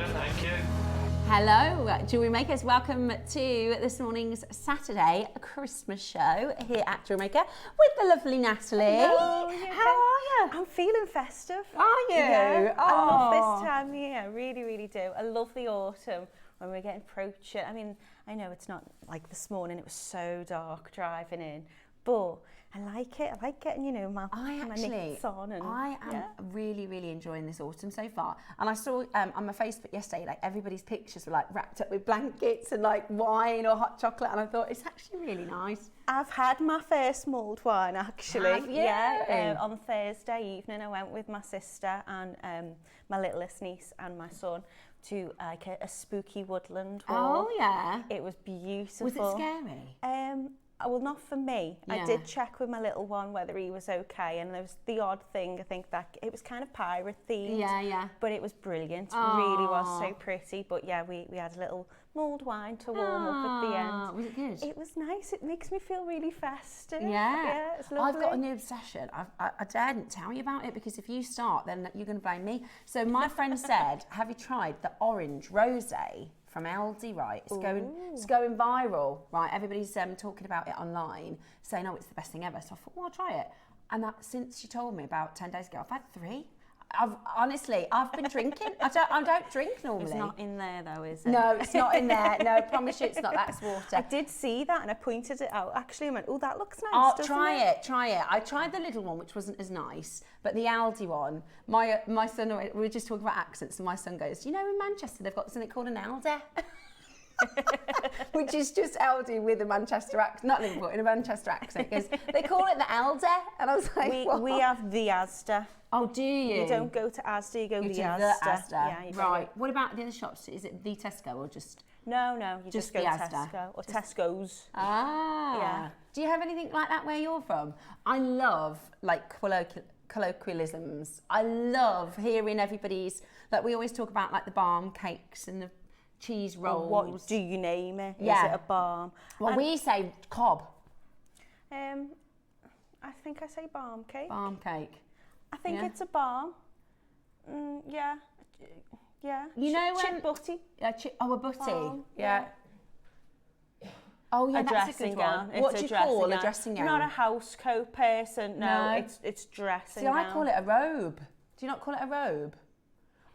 pleasure, thank you. Hello, jewellery makers. Welcome to this morning's Saturday Christmas show here at Jewellery Maker with the lovely Natalie. Hello, how are you? I'm feeling festive. Are you? Yeah, Oh. I love this time of year, really, really do. I love the autumn when we're getting approaching. I mean, I know it's not like this morning, it was so dark driving in, but I like it. I like getting, you know, my knits on. And, I am really, really enjoying this autumn so far. And I saw on my Facebook yesterday, like everybody's pictures were like wrapped up with blankets and like wine or hot chocolate. And I thought it's actually really nice. I've had my first mulled wine actually. Have you? Yeah. On Thursday evening, I went with my sister and my littlest niece and my son to like a spooky woodland walk. Oh yeah. It was beautiful. Was it scary? Well, not for me. Yeah. I did check with my little one whether he was okay, and there was the odd thing, I think, that it was kind of pirate themed. Yeah. But it was brilliant. Aww. Really was so pretty. But yeah, we had a little mulled wine to warm up at the end. Was it good? It was nice. It makes me feel really festive. Yeah. Yeah, it's lovely. I've got a new obsession. I daren't tell you about it because if you start, then you're going to blame me. So my friend said, have you tried the orange rosé from Aldi, right? It's going viral, right? Everybody's talking about it online, saying, oh, it's the best thing ever. So I thought, well, I'll try it. And that, since she told me about 10 days ago, I've had 3. I've been drinking. I don't drink normally. It's not in there though, is it? No, it's not in there. No, I promise you it's not. That's water. I did see that and I pointed it out. Actually, I went, oh, that looks nice. Oh, Try it. I tried the little one, which wasn't as nice, but the Aldi one, my son, we were just talking about accents, and my son goes, you know, in Manchester, they've got something called an Aldi. Which is just Aldi with a Manchester accent, not Liverpool, in a Manchester accent, because they call it the Aldi, and I was like, we have the Asda. Oh, do you? You don't go to Asda, you go to the the Asda. Asda. Yeah, you right. What about the other shops? Is it the Tesco or just? No, you just go the to Asda. Tesco or Tesco's. Ah. Yeah. Do you have anything like that where you're from? I love like colloquialisms. I love hearing everybody's, like we always talk about like the balm cakes and the cheese rolls. What do you name it? Yeah. Is it a balm? Well, And, we say cob. I think I say balm cake. Balm cake. I think it's a balm. Yeah. You know chip butty. a butty. Balm, Yeah. Oh yeah, A that's dressing a good gown. one. What It's do a you call a dressing dressing gown? Not a house coat person. No. No. It's dressing See, gown. I call it a robe. Do you not call it a robe?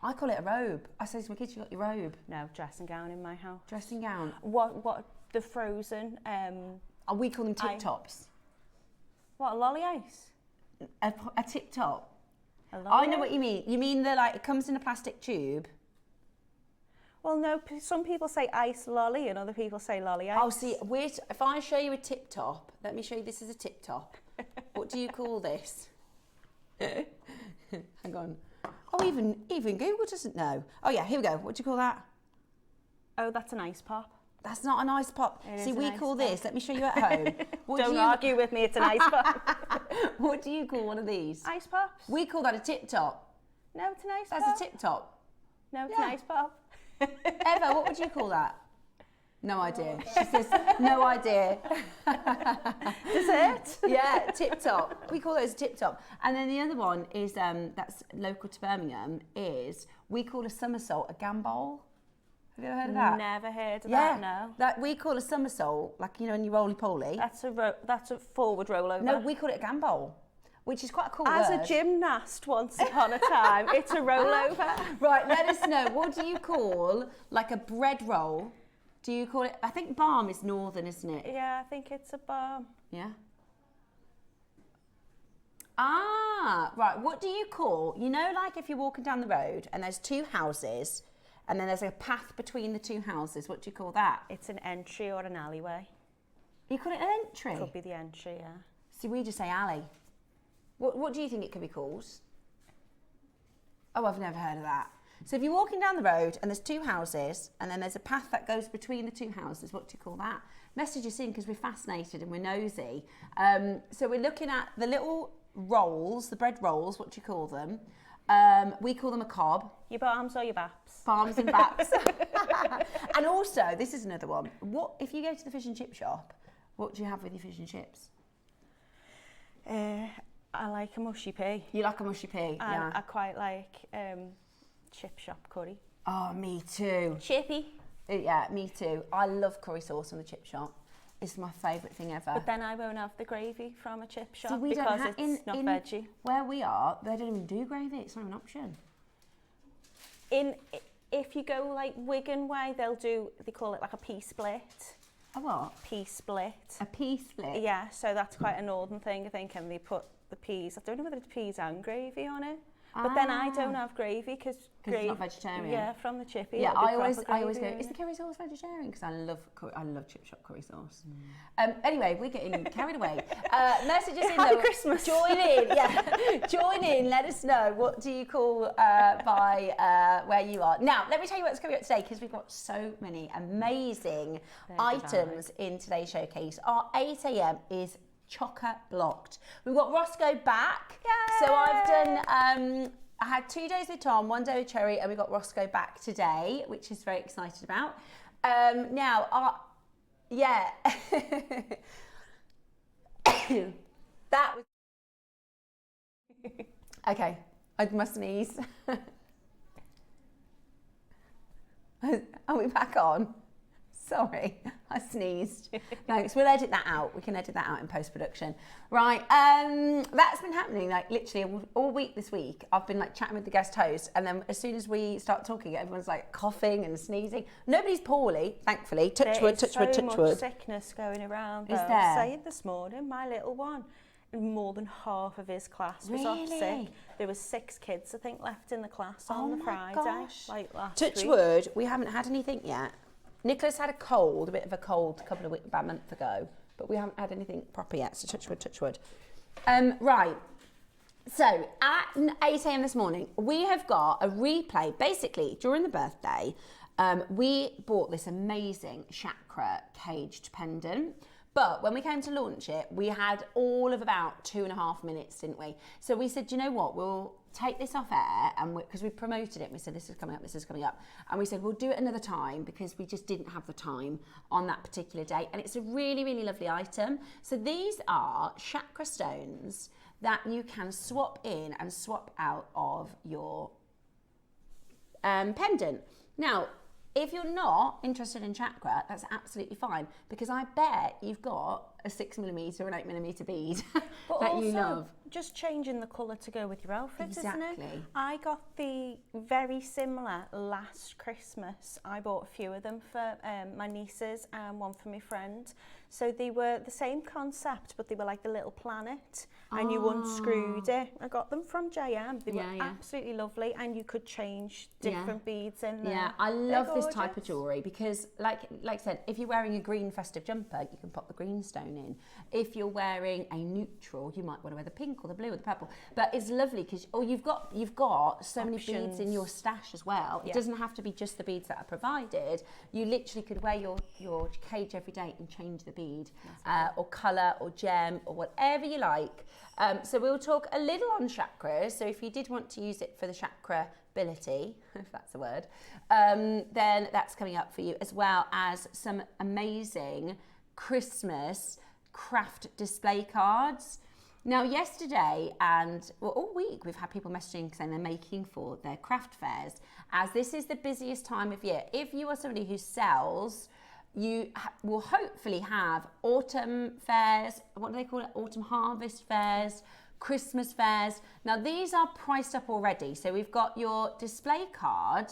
I call it a robe. I say to my kids, you got your robe. No, dressing gown in my house. Dressing gown. What the frozen Oh, we call them tip tops. what, a lolly ice? A tip top. A lolly I know ice? what you mean. You mean the like it comes in a plastic tube. Well, no, some people say ice lolly and other people say lolly ice. Oh, see, if I show you a tip top, let me show you. This is a tip top. What do you call this? Hang on. Oh, even Google doesn't know. Oh yeah, here we go. What do you call that? Oh, that's an ice pop. That's not an ice pop. It See, is we an ice call pop. this. Let me show you at home. Don't argue with me, it's an ice pop. What do you call one of these? Ice pops? We call that a tip top. No, it's an ice pop. That's a tip top. No, it's Yeah. an ice pop. Eva, what would you call that? No idea. She says, no idea. Dessert? Yeah, tip top. We call those a tip top. And then the other one is, that's local to Birmingham, is we call a somersault a gambol. Have you ever heard of that? Never heard of Yeah, that, no. that we call a somersault, like, you know, in your roly-poly. That's a forward rollover. No, we call it a gambol, which is quite a cool As word. a gymnast once upon a time, it's a rollover. Right, let us know. What do you call, like a bread roll? Do you call it, I think balm is northern, isn't it? Yeah, I think it's a balm. Yeah. Ah, right. What do you call, you know, like if you're walking down the road and there's 2 houses and then there's a path between the 2 houses, what do you call that? It's an entry or an alleyway. You call it an entry? Could be the entry, yeah. See, we just say alley. What do you think it could be called? Oh, I've never heard of that. So if you're walking down the road and there's 2 houses and then there's a path that goes between the 2 houses, what do you call that? Message us in because we're fascinated and we're nosy. So we're looking at the little rolls, the bread rolls, what do you call them? We call them a cob. Your balms or your baps? Balms and baps. And also, this is another one. What if you go to the fish and chip shop, what do you have with your fish and chips? I like a mushy pea. You like a mushy pea, And yeah. I quite like chip shop curry. Oh, me too. Chippy. Yeah, me too. I love curry sauce from the chip shop. It's my favourite thing ever. But then I won't have the gravy from a chip shop we because don't have, it's not veggie. Where we are, they don't even do gravy. It's not an option. If you go like Wigan way, they call it like a pea split. A what? Pea split. A pea split? Yeah, so that's quite a northern thing, I think, and they put the peas, I don't know whether it's peas and gravy on it. But then I don't have gravy because it's not vegetarian. Yeah, from the chippy. Yeah, I always go, is the curry sauce vegetarian? Because I love chip shop curry sauce. Anyway, we're getting carried away. Messages in Happy though. Christmas. Join in, yeah. Join in. Let us know, what do you call by where you are. Now, let me tell you what's coming up today, because we've got so many amazing items in today's showcase. Our 8 a.m. is chocker blocked. We've got Roscoe back. Yay! So I've done, I had 2 days with Tom, 1 day with Cherry, and we got Roscoe back today, which is very excited about. Now, yeah. That was... Okay, I must sneeze. Are we back on? Sorry, I sneezed. Thanks, we'll edit that out. We can edit that out in post-production. Right, that's been happening like literally all week this week. I've been like chatting with the guest host, and then as soon as we start talking, everyone's like coughing and sneezing. Nobody's poorly, thankfully. Touch wood, touch wood, touch wood. There's so much sickness going around. Is there? Saying this morning, my little one, more than half of his class was off sick. There was 6 kids, I think, left in the class on the Friday, gosh. like last week. Touch wood, we haven't had anything yet. Nicholas had a bit of a cold about a month ago, but we haven't had anything proper yet, so touch wood, touch wood. Right, so at 8 a.m. this morning, we have got a replay. Basically, during the birthday, we bought this amazing chakra caged pendant. But when we came to launch it, we had all of about 2.5 minutes, didn't we? So we said, you know what, we'll take this off air, and because we promoted it, we said, this is coming up, this is coming up. And we said, we'll do it another time, because we just didn't have the time on that particular day. And it's a really, really lovely item. So these are chakra stones that you can swap in and swap out of your pendant. Now, if you're not interested in chakra, that's absolutely fine, because I bet you've got a 6mm or an 8mm bead that you love. Just changing the colour to go with your outfit, exactly. Isn't it? I got the very similar last Christmas. I bought a few of them for my nieces and one for my friend. So they were the same concept, but they were like the little planet, and you unscrewed it. I got them from JM. They were absolutely lovely, and you could change different beads in there. Yeah, I love this type of jewellery, because like I said, if you're wearing a green festive jumper, you can pop the green stone in. If you're wearing a neutral, you might want to wear the pink or the blue or the purple. But it's lovely because you've got so many beads in your stash as well. It doesn't have to be just the beads that are provided. You literally could wear your cage every day and change the bead, or colour or gem or whatever you like. So we'll talk a little on chakras. So if you did want to use it for the chakra ability, if that's a word, then that's coming up for you, as well as some amazing Christmas Kraft display cards. Now, yesterday and all week, we've had people messaging saying they're making for their craft fairs, as this is the busiest time of year. If you are somebody who sells, you will hopefully have autumn fairs, what do they call it? Autumn harvest fairs, Christmas fairs. Now, these are priced up already. So we've got your display card,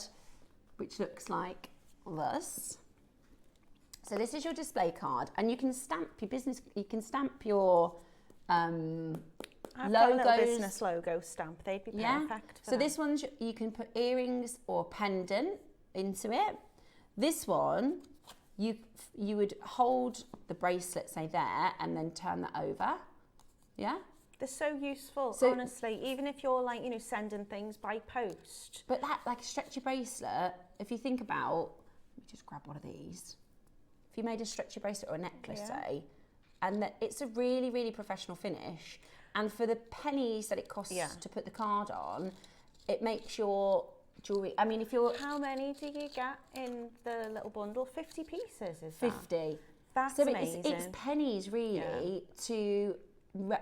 which looks like this. So this is your display card, and you can stamp your business, you can stamp your logos. Got a little business logo stamp, they'd be perfect for so this one, you can put earrings or pendant into it. This one, you would hold the bracelet, say there, and then turn that over. Yeah? They're so useful, honestly, even if you're like, sending things by post. But that, like a stretchy bracelet, if you think about, let me just grab one of these. If you made a stretchy bracelet or a necklace, say, and that it's a really, really professional finish, and for the pennies that it costs to put the card on, it makes your jewellery, I mean, if you're... How many do you get in the little bundle? 50 pieces, is 50. That's amazing. So it's pennies, really, to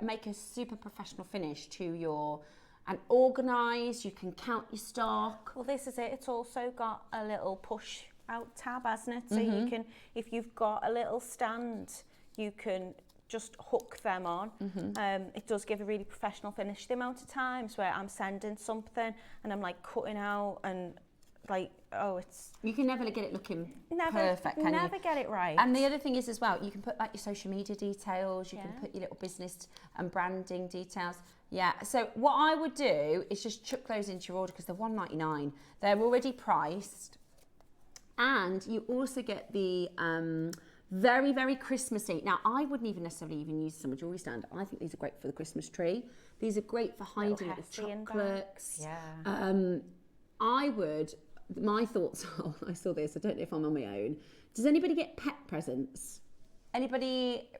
make a super professional finish to your and organised. You can count your stock. Well, this is it. It's also got a little push out tab, hasn't it? So you can, if you've got a little stand, you can just hook them on. It does give a really professional finish. The amount of times where I'm sending something and I'm like cutting out and like, oh, it's... You can never get it looking perfect, can you? Never get it right. And the other thing is as well, you can put like your social media details, you can put your little business and branding details. Yeah, so what I would do is just chuck those into your order because they're $1.99. They're already priced. And you also get the very, very Christmassy. Now, I wouldn't even necessarily even use some jewellery stand. I think these are great for the Christmas tree. These are great for hiding little chocolates. Yeah. I would, my thoughts are, I saw this, I don't know if I'm on my own. Does anybody get pet presents? Anybody,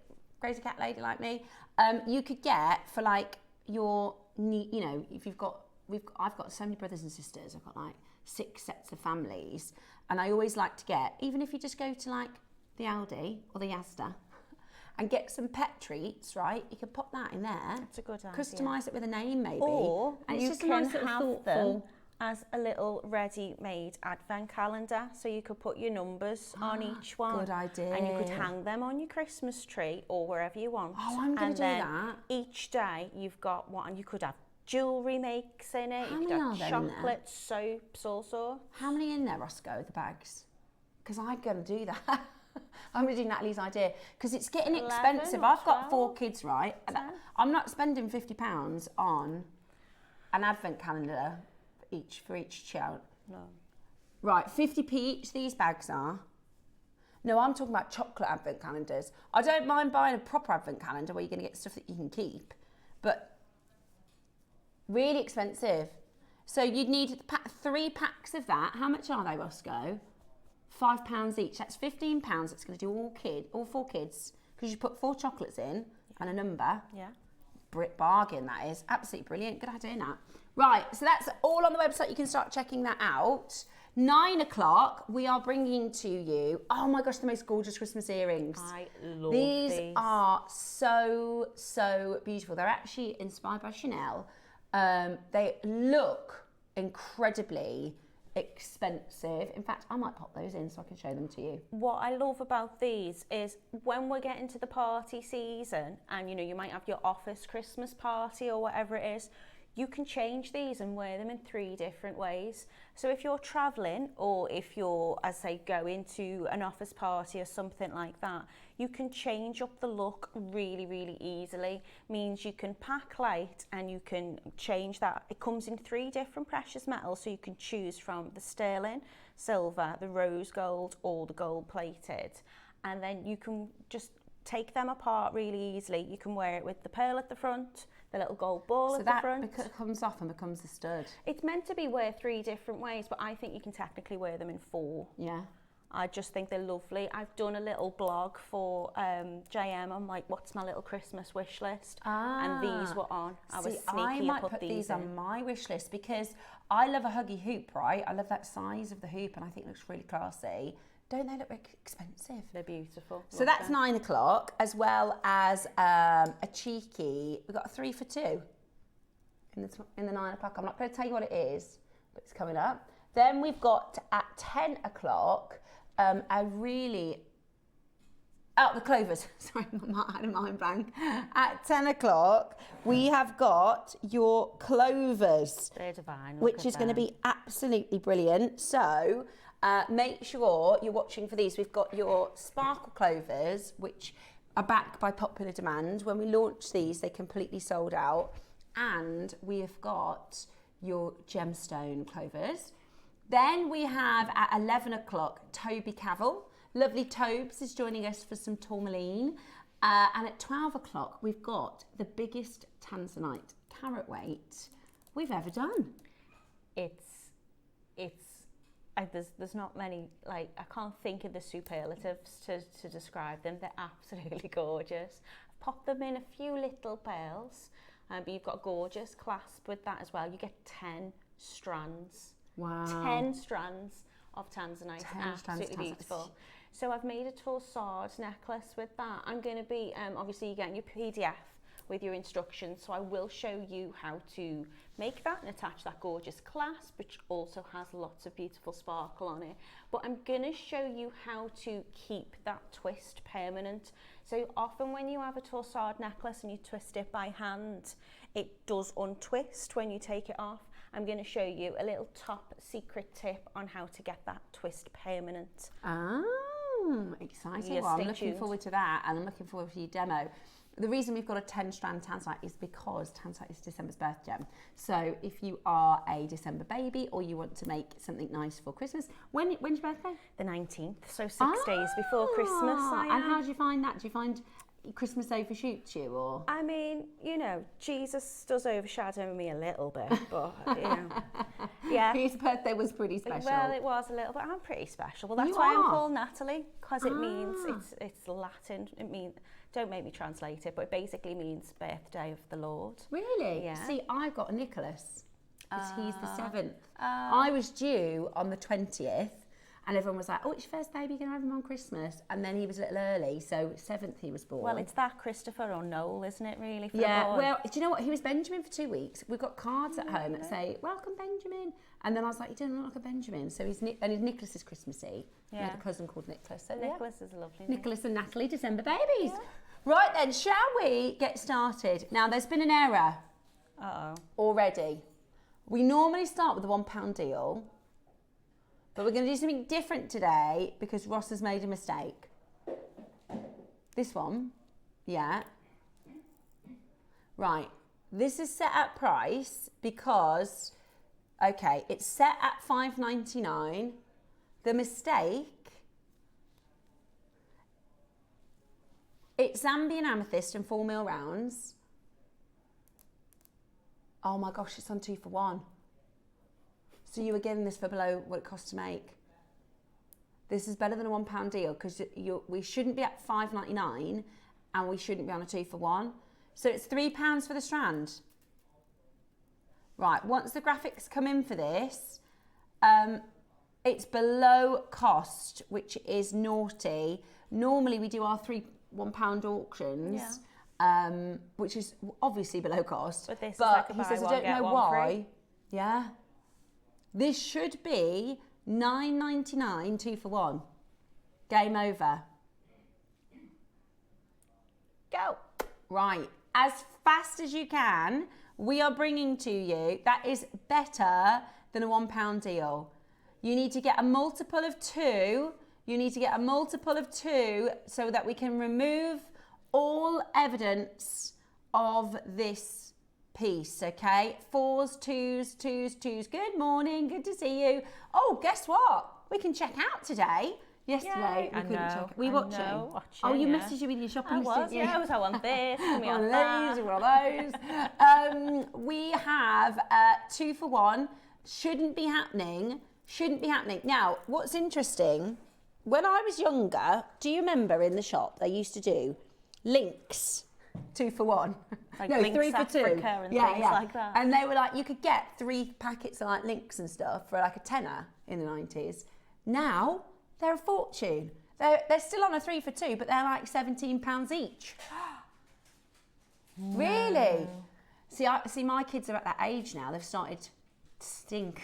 crazy cat lady like me? You could get for like your, you know, if you've got, I've got so many brothers and sisters, I've got like 6 sets of families. And I always like to get, even if you just go to like the Aldi or the Asda and get some pet treats, right? You can pop that in there. That's a good idea. Customise it with a name maybe. Or and you it's just can a nice little have thoughtful them as a little ready-made advent calendar. So you could put your numbers on each one. Good idea. And you could hang them on your Christmas tree or wherever you want. Oh, I'm going to do that. Each day you've got one, and you could have jewellery makes in it. How you could many have are there in there? chocolate, soaps, all sorts. How many in there, Roscoe, the bags? Because I'm going to do that. I'm going to do Natalie's idea because it's getting 11 expensive. or I've got 12. 4 kids, right? And I'm not spending £50 on an advent calendar for each child. No. Right, 50p each these bags are. No, I'm talking about chocolate advent calendars. I don't mind buying a proper advent calendar where you're going to get stuff that you can keep, but really expensive. So you'd need 3 packs of that. How much are they, Roscoe? £5 each. That's £15. It's going to do all 4 kids because you put 4 chocolates in and a number. Yeah. Bargain, that is. Absolutely brilliant. Good idea, Nat. Right, so that's all on the website. You can start checking that out. 9 o'clock, we are bringing to you, oh my gosh, the most gorgeous Christmas earrings. I love these. Are so, so beautiful. They're actually inspired by Chanel. They look incredibly expensive. In fact, I might pop those in so I can show them to you. What I love about these is when we're getting to the party season and, you know, you might have your office Christmas party or whatever it is, you can change these and wear them in 3 different ways. So if you're traveling or if you're, as I say, going to an office party or something like that, you can change up the look really, really easily. Means you can pack light and you can change that. It comes in 3 different precious metals, so you can choose from the sterling, silver, the rose gold, or the gold plated. And then you can just take them apart really easily. You can wear it with the pearl at the front, the little gold ball at the front. So that comes off and becomes the stud. It's meant to be wear 3 different ways, but I think you can technically wear them in 4. Yeah. I just think they're lovely. I've done a little blog for JM. I'm like, what's my little Christmas wish list? And these were on. I was sneaky. I might put these on my wish list because I love a huggy hoop, right? I love that size of the hoop and I think it looks really classy. Don't they look expensive? They're beautiful. So that's 9 o'clock, as well as a cheeky, we've got a 3 for 2 in the 9 o'clock. I'm not going to tell you what it is, but it's coming up. Then we've got at 10 o'clock, a really, the Clovers, sorry, I had a mind blank. At 10 o'clock, we have got your Clovers. They're divine. Which is going to be absolutely brilliant. So make sure you're watching for these. We've got your Sparkle Clovers, which are back by popular demand. When we launched these, they completely sold out. And we have got your Gemstone Clovers. Then we have at 11 o'clock, Toby Cavill. Lovely Tobes is joining us for some Tourmaline. And at 12 o'clock, we've got the biggest Tanzanite carat weight we've ever done. There's not many, like, I can't think of the superlatives to describe them. They're absolutely gorgeous. I've popped them in a few little pearls, but you've got a gorgeous clasp with that as well. You get 10 strands. Wow. 10 strands of Tanzanite. Absolutely beautiful. So I've made a torsade necklace with that. I'm going to be, obviously you're getting your PDF with your instructions. So I will show you how to make that and attach that gorgeous clasp, which also has lots of beautiful sparkle on it. But I'm gonna show you how to keep that twist permanent. So often when you have a torsade necklace and you twist it by hand, it does untwist when you take it off. I'm going to show you a little top secret tip on how to get that twist permanent. Oh, exciting. Yes, well, I'm stay looking tuned. forward to that, and I'm looking forward to your demo. The reason we've got a 10-strand Tanzanite is because Tanzanite is December's birth gem. So if you are a December baby or you want to make something nice for Christmas, when's your birthday? The 19th, so 6 days before Christmas. And how do you find that? Do you find Christmas overshoots you, or? I mean, you know, Jesus does overshadow me a little bit, but, you know, yeah. His birthday was pretty special. Well, it was a little bit. I'm pretty special. Well, that's You why I'm are. called Natalie, because it means, it's Latin. It means, don't make me translate it, but it basically means birthday of the Lord. Really? Yeah. See, I got a Nicholas, because he's the 7th. I was due on the 20th, and everyone was like, oh, it's your first baby, you're going to have him on Christmas. And then he was a little early, so 7th he was born. Well, it's that Christopher or Noel, isn't it, really, for a Yeah, boy? well, do you know what? He was Benjamin for 2 weeks. We've got cards at home that say, welcome, Benjamin. And then I was like, he doesn't look like a Benjamin. So he's Nicholas is Christmassy. He had a cousin called Nicholas. So Nicholas is a lovely name. Nicholas and Natalie, December babies. Yeah. Right then, shall we get started? Now, there's been an error already. We normally start with a £1 deal, but we're going to do something different today because Ross has made a mistake. This one, yeah. Right, this is set at price because, okay, it's set at $5.99. The mistake, it's Zambian amethyst and 4 mil rounds. Oh my gosh, it's on 2 for 1. So you were getting this for below what it costs to make. This is better than a £1 deal because we shouldn't be at $5.99 and we shouldn't be on a 2 for 1. So it's £3 for the strand. Right, once the graphics come in for this, it's below cost, which is naughty. Normally we do our £1 auctions, which is obviously below cost. But this is but like a he buy says, one, I don't get know one why. free. Yeah. This should be $9.99, 2 for 1. Game over. Go. Right, as fast as you can, we are bringing to you, that is better than a £1 deal. You need to get a multiple of 2. You need to get a multiple of 2 so that we can remove all evidence of this piece, okay? 4s, 2s, 2s, 2s. Good morning, good to see you. Oh, guess what? We can check out today. Yesterday, we couldn't check. Were you watching? Oh, you messaged you with your shopping list, didn't you? I was, I want this, can we have One that? of those. We have 2 for 1. Shouldn't be happening. Shouldn't be happening. Now, what's interesting, when I was younger, do you remember in the shop they used to do links 2 for 1? Like no, Lynx 3 for 2. Africa and things like that. And they were like, you could get 3 packets of like links and stuff for like a tenner in the 90s. Now, they're a fortune. They're still on a 3 for 2, but they're like £17 each. No. Really? See, my kids are at that age now. They've started to stink.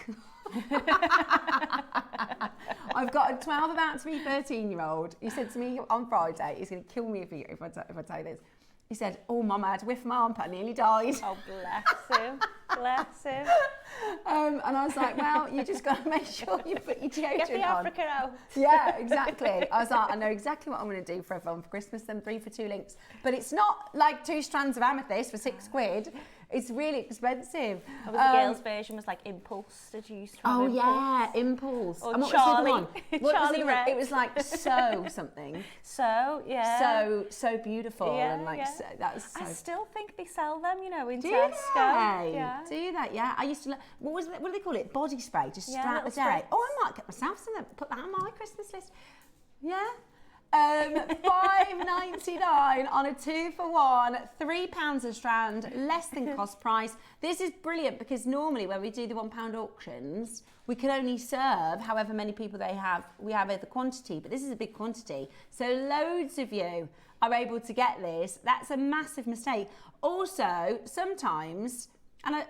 I've got a 12 about to be 13-year-old. He said to me on Friday, he's going to kill me if I tell you this. He said, oh, Mum, I had a whiff of my armpit, I nearly died. Oh, bless him. Bless him. And I was like, well, you just got to make sure you put your deodorant on. Get the Africa out. Yeah, exactly. I was like, I know exactly what I'm going to do for everyone for Christmas, them 3 for 2 links. But it's not like 2 strands of amethyst for £6. It's really expensive. The girls' version was like Impulse. Did you use to have Impulse? Yeah, Impulse. Or and what Charlie. Was the other one? Charlie Red. It was like So something. So, yeah. So beautiful. Yeah, and like, yeah. so, that's so... I still think they sell them, you know, in Do Tesco. they? Yeah. Do that? Yeah. I used to. What do they call it? Body spray. Just Yeah, throughout the little day. spray. Oh, I might get myself some. Put that on my Christmas list. Yeah. £5.99 on a 2-for-1, £3 a strand, less than cost price. This is brilliant because normally when we do the £1 auctions, we can only serve however many people we have the quantity, but this is a big quantity. So loads of you are able to get this. That's a massive mistake. Also, sometimes, and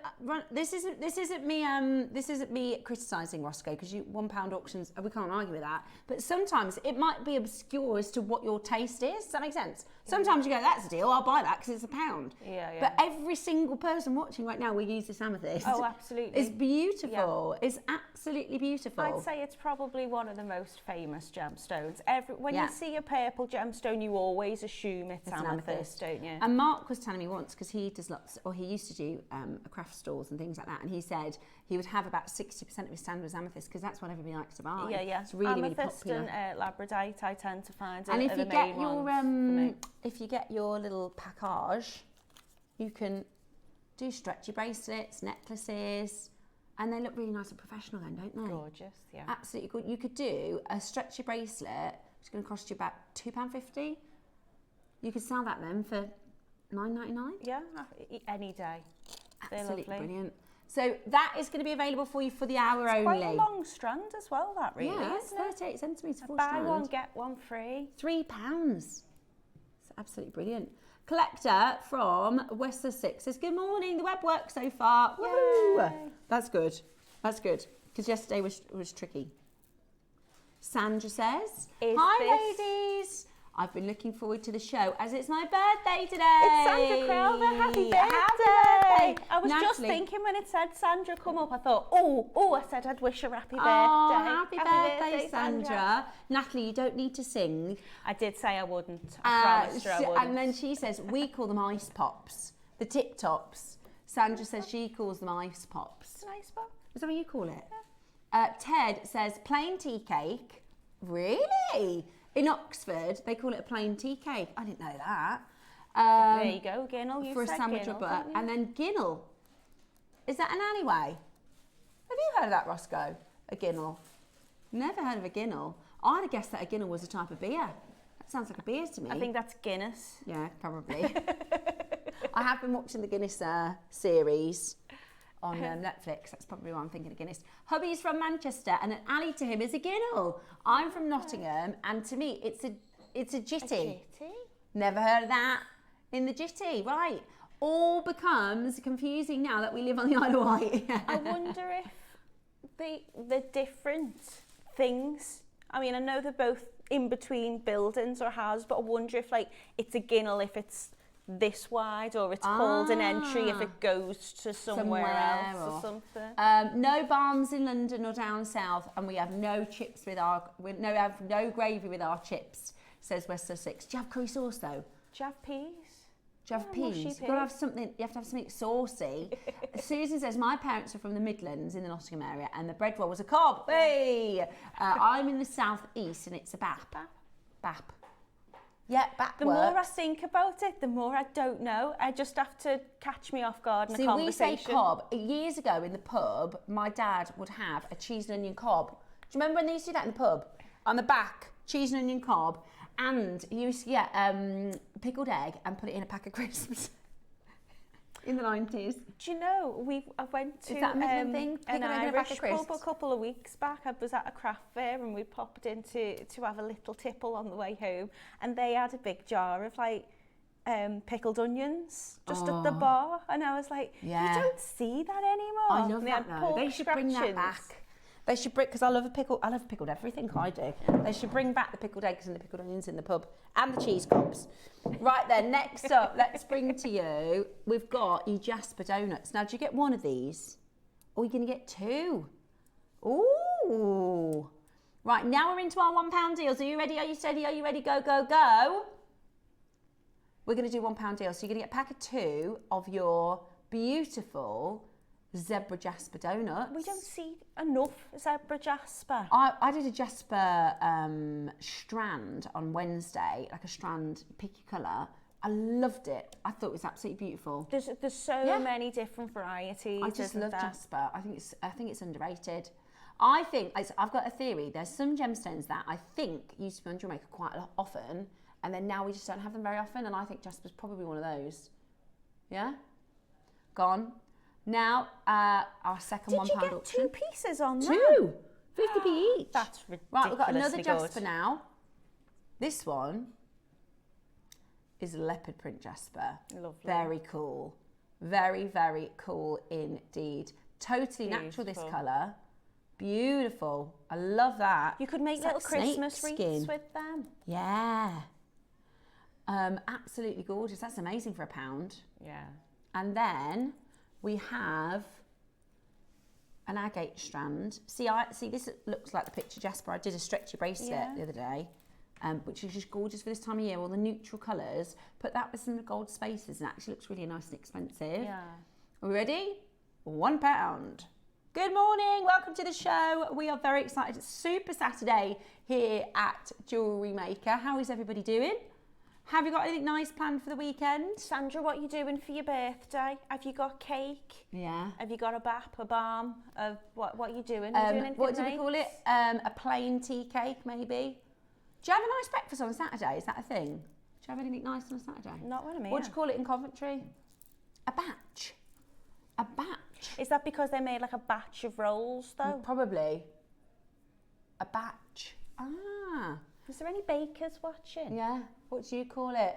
this isn't me criticising Roscoe, because £1 auctions, we can't argue with that. But sometimes it might be obscure as to what your taste is. Does that make sense? Sometimes you go, that's a deal, I'll buy that because it's £1. Yeah. But every single person watching right now will use this amethyst. Oh, absolutely. It's beautiful. Yeah. It's absolutely beautiful. I'd say it's probably one of the most famous gemstones. When you see a purple gemstone, you always assume it's amethyst, don't you? And Mark was telling me once, because he does he used to do craft stores and things like that, and he said he would have about 60% of his stand was amethyst, because that's what everybody likes to buy. Yeah. It's really, amethyst really popular. And labradorite, I tend to find and if you get your little package, you can do stretchy bracelets, necklaces, and they look really nice and professional then, don't they? Gorgeous, yeah. Absolutely good. You could do a stretchy bracelet, which is going to cost you about £2.50. You could sell that then for £9.99. Yeah, any day. They're Absolutely lovely. Brilliant. So that is going to be available for you for the hour only. Quite a long strand as well, that really, yeah, it's isn't 38 centimetres, full Buy strand. one, get one free. £3. It's absolutely brilliant. Collector from West Sussex says, good morning, the web works so far. Woo! That's good. That's good. Because yesterday was tricky. Sandra says, hi ladies. I've been looking forward to the show as it's my birthday today. It's Sandra Crowther. Happy birthday. I was Natalie. just thinking when it said Sandra come up, I thought, I said I'd wish her happy birthday. Oh, happy birthday, Sandra. Natalie, you don't need to sing. I did say I wouldn't. I promised her I wouldn't. And then she says, we call them ice pops, the tip tops. Sandra says she calls them ice pops. An ice pop? Is that what you call it? Yeah. Ted says plain tea cake. Really? In Oxford, they call it a plain tea cake. I didn't know that. There you go, Ginnell. You for a said sandwich Ginnell, or butter. And then Ginnell. Is that an alleyway? Have you heard of that, Roscoe? A Ginnell? Never heard of a Ginnell. I'd have guessed that a Ginnell was a type of beer. That sounds like a beer to me. I think that's Guinness. Yeah, probably. I have been watching the Guinness series on Netflix. That's probably why I'm thinking of Guinness. Hubby's from Manchester, and an alley to him is a Ginnell. I'm from Nottingham, and to me, it's a jitty. Never heard of that. In the jitty, right? All becomes confusing now that we live on the Isle of Wight. I wonder if the different things. I mean, I know they're both in between buildings or houses, but I wonder if it's a Ginnell if it's this wide, or it's called an entry if it goes to somewhere else or something. No barns in London or down south, and we have no chips we have no gravy with our chips, says West Sussex. Do you have curry sauce though? Do you have peas? Do you have peas? You've got to have something. You have to have something saucy. Susan says my parents are from the Midlands in the Nottingham area, and the bread roll was a cob. Hey, I'm in the south east, and it's a bap. Bap. Yeah, bap The works. more I think about it, the more I don't know. I just have to catch me off guard in a conversation. We say cob. Years ago in the pub, my dad would have a cheese and onion cob. Do you remember when they used to do that in the pub? On the back, cheese and onion cob. And he used to get pickled egg and put it in a pack of crisps. In the 90s. Do you know, I went to Is that a Midland thing? an Irish pub a couple of weeks back. I was at a craft fair and we popped in to have a little tipple on the way home, and they had a big jar of pickled onions just at the bar, and I was like, you don't see that anymore. I love that though. They should bring that back. They should bring, because I love pickled everything, I do. They should bring back the pickled eggs and the pickled onions in the pub, and the cheese cobs. Right then, next up, let's bring to you, we've got your Jasper donuts. Now, do you get one of these? Or are you going to get two? Ooh. Right, now we're into our £1 deals. Are you ready? Are you steady? Are you ready? Go, go, go. We're going to do £1 deals. So you're going to get a pack of 2 of your beautiful zebra jasper donuts. We don't see enough zebra jasper. I did a jasper strand on Wednesday, like a strand, pick your colour. I loved it. I thought it was absolutely beautiful. There's so many different varieties. I just love jasper. I think it's underrated. I think, I've got a theory. There's some gemstones that I think used to be on JewelleryMaker quite often, and then now we just don't have them very often, and I think Jasper's probably one of those. Yeah? Gone. Now, our second £1 auction. Did you get 2 pieces on that? 2! 50p each. That's ridiculous. Right, we've got another Jasper now. This one is leopard print Jasper. Lovely. Very cool. Very, very cool indeed. Totally natural, this colour. Beautiful. I love that. You could make It's little like Christmas wreaths snakeskin. with them. Yeah. Absolutely gorgeous. That's amazing for £1. Yeah. And then we have an agate strand. See, this looks like the picture Jasper. I did a stretchy bracelet the other day, which is just gorgeous for this time of year. All the neutral colours. Put that with some gold spaces, and it actually looks really nice and expensive. Yeah. Are we ready? £1. Good morning, welcome to the show. We are very excited. It's Super Saturday here at JewelleryMaker. How is everybody doing? Have you got anything nice planned for the weekend? Sandra, what are you doing for your birthday? Have you got cake? Yeah. Have you got a bap, a balm? What are you doing? Are you doing anything What do we nice? call it? A plain tea cake, maybe? Do you have a nice breakfast on a Saturday? Is that a thing? Do you have anything nice on a Saturday? Not when I'm here. What do you call it in Coventry? A batch. A batch. Is that because they made like a batch of rolls though? Probably. A batch. Ah. Is there any bakers watching? Yeah. What do you call it?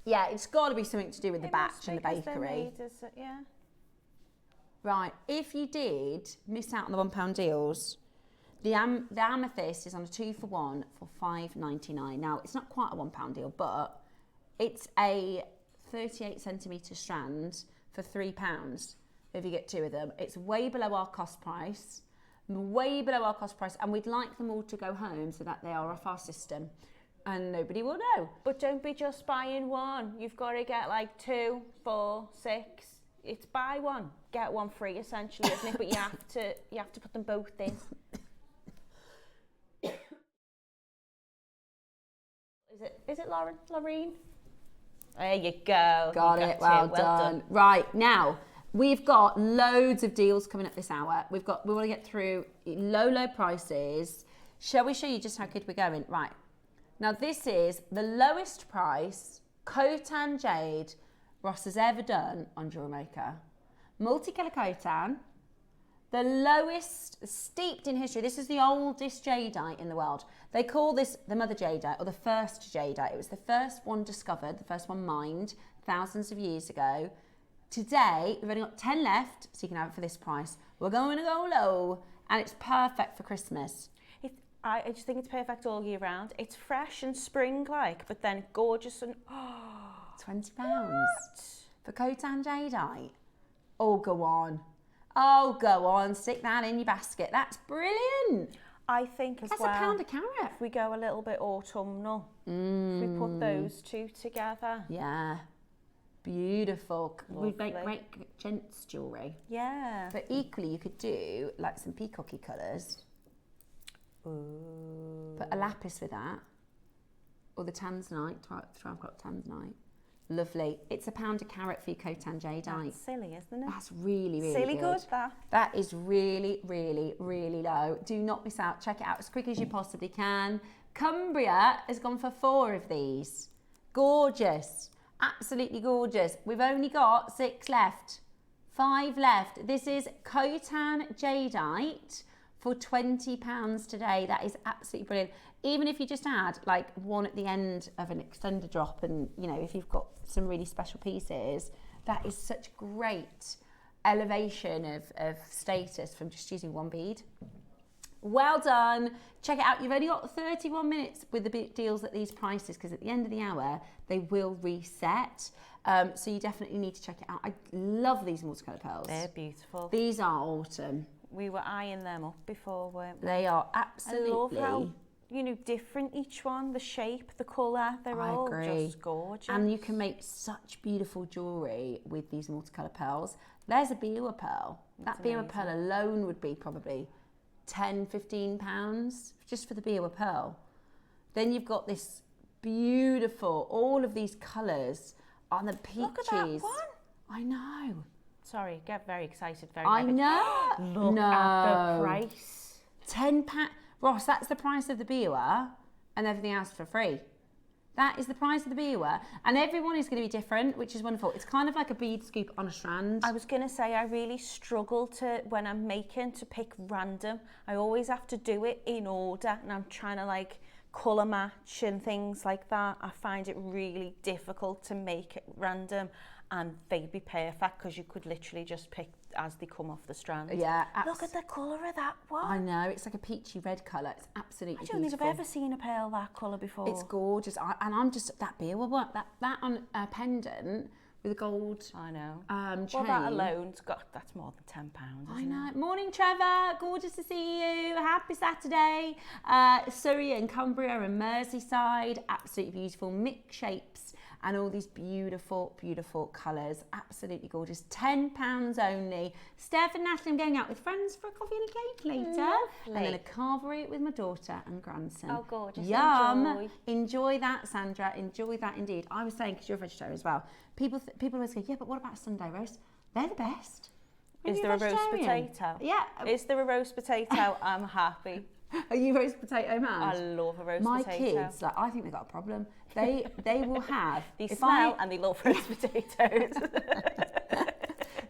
Yeah, it's got to be something to do with the batch and the bakery. Yeah. Right. If you did miss out on the £1 deals, the amethyst is on a 2-for-1 for £5.99. Now, it's not quite a £1 deal, but it's a 38 centimetre strand for £3 if you get 2 of them. It's way below our cost price. Way below our cost price, and we'd like them all to go home so that they are off our system and nobody will know. But don't be just buying one. You've got to get like 2, 4, 6. It's buy one, get one free essentially, isn't it? But you have to put them both in. Is it Lorraine? There you go. Got it. Well done. Right, now we've got loads of deals coming up this hour. We want to get through low prices. Shall we show you just how good we're going? Right. Now this is the lowest price Khotan jade Ross has ever done on JewelleryMaker. Multicolour Khotan. The lowest, steeped in history. This is the oldest jadeite in the world. They call this the mother jadeite or the first jadeite. It was the first one discovered, the first one mined thousands of years ago. Today, we've only got 10 left, so you can have it for this price. We're going to go low, and it's perfect for Christmas. I just think it's perfect all year round. It's fresh and spring-like, but then gorgeous and... £20 for Khotan jadeite. Oh, go on. Oh, go on. Stick that in your basket. That's brilliant. I think as That's well... £1 a carat. If we go a little bit autumnal, if we put those two together. Yeah. Beautiful. Lovely. We'd make great gents jewellery. Yeah. But equally, you could do like some peacocky colours. Ooh. Put a lapis with that. Or the Tanzanite, 12 o'clock Tanzanite. Lovely. It's £1 a carat for your Khotan jadeite. That's silly, isn't it? That's really, really silly good, that. That is really, really, really low. Do not miss out. Check it out as quick as you possibly can. Cumbria has gone for 4 of these. Gorgeous. Absolutely gorgeous. We've only got 6 left. 5 left. This is Khotan jadeite for £20 today. That is absolutely brilliant. Even if you just add like one at the end of an extender drop, and you know, if you've got some really special pieces, that is such great elevation of status from just using one bead. Well done. Check it out. You've only got 31 minutes with the big deals at these prices, because at the end of the hour, they will reset. So you definitely need to check it out. I love these multicolour pearls. They're beautiful. These are autumn. We were eyeing them up before, weren't we? They are absolutely... I love how, you know, different each one, the shape, the colour, they're all just gorgeous. And you can make such beautiful jewellery with these multicolour pearls. There's a Biwa pearl. That Biwa pearl alone would be probably £10, £15 just for the Biwa pearl. Then you've got this beautiful, all of these colours on the peaches. Look at that one. I know. Sorry, get very excited. Very I happy. know. Look at the price. £10. Ross, that's the price of the Biwa and everything else for free. That is the price of the Biwa, and everyone is going to be different, which is wonderful. It's kind of like a bead scoop on a strand. I was going to say, I really struggle to, when I'm making, to pick random. I always have to do it in order, and I'm trying to like colour match and things like that. I find it really difficult to make it random, and they'd be perfect because you could literally just pick as they come off the strand. Yeah. Look at the colour of that one. I know, it's like a peachy red colour. It's absolutely beautiful. I don't think I've ever seen a pearl that colour before. It's gorgeous. And I'm just, that Biwa work, that on a pendant with a gold I know. chain. Well, that alone's got, that's more than £10, isn't I know. it? Morning, Trevor. Gorgeous to see you. Happy Saturday. Surrey and Cumbria and Merseyside. Absolutely beautiful. Mixed shapes and all these beautiful, beautiful colours. Absolutely gorgeous. £10 only. Steph and Natalie, I'm going out with friends for a coffee and a cake later. Lovely. And then a carvery with my daughter and grandson. Oh, gorgeous. Yum. Enjoy that, Sandra. Enjoy that indeed. I was saying, because you're a vegetarian as well, people always go, yeah, but what about Sunday roast? They're the best. Is there a roast potato? Yeah. Is there a roast potato? I'm happy. Are you roast potato man? I love a roast My potato. kids, like, I think they've got a problem. They will have. They if smell and they love roast potatoes.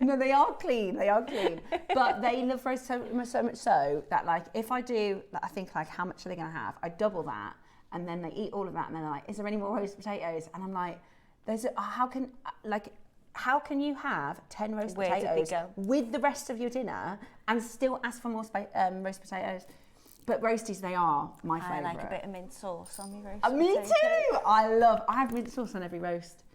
No, they are clean. They are clean. But they love roast so much so that, like, if I do, I think, like, how much are they going to have? I double that, and then they eat all of that, and then they're like, is there any more roast potatoes? And I'm like, how can you have 10 roast potatoes with the rest of your dinner and still ask for more roast potatoes? But roasties, they are my favourite. I like a bit of mint sauce on my roast potato. Me too! I have mint sauce on every roast.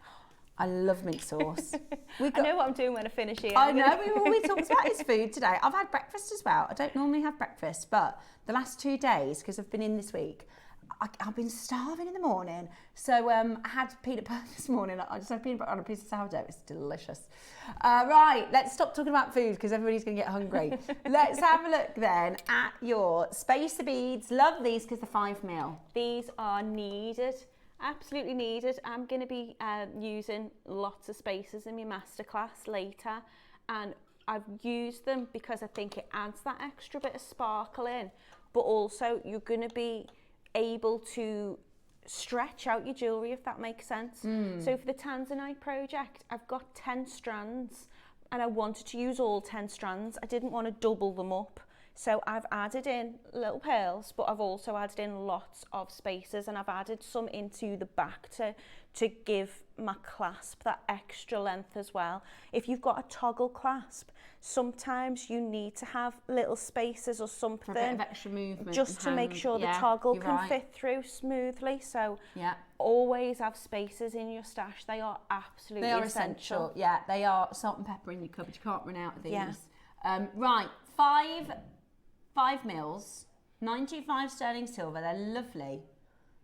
I love mint sauce. I know what I'm doing when I finish here. I know, we talked about his food today. I've had breakfast as well. I don't normally have breakfast, but the last 2 days, because I've been in this week, I've been starving in the morning. So I had peanut butter this morning. I just had peanut butter on a piece of sourdough. It's delicious. Right, let's stop talking about food because everybody's going to get hungry. Let's have a look then at your spacer beads. Love these because they're 5mm. These are needed. Absolutely needed. I'm going to be using lots of spacers in my masterclass later, and I've used them because I think it adds that extra bit of sparkle in, but also you're going to be able to stretch out your jewellery, if that makes sense. So for the Tanzanite project, I've got 10 strands and I wanted to use all 10 strands. I didn't want to double them up. So I've added in little pearls, but I've also added in lots of spacers, and I've added some into the back to give my clasp that extra length as well. If you've got a toggle clasp, sometimes you need to have little spacers or something. For a bit of extra movement. Just to make sure the toggle can fit through smoothly. So always have spacers in your stash. They are absolutely essential. Yeah, they are. Salt and pepper in your cupboard. You can't run out of these. Yeah. Right, 5 mils, 925 sterling silver. They're lovely.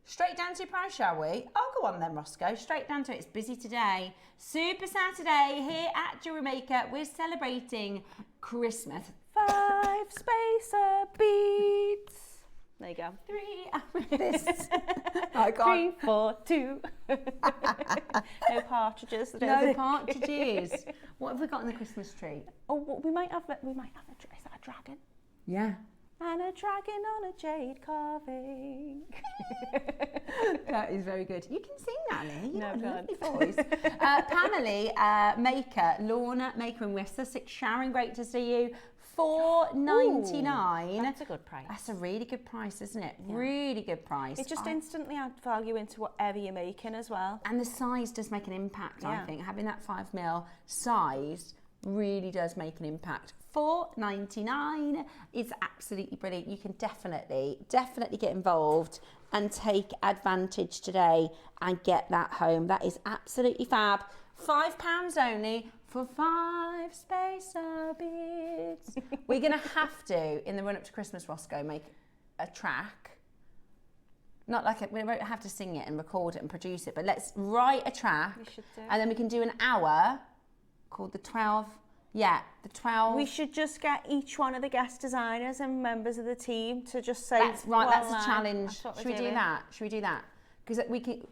Straight down to your price, shall we? Oh, go on then, Roscoe. Straight down to it. It's busy today. Super Saturday here at JewelleryMaker. We're celebrating Christmas. 5 spacer beads. There you go. 3 amethysts. I can't. 3, 4, 2. No partridges. No partridges. What have we got on the Christmas tree? Oh, we might have. Is that a dragon? Yeah. And a dragon on a jade carving. That is very good. You can sing, Natalie. You have a lovely voice. Pamela Maker, Lorna Maker in West Sussex. Sharon, great to see you. $4.99. That's a good price. That's a really good price, isn't it? Yeah. Really good price. It just instantly adds value into whatever you're making as well. And the size does make an impact, I think. Having that 5mm size really does make an impact. $4.99 is absolutely brilliant. You can definitely get involved and take advantage today and get that home. That is absolutely fab. £5 only for 5 spacer beads. We're going to have to, in the run up to Christmas, Roscoe, make a track. Not like we won't have to sing it and record it and produce it, but let's write a track. We should do. And then we can do an hour called the 12. Yeah, the 12. We should just get each one of the guest designers and members of the team to just say. That's right. That's a challenge. Should we do that? Because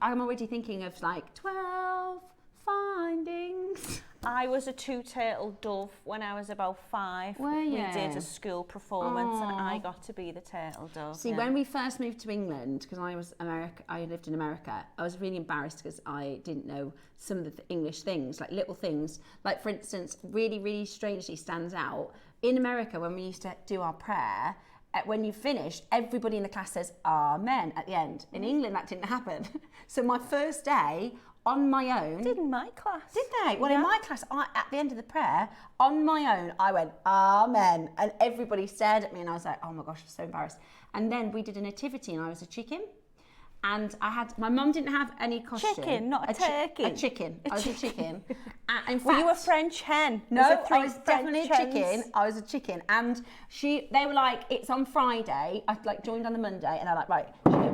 I'm already thinking of like 12, findings. I was a two-turtle dove when I was about 5. Were you? We did a school performance and I got to be the turtle dove. See, when we first moved to England, because I lived in America, I was really embarrassed because I didn't know some of the English things, like little things. Like, for instance, really, really strangely stands out. In America, when we used to do our prayer, when you finished, everybody in the class says, Amen, at the end. In England, that didn't happen. So my first day, on my own. Did in my class. Did they? Well, in my class, at the end of the prayer, on my own, I went, Amen. And everybody stared at me and I was like, oh my gosh, I'm so embarrassed. And then we did a nativity and I was a chicken. And my mum didn't have any costume. Chicken, not a turkey. A chicken. I was a chicken. In fact, were you a French hen? No, I was definitely a chicken. I was a chicken. And they were like, it's on Friday. I joined on the Monday and I'm like, right,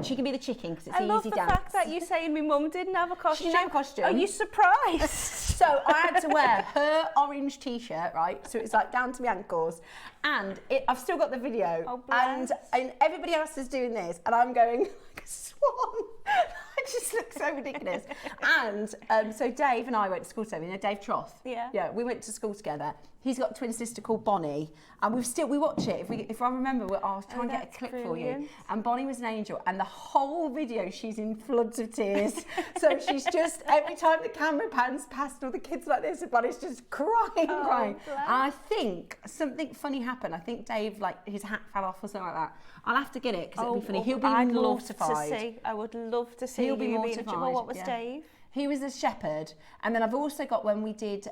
she can be the chicken because it's an easy dance. I love the fact that you're saying my mum didn't have a costume. She didn't have a costume. Are you surprised? So I had to wear her orange t-shirt, right? So it's like down to my ankles. And I've still got the video. Oh, bless. And everybody else is doing this. And I'm going like a swan. I just look so ridiculous. And so Dave and I went to school together. You know Dave Troth? Yeah. Yeah, we went to school together. He's got a twin sister called Bonnie. And we watch it. If I remember, I'll try and get a clip for you. And Bonnie was an angel. And the whole video, she's in floods of tears. So she's just, every time the camera pans past all the kids like this, and Bonnie's just crying. And I think something funny happened. I think Dave, his hat fell off or something like that. I'll have to get it because it'll be funny. He'll be mortified. I would love to see. He'll be mortified. Well, what was Dave? He was a shepherd. And then I've also got when we did...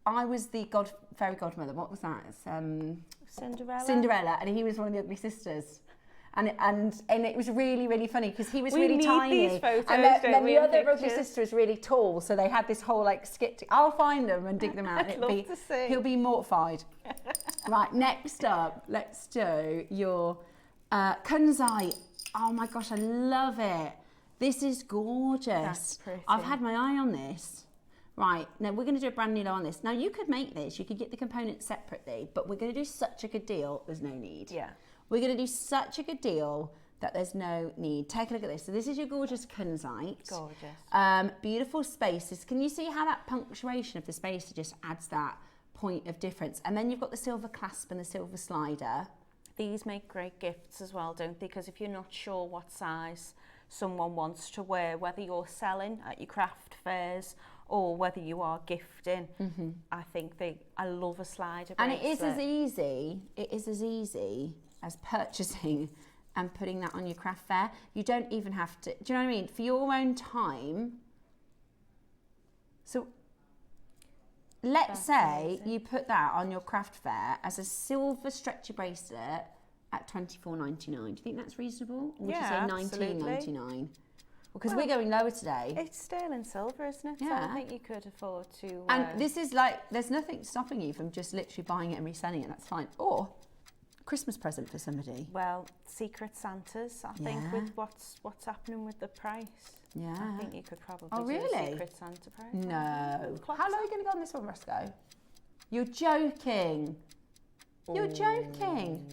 I was the fairy godmother. What was that? Cinderella, and he was one of the ugly sisters. And it was really, really funny because he was really tiny. These photos, and then the other ugly sister was really tall, so they had this whole skit. I'll find them and dig them out. I'd love to see. He'll be mortified. Right, next up, let's do your kunzite. Oh my gosh, I love it. This is gorgeous. That's pretty. I've had my eye on this. Right, now we're going to do a brand new low on this. Now you could make this, you could get the components separately, but we're going to do such a good deal, there's no need. Yeah. We're going to do such a good deal that there's no need. Take a look at this. So this is your gorgeous kunzite. Gorgeous. Beautiful spaces. Can you see how that punctuation of the spacer just adds that point of difference? And then you've got the silver clasp and the silver slider. These make great gifts as well, don't they? Because if you're not sure what size someone wants to wear, whether you're selling at your craft fairs or whether you are gifting, I think I love a slider bracelet. And it is as easy as purchasing and putting that on your craft fair. You don't even have to, do you know what I mean? For your own time. So let's say you put that on your craft fair as a silver stretchy bracelet at $24.99. Do you think that's reasonable? Or would you say $19.99? Because we're going lower today. It's sterling silver, isn't it? Yeah. So I think you could afford to... And this is there's nothing stopping you from just literally buying it and reselling it. That's fine. Or a Christmas present for somebody. Well, Secret Santas, I think, with what's happening with the price. Yeah. I think you could probably do a Secret Santa price. No. How low are you going to go on this one, Roscoe? You're joking. You're joking.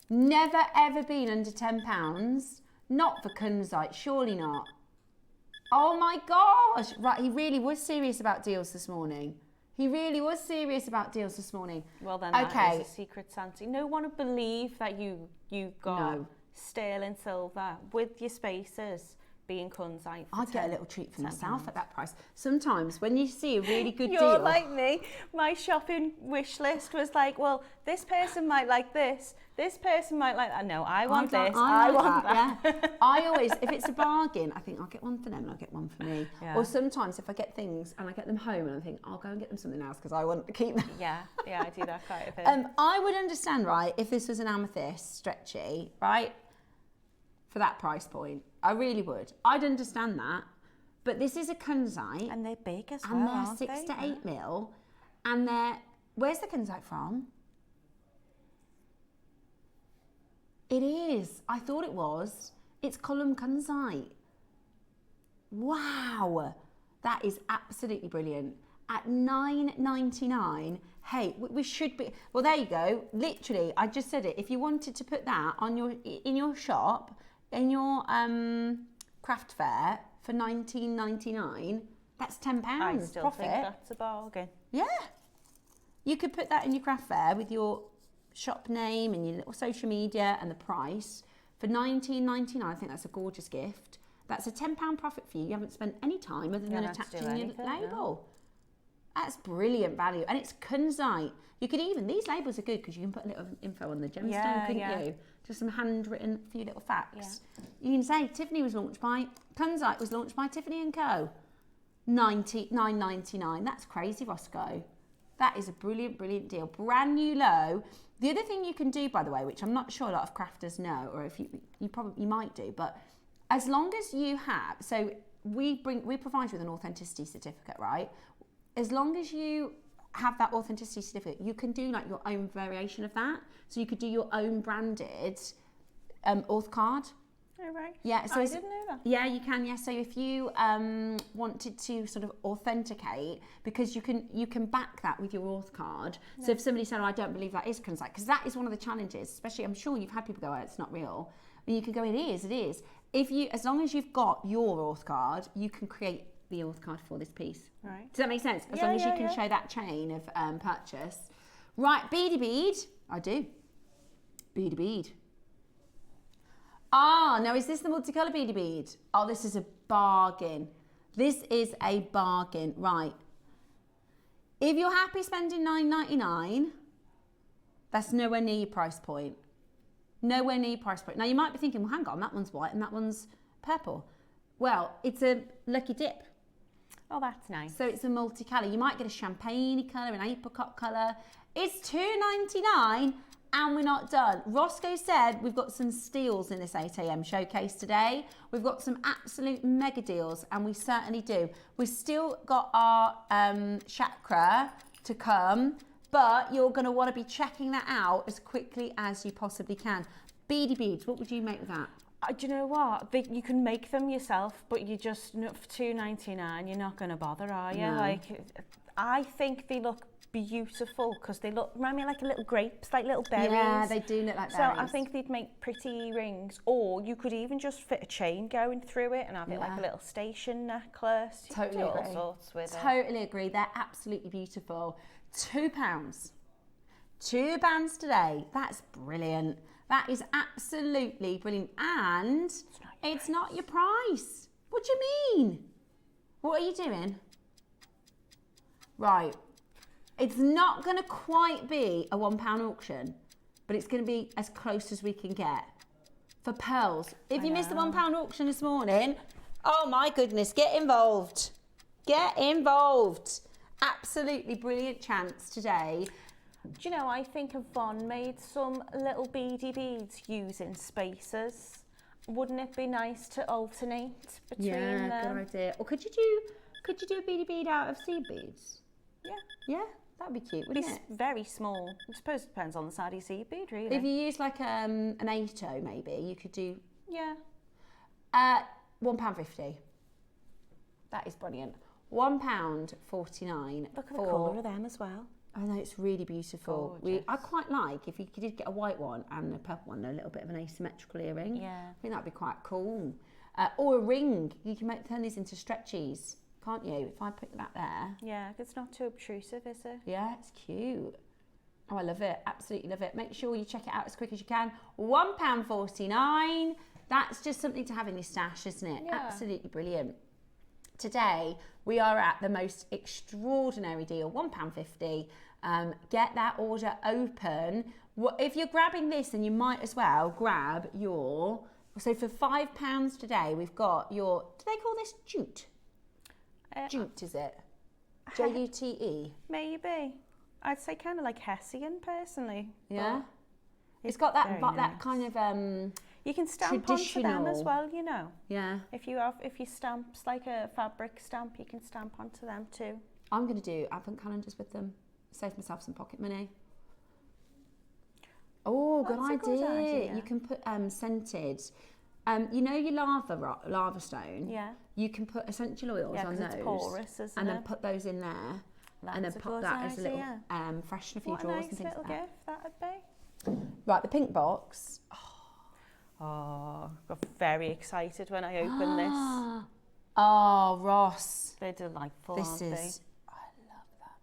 Never ever been under £10. Not for kunzite, surely not. Oh my gosh. Right, he really was serious about deals this morning. He really was serious about deals this morning. Well, then that is a Secret Santa. No one would believe that you got sterling silver with your spacers being kunzite. I'd get a little treat for myself at that price. Sometimes when you see a really good deal... You're like me. My shopping wish list was like, well, this person might like this. This person might like that. No, I want this. I want that. Yeah. I always, if it's a bargain, I think I'll get one for them and I'll get one for me. Yeah. Or sometimes if I get things and I get them home and I think, I'll go and get them something else because I want to keep them. Yeah, I do that quite a bit. I would understand, right, if this was an amethyst stretchy, right, for that price point. I really would. I'd understand that. But this is a kunzite. And they're big as well, and they're aren't 6 they? to 8 mil. And they're... Where's the kunzite from? It is. I thought it was. It's column kunzite. Wow. That is absolutely brilliant. At $9.99, hey, we should be... Well, there you go. Literally, I just said it. If you wanted to put that on in your shop, in your craft fair for £19.99, that's £10 I still profit. think that's a bargain. Yeah. You could put that in your craft fair with your shop name and your little social media and the price. For £19.99, I think that's a gorgeous gift. That's a £10 profit for you. You haven't spent any time other than attaching your label. That's brilliant value. And it's Tanzanite. You could even, these labels are good because you can put a little info on the gemstone, couldn't you? Just some handwritten, few little facts. Yeah. You can say Tanzanite was launched by Tiffany & Co. $9.99. That's crazy, Roscoe. That is a brilliant, brilliant deal. Brand new low. The other thing you can do, by the way, which I'm not sure a lot of crafters know, or if you might do, but as long as you have, so we provide you with an authenticity certificate, right? As long as you have that authenticity certificate, you can do like your own variation of that. So you could do your own branded auth card. Oh, right. Yeah, so I didn't know that. Yeah, you can. Yeah, so if you wanted to sort of authenticate, because you can back that with your auth card. Yeah. So if somebody said, "Oh, I don't believe that is Tanzanite," because that is one of the challenges. Especially, I'm sure you've had people go, "Oh, it's not real." And you can go, "It is. It is." As long as you've got your auth card, you can create the auth card for this piece. Right. Does that make sense? As long as you can show that chain of purchase. Right, beady bead. I do. Beady bead. Ah, now is this the multicolour beady bead? Oh, this is a bargain. This is a bargain. Right. If you're happy spending $9.99, that's nowhere near your price point. Nowhere near your price point. Now, you might be thinking, well, hang on, that one's white and that one's purple. Well, it's a lucky dip. Oh, that's nice. So it's a multicolour. You might get a champagne colour, an apricot colour. It's $2.99. And we're not done. Roscoe said we've got some steals in this 8 a.m. showcase today. We've got some absolute mega deals, and we certainly do. We've still got our chakra to come, but you're going to want to be checking that out as quickly as you possibly can. Beady beads, what would you make with that? Do you know what? You can make them yourself, but you just, for $2.99, you're not going to bother, are you? No. Like, I think they look beautiful because they remind me like little grapes, like little berries. Yeah, they do look like berries. So I think they'd make pretty rings, or you could even just fit a chain going through it and have it like a little station necklace. Totally you agree. All sorts with it. Totally agree. They're absolutely beautiful. £2. £2 today. That's brilliant. That is absolutely brilliant. And it's not your price. What do you mean? What are you doing? Right. It's not going to quite be a £1 auction, but it's going to be as close as we can get. For pearls. If you missed the £1 auction this morning, oh my goodness, get involved. Get involved. Absolutely brilliant chance today. Do you know, I think Yvonne made some little beady beads using spacers. Wouldn't it be nice to alternate between them? Yeah, good idea. Or could you do a beady bead out of seed beads? Yeah. Yeah, that'd be cute, wouldn't it? Very small. I suppose it depends on the side of your seed bead, really. If you use like an 8-0 maybe, you could do... Yeah. £1.50. That is brilliant. £1.49. Look at the colour of them as well. I know, it's really beautiful. I quite like if you did get a white one and a purple one, a little bit of an asymmetrical earring. Yeah. I think that'd be quite cool. Or a ring. You can turn these into stretchies, can't you? If I put that there. Yeah, it's not too obtrusive, is it? Yeah, it's cute. Oh, I love it. Absolutely love it. Make sure you check it out as quick as you can. £1.49. That's just something to have in your stash, isn't it? Yeah. Absolutely brilliant. Today, we are at the most extraordinary deal, £1.50. Get that order open. If you're grabbing this, then you might as well grab your... So for £5 today, we've got your... Do they call this jute? Jute, is it? Jute? Maybe. I'd say kind of like Hessian, personally. Yeah? It's got that kind of... you can stamp onto them as well, you know. Yeah. If you stamps like a fabric stamp, you can stamp onto them too. I'm going to do advent calendars with them. Save myself some pocket money. Oh, good idea. You can put scented. You know your lava stone? Yeah. You can put essential oils on those. It's porous, isn't and it? then put those in there. And then pop that as a little freshener for your drawers and things like that. What a nice little gift that would be. Right, the pink box. Oh, got very excited when I opened this. Oh, Ross. They're delightful, This aren't is, I love that.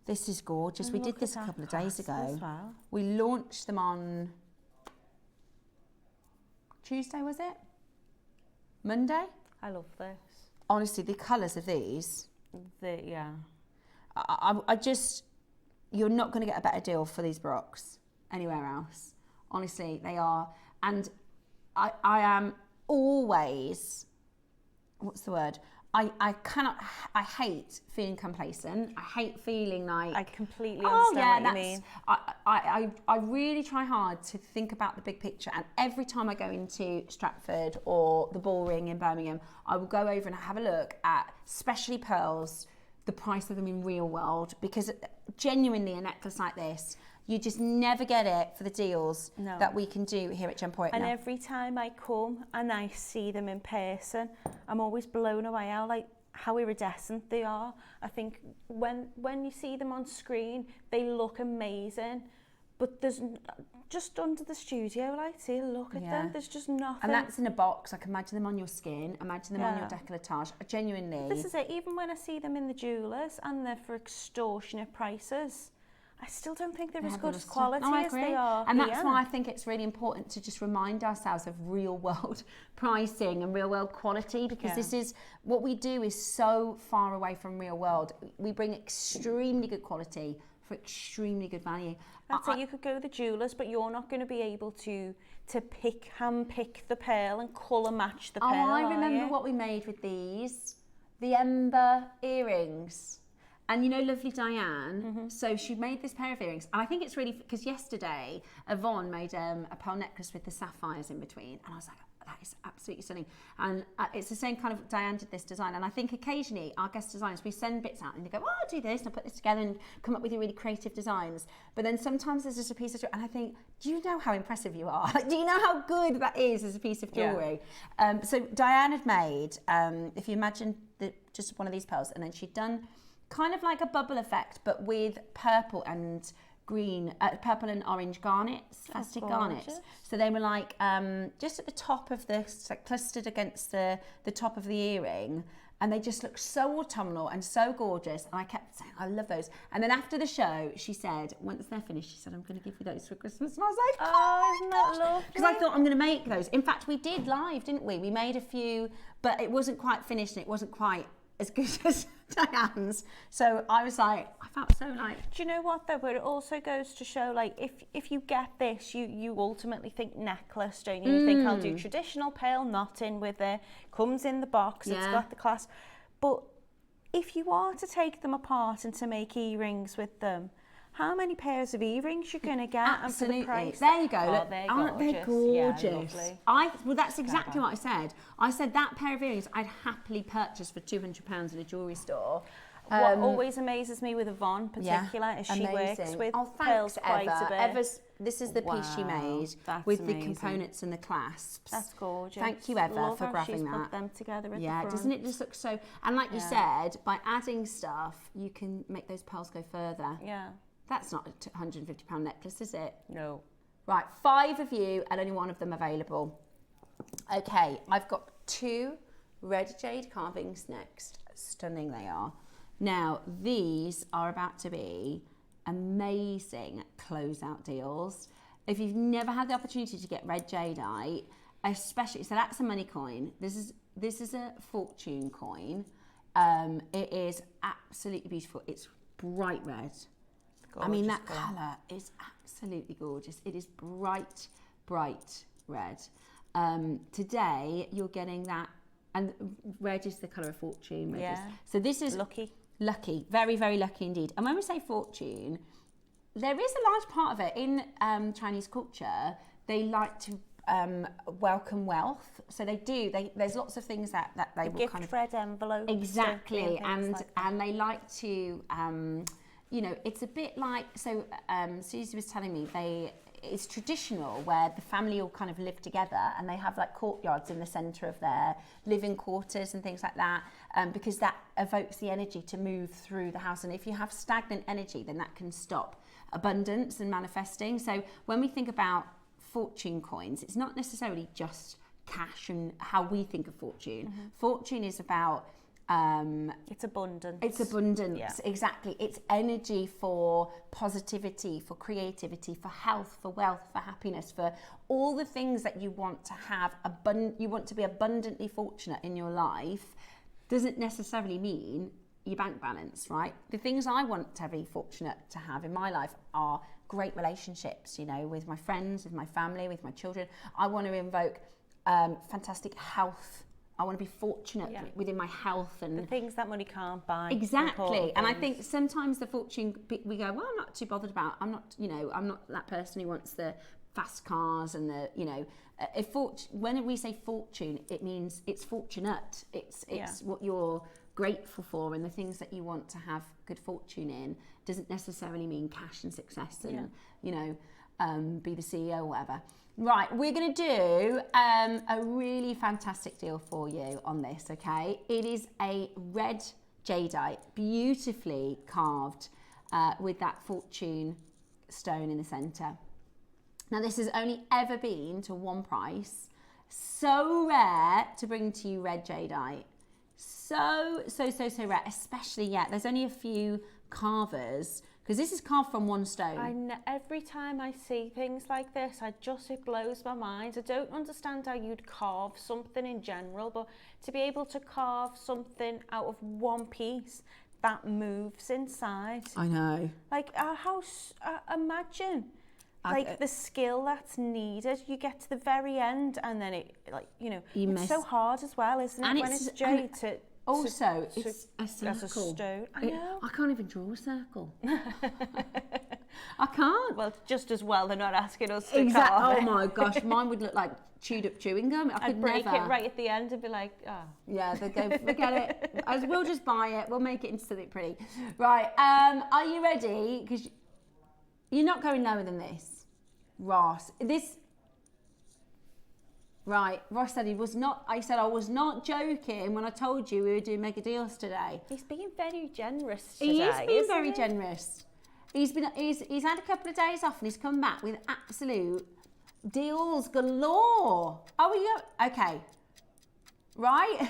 This is gorgeous. And We look did at this a that couple of days clasp ago. as well. We launched them on Tuesday, was it? Monday? I love this. Honestly, the colours of these, Yeah. I just, you're not going to get a better deal for these brocks anywhere else. Honestly, they are. And I am always, what's the word? I hate feeling complacent. I hate feeling like... I completely understand what you mean. I really try hard to think about the big picture, and every time I go into Stratford or the Bull Ring in Birmingham, I will go over and have a look at, especially pearls, the price of them in real world, because genuinely a necklace like this, you just never get it for the deals that we can do here at Gemporit. And every time I come and I see them in person, I'm always blown away how, like, how iridescent they are. I think when you see them on screen, they look amazing, but there's just under the studio light, see, look at them, there's just nothing. And that's in a box. I can imagine them on your skin, imagine them on your décolletage. Genuinely. This is it. Even when I see them in the jewellers and they're for extortionate prices, I still don't think they're as good as quality as they are. And that's why I think it's really important to just remind ourselves of real world pricing and real world quality, because this is what we do is so far away from real world. We bring extremely good quality for extremely good value. That's it. You could go to the jewellers, but you're not going to be able to hand pick the pearl and colour match the pearl. Oh, I remember what we made with these, the ember earrings. And you know, lovely Diane, so she made this pair of earrings. And I think it's really, because yesterday, Yvonne made a pearl necklace with the sapphires in between. And I was like, that is absolutely stunning. And it's the same kind of, Diane did this design. And I think occasionally our guest designers, we send bits out and they go, oh, I'll do this, and I'll put this together and come up with really creative designs. But then sometimes there's just a piece of jewelry, and I think, do you know how impressive you are? Like, do you know how good that is as a piece of jewelry? So Diane had made, if you imagine just one of these pearls, and then she'd done kind of like a bubble effect, but with purple and green, purple and orange garnets, plastic garnets. So they were like just at the top of this, like clustered against the top of the earring, and they just looked so autumnal and so gorgeous. And I kept saying, I love those. And then after the show, she said, once they're finished, she said, I'm going to give you those for Christmas. And I was like, oh, isn't that lovely? Because I thought I'm going to make those. In fact, we did live, didn't we? We made a few, but it wasn't quite finished and it wasn't quite as good as Diane's. So I was like, I felt so like... Do you know what though? But it also goes to show, like, if you get this, you ultimately think necklace, don't you? You think, I'll do traditional pearl, not in with it, comes in the box, it's got the clasp. But if you are to take them apart and to make earrings with them, how many pairs of earrings you're going to get? Absolutely. And for the price? There you go. Oh, Look, aren't they gorgeous? Yeah, well, that's exactly what I said. I said that pair of earrings I'd happily purchase for £200 in a jewellery store. What always amazes me with Yvonne, particular, is she works with pearls quite a bit. This is the piece she made with the components and the clasps. That's gorgeous. Thank you, Eva, for grabbing that. Put them together at the front. Doesn't it just look so? And like you said, by adding stuff, you can make those pearls go further. Yeah. That's not a £150 necklace, is it? No. Right, 5 of you and only 1 of them available. Okay, I've got 2 red jade carvings next. Stunning they are. Now, these are about to be amazing closeout deals. If you've never had the opportunity to get red jadeite, especially, so that's a money coin. This is a fortune coin. It is absolutely beautiful. It's bright red. Gorgeous, I mean, that colour is absolutely gorgeous. It is bright, bright red. Today, you're getting that, and red is the colour of fortune. So this is... Lucky. Very, very lucky indeed. And when we say fortune, there is a large part of it. In Chinese culture, they like to welcome wealth. So they do. There's lots of things that they will kind of... red envelopes. Exactly. And they like to... you know, it's a bit like, so Susie was telling me it's traditional where the family all kind of live together and they have like courtyards in the centre of their living quarters and things like that, because that evokes the energy to move through the house. And if you have stagnant energy, then that can stop abundance and manifesting. So when we think about fortune coins, it's not necessarily just cash and how we think of fortune. Mm-hmm. Fortune is about it's abundance. It's abundance, yeah. exactly. It's energy for positivity, for creativity, for health, for wealth, for happiness, for all the things that you want to have. You want to be abundantly fortunate in your life. Doesn't necessarily mean your bank balance, right? The things I want to be fortunate to have in my life are great relationships, you know, with my friends, with my family, with my children. I want to invoke fantastic health. I want to be fortunate within my health and the things that money can't buy. Exactly. And I think sometimes the fortune, we go, well, I'm not too bothered about, I'm not that person who wants the fast cars and the, you know, when we say fortune, it means it's fortunate. It's what you're grateful for, and the things that you want to have good fortune in doesn't necessarily mean cash and success and, you know, be the CEO or whatever. Right, we're going to do a really fantastic deal for you on this, okay? It is a red jadeite, beautifully carved with that fortune stone in the centre. Now, this has only ever been to one price. So rare to bring to you red jadeite. So rare, especially, there's only a few carvers, because this is carved from one stone. Every time I see things like this, it blows my mind. I don't understand how you'd carve something in general, but to be able to carve something out of one piece that moves inside. I know. Like, imagine, the skill that's needed. You get to the very end, and then it's so hard as well, isn't it? And when it's jade it's a circle. As a stone. I know. I can't even draw a circle. I can't. Well, just as well they're not asking us to carve it. Oh my gosh, mine would look like chewed up chewing gum. I'd break it right at the end and be like, oh. Yeah, they'd go, forget it. We'll just buy it. We'll make it into something pretty. Right, are you ready? Because you're not going lower than this, Ross. Right, Ross said I said I was not joking when I told you we were doing mega deals today. He's being very generous today. He is being very generous. He's had a couple of days off and he's come back with absolute deals galore. Okay. Right?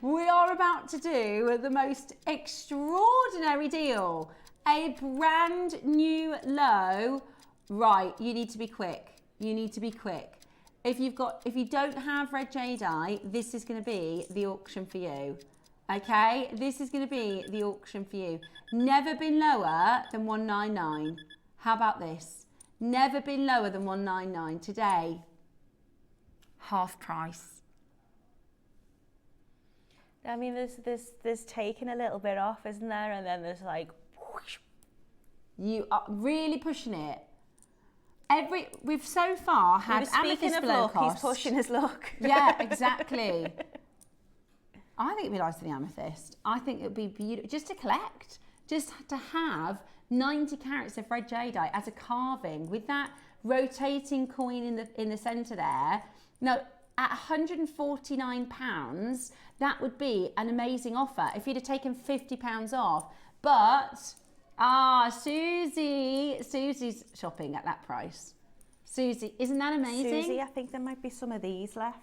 We are about to do the most extraordinary deal. A brand new low. Right, you need to be quick. You need to be quick. If you don't have red jadeite, this is going to be the auction for you. Okay? This is going to be the auction for you. Never been lower than 199. How about this? Never been lower than 199. Today, half price. I mean, there's taking a little bit off, isn't there? And then there's like whoosh. You are really pushing it. We've so far had amethyst below cost. He's pushing his luck. Yeah, exactly. I think it'd be nice for the amethyst. I think it would be beautiful just to collect, just to have 90 carats of red jadeite as a carving with that rotating coin in the centre there. Now, at £149, that would be an amazing offer if you'd have taken £50 off. But Susie's shopping at that price. Susie, isn't that amazing? Susie, I think there might be some of these left.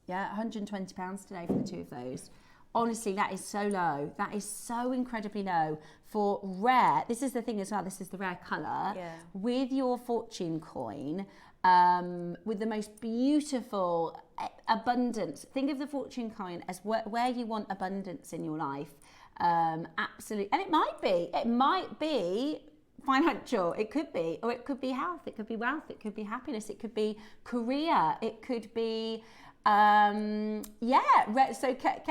Yeah, £120 today for the two of those. Honestly, that is so low. That is so incredibly low for rare. This is the thing as well. This is the rare colour. Yeah. With your fortune coin, with the most beautiful abundance. Think of the fortune coin as where you want abundance in your life. Absolutely. And it might be financial. It could be, or it could be health. It could be wealth. It could be happiness. It could be career. It could be... so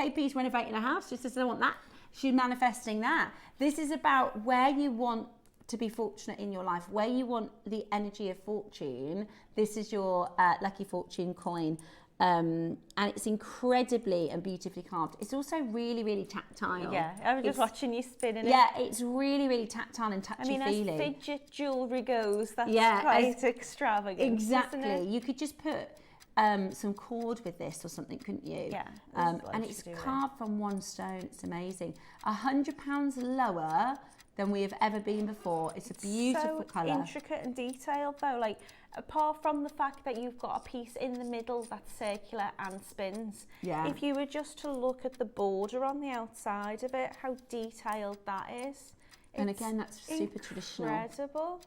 KP's renovating a house, just doesn't want that. She's manifesting that. This is about where you want to be fortunate in your life, where you want the energy of fortune. This is your lucky fortune coin, and it's incredibly and beautifully carved. It's also really, really tactile. Yeah, I was just watching you spinning it. Yeah, it's really, really tactile and touchy-feely. I mean, as fidget jewellery goes, that's quite extravagant. Exactly. Isn't it? You could just put some cord with this or something, couldn't you? Yeah. And it's carved from one stone. It's amazing. £100 lower than we have ever been before. It's a beautiful colour. So intricate and detailed though, like apart from the fact that you've got a piece in the middle that's circular and spins, if you were just to look at the border on the outside of it, how detailed that is. And again, that's super traditional. Incredible.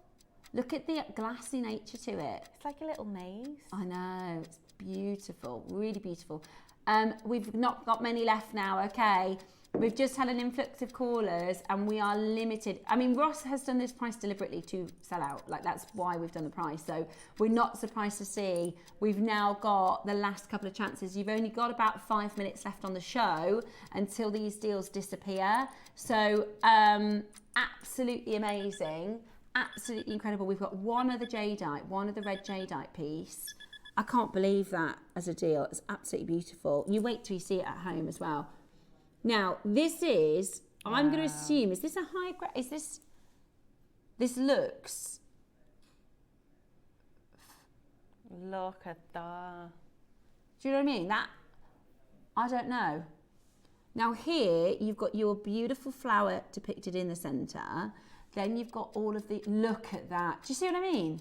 Look at the glassy nature to it. It's like a little maze. I know, it's beautiful, really beautiful. We've not got many left now, okay? We've just had an influx of callers and we are limited. I mean, Ross has done this price deliberately to sell out. Like, that's why we've done the price. So we're not surprised to see we've now got the last couple of chances. You've only got about 5 minutes left on the show until these deals disappear. So absolutely amazing, absolutely incredible. We've got one of the jadeite, one of the red jadeite piece. I can't believe that as a deal. It's absolutely beautiful. You wait till you see it at home as well. Now, this is, I'm going to assume, is this a high grade? Is this looks. Look at that. Do you know what I mean? That, I don't know. Now here, you've got your beautiful flower depicted in the centre. Then you've got all of the, look at that. Do you see what I mean?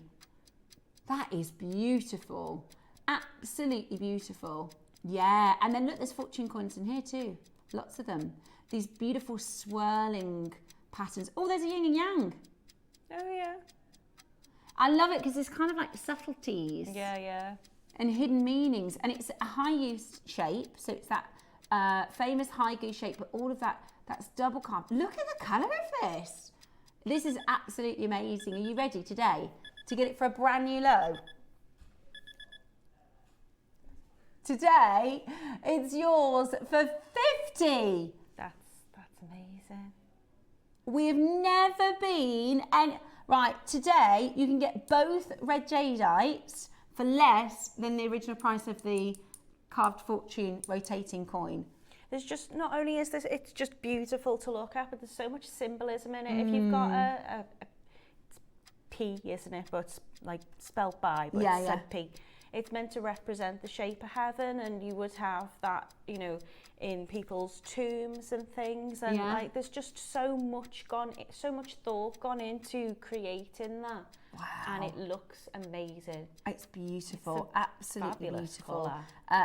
That is beautiful. Absolutely beautiful. Yeah, and then look, there's fortune coins in here too. Lots of them. These beautiful swirling patterns. Oh, there's a yin and yang. Oh, yeah. I love it because it's kind of like subtleties. Yeah. And hidden meanings. And it's a high use shape. So it's that famous high goose shape, but all of that's double carved. Look at the colour of this. This is absolutely amazing. Are you ready today to get it for a brand new low? Today, it's yours for 50. That's amazing. We have never been, and right, today you can get both red jadeites for less than the original price of the carved fortune rotating coin. There's just, not only is this, it's just beautiful to look at, but there's so much symbolism in it. If you've got it's P, isn't it? But it's like spelled by, but it's said P. It's meant to represent the shape of heaven, and you would have that, you know, in people's tombs and things. And like, there's just so much thought gone into creating that. Wow. And it looks amazing. It's beautiful, it's absolutely beautiful.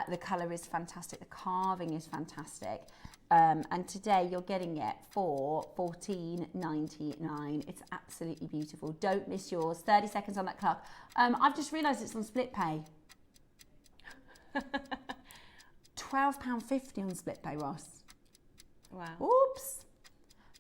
The colour is fantastic, the carving is fantastic. And today you're getting it for $14.99. It's absolutely beautiful. Don't miss yours. 30 seconds on that clock. I've just realised it's on split pay. £12.50 on split pay, Ross. Wow. Oops.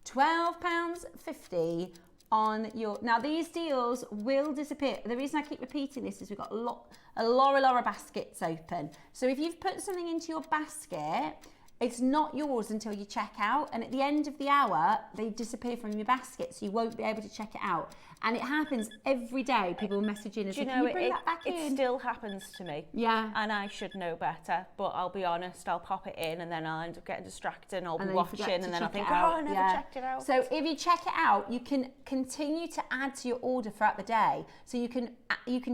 £12.50 on your... Now, these deals will disappear. The reason I keep repeating this is we've got a Laura baskets open. So if you've put something into your basket, it's not yours until you check out, and at the end of the hour, they disappear from your basket, so you won't be able to check it out. And it happens every day. People will message in and say, can you bring that back in? It still happens to me. Yeah. And I should know better, but I'll be honest, I'll pop it in and then I'll end up getting distracted and I'll be watching and then I'll think, oh, I never checked it out. So if you check it out, you can continue to add to your order throughout the day. So you can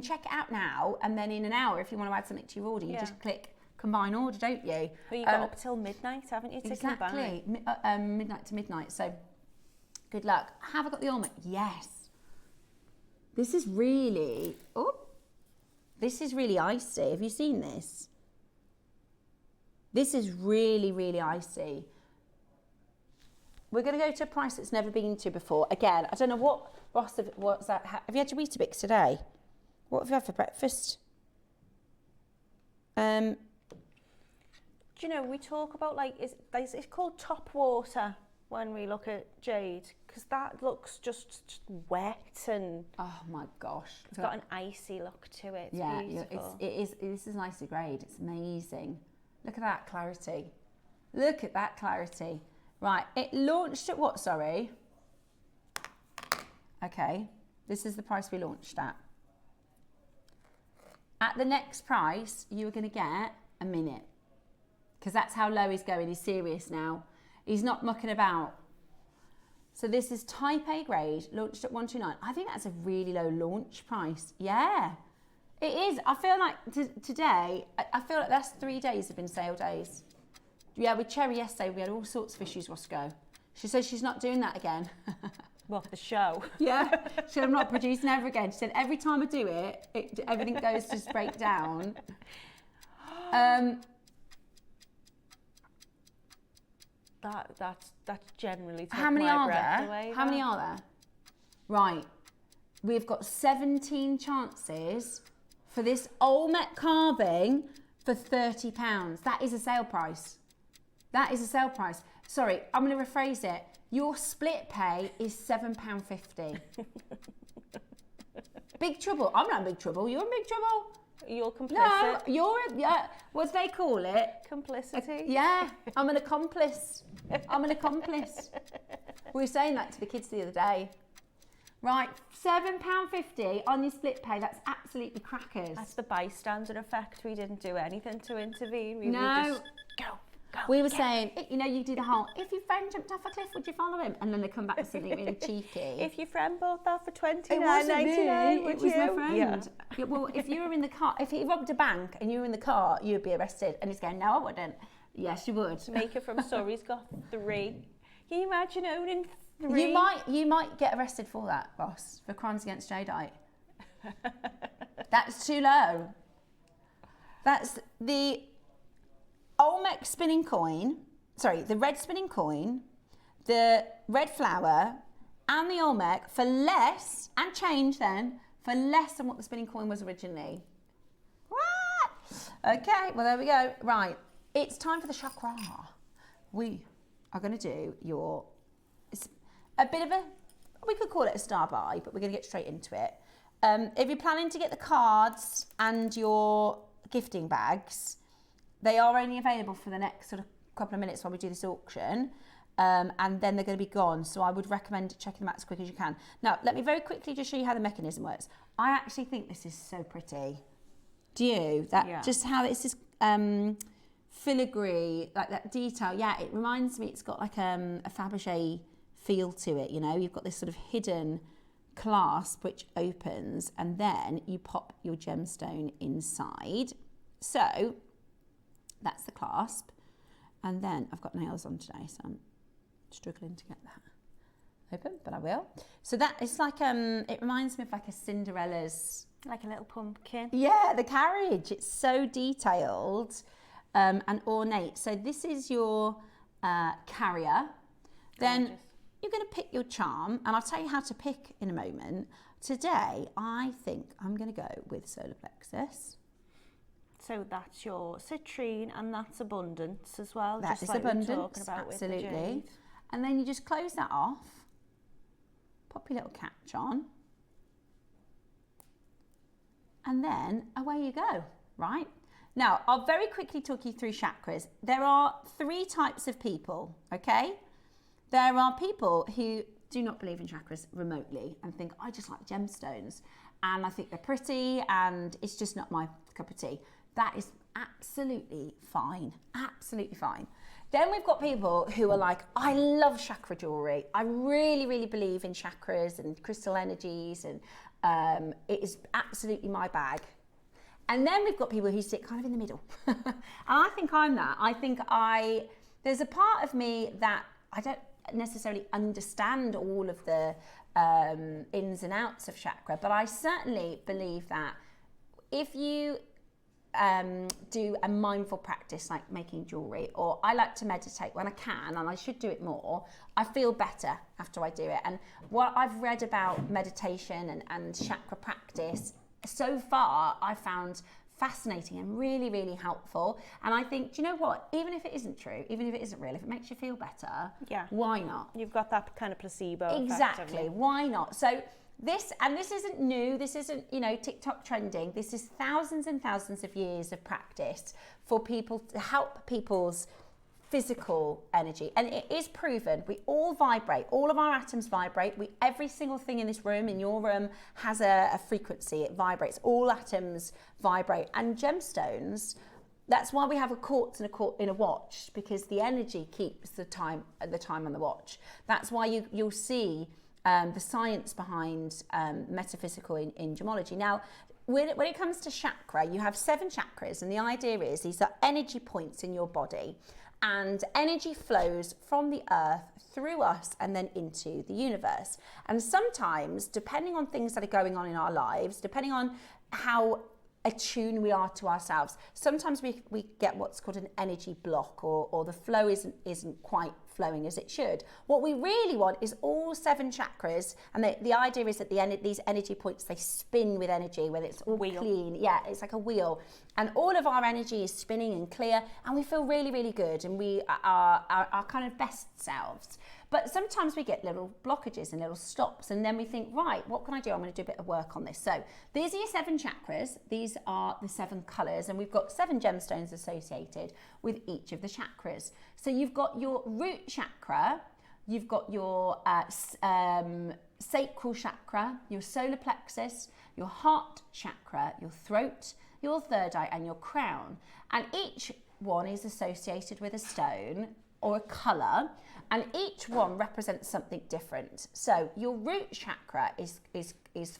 check it out now, and then in an hour, if you want to add something to your order, you just click combine order, don't you? Well, you've got up till midnight, haven't you, to exactly. Midnight to midnight. So good luck. Have I got the ornament? Yes. This is really, this is really icy. Have you seen this? This is really, really icy. We're going to go to a price that's never been to before. Again, I don't know what, Ross, what's that? Have you had your Weetabix today? What have you had for breakfast? Do you know, we talk about, like, it's called top water when we look at jade, because that looks just wet and... Oh my gosh. It's got an icy look to it. It's beautiful. This is an icy grade. It's amazing. Look at that clarity. Look at that clarity. Right, it launched at what, sorry? Okay, this is the price we launched at. At the next price, you are going to get a minute, because that's how low he's going. He's serious now. He's not mucking about. So this is type A grade, launched at 129. I think that's a really low launch price. Yeah, it is. I feel like today, I feel like that's 3 days have been sale days. Yeah, with Cherry yesterday, we had all sorts of issues, Roscoe. She says she's not doing that again. What, the show? Yeah. She said, I'm not producing ever again. She said, every time I do it, everything goes to just break down. That's generally took How many my are breath there? away, How many are there? Right. We've got 17 chances for this Olmec carving for £30. That is a sale price. That is a sale price. Sorry, I'm going to rephrase it. Your split pay is £7.50. Big trouble. I'm not in big trouble. You're in big trouble. You're complicit. No, you're, yeah, what do they call it? Complicity. Yeah, I'm an accomplice. I'm an accomplice. We were saying that to the kids the other day. Right, £7.50 on your split pay. That's absolutely crackers. That's the bystander effect. We didn't do anything to intervene. We No. just go. We were saying, you know, you do the whole, if your friend jumped off a cliff, would you follow him? And then they come back with something really cheeky. If your friend bought that for $29.99, would it was you? my friend. Yeah, well, if you were in the car, if he robbed a bank and you were in the car, you'd be arrested. And he's going, no, I wouldn't. Yes, you would. Maker from Surrey's got 3. Can you imagine owning 3? You might get arrested for that, Ross, for crimes against jadeite. That's too low. That's the Olmec spinning coin, sorry, the red spinning coin, the red flower, and the Olmec for less, and change then, for less than what the spinning coin was originally. What? Okay, well, there we go. Right, it's time for the chakra. We are going to do it's a bit of a, we could call it a star buy, but we're going to get straight into it. If you're planning to get the cards and your gifting bags, they are only available for the next sort of couple of minutes while we do this auction, and then they're going to be gone. So I would recommend checking them out as quick as you can. Now, let me very quickly just show you how the mechanism works. I actually think this is so pretty. Do you? Just how it's this filigree, like that detail. Yeah, it reminds me, it's got like a Fabergé feel to it, you know. You've got this sort of hidden clasp which opens, and then you pop your gemstone inside. So that's the clasp, and then I've got nails on today, so I'm struggling to get that open, but I will. So that it's like it reminds me of like a Cinderella's, like a little pumpkin. Yeah, the carriage. It's so detailed and ornate. So this is your carrier. Then Gorgeous. You're going to pick your charm, and I'll tell you how to pick in a moment. Today, I think I'm going to go with solar plexus. So that's your citrine, and that's abundance as well. That just is like abundance, we were talking about absolutely. With the jade. And then you just close that off, pop your little catch on, and then away you go, right? Now, I'll very quickly talk you through chakras. There are 3 types of people, okay? There are people who do not believe in chakras remotely and think, I just like gemstones, and I think they're pretty, and it's just not my cup of tea. That is absolutely fine, absolutely fine. Then we've got people who are like, I love chakra jewellery. I really, really believe in chakras and crystal energies, and it is absolutely my bag. And then we've got people who sit kind of in the middle. And I think I'm that. I think there's a part of me that I don't necessarily understand all of the ins and outs of chakra, but I certainly believe that if you do a mindful practice like making jewellery, or I like to meditate when I can, and I should do it more, I feel better after I do it. And what I've read about meditation and chakra practice so far, I found fascinating and really, really helpful. And I think, do you know what? Even if it isn't true, even if it isn't real, if it makes you feel better, why not? You've got that kind of placebo Exactly. effect, Why not? So this isn't new. This isn't, TikTok trending. This is thousands and thousands of years of practice for people to help people's physical energy. And it is proven. We all vibrate. All of our atoms vibrate. Every single thing in this room, in your room, has a frequency. It vibrates. All atoms vibrate. And gemstones, that's why we have a quartz in a watch, because the energy keeps the time on the watch. That's why you'll see the science behind metaphysical in gemology. Now, when it comes to chakra, you have 7 chakras, and the idea is these are energy points in your body. and energy flows from the earth through us and then into the universe. And sometimes, depending on things that are going on in our lives, depending on how attuned we are to ourselves, sometimes we get what's called an energy block, or the flow isn't quite flowing as it should. What we really want is all 7 chakras, and the idea is that these energy points, they spin with energy when it's all clean. Yeah, it's like a wheel, and all of our energy is spinning and clear, and we feel really, really good, and we are our kind of best selves. But sometimes we get little blockages and little stops, and then we think, right, what can I do? I'm going to do a bit of work on this. So these are your 7 chakras. These are the 7 colours, and we've got 7 gemstones associated with each of the chakras. So you've got your root chakra, you've got your sacral chakra, your solar plexus, your heart chakra, your throat, your third eye, and your crown. And each one is associated with a stone or a colour, and each one represents something different. So your root chakra is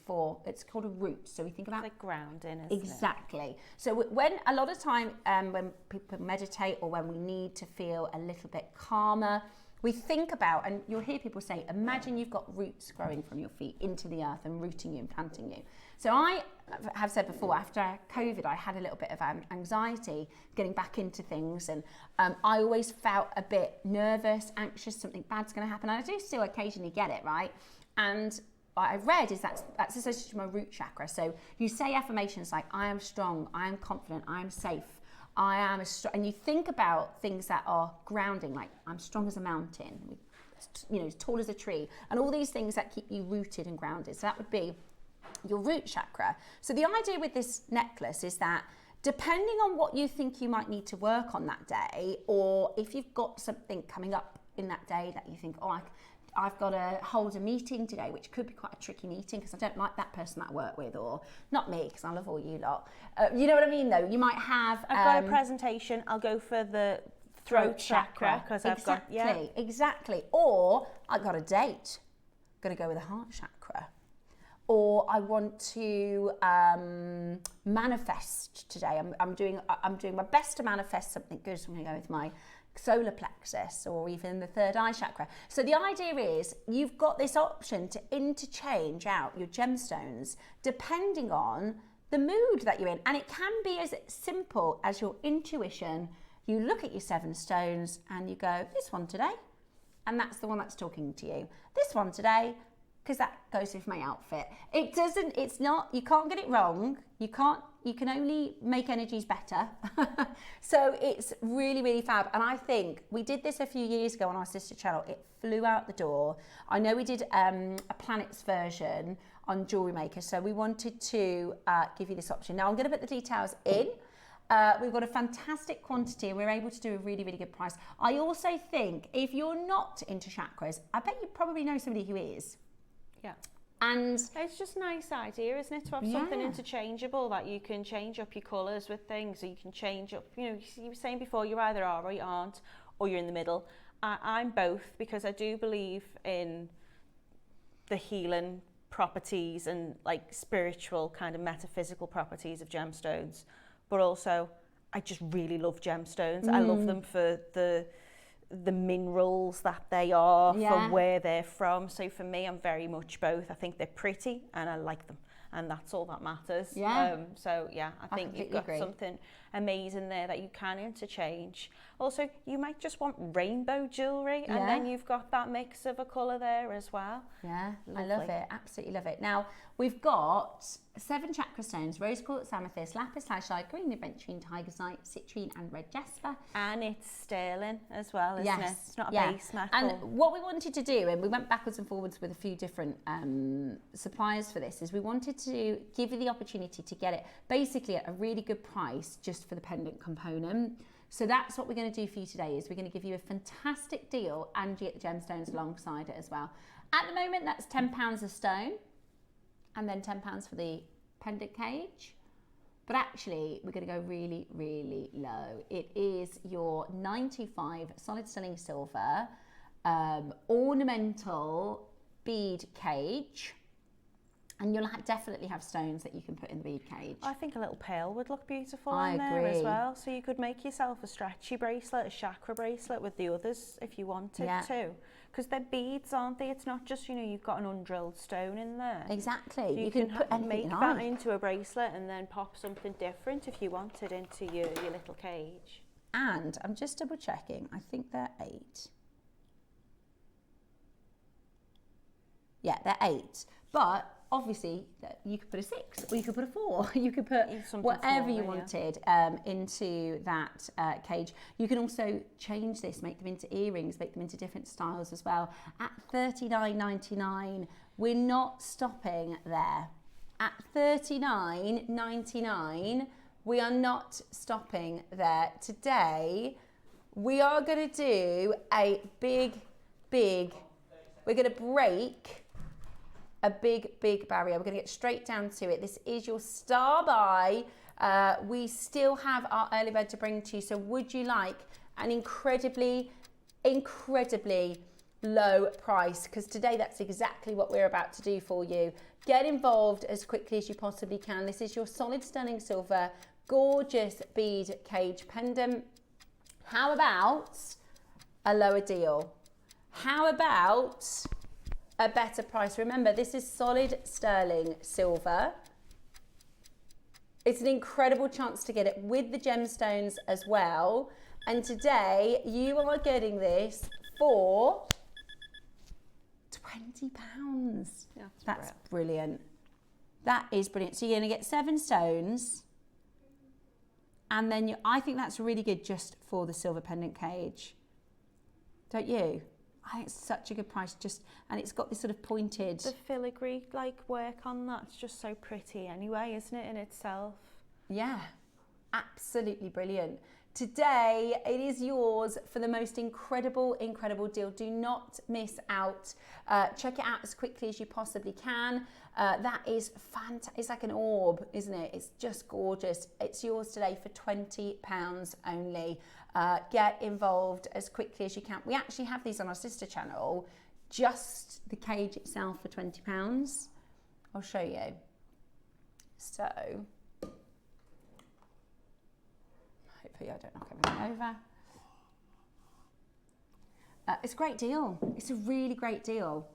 for, it's called a root. So we think about, it's like grounding, isn't exactly. So when a lot of time when people meditate, or when we need to feel a little bit calmer, we think about, and you'll hear people say, imagine you've got roots growing from your feet into the earth and rooting you and planting you. So I have said before, after COVID, I had a little bit of anxiety getting back into things, and I always felt a bit nervous, anxious, something bad's going to happen. And I do still occasionally get it, right? And what I've read is that's associated to my root chakra. So you say affirmations like, I am strong, I am confident, I am safe, I am and you think about things that are grounding, like I'm strong as a mountain, you know, as tall as a tree, and all these things that keep you rooted and grounded. So that would be your root chakra. So the idea with this necklace is that depending on what you think you might need to work on that day, or if you've got something coming up in that day that you think, oh, I've got to hold a meeting today, which could be quite a tricky meeting because I don't like that person that I work with, or not me because I love all you lot. You know what I mean, though? You might have... I've got a presentation, I'll go for the throat chakra because I've got... Yeah. Exactly. Or I've got a date, going to go with the heart chakra. Or I want to manifest today. I'm doing my best to manifest something good, so I'm going to go with my solar plexus, or even the third eye chakra. So the idea is you've got this option to interchange out your gemstones depending on the mood that you're in. And it can be as simple as your intuition. You look at your 7 stones and you go, this one today, and that's the one that's talking to you. This one today, because that goes with my outfit. It's not, you can't get it wrong. You can only make energies better. So it's really, really fab. And I think we did this a few years ago on our sister channel. It flew out the door. I know we did a planets version on JewelleryMaker. So we wanted to give you this option. Now I'm gonna put the details in. We've got a fantastic quantity and we're able to do a really, really good price. I also think if you're not into chakras, I bet you probably know somebody who is. Yeah. And it's just a nice idea, isn't it, to have something interchangeable that you can change up your colours with things, or you can change up, you know, you were saying before, you either are or you aren't, or you're in the middle. I'm both, because I do believe in the healing properties and like spiritual kind of metaphysical properties of gemstones, but also I just really love gemstones. I love them for the minerals that they are, from where they're from. So for me, I'm very much both. I think they're pretty and I like them, and that's all that matters. So yeah, I think you've got something amazing there that you can interchange. Also, you might just want rainbow jewellery, and then you've got that mix of a colour there as well. Yeah, lovely. I love it, absolutely love it. Now, we've got 7 chakra stones: rose quartz, amethyst, lapis lazuli, green aventurine, tigersite, citrine and red jasper. And it's sterling as well, isn't it? It's not a base metal. And what we wanted to do, and we went backwards and forwards with a few different suppliers for this, is we wanted to give you the opportunity to get it basically at a really good price just for the pendant component. So that's what we're going to do for you today, is we're going to give you a fantastic deal and you get the gemstones alongside it as well. At the moment, that's £10 a stone, and then £10 for the pendant cage. But actually, we're going to go really, really low. It is your 95 solid sterling silver ornamental bead cage. And you'll definitely have stones that you can put in the bead cage. I think a little pearl would look beautiful I in there as agree. well. So you could make yourself a stretchy bracelet, a chakra bracelet with the others if you wanted to. Because they're beads, aren't they? It's not just, you know, you've got an undrilled stone in there. Exactly. So you can put anything make you that like. into a bracelet and then pop something different if you wanted into your little cage. And I'm just double checking. I think they're 8. Yeah, they're 8. But obviously, you could put a 6 or you could put a 4. You could put whatever you wanted into that cage. You can also change this, make them into earrings, make them into different styles as well. At $39.99, we're not stopping there. At $39.99, we are not stopping there. Today, we are going to do a big, we're going to break a big barrier. We're going to get straight down to it. This is your star buy. We still have our early bird to bring to you. So would you like an incredibly low price? Because today that's exactly what we're about to do for you. Get involved as quickly as you possibly can. This is your solid sterling silver, gorgeous bead cage pendant. How about a lower deal? How about a better price? Remember, this is solid sterling silver. It's an incredible chance to get it with the gemstones as well. And today you are getting this for £20. That's brilliant. That is brilliant. So you're going to get 7 stones. And then I think that's really good just for the silver pendant cage. Don't you? I think it's such a good price, and it's got this sort of pointed. The filigree work on that's just so pretty anyway, isn't it, in itself? Yeah, absolutely brilliant. Today, it is yours for the most incredible deal. Do not miss out. Check it out as quickly as you possibly can. That is fantastic. It's like an orb, isn't it? It's just gorgeous. It's yours today for £20 only. Get involved as quickly as you can. We actually have these on our sister channel, just the cage itself for £20. I'll show you. So, hopefully I don't knock everything over. It's a great deal. It's a really great deal.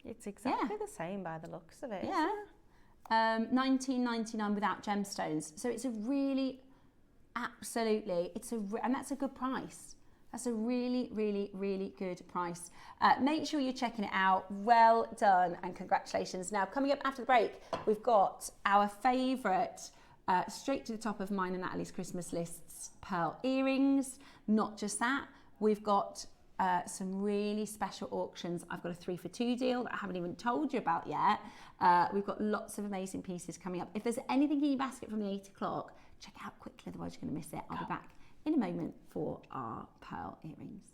It's exactly the same by the looks of it. Yeah. $19.99 without gemstones. So it's a really, absolutely, and that's a good price. That's a really good price. Make sure you're checking it out. Well done and congratulations. Now, coming up after the break, we've got our favourite, straight to the top of mine and Natalie's Christmas lists, pearl earrings. Not just that, we've got some really special auctions. I've got a 3 for 2 deal that I haven't even told you about yet. We've got lots of amazing pieces coming up. If there's anything in your basket from the 8 o'clock, check it out quickly, otherwise you're going to miss it. I'll be back in a moment for our pearl earrings.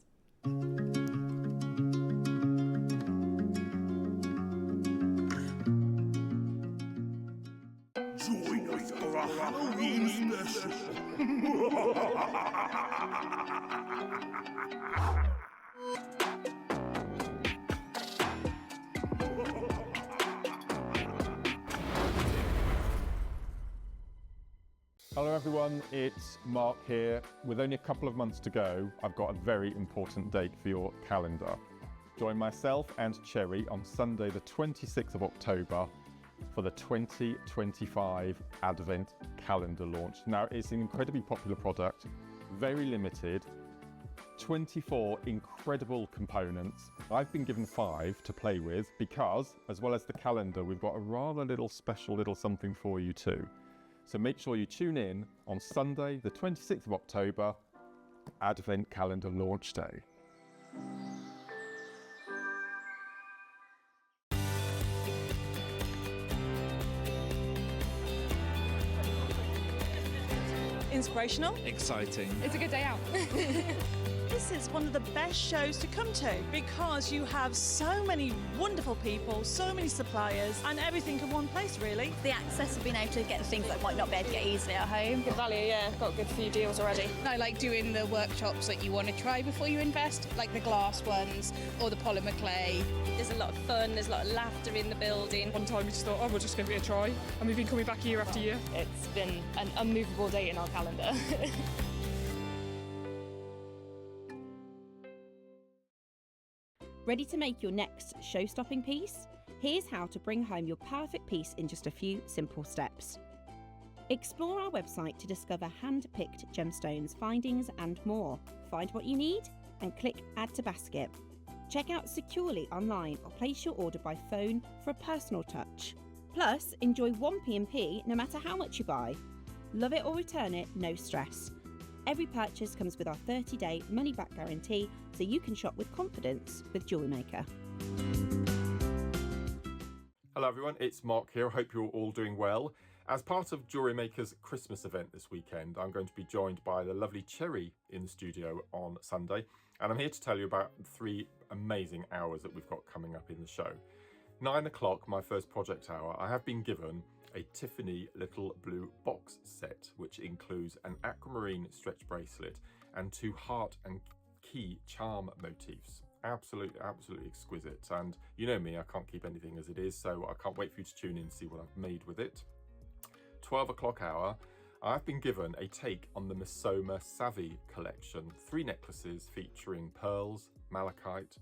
Join us for a Halloween special. Hello everyone, it's Mark here. With only a couple of months to go, I've got a very important date for your calendar. Join myself and Cherry on Sunday the 26th of October for the 2025 Advent Calendar launch. Now, it's an incredibly popular product, very limited, 24 incredible components. I've been given 5 to play with because, as well as the calendar, we've got a rather special little something for you too. So make sure you tune in on Sunday, the 26th of October, Advent Calendar Launch Day. Inspirational. Exciting. It's a good day out. this is one of the best shows to come to because you have so many wonderful people, so many suppliers, and everything in one place, really. The access of being able to get the things that might not be able to get easily at home. Good value, yeah. Got a good few deals already. I like doing the workshops that you want to try before you invest, like the glass ones or the polymer clay. There's a lot of fun, there's a lot of laughter in the building. One time we just thought, oh, we'll just give it a try. And we've been coming back year after year. It's been an unmovable date in our calendar. Ready to make your next show-stopping piece? Here's how to bring home your perfect piece in just a few simple steps. Explore our website to discover hand-picked gemstones, findings and more. Find what you need and click Add to Basket. Check out securely online or place your order by phone for a personal touch. Plus, enjoy one P&P no matter how much you buy. Love it or return it, no stress. Every purchase comes with our 30-day money-back guarantee, so you can shop with confidence with JewelleryMaker. Hello everyone, it's Mark here. I hope you're all doing well. As part of JewelleryMaker's Christmas event this weekend, I'm going to be joined by the lovely Cherry in the studio on Sunday, and I'm here to tell you about 3 amazing hours that we've got coming up in the show. 9 o'clock, my first project hour, I have been given a Tiffany little blue box set, which includes an aquamarine stretch bracelet and 2 heart and key charm motifs. Absolutely exquisite. And you know me, I can't keep anything as it is, so I can't wait for you to tune in and see what I've made with it. 12 o'clock hour, I've been given a take on the Misoma Savvy collection. 3 necklaces featuring pearls, malachite,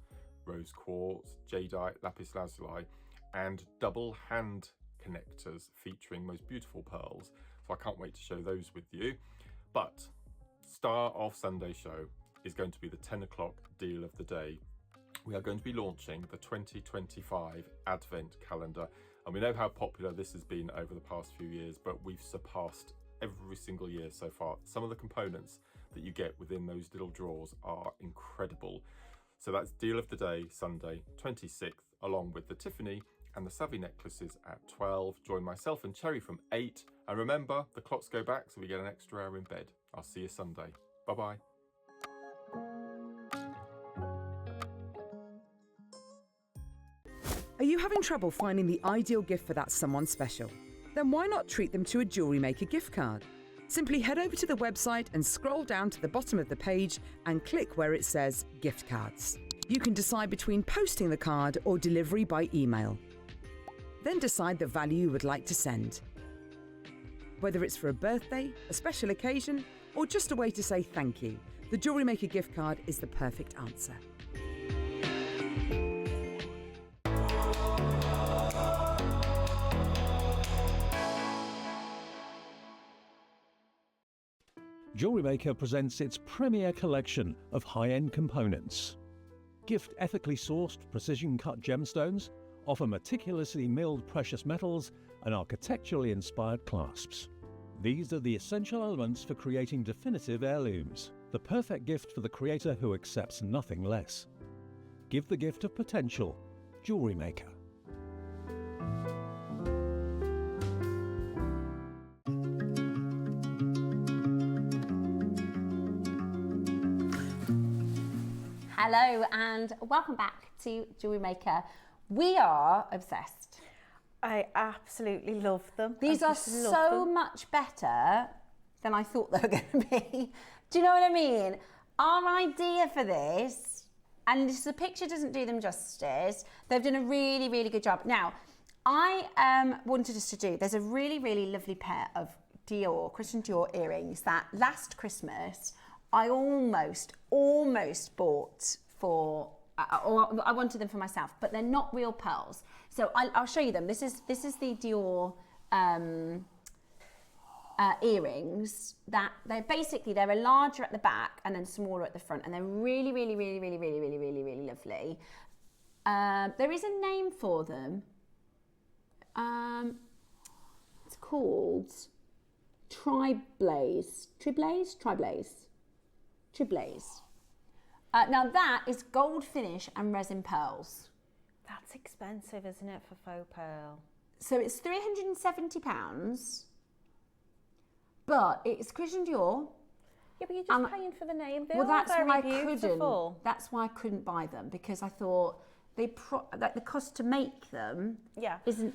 rose quartz, jadeite, lapis lazuli, and double hand connectors featuring most beautiful pearls. So I can't wait to show those with you. But star of Sunday's show is going to be the 10 o'clock deal of the day. We are going to be launching the 2025 Advent calendar. And we know how popular this has been over the past few years, but we've surpassed every single year so far. Some of the components that you get within those little drawers are incredible. So that's deal of the day, Sunday, 26th, along with the Tiffany and the Savvy necklaces at 12. Join myself and Cherry from 8. And remember, the clocks go back, so we get an extra hour in bed. I'll see you Sunday. Bye-bye. Are you having trouble finding the ideal gift for that someone special? Then why not treat them to a JewelleryMaker gift card? Simply head over to the website and scroll down to the bottom of the page and click where it says gift cards. You can decide between posting the card or delivery by email. Then decide the value you would like to send. Whether it's for a birthday, a special occasion, or just a way to say thank you, the JewelleryMaker gift card is the perfect answer. JewelleryMaker presents its premier collection of high-end components. Gift ethically sourced, precision-cut gemstones, offer meticulously milled precious metals, and architecturally inspired clasps. These are the essential elements for creating definitive heirlooms, the perfect gift for the creator who accepts nothing less. Give the gift of potential. JewelleryMaker. Hello and welcome back to JewelleryMaker. We are obsessed. I absolutely love them. These are so much better than I thought they were going to be. Do you know what I mean? Our idea for this, and the picture doesn't do them justice, they've done a really, really good job. Now, I wanted us to do, there's a really, really lovely pair of Christian Dior earrings that last Christmas I almost bought for, or I wanted them for myself, but they're not real pearls. So I'll show you them. This is the Dior earrings. That they're a larger at the back and then smaller at the front, and they're really, really, really, really, really, really, really, really lovely. There is a name for them. It's called Triblaze. Now that is gold finish and resin pearls. That's expensive, isn't it, for faux pearl? So it's £370, but it's Christian Dior. Yeah, but you're just paying for the name. They're well, that's all why very I beautiful. couldn't. That's why I couldn't buy them, because I thought like the cost to make them isn't.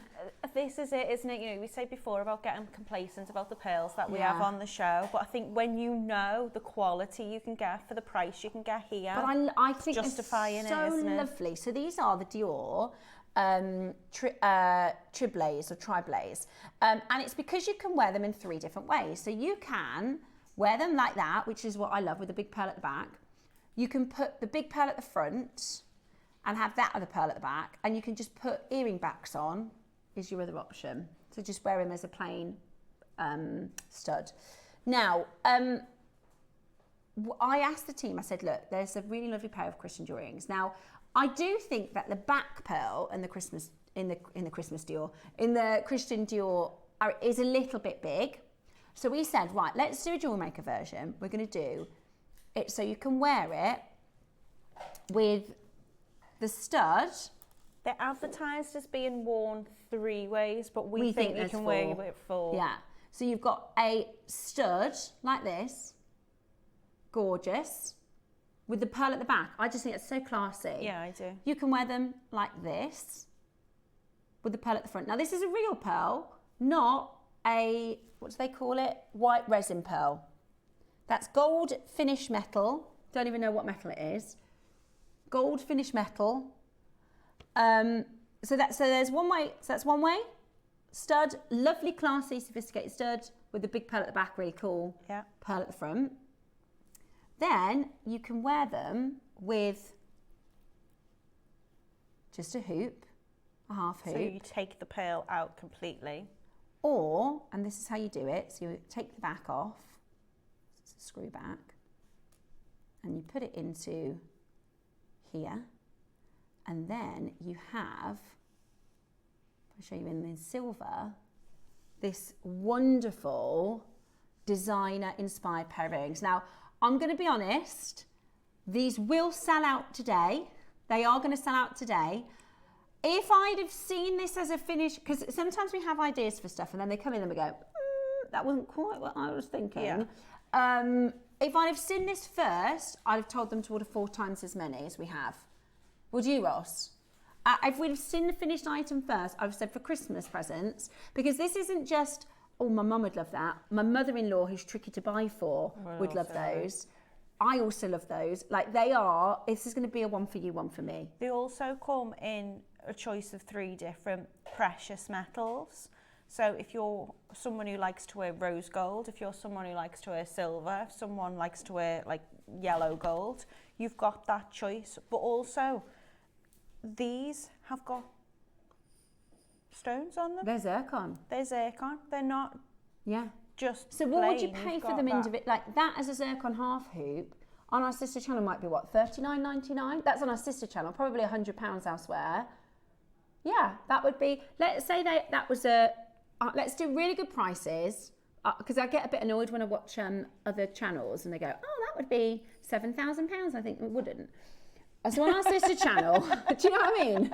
This is it, isn't it? You know, we said before about getting complacent about the pearls that we have on the show, but I think when you know the quality you can get for the price you can get here, But I think justifying they're it, so isn't it? lovely. So these are the Dior Triblaze or Triblaze, and it's because you can wear them in 3 different ways. So you can wear them like that, which is what I love, with the big pearl at the back. You can put the big pearl at the front and have that other pearl at the back, and you can just put earring backs on, is your other option. So just wear him as a plain stud. Now, I asked the team, I said, look, there's a really lovely pair of Christian earrings. Now, I do think that the back pearl in the Christian Dior is a little bit big. So we said, right, let's do a JewelleryMaker version. We're going to do it so you can wear it with the stud. They're advertised as being worn 3 ways, but we think you can wear it 4. Yeah. So you've got a stud like this, gorgeous, with the pearl at the back. I just think it's so classy. Yeah, I do. You can wear them like this, with the pearl at the front. Now this is a real pearl, not a, what do they call it? White resin pearl. That's gold finish metal. Don't even know what metal it is. Gold finish metal. So there's one way. So that's one way. Stud, lovely, classy, sophisticated stud with the big pearl at the back, really cool. Yeah. Pearl at the front. Then you can wear them with just a hoop, a half hoop. So you take the pearl out completely. Or, and this is how you do it, so you take the back off, it's a screw back, and you put it into here, and then you have, I'll show you in the silver, this wonderful designer inspired pair of earrings. Now, I'm going to be honest, these will sell out today. They are going to sell out today. If I'd have seen this as a finish, because sometimes we have ideas for stuff and then they come in and we go, that wasn't quite what I was thinking. Yeah. If I'd have seen this first, I'd have told them to order 4 times as many as we have. Would you, Ross? If we'd have seen the finished item first, I've said for Christmas presents, because this isn't just, oh, my mum would love that. My mother-in-law, who's tricky to buy for, would love those. I also love those. Like they are, this is going to be a one for you, one for me. They also come in a choice of 3 different precious metals. So if you're someone who likes to wear rose gold, if you're someone who likes to wear silver, if someone likes to wear like yellow gold, you've got that choice. But also, these have got stones on them. They're zircon. They're zircon. They're not just So what would you plain. pay You've for got them that. individually? Like that as a zircon half hoop on our sister channel might be what, $39.99? That's on our sister channel, probably £100 elsewhere. Yeah, that would be, let's say that was a, let's do really good prices, because I get a bit annoyed when I watch other channels and they go, oh, that would be £7,000. I think it wouldn't. So on our sister channel, do you know what I mean?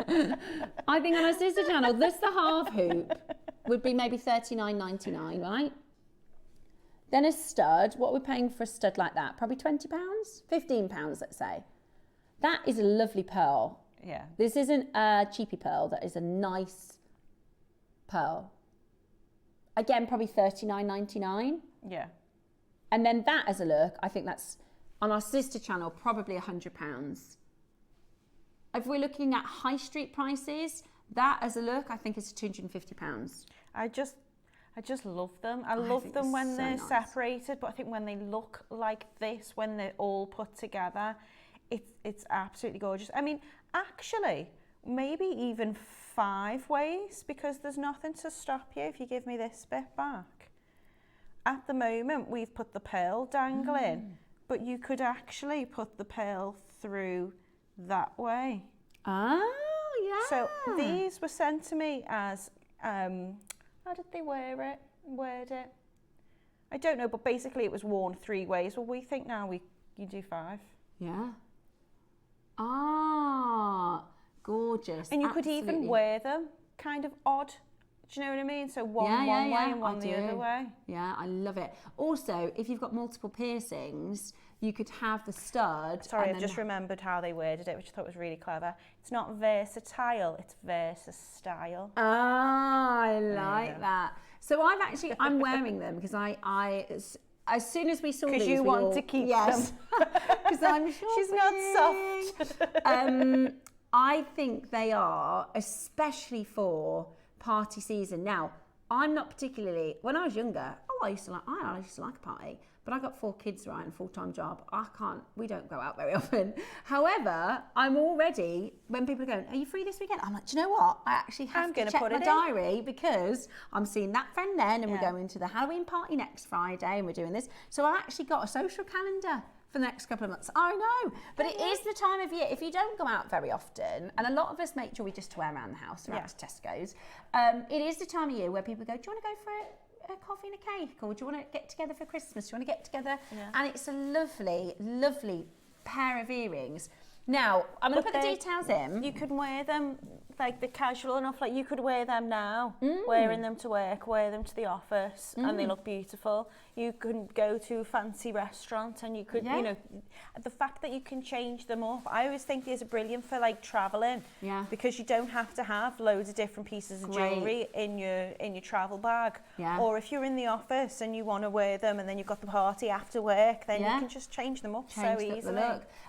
I think on our sister channel, this the half hoop would be maybe $39.99, right? Then a stud, what are we paying for a stud like that? Probably £20, £15, let's say. That is a lovely pearl. Yeah. This isn't a cheapy pearl, that is a nice pearl. Again, probably $39.99. Yeah. And then that as a look, I think that's on our sister channel, probably £100. If we're looking at high street prices, that as a look, I think is £250. I just love them. I love them when they're separated, but I think when they look like this, when they're all put together, it's absolutely gorgeous. I mean, actually, maybe even 5 ways, because there's nothing to stop you if you give me this bit back. At the moment, we've put the pearl dangling, but you could actually put the pearl through that way. Oh, yeah. So these were sent to me as, how did they word it? I don't know, but basically it was worn 3 ways. Well, we think now you do 5. Yeah. Ah, gorgeous. And you could even wear them kind of odd Do you know what I mean? So one way and one the other way. Yeah, I love it. Also, if you've got multiple piercings, you could have the stud. Sorry, I've just remembered how they worded it, which I thought was really clever. It's not versatile, it's VersaStyle. Ah, I like that. So I'm wearing them because as soon as we saw these, because you want to keep them. Because I'm sure she's not soft. I think they are, especially for party season. Now, I'm not particularly, when I was younger, I used to like a party, but I got 4 kids, right, and a full-time job. We don't go out very often. However, I'm already, when people are going, are you free this weekend? I'm like, do you know what? I actually have to check my diary because I'm seeing that friend then, and we're going to the Halloween party next Friday, and we're doing this. So I actually got a social calendar for the next couple of months. I know, but it is the time of year. If you don't go out very often, and a lot of us make jewellery just to wear around the house, around Tesco's, it is the time of year where people go, do you want to go for a coffee and a cake, or do you want to get together for Christmas? Do you want to get together? And it's a lovely, lovely pair of earrings. Now, I'm going to put the details in. You could wear them, like they're casual enough, like you could wear them now, wearing them to work, wear them to the office, and they look beautiful. You could go to a fancy restaurant and you could, you know, the fact that you can change them up. I always think these are brilliant for like traveling, because you don't have to have loads of different pieces of jewellery in your travel bag. Or if you're in the office and you want to wear them and then you've got the party after work, then you can just change them up so easily.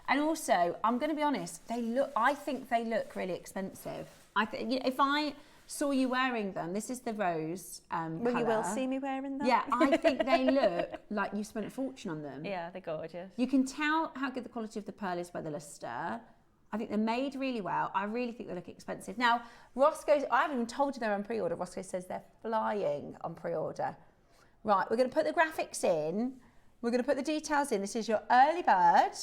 And also, I'm going to be honest, I think they look really expensive. If I saw you wearing them, this is the rose Well, colour. you will see me wearing them. Yeah, I think they look like you spent a fortune on them. Yeah, they're gorgeous. You can tell how good the quality of the pearl is by the luster. I think they're made really well. I really think they look expensive. Now, Roscoe's, I haven't even told you they're on pre-order. Roscoe says they're flying on pre-order. Right, we're going to put the graphics in. We're going to put the details in. This is your early bird.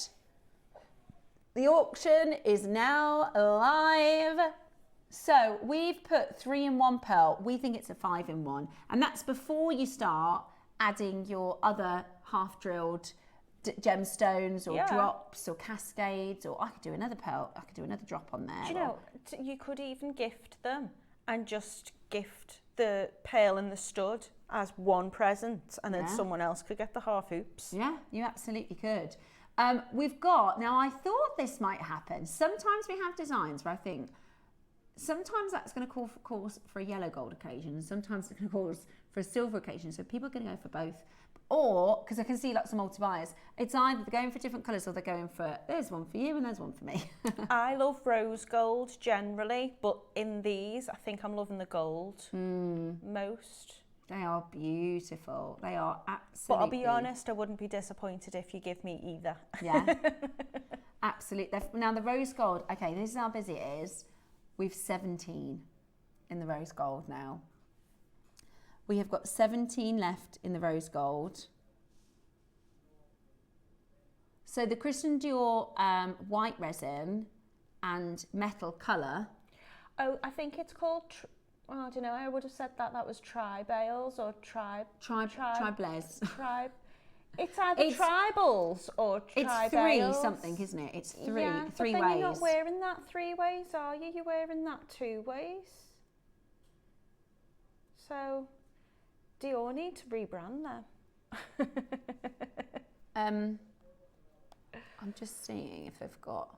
The auction is now live. So we've put 3-in-1 pearl. We think it's a 5-in-1. And that's before you start adding your other half-drilled gemstones or drops or cascades, or I could do another pearl. I could do another drop on there. Do you know, you could even gift them and just gift the pearl and the stud as one present, and then someone else could get the half hoops. Yeah, you absolutely could. We've got, now I thought this might happen. Sometimes we have designs where I think, sometimes that's going to call for a yellow gold occasion, and sometimes it's going to call for a silver occasion. So people are going to go for both. Or, because I can see lots of multi-buyers, it's either they're going for different colours or they're going for, there's one for you and there's one for me. I love rose gold generally, but in these, I think I'm loving the gold most. They are beautiful. They are absolutely. But I'll be honest, I wouldn't be disappointed if you give me either. Yeah, absolutely. Now the rose gold, okay, this is how busy it is. We've 17 in the rose gold now. We have got 17 left in the rose gold. So the Christian Dior white resin and metal colour. Oh, I think it's called, I don't know, I would have said that was tri-bales or Tri-blaze. It's either tribals or tri-bales. It's 3 something, isn't it? It's 3 ways. But then you're not wearing that 3 ways, are you? You're wearing that 2 ways. So, Dior need to rebrand them. I'm just seeing if they've got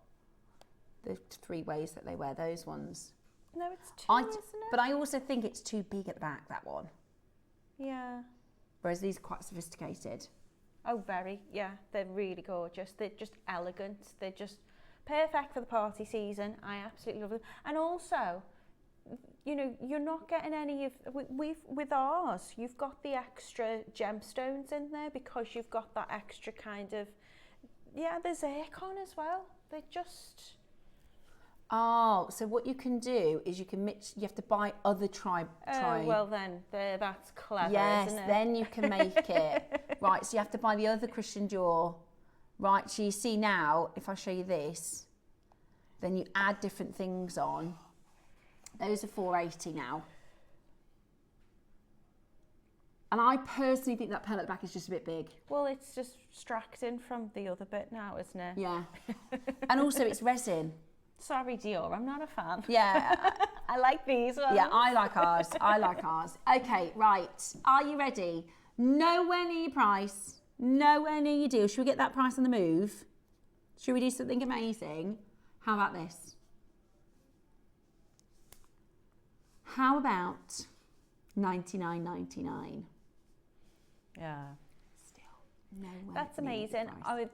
the 3 ways that they wear those ones. No, it's 2, isn't it? But I also think it's too big at the back, that one. Yeah. Whereas these are quite sophisticated. Oh, very, yeah. They're really gorgeous. They're just elegant. They're just perfect for the party season. I absolutely love them. And also, you know, you're not getting any of, with ours, you've got the extra gemstones in there because you've got that extra kind of, the zircon as well. They're just... Oh, so what you can do is you can mix, you have to buy other Oh, well then, that's clever, yes, isn't it? Then you can make it. Right, so you have to buy the other Christian Dior. Right, so you see now, if I show you this, then you add different things on. Those are $480 now. And I personally think that pearl at the back is just a bit big. Well, it's just distracting from the other bit now, isn't it? Yeah. And also it's resin. Sorry, Dior, I'm not a fan. Yeah, I like these ones. Yeah, I like ours. I like ours. Okay, right. Are you ready? Nowhere near your price. Nowhere near your deal. Should we get that price on the move? Should we do something amazing? How about this? How about $99.99? Yeah. Still nowhere. That's near amazing. the price.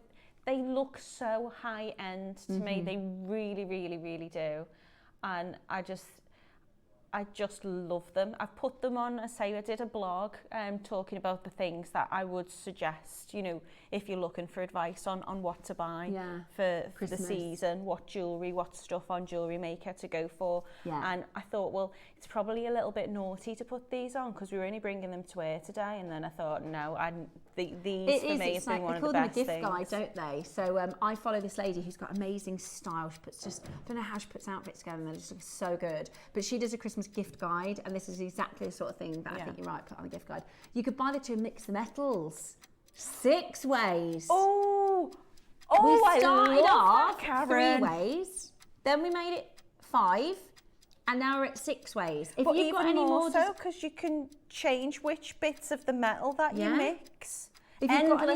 They look so high end to me. They really, really, really do. And I just love them. I've put them on, I did a blog talking about the things that I would suggest, you know, if you're looking for advice on what to buy for the season, what jewellery, what stuff on JewelleryMaker to go for. Yeah. And I thought, well, it's probably a little bit naughty to put these on because we were only bringing them to wear today. And then I thought, no, these for me has been one of the best things. They call them a gift guide, don't they? So I follow this lady who's got amazing style. She puts I don't know how she puts outfits together and they just look so good. But she does a Christmas gift guide, and this is exactly the sort of thing that I think you're right, put on a gift guide. You could buy the two and mix the metals 6 ways. Oh, we started off that, 3 ways, then we made it 5, and now we're at 6 ways. If but you've got any more, because you can change which bits of the metal that you mix. If you've got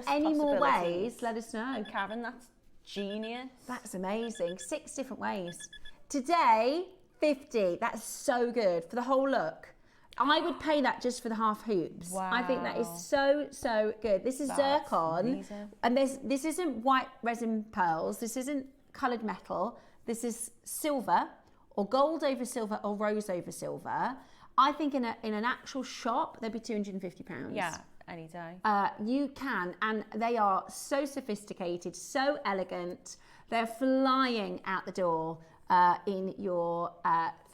any more ways, let us know. Karen, that's genius. That's amazing. 6 different ways. Today, 50. That's so good for the whole look. I would pay that just for the half hoops. Wow. I think that is so good. This is Zircon, amazing. And this isn't white resin pearls. This isn't coloured metal. This is silver, or gold over silver, or rose over silver. I think in an actual shop they'd be £250. Yeah, any day. You can, and they are so sophisticated, so elegant. They're flying out the door. In your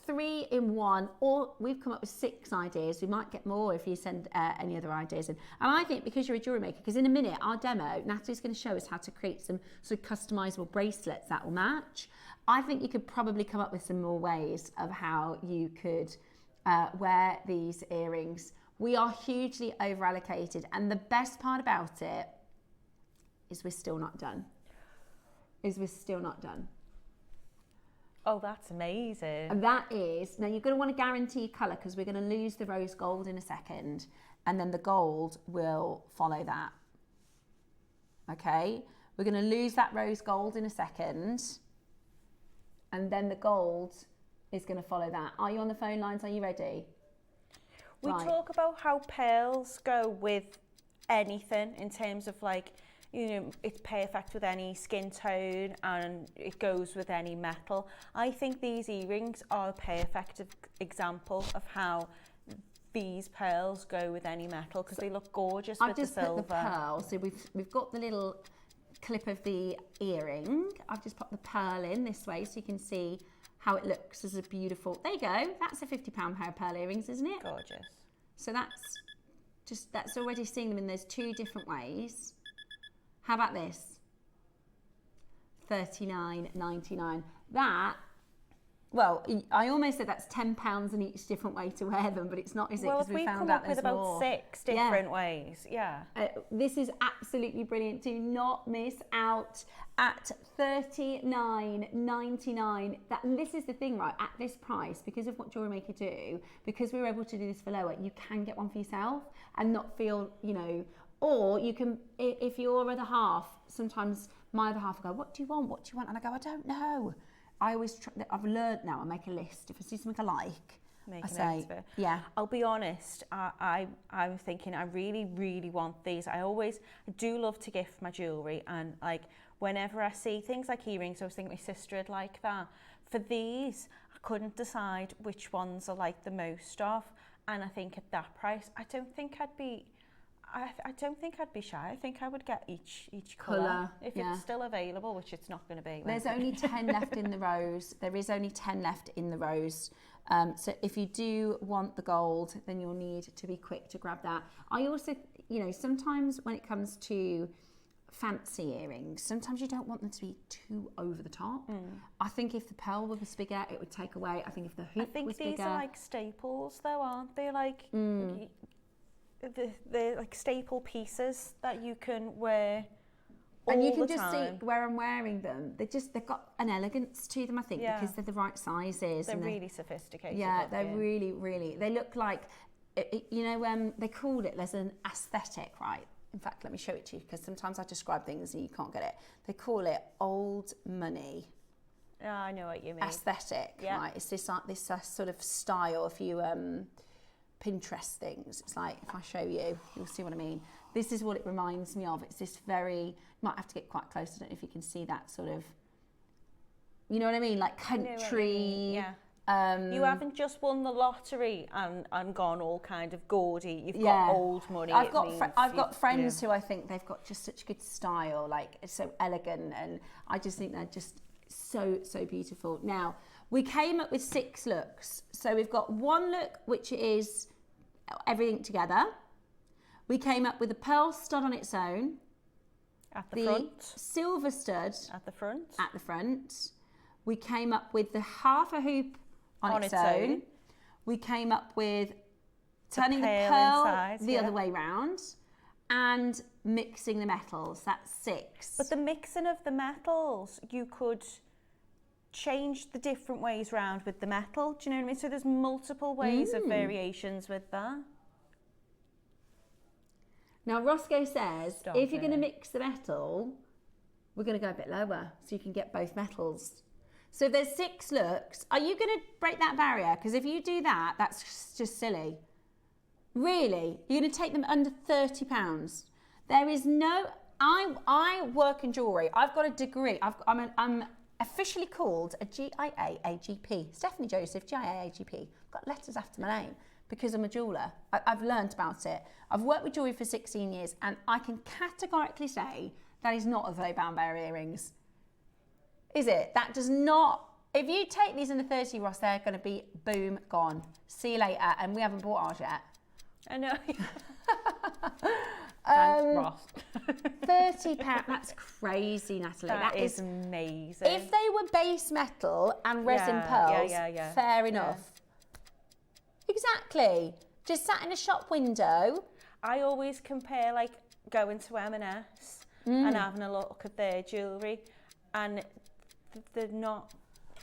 3-in-1, or we've come up with 6 ideas. We might get more if you send any other ideas in. And I think because you're a jewellery maker, because in a minute, our demo, Natalie's going to show us how to create some sort of customisable bracelets that will match. I think you could probably come up with some more ways of how you could wear these earrings. We are hugely over allocated, and the best part about it is we're still not done. Oh, that's amazing. And that is, now you're going to want to guarantee colour because we're going to lose the rose gold in a second, and then the gold will follow that. Okay? We're going to lose that rose gold in a second, and then the gold is going to follow that. Are you on the phone lines? Are you ready? We talk about how pearls go with anything in terms of like, you know, it's perfect with any skin tone and it goes with any metal. I think these earrings are a perfect example of how these pearls go with any metal because they look gorgeous with the silver. I've just put the pearl, so we've got the little clip of the earring. I've just put the pearl in this way so you can see how it looks as a beautiful, there you go, that's a £50 pair of pearl earrings, isn't it? Gorgeous. So that's already seeing them in those 2 different ways. How about this? $39.99. That, well, I almost said that's £10 in each different way to wear them, but it's not, is it? Well, because we found out there's about more. 6 different ways, yeah. This is absolutely brilliant. Do not miss out at $39.99. This is the thing, right? At this price, because of what JewelleryMaker do, because we were able to do this for lower, you can get one for yourself and not feel, you know. Or you can, if your other half, sometimes my other half will go, what do you want? What do you want? And I go, I don't know. I've learned now, I make a list. If I see something I like, I say, yeah. I'll be honest, I'm thinking I really, really want these. I do love to gift my jewellery, and like whenever I see things like earrings, I was thinking my sister would like that. For these, I couldn't decide which ones I like the most of. And I think at that price, I don't think I'd be shy. I think I would get each colour if it's still available, which it's not going to be. There's only 10 left in the rose. There is only 10 left in the rose. So if you do want the gold, then you'll need to be quick to grab that. I also, you know, sometimes when it comes to fancy earrings, sometimes you don't want them to be too over the top. I think if the pearl was bigger, it would take away. I think if the hoop was bigger. I think these are like staples though, aren't they? Like... They're like staple pieces that you can wear And you all can the just time. see where I'm wearing them. They've got an elegance to them, I think, Yeah. because they're the right sizes. They're and really sophisticated. Yeah, they're looking. really, they look like, you know, they call it, there's an aesthetic, right? In fact, let me show it to you, because sometimes I describe things and you can't get it. They call it old money. Oh, I know what you mean. Aesthetic, Yeah. right? It's this sort of style. If you Pinterest things, it's like, if I show you, you'll see what I mean. This is what it reminds me of. It's this very, might have to get quite close. I don't know if you can see that sort of, you know what I mean? Like country. Yeah. You haven't just won the lottery and gone all kind of gaudy. You've got old money. I've got friends who I think they've got just such good style, like it's so elegant, and I just think they're just so beautiful. Now, we came up with 6 looks. So we've got one look which is everything together. We came up with a pearl stud on its own. At the front. Silver stud. At the front. At the front. We came up with the half a hoop on its own. We came up with turning the pearl inside, the other way round and mixing the metals. That's 6. But the mixing of the metals, you could change the different ways round with the metal. Do you know what I mean? So there's multiple ways of variations with that. Now, Roscoe says, if you're going to mix the metal, we're going to go a bit lower so you can get both metals. So if there's 6 looks, are you going to break that barrier? Because if you do that, that's just silly. Really? You're going to take them under £30? There is no... I work in jewellery. I've got a degree. I'm officially called a GIA AJP. Stephanie Joseph, GIA AJP. I've got letters after my name because I'm a jeweller. I've learned about it. I've worked with jewellery for 16 years and I can categorically say that is not a Vauban Bear earrings. Is it? That does not... If you take these in the 30, Ross, they're going to be boom, gone. See you later. And we haven't bought ours yet. I know. Thanks, Ross. £30, that's crazy, Natalie. That is amazing. If they were base metal and resin pearls, fair enough. Exactly. Just sat in a shop window. I always compare, like, going to M&S and having a look at their jewellery, and they're not...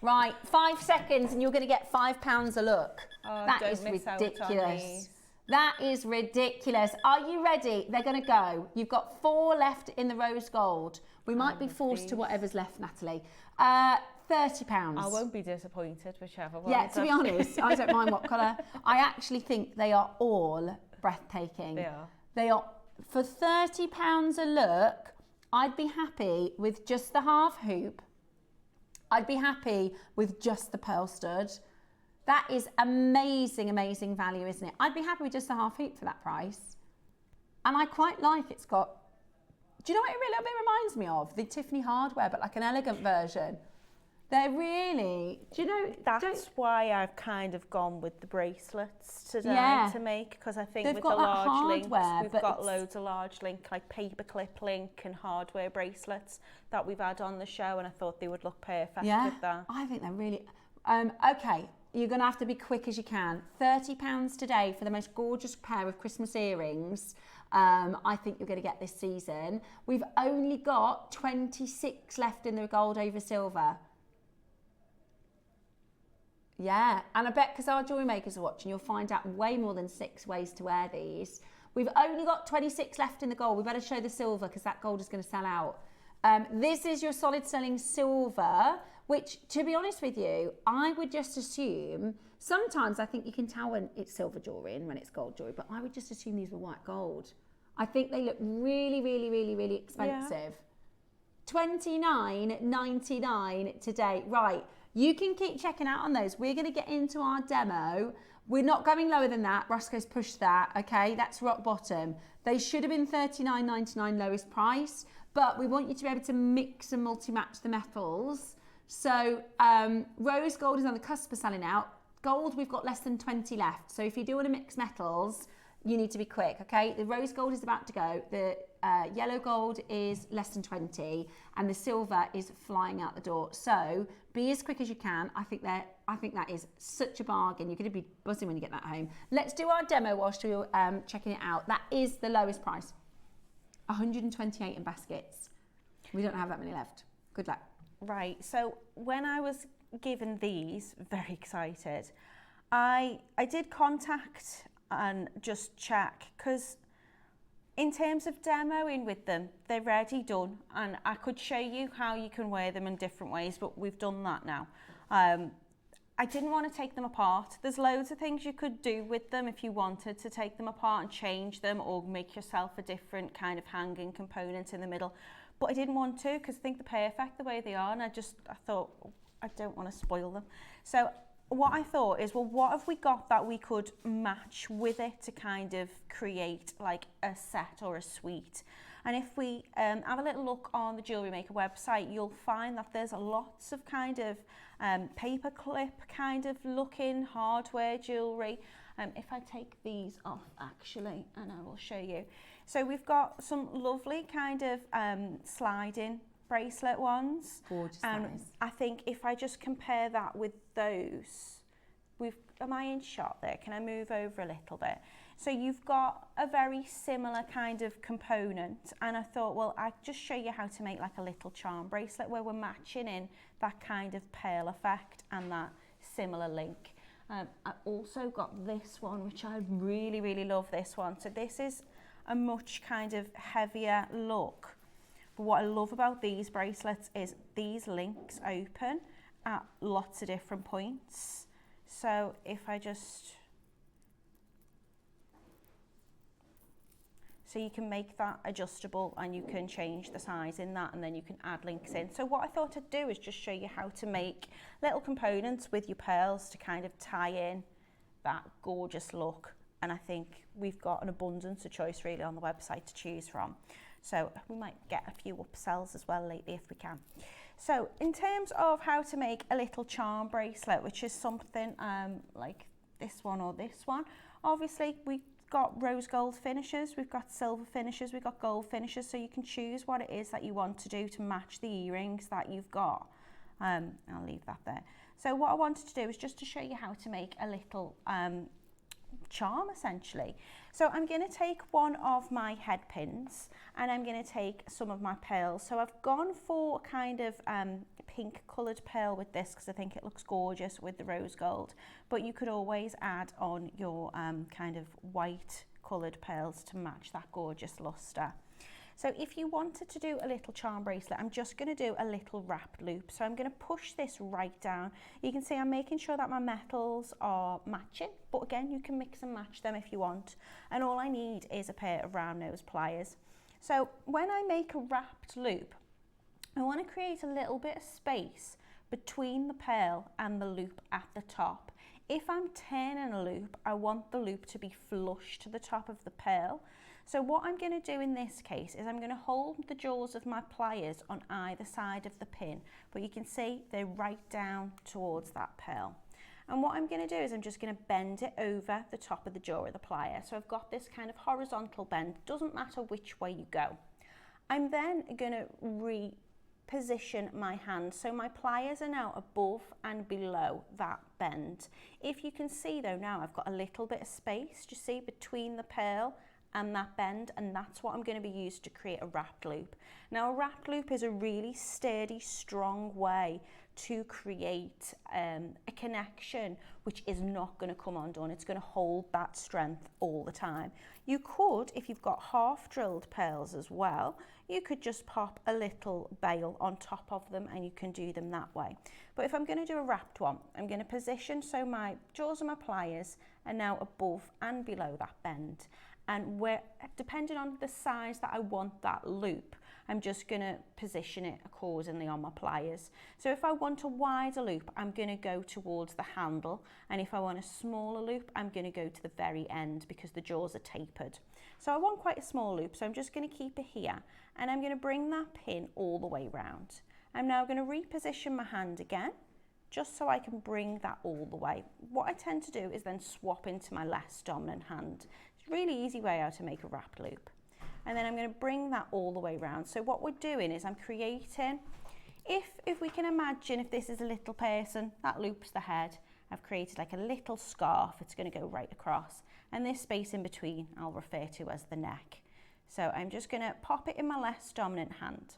Right, 5 seconds and you're going to get £5 a look. Oh, that is ridiculous. That is ridiculous. Are you ready? They're going to go. You've got 4 left in the rose gold. We might be forced to whatever's left, Natalie. £30. I won't be disappointed, whichever one. Yeah, to be honest, I don't mind what colour. I actually think they are all breathtaking. They are. They are. For £30 a look, I'd be happy with just the half hoop. I'd be happy with just the pearl stud. That is amazing, amazing value, isn't it? I'd be happy with just the half hoop for that price. And I quite like it's got, do you know what it a little bit reminds me of? The Tiffany hardware, but like an elegant version. They're really, do you know? That's why I've kind of gone with the bracelets today to make, because I think with the large links, we've got loads of large link, like paperclip link and hardware bracelets that we've had on the show, and I thought they would look perfect with that. I think they're really, okay. You're going to have to be quick as you can. £30 today for the most gorgeous pair of Christmas earrings. I think you're going to get this season. We've only got 26 left in the gold over silver. Yeah, and I bet because our jewellery makers are watching, you'll find out way more than 6 ways to wear these. We've only got 26 left in the gold. We better show the silver because that gold is going to sell out. This is your solid selling silver, which, to be honest with you, I would just assume, sometimes I think you can tell when it's silver jewellery and when it's gold jewellery, but I would just assume these were white gold. I think they look really, really, really, really expensive. $29.99 today. Right, you can keep checking out on those. We're going to get into our demo. We're not going lower than that. Roscoe's pushed that, okay? That's rock bottom. They should have been $39.99 lowest price, but we want you to be able to mix and multi-match the metals. So rose gold is on the cusp of selling out. Gold, we've got less than 20 left. So if you do want to mix metals, you need to be quick, okay? The rose gold is about to go. The yellow gold is less than 20 and the silver is flying out the door. So be as quick as you can. I think that is such a bargain. You're going to be buzzing when you get that home. Let's do our demo whilst you're checking it out. That is the lowest price. 128 in baskets. We don't have that many left. Good luck. Right, so when I was given these, very excited, I did contact and just check, because in terms of demoing with them, they're ready done, and I could show you how you can wear them in different ways, but we've done that now. I didn't want to take them apart. There's loads of things you could do with them if you wanted to take them apart and change them, or make yourself a different kind of hanging component in the middle. But I didn't want to, because I think they're perfect the way they are, and I thought, I don't want to spoil them. So what I thought is, well, what have we got that we could match with it to kind of create like a set or a suite? And if we have a little look on the JewelleryMaker website, you'll find that there's lots of kind of paperclip kind of looking hardware jewellery. If I take these off actually, and I will show you. So we've got some lovely kind of sliding bracelet ones. Gorgeous. I think if I just compare that with those, am I in shot there? Can I move over a little bit? So you've got a very similar kind of component, and I thought, well, I'd just show you how to make like a little charm bracelet where we're matching in that kind of pearl effect and that similar link. I also got this one, which I really, really love this one. So this is a much kind of heavier look. But what I love about these bracelets is these links open at lots of different points. So if I just... So you can make that adjustable, and you can change the size in that, and then you can add links in. So what I thought I'd do is just show you how to make little components with your pearls to kind of tie in that gorgeous look. And I think we've got an abundance of choice really on the website to choose from. So we might get a few upsells as well lately if we can. So in terms of how to make a little charm bracelet, which is something like this one or this one, obviously we've got rose gold finishes, we've got silver finishes, we've got gold finishes, so you can choose what it is that you want to do to match the earrings that you've got. I'll leave that there. So what I wanted to do is just to show you how to make a little charm essentially. So I'm going to take one of my head pins, and I'm going to take some of my pearls. So I've gone for kind of pink coloured pearl with this because I think it looks gorgeous with the rose gold, but you could always add on your kind of white coloured pearls to match that gorgeous luster. So if you wanted to do a little charm bracelet, I'm just going to do a little wrapped loop. So I'm going to push this right down. You can see I'm making sure that my metals are matching, but again, you can mix and match them if you want. And all I need is a pair of round nose pliers. So when I make a wrapped loop, I want to create a little bit of space between the pearl and the loop at the top. If I'm turning a loop, I want the loop to be flush to the top of the pearl. So what I'm going to do in this case is I'm going to hold the jaws of my pliers on either side of the pin, but you can see they're right down towards that pearl. And what I'm going to do is I'm just going to bend it over the top of the jaw of the plier. So I've got this kind of horizontal bend, doesn't matter which way you go. I'm then going to reposition my hand. So my pliers are now above and below that bend. If you can see though, now I've got a little bit of space, you see, between the pearl and that bend, and that's what I'm going to be used to create a wrapped loop. Now a wrapped loop is a really sturdy, strong way to create a connection which is not going to come undone. It's going to hold that strength all the time. You could, if you've got half drilled pearls as well, you could just pop a little bail on top of them and you can do them that way. But if I'm going to do a wrapped one, I'm going to position so my jaws of my pliers are now above and below that bend. And where, depending on the size that I want that loop, I'm just going to position it accordingly on my pliers. So if I want a wider loop, I'm going to go towards the handle, and if I want a smaller loop, I'm going to go to the very end because the jaws are tapered. So I want quite a small loop, so I'm just going to keep it here, and I'm going to bring that pin all the way round. I'm now going to reposition my hand again, just so I can bring that all the way. What I tend to do is then swap into my less dominant hand. It's a really easy way how to make a wrapped loop. And then I'm going to bring that all the way round. So what we're doing is I'm creating, if we can imagine, if this is a little person, that loops the head. I've created like a little scarf. It's going to go right across. And this space in between I'll refer to as the neck. So I'm just going to pop it in my less dominant hand.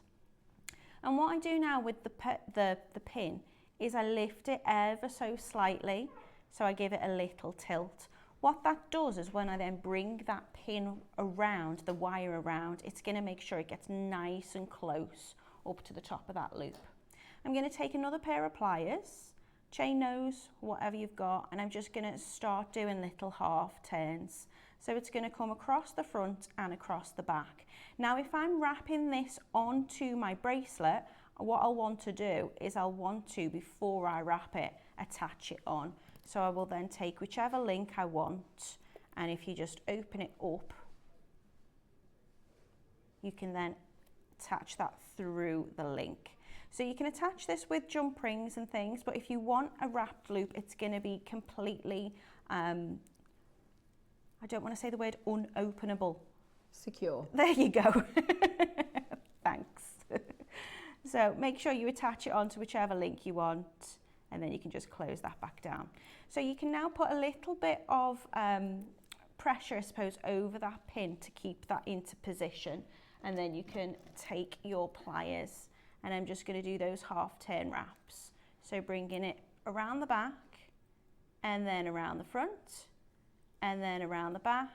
And what I do now with the pin is I lift it ever so slightly, so I give it a little tilt. What that does is when I then bring that pin around, the wire around, it's going to make sure it gets nice and close up to the top of that loop. I'm going to take another pair of pliers, chain nose, whatever you've got, and I'm just going to start doing little half turns. So it's going to come across the front and across the back. Now if I'm wrapping this onto my bracelet, what I'll want to do is I'll want to, before I wrap it, attach it on. So I will then take whichever link I want, and if you just open it up, you can then attach that through the link. So you can attach this with jump rings and things, but if you want a wrapped loop, it's going to be completely, I don't want to say the word unopenable. Secure. There you go. Thanks. So make sure you attach it onto whichever link you want, and then you can just close that back down. So you can now put a little bit of pressure, I suppose, over that pin to keep that into position, and then you can take your pliers, and I'm just going to do those half turn wraps. So bringing it around the back, and then around the front, and then around the back.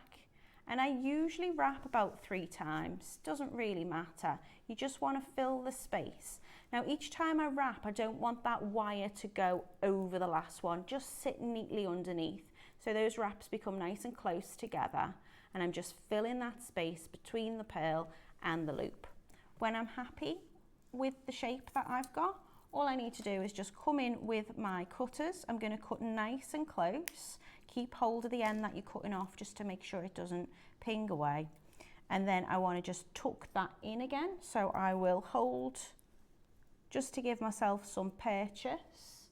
And I usually wrap about 3 times, doesn't really matter. You just want to fill the space. Now each time I wrap, I don't want that wire to go over the last one, just sit neatly underneath. So those wraps become nice and close together, and I'm just filling that space between the pearl and the loop. When I'm happy with the shape that I've got, all I need to do is just come in with my cutters. I'm going to cut nice and close. Keep hold of the end that you're cutting off just to make sure it doesn't ping away. And then I want to just tuck that in again. So I will hold just to give myself some purchase.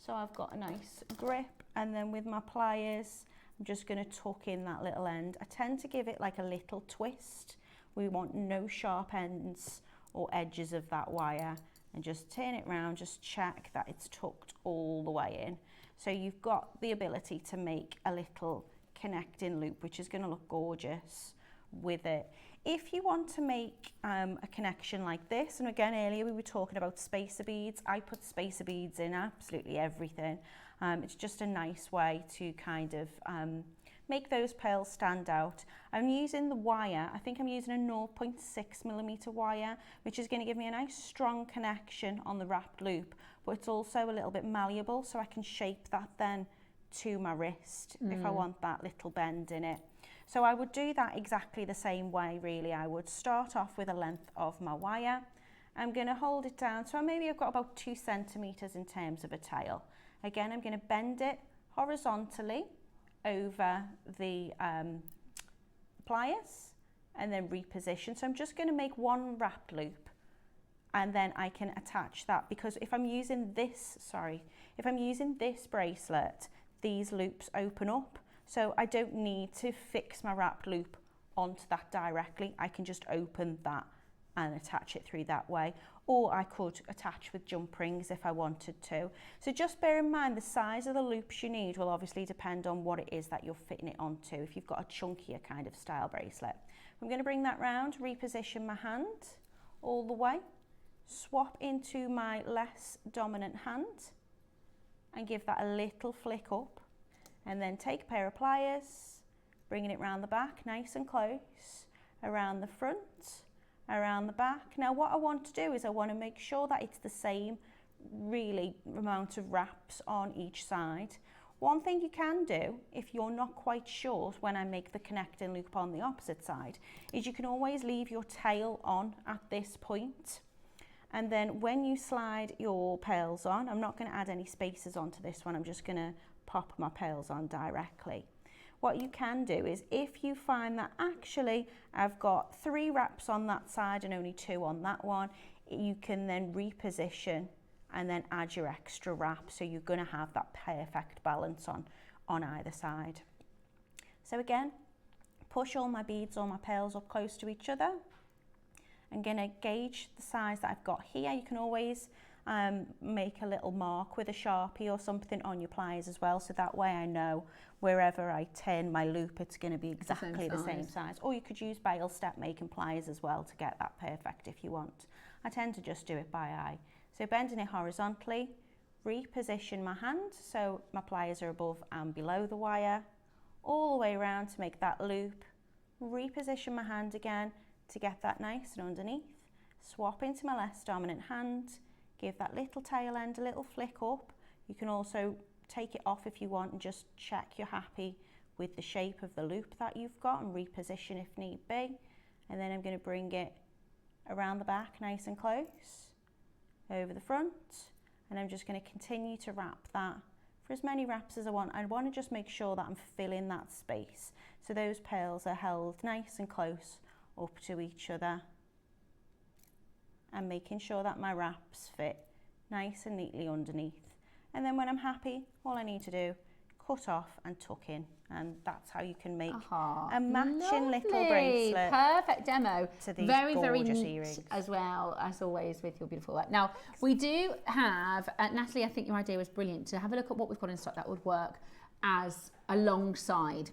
So I've got a nice grip, and then with my pliers, I'm just going to tuck in that little end. I tend to give it like a little twist. We want no sharp ends or edges of that wire, and just turn it round, just check that it's tucked all the way in. So you've got the ability to make a little connecting loop, which is going to look gorgeous with it. If you want to make a connection like this, and again earlier we were talking about spacer beads, I put spacer beads in absolutely everything. It's just a nice way to kind of make those pearls stand out. I'm using the wire, I think I'm using a 0.6mm wire, which is going to give me a nice strong connection on the wrapped loop, but it's also a little bit malleable, so I can shape that then to my wrist if I want that little bend in it. So I would do that exactly the same way really. I would start off with a length of my wire. I'm going to hold it down, so maybe I've got about 2 centimetres in terms of a tail. Again, I'm going to bend it horizontally over the pliers and then reposition. So I'm just going to make one wrap loop, and then I can attach that, because if I'm using this, if I'm using this bracelet, these loops open up, so I don't need to fix my wrapped loop onto that directly. I can just open that and attach it through that way, or I could attach with jump rings if I wanted to. So just bear in mind the size of the loops you need will obviously depend on what it is that you're fitting it onto, if you've got a chunkier kind of style bracelet. I'm going to bring that round, reposition my hand all the way, swap into my less dominant hand and give that a little flick up, and then take a pair of pliers, bringing it round the back nice and close, around the front, around the back. Now what I want to do is I want to make sure that it's the same really amount of wraps on each side. One thing you can do if you're not quite sure when I make the connecting loop on the opposite side is you can always leave your tail on at this point, and then when you slide your pearls on, I'm not going to add any spacers onto this one, I'm just going to pop my pearls on directly. What you can do is, if you find that actually I've got 3 wraps on that side and only 2 on that one, you can then reposition and then add your extra wrap, so you're going to have that perfect balance on either side. So again, push all my beads, all my pearls up close to each other. I'm going to gauge the size that I've got here. You can always make a little mark with a Sharpie or something on your pliers as well, so that way I know wherever I turn my loop it's going to be exactly the same size. Or you could use bail step making pliers as well to get that perfect if you want. I tend to just do it by eye. So bending it horizontally, reposition my hand so my pliers are above and below the wire, all the way around to make that loop, reposition my hand again to get that nice and underneath, swap into my less dominant hand, give that little tail end a little flick up. You can also take it off if you want and just check you're happy with the shape of the loop that you've got and reposition if need be. And then I'm going to bring it around the back nice and close, over the front, and I'm just going to continue to wrap that for as many wraps as I want. I want to just make sure that I'm filling that space so those pearls are held nice and close up to each other, and making sure that my wraps fit nice and neatly underneath. And then when I'm happy, all I need to do, cut off and tuck in, and that's how you can make a matching little bracelet. Perfect demo. To these very gorgeous neat earrings. as well, as always with your beautiful work. Now we do have Natalie, I think your idea was brilliant to have a look at what we've got in stock that would work as alongside.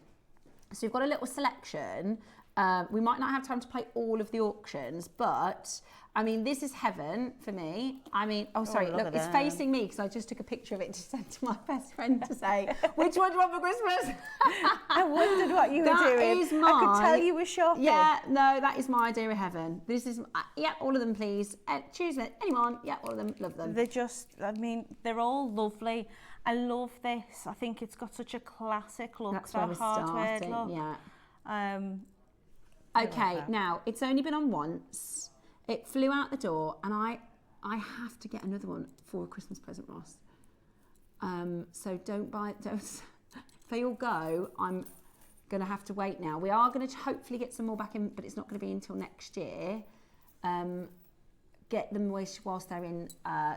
So we've got a little selection. We might not have time to play all of the auctions, but I mean, this is heaven for me. I mean, oh, sorry, look, it's facing me because I just took a picture of it to send to my best friend to say, which one do you want for Christmas? I wondered what you were doing. That is my... I could tell you were shopping. Yeah, no, that is my idea of heaven. This is, yeah, all of them, please. Choose anyone. Yeah, all of them, love them. They're just, I mean, they're all lovely. I love this. I think it's got such a classic look. That's where we're starting, look. yeah. Okay, now, it's only been on once. It flew out the door, and I have to get another one for a Christmas present, Ross. So don't, if they all go, I'm going to have to wait now. We are going to hopefully get some more back in, but it's not going to be until next year. Get them whilst they're in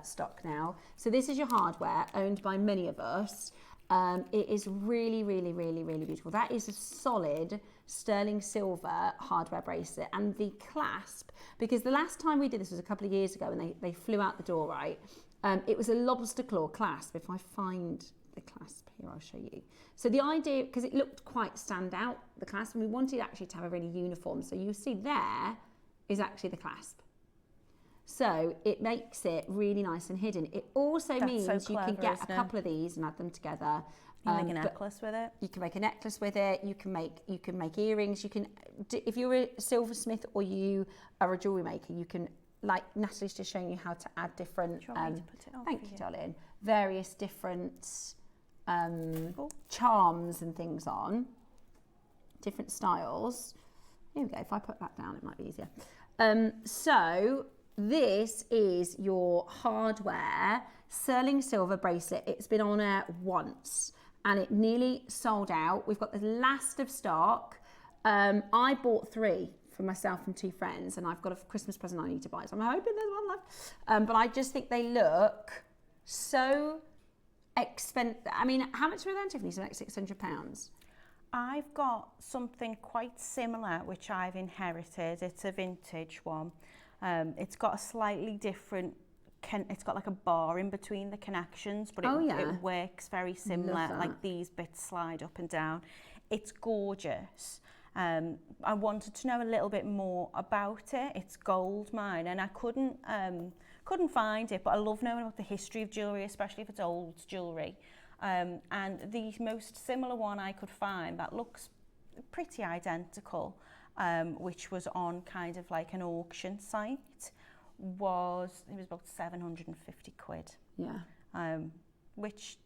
stock now. So this is your hardware, owned by many of us. It is really, really, really, really beautiful. That is a solid sterling silver hardware bracelet, and the clasp, because the last time we did this was a couple of years ago and they flew out the door, right? It was a lobster claw clasp. If I find the clasp here, I'll show you. So the idea, because it looked quite stand out, the clasp, and we wanted actually to have a really uniform. So you see there is actually the clasp. So it makes it really nice and hidden. It also means you can get a couple of these and add them together. You can make a necklace with it. You can make a necklace with it. You can make earrings. You can, if you're a silversmith or you are a jewellery maker, you can, like Natalie's just showing you how to add different. Do you want me to put it on thank for you, darling. Various different charms and things on, different styles. Here we go. If I put that down, it might be easier. So this is your hardware sterling silver bracelet. It's been on air once and it nearly sold out. We've got the last of stock. I bought 3 for myself and 2 friends, and I've got a Christmas present I need to buy, so I'm hoping there's one left. But I just think they look so expensive. I mean, how much were they, Tiffany? So like £600? I've got something quite similar which I've inherited. It's a vintage one. It's got a slightly different, it's got like a bar in between the connections, but it works very similar. Like these bits slide up and down. It's gorgeous. I wanted to know a little bit more about it. It's gold mine, and I couldn't find it, but I love knowing about the history of jewellery, especially if it's old jewellery. And the most similar one I could find that looks pretty identical, which was on kind of like an auction site, was about 750 quid. Yeah. Which,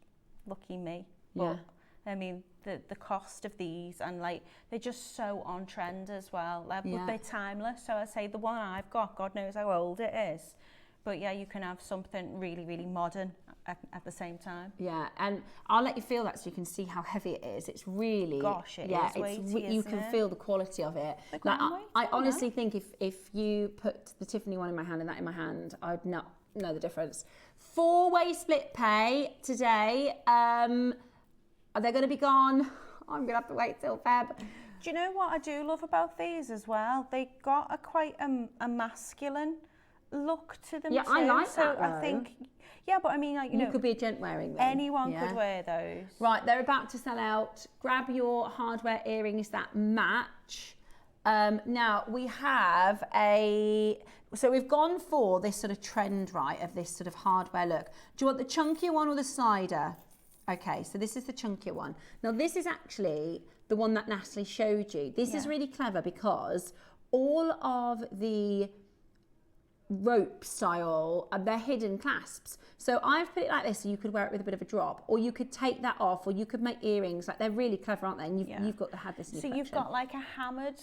lucky me. But, I mean, the cost of these, and like, they're just so on trend as well. They're timeless. So I say the one I've got, God knows how old it is. But yeah, you can have something really, really modern at the same time. Yeah, and I'll let you feel that so you can see how heavy it is. It's really, gosh, it is weighty, you can feel the quality of it. Like, I honestly think if you put the Tiffany one in my hand and that in my hand, I would not know the difference. 4-way split pay today. Are they going to be gone? I'm going to have to wait till Feb. Do you know what I do love about these as well? They got a quite a masculine look to them Yeah, too. I like so that, I though. think, yeah, but I mean, like, you know, could be a gent wearing them. anyone could wear those. Right, they're about to sell out. Grab your hardware earrings that match. Now we have so we've gone for this sort of trend, right, of this sort of hardware look. Do you want the chunkier one or the slider? Okay, so this is the chunkier one. Now this is actually the one that Natalie showed you. This is really clever because all of the rope style, they're hidden clasps. So I've put it like this, so you could wear it with a bit of a drop, or you could take that off, or you could make earrings. Like, they're really clever, aren't they? And you've got to have this in your So collection. you've got like a hammered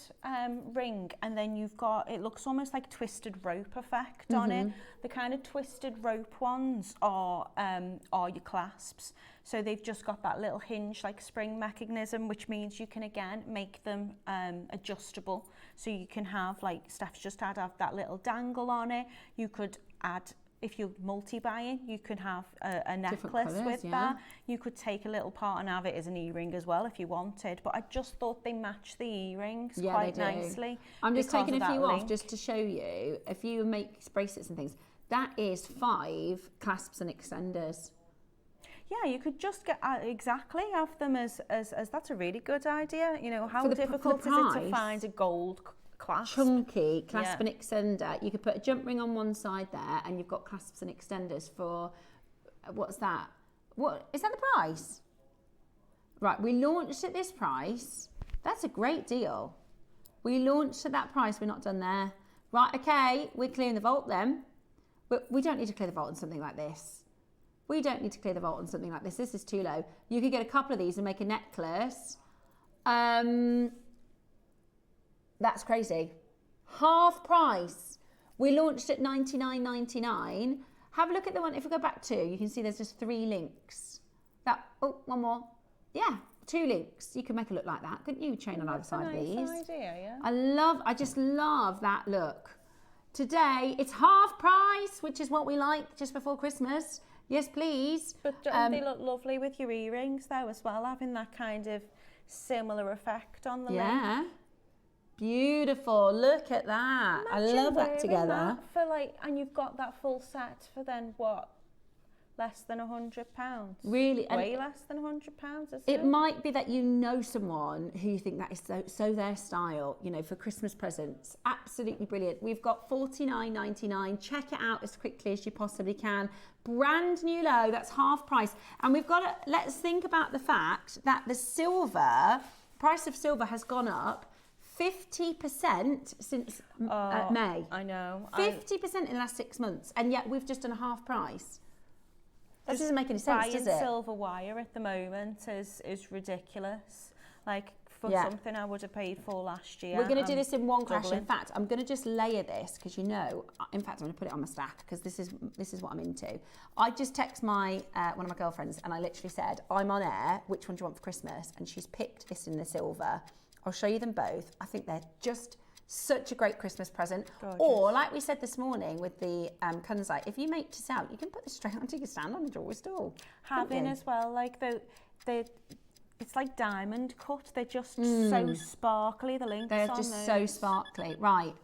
ring, and then you've got, it looks almost like twisted rope effect on it. The kind of twisted rope ones are your clasps. So they've just got that little hinge, like spring mechanism, which means you can again make them adjustable. So you can have, like Steph's just had, that little dangle on it. You could add, if you're multi-buying, you could have a necklace with that. You could take a little part and have it as an earring as well if you wanted. But I just thought they match the earrings quite nicely. I'm just taking a few off just to show you. If you make bracelets and things, that is 5 clasps and extenders. Yeah, you could just get exactly have them as that's a really good idea. You know, how difficult is it to find a gold clasp? Chunky clasp and extender. You could put a jump ring on one side there, and you've got clasps and extenders for, what's that? What is that the price? Right, we launched at this price. That's a great deal. We launched at that price. We're not done there. Right, okay, we're clearing the vault then. But we don't need to clear the vault on something like this. We don't need to clear the vault on something like this. This is too low. You could get a couple of these and make a necklace. That's crazy. Half price. We launched at $99.99. Have a look at the one. If we go back 2, you can see there's just 3 links. One more. Yeah, 2 links. You could make it look like that, couldn't you? Chain on either side of these. Idea, yeah. I just love that look. Today, it's half price, which is what we like just before Christmas. Yes, please. But don't they look lovely with your earrings though as well, having that kind of similar effect on the link? Beautiful. Look at that. Imagine I love that together. That for like, and you've got that full set for then what? Less than £100. Really? Way less than £100, isn't it? It might be that you know someone who you think that is so their style, you know, for Christmas presents. Absolutely brilliant. We've got $49.99. Check it out as quickly as you possibly can. Brand new low, that's half price. And we've got to, let's think about the fact that the price of silver has gone up 50% since May. I know. 50% in the last 6 months. And yet we've just done a half price. That doesn't make any sense, does it? Buying silver wire at the moment is ridiculous. Like, for something I would have paid for last year. We're going to do this in one crash. In fact, I'm going to just layer this because, you know, in fact, I'm going to put it on my stack because this is what I'm into. I just text one of my girlfriends and I literally said, I'm on air, which one do you want for Christmas? And she's picked this in the silver. I'll show you them both. I think they're just such a great Christmas present. Gorgeous. Or, like we said this morning with the Tanzanite, if you make this out, you can put this straight onto your stand on the jewellery stall. Having as well, like it's like diamond cut. They're just so sparkly, the links on those. They're just so sparkly. Right.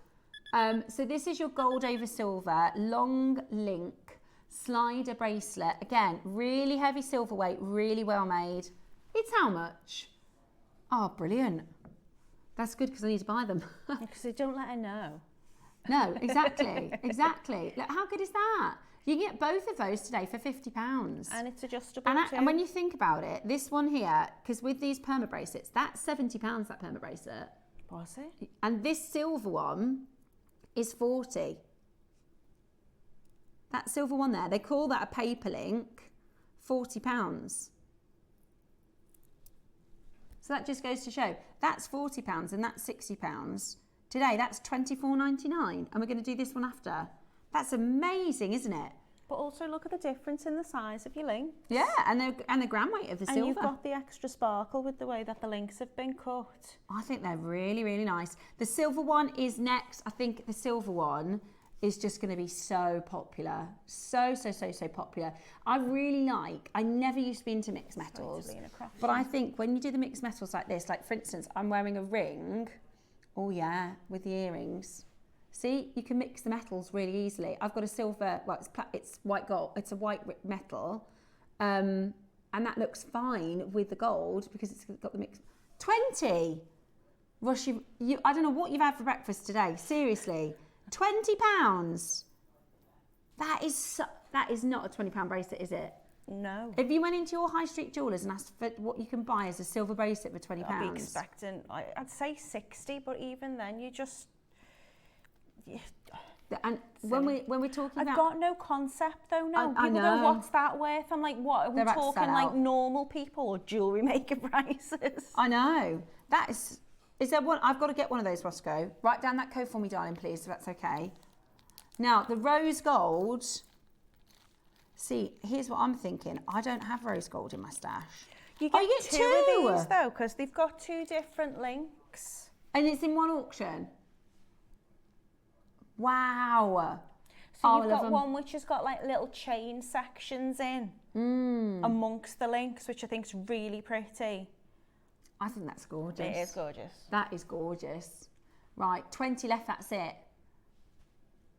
So this is your gold over silver, long link, slider bracelet. Again, really heavy silver weight, really well made. It's how much? Oh, brilliant. That's good because I need to buy them. Because they don't let her know. No, exactly, exactly. Look, how good is that? You can get both of those today for £50. And it's adjustable too. And when you think about it, this one here, because with these perma bracelets, that's £70, that perma bracelet. Was it? And this silver one is 40. That silver one there, they call that a paper link, £40. So that just goes to show, that's £40 and that's £60. Today, that's $24.99, and we're going to do this one after. That's amazing, isn't it? But also look at the difference in the size of your links. Yeah, and the gram weight of the silver. And you've got the extra sparkle with the way that the links have been cut. I think they're really, really nice. The silver one is next. I think the silver one is just going to be so popular. So popular. I never used to be into mixed metals. But I think when you do the mixed metals like this, like for instance, I'm wearing a ring. Oh yeah, with the earrings. See, you can mix the metals really easily. I've got a silver, well, it's white gold, it's a white metal, and that looks fine with the gold because it's got the mix. 20! Rush, I don't know what you've had for breakfast today, seriously. £20? That is not a £20 bracelet, is it? No. If you went into your high street jewellers and asked for what you can buy as a silver bracelet for £20, I'd be expecting, I'd say 60, but even then you just... Yeah. And when we're talking about... I've got no concept though now. I People know. go, what's that worth? I'm like, what? Are we They're about to talking sell like out. normal people or jewellery maker prices? I know. That is there one? I've got to get one of those, Roscoe. Write down that code for me, darling, please, if that's okay. Now, the rose gold... See, here's what I'm thinking. I don't have rose gold in my stash. You get, two of these though, because they've got 2 different links. And it's in one auction? Wow. So you've got one which has got like little chain sections in amongst the links, which I think is really pretty. I think that's gorgeous. It is gorgeous. That is gorgeous. Right, 20 left, that's it.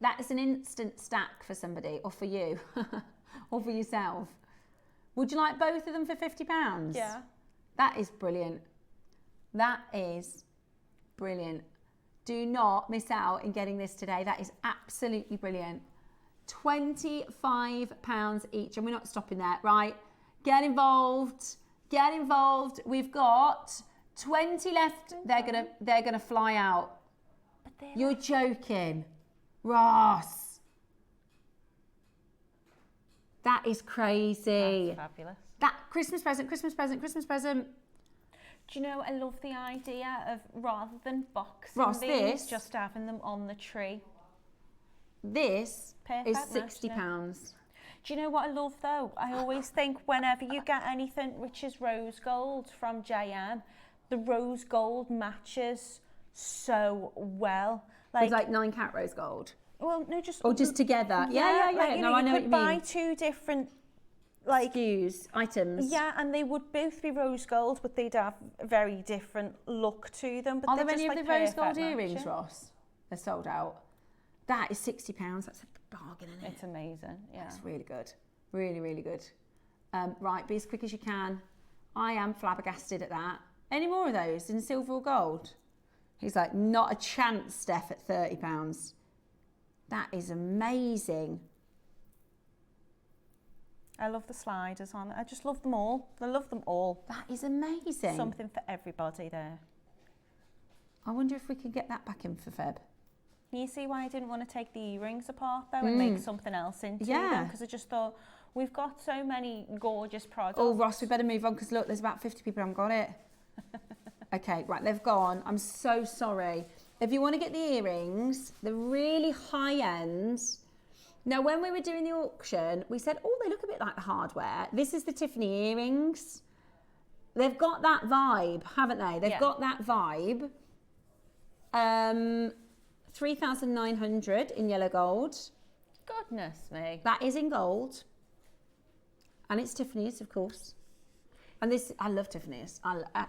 That's an instant stack for somebody, or for you, or for yourself. Would you like both of them for £50? Yeah. That is brilliant. That is brilliant. Do not miss out in getting this today. That is absolutely brilliant. £25 each, and we're not stopping there, right? Get involved. Get involved. We've got 20 left. They're gonna fly out. You're joking, Ross. That is crazy. That's fabulous. That Christmas present, Christmas present, Christmas present. Do you know, I love the idea of rather than boxing Ross, these, just having them on the tree. This is Perfect, £60. Do you know what I love though? I always think whenever you get anything which is rose gold from JM, the rose gold matches so well. It's like 9 carat rose gold. Well, no, just... Or just together. Yeah. Like, No, I know what you mean. You could buy 2 different... like SKUs, items. Yeah, and they would both be rose gold, but they'd have a very different look to them. But Are there they're any just, of like, the rose gold perfect earrings, matching. Ross? They're sold out. That is £60. That's a bargain, isn't it? It's amazing, yeah. That's really good. Really, really good. Right, be as quick as you can. I am flabbergasted at that. Any more of those in silver or gold? He's like, not a chance, Steph, at £30. That is amazing. I love the sliders on it. I just love them all. I love them all. That is amazing. Something for everybody there. I wonder if we could get that back in for Feb. Can you see why I didn't want to take the earrings apart though and make something else into them? Because I just thought, we've got so many gorgeous products. Oh, Ross, we better move on because look, there's about 50 people who haven't got it. Okay, right, they've gone. I'm so sorry. If you want to get the earrings, the really high end. Now, when we were doing the auction, we said, oh, they look a bit like the hardware. This is the Tiffany earrings. They've got that vibe, haven't they? They've got that vibe. 3,900 in yellow gold. Goodness me. That is in gold. And it's Tiffany's, of course. And this, I love Tiffany's.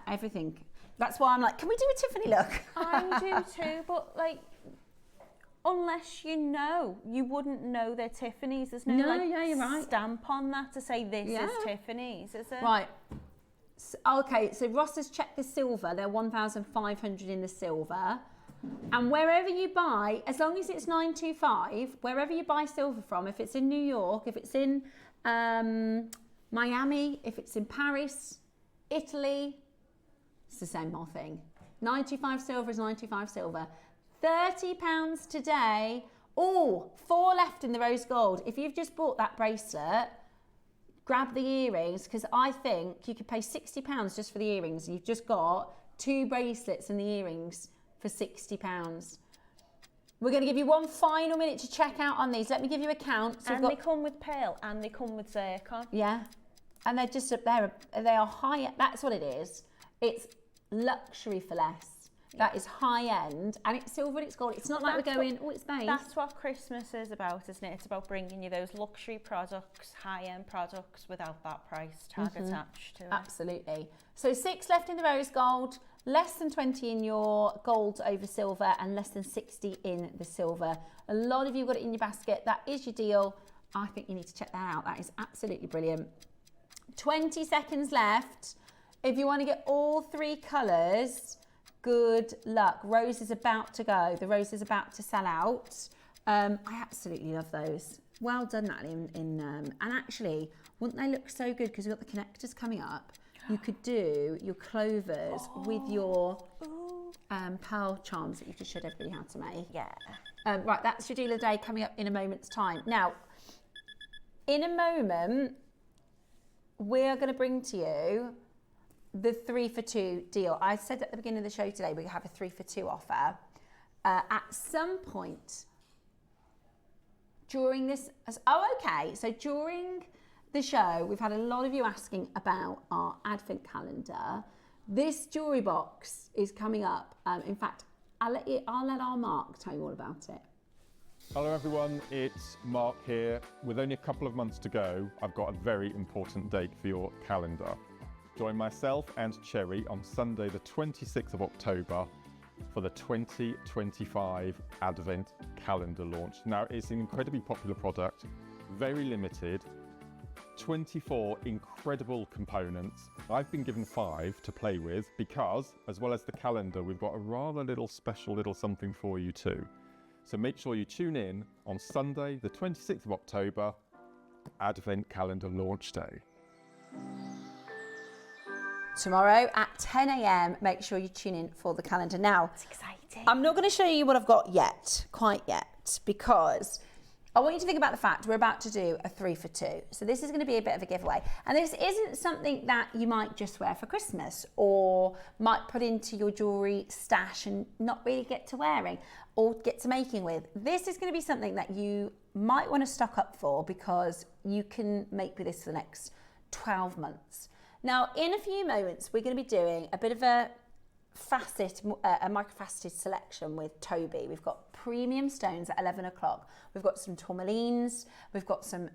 Everything. That's why I'm like, can we do a Tiffany look? I do too, but like, unless you know, you wouldn't know they're Tiffany's. There's no you're right. stamp on that to say this is Tiffany's, is it? Right. So, okay, so Ross has checked the silver. They're 1,500 in the silver. And wherever you buy, as long as it's 925, wherever you buy silver from, if it's in New York, if it's in Miami, if it's in Paris, Italy, it's the same old thing. 925 silver is 925 silver. £30 today. Oh, 4 left in the rose gold. If you've just bought that bracelet, grab the earrings, because I think you could pay £60 just for the earrings. You've just got 2 bracelets and the earrings for £60. We're going to give you one final minute to check out on these. Let me give you a count. So and they come with pearl and they come with zircon. Yeah, and they're just they are high. That's what it is. It's luxury for less. That is high end, and it's silver and it's gold. It's not like we're going, oh, it's beige. That's what Christmas is about, isn't it? It's about bringing you those luxury products, high-end products, without that price tag attached to it. Absolutely. So 6 left in the rose gold. less than 20 in your gold over silver and less than 60 in the silver. A lot of you got it in your basket. That is your deal. I think you need to check that out. That is absolutely brilliant. 20 seconds left. If you want to get all 3 colours, good luck. Rose is about to go. The rose is about to sell out. I absolutely love those. Well done, Natalie. And actually, wouldn't they look so good? Because we've got the connectors coming up. You could do your clovers with your pearl charms that you just showed everybody how to make. Yeah. Right, that's your deal of the day coming up in a moment's time. Now, in a moment, we're going to bring to you the 3 for 2 deal. I said at the beginning of the show today, we have a 3 for 2 offer. At some point during this, so during the show, we've had a lot of you asking about our advent calendar. This jewellery box is coming up. In fact, I'll let our Mark tell you all about it. Hello everyone, it's Mark here. With only a couple of months to go, I've got a very important date for your calendar. Join myself and Cherry on Sunday the 26th of October for the 2025 Advent Calendar launch. Now, it's an incredibly popular product, very limited, 24 incredible components. I've been given 5 to play with because, as well as the calendar, we've got a rather special little something for you too. So make sure you tune in on Sunday, the 26th of October, Advent Calendar Launch Day. Tomorrow at 10 a.m, make sure you tune in for the calendar. Now, it's exciting. I'm not going to show you what I've got quite yet, because I want you to think about the fact we're about to do a 3 for 2. So this is going to be a bit of a giveaway. And this isn't something that you might just wear for Christmas or might put into your jewellery stash and not really get to wearing or get to making with. This is going to be something that you might want to stock up for, because you can make with this for the next 12 months. Now, in a few moments, we're going to be doing a bit of a microfaceted selection with Toby. We've got premium stones at 11 o'clock. We've got some tourmalines. We've got some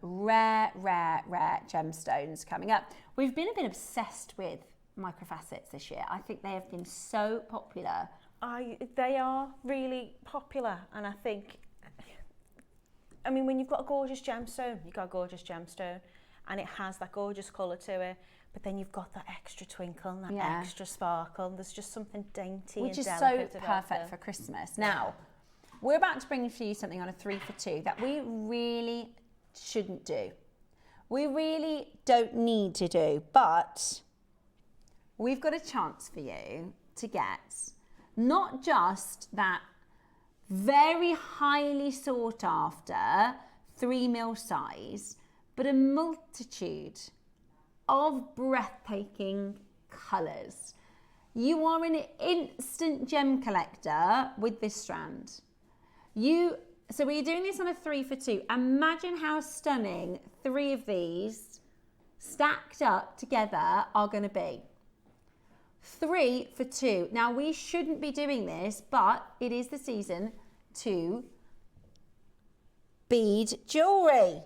rare gemstones coming up. We've been a bit obsessed with microfacets this year. I think they have been so popular. They are really popular, and I think, I mean, when you've got a gorgeous gemstone, you've got a gorgeous gemstone, and it has that gorgeous colour to it, but then you've got that extra twinkle and that extra sparkle. There's just something dainty which and is delicate so about perfect it. for Christmas. Now, we're about to bring for you something on a 3 for 2 that we really shouldn't do. We really don't need to do, but we've got a chance for you to get not just that very highly sought after 3mm size, but a multitude of breathtaking colours. You are an instant gem collector with this strand. So we're doing this on a 3 for 2. Imagine how stunning 3 of these stacked up together are going to be. 3 for 2. Now, we shouldn't be doing this, but it is the season to bead jewellery.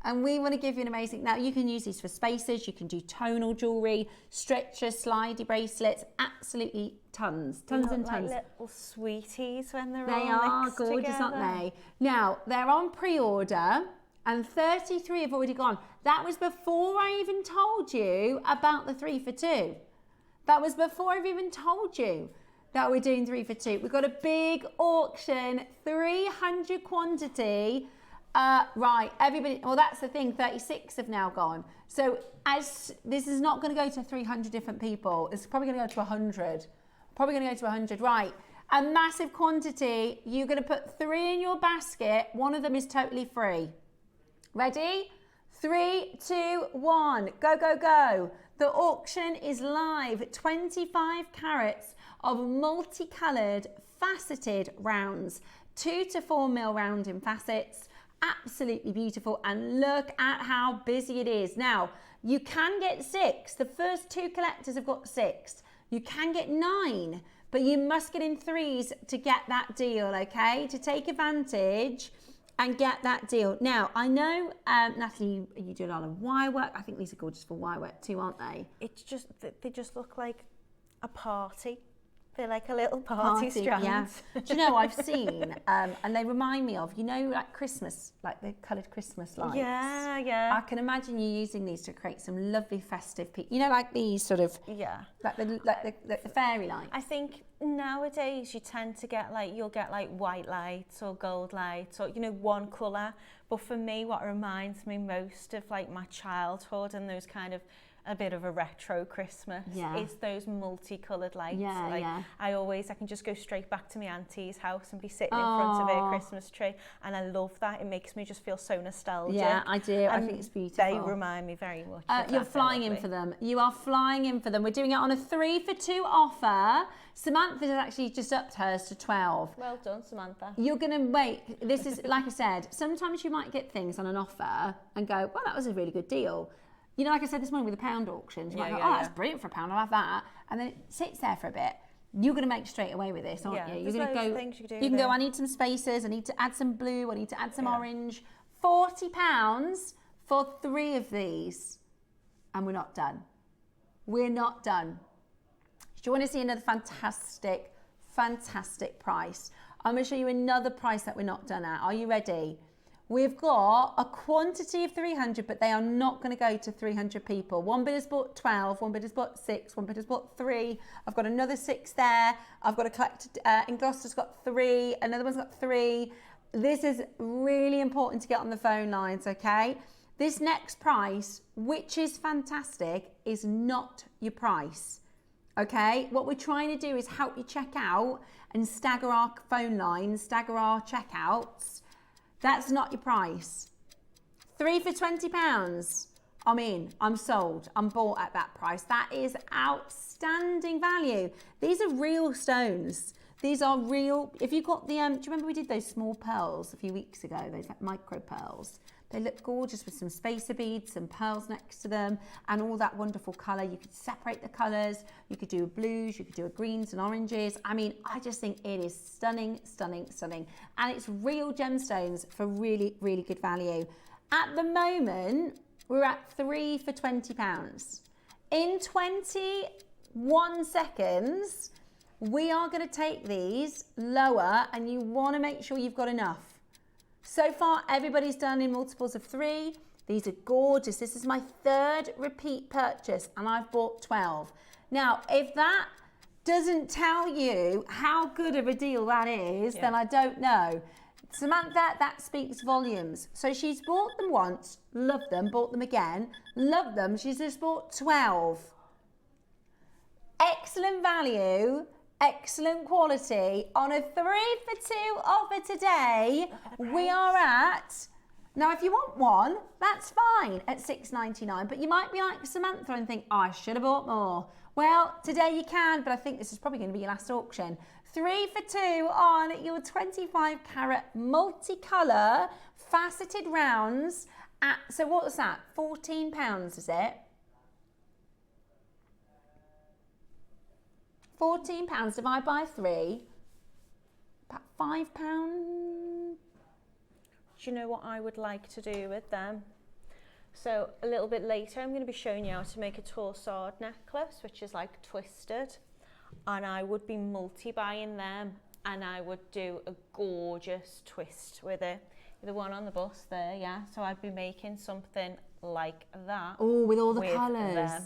And we want to give you an amazing, now you can use these for spacers, you can do tonal jewellery, stretchers, slidey bracelets, absolutely tons and tons. Like little sweeties when they're they all are mixed gorgeous, together. aren't they? Now, they're on pre-order and 33 have already gone. That was before I even told you about the 3 for 2. That was before I've even told you that we're doing 3 for 2. We've got a big auction, 300 quantity. Right, everybody, well, that's the thing, 36 have now gone. So as this is not going to go to 300 different people, it's probably going to go to 100. Probably going to go to 100, right. A massive quantity, you're going to put 3 in your basket. One of them is totally free. Ready? 3, 2, 1, go, go, go. The auction is live, 25 carats of multicoloured faceted rounds, 2 to 4mm round in facets. Absolutely beautiful, and look at how busy it is. Now, you can get 6. The first 2 collectors have got 6. You can get 9, but you must get in 3s to get that deal, okay? To take advantage and get that deal. Now, I know, Natalie, you do a lot of wire work. I think these are gorgeous for wire work too, aren't they? It's just, they just look like a party. They're like a little party strand. Yeah. Do you know, I've seen, and they remind me of, you know, like Christmas, like the coloured Christmas lights. Yeah, yeah. I can imagine you using these to create some lovely festive, you know, like these sort of, like the fairy lights. I think nowadays you tend to get like, you'll get like white lights or gold lights or, you know, one colour. But for me, what reminds me most of like my childhood and those kind of a bit of a retro Christmas. It's those multicoloured lights. I can just go straight back to my auntie's house and be sitting in front of her Christmas tree, and I love that. It makes me just feel so nostalgic. Yeah, I do. I think it's beautiful. They remind me very much of You're that. flying in for them. You are flying in for them. We're doing it on a 3 for 2 offer. Samantha has actually just upped hers to 12. Well done, Samantha. You're going to wait. This is, like I said, sometimes you might get things on an offer and go, well, that was a really good deal. You know, like I said this morning with the pound auctions, you might go, that's brilliant for a pound, I'll have that. And then it sits there for a bit. You're going to make straight away with this, aren't you? You're going to go, you can go, I need some spacers, I need to add some blue, I need to add some orange. £40 for 3 of these. And we're not done. We're not done. Do you want to see another fantastic, fantastic price? I'm going to show you another price that we're not done at. Are you ready? We've got a quantity of 300, but they are not going to go to 300 people. One bidder's bought 12, one bidder's bought 6, one bidder's bought 3. I've got another 6 there. I've got a collected, in Gloucester's got 3. Another one's got 3. This is really important to get on the phone lines, okay? This next price, which is fantastic, is not your price, okay? What we're trying to do is help you check out and stagger our phone lines, stagger our checkouts. That's not your price. 3 for £20. I'm in, I'm sold, I'm bought at that price. That is outstanding value. These are real stones. These are real, if you got the, do you remember we did those small pearls a few weeks ago, those like micro pearls? They look gorgeous with some spacer beads, some pearls next to them, and all that wonderful colour. You could separate the colours. You could do blues, you could do greens and oranges. I mean, I just think it is stunning, stunning, stunning. And it's real gemstones for really, really good value. At the moment, we're at 3 for £20. In 21 seconds, we are going to take these lower, and you want to make sure you've got enough. So far, everybody's done in multiples of 3. These are gorgeous. This is my 3rd repeat purchase, and I've bought 12. Now, if that doesn't tell you how good of a deal that is, then I don't know. Samantha, that speaks volumes. So she's bought them once, loved them, bought them again, loved them. She's just bought 12. Excellent value. Excellent quality on a 3 for 2 offer today. We are at, now if you want one, that's fine at £6.99, but you might be like Samantha and think, oh, I should have bought more. Well, today you can, but I think this is probably going to be your last auction. 3 for 2 on your 25 carat multicolour faceted rounds at, so what was that? £14, is it? £14 divided by 3, about £5. Do you know what I would like to do with them? So a little bit later, I'm going to be showing you how to make a torsade necklace, which is like twisted. And I would be multi-buying them, and I would do a gorgeous twist with it. The one on the bus there, yeah. So I'd be making something like that. Oh, with all the colours. Them.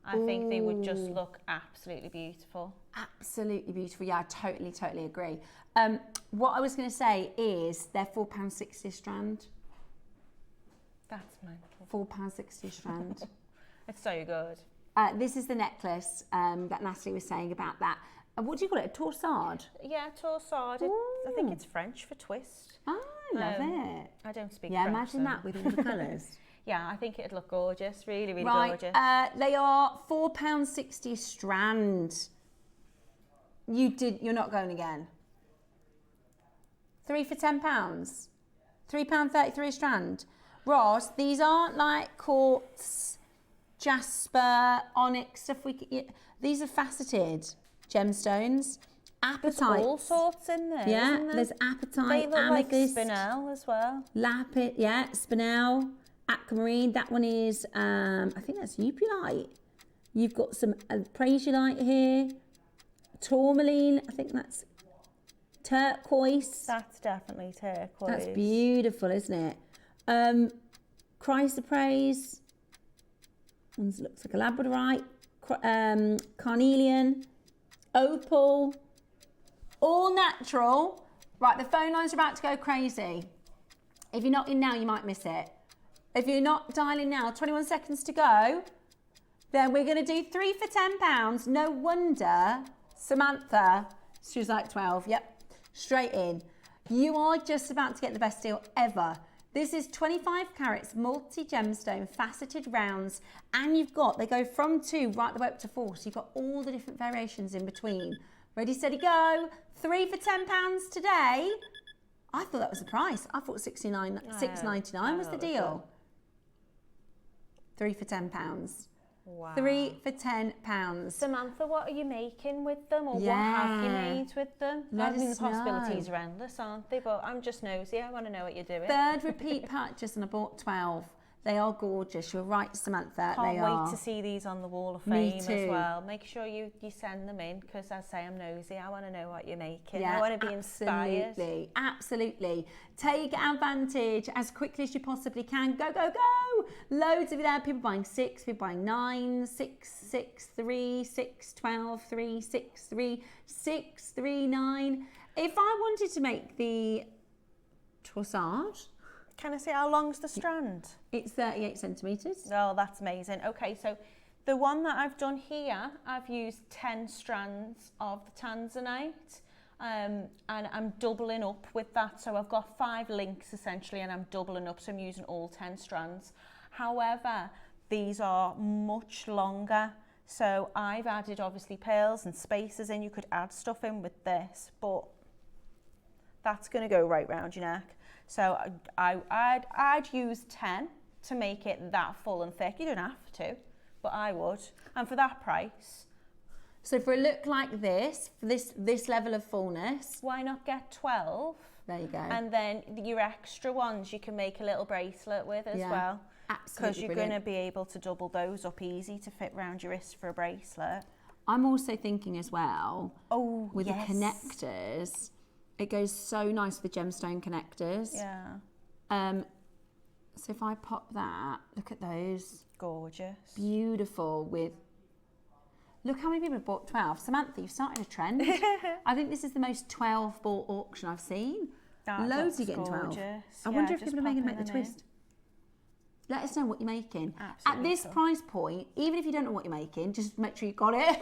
I think they would just look absolutely beautiful. Absolutely beautiful. Yeah, I totally, totally agree. What I was going to say is they're £4.60 a strand. That's mental. £4.60 a strand. It's so good. This is the necklace that Natalie was saying about that. What do you call it? A torsade? Yeah, torsade. I think it's French for twist. Oh, I love it. I don't speak French. Yeah, imagine that with all the colours. Yeah, I think it'd look gorgeous. Really, really gorgeous. They are £4.60 a strand. You're not going again. 3 for £10. £3.33 a strand. Ross, these aren't like quartz, jasper, onyx stuff. These are faceted gemstones. Apatite. There's all sorts in there. Yeah, isn't there? there's apatite, they look amethyst, like spinel as well. Lapis, yeah, spinel. Aquamarine, that one is, I think that's Upulite. You've got some Praisiolite here. Tourmaline, I think that's turquoise. That's definitely turquoise. That's beautiful, isn't it? Chrysoprase. One looks like a labradorite. Carnelian. Opal. All natural. Right, the phone lines are about to go crazy. If you're not in now, you might miss it. If you're not dialing now, 21 seconds to go, then we're going to do 3 for £10. No wonder Samantha, she was like 12. Yep, straight in. You are just about to get the best deal ever. This is 25 carats, multi-gemstone, faceted rounds, and you've got, they go from 2 right the way up to 4, so you've got all the different variations in between. Ready, steady, go. 3 for £10 today. I thought that was the price. I thought $6.99 was the deal. 3 for £10. Wow. 3 for £10. Samantha, what are you making with them, or what have you made with them? Let I mean, the us know. possibilities are endless, aren't they? But I'm just nosy. I want to know what you're doing. Third repeat purchase, and I bought 12. They are gorgeous. You're right, Samantha. Can't they wait are. to see these on the Wall of Me Fame too. as well. Make sure you send them in, because as I say, I'm nosy. I want to know what you're making. Yeah, I want to be inspired. Absolutely, absolutely. Take advantage as quickly as you possibly can. Go, go, go! Loads of you there. People buying 6, people buying 9, 6, 6, 3, 6, 12, 3, 6, 3, 6, 3, 9. If I wanted to make the Trossard, can I say how long's the strand? It's 38 centimetres. Oh, that's amazing. Okay, so the one that I've done here, I've used 10 strands of the Tanzanite, and I'm doubling up with that. So I've got 5 links essentially, and I'm doubling up, so I'm using all 10 strands. However, these are much longer. So I've added obviously pearls and spacers in. You could add stuff in with this, but that's going to go right round your neck. So I'd use 10 to make it that full and thick. You don't have to, but I would. And for that price. So for a look like this, for this level of fullness, why not get 12? There you go. And then your extra ones you can make a little bracelet with as well. Absolutely. Because you're going to be able to double those up easy to fit round your wrist for a bracelet. I'm also thinking as well, with yes. the connectors, it goes so nice with the gemstone connectors. Yeah. So if I pop that, look at those. Gorgeous. Beautiful with, look how many people have bought 12. Samantha, you've started a trend. I think this is the most 12 bought auction I've seen. That Loads are getting 12. I wonder if people are making to make the twist. Let us know what you're making. Absolutely. At this price point, even if you don't know what you're making, just make sure you got it.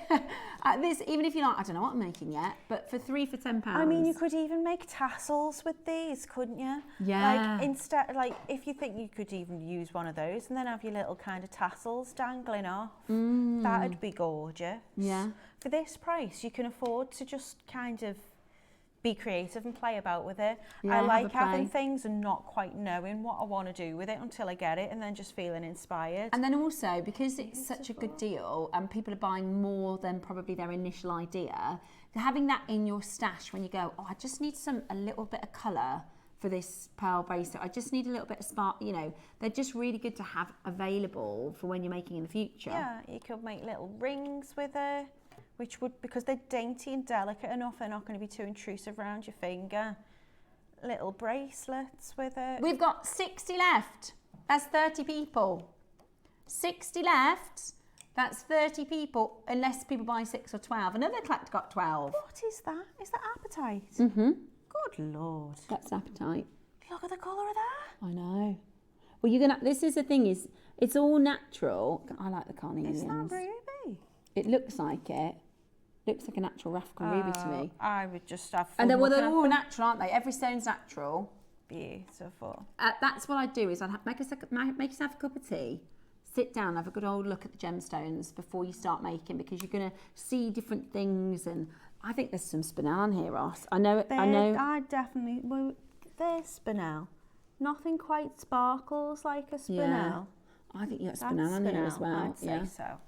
At this, even if you're like, I don't know what I'm making yet, but for 3 for £10. I mean, you could even make tassels with these, couldn't you? Yeah. Like instead, like if you think you could even use one of those and then have your little kind of tassels dangling off, that'd be gorgeous. Yeah. For this price, you can afford to just kind of be creative and play about with it. Yeah, I like have a having play. things and not quite knowing what I want to do with it until I get it, and then just feeling inspired. And then also, because it's such a good deal and people are buying more than probably their initial idea, having that in your stash when you go, oh, I just need a little bit of colour for this pearl bracelet. I just need a little bit of spark, you know, they're just really good to have available for when you're making in the future. Yeah, you could make little rings with it, which would, because they're dainty and delicate enough, they're not going to be too intrusive around your finger. Little bracelets with it. We've got 60 left. That's 30 people. 60 left. That's 30 people, unless people buy 6 or 12. Another collector got 12. What is that? Is that appetite? Mm-hmm. Good Lord. That's appetite. Look at the colour of that. I know. Well, you're gonna. This is the thing, is it's all natural. I like the carnelians. Is that ruby? It looks like it. Looks like a natural Rafcon ruby to me. I would just have fun. And then, well, they're looking all at them. natural, aren't they? Every stone's natural. Beautiful. That's what I'd do, is I'd make yourself a cup of tea, sit down, have a good old look at the gemstones before you start making, because you're going to see different things. And I think there's some spinel in here, Ross. I know. I definitely. Well, there's spinel. Nothing quite sparkles like a spinel. Yeah. I think you got spinel in here as well. I'd say so.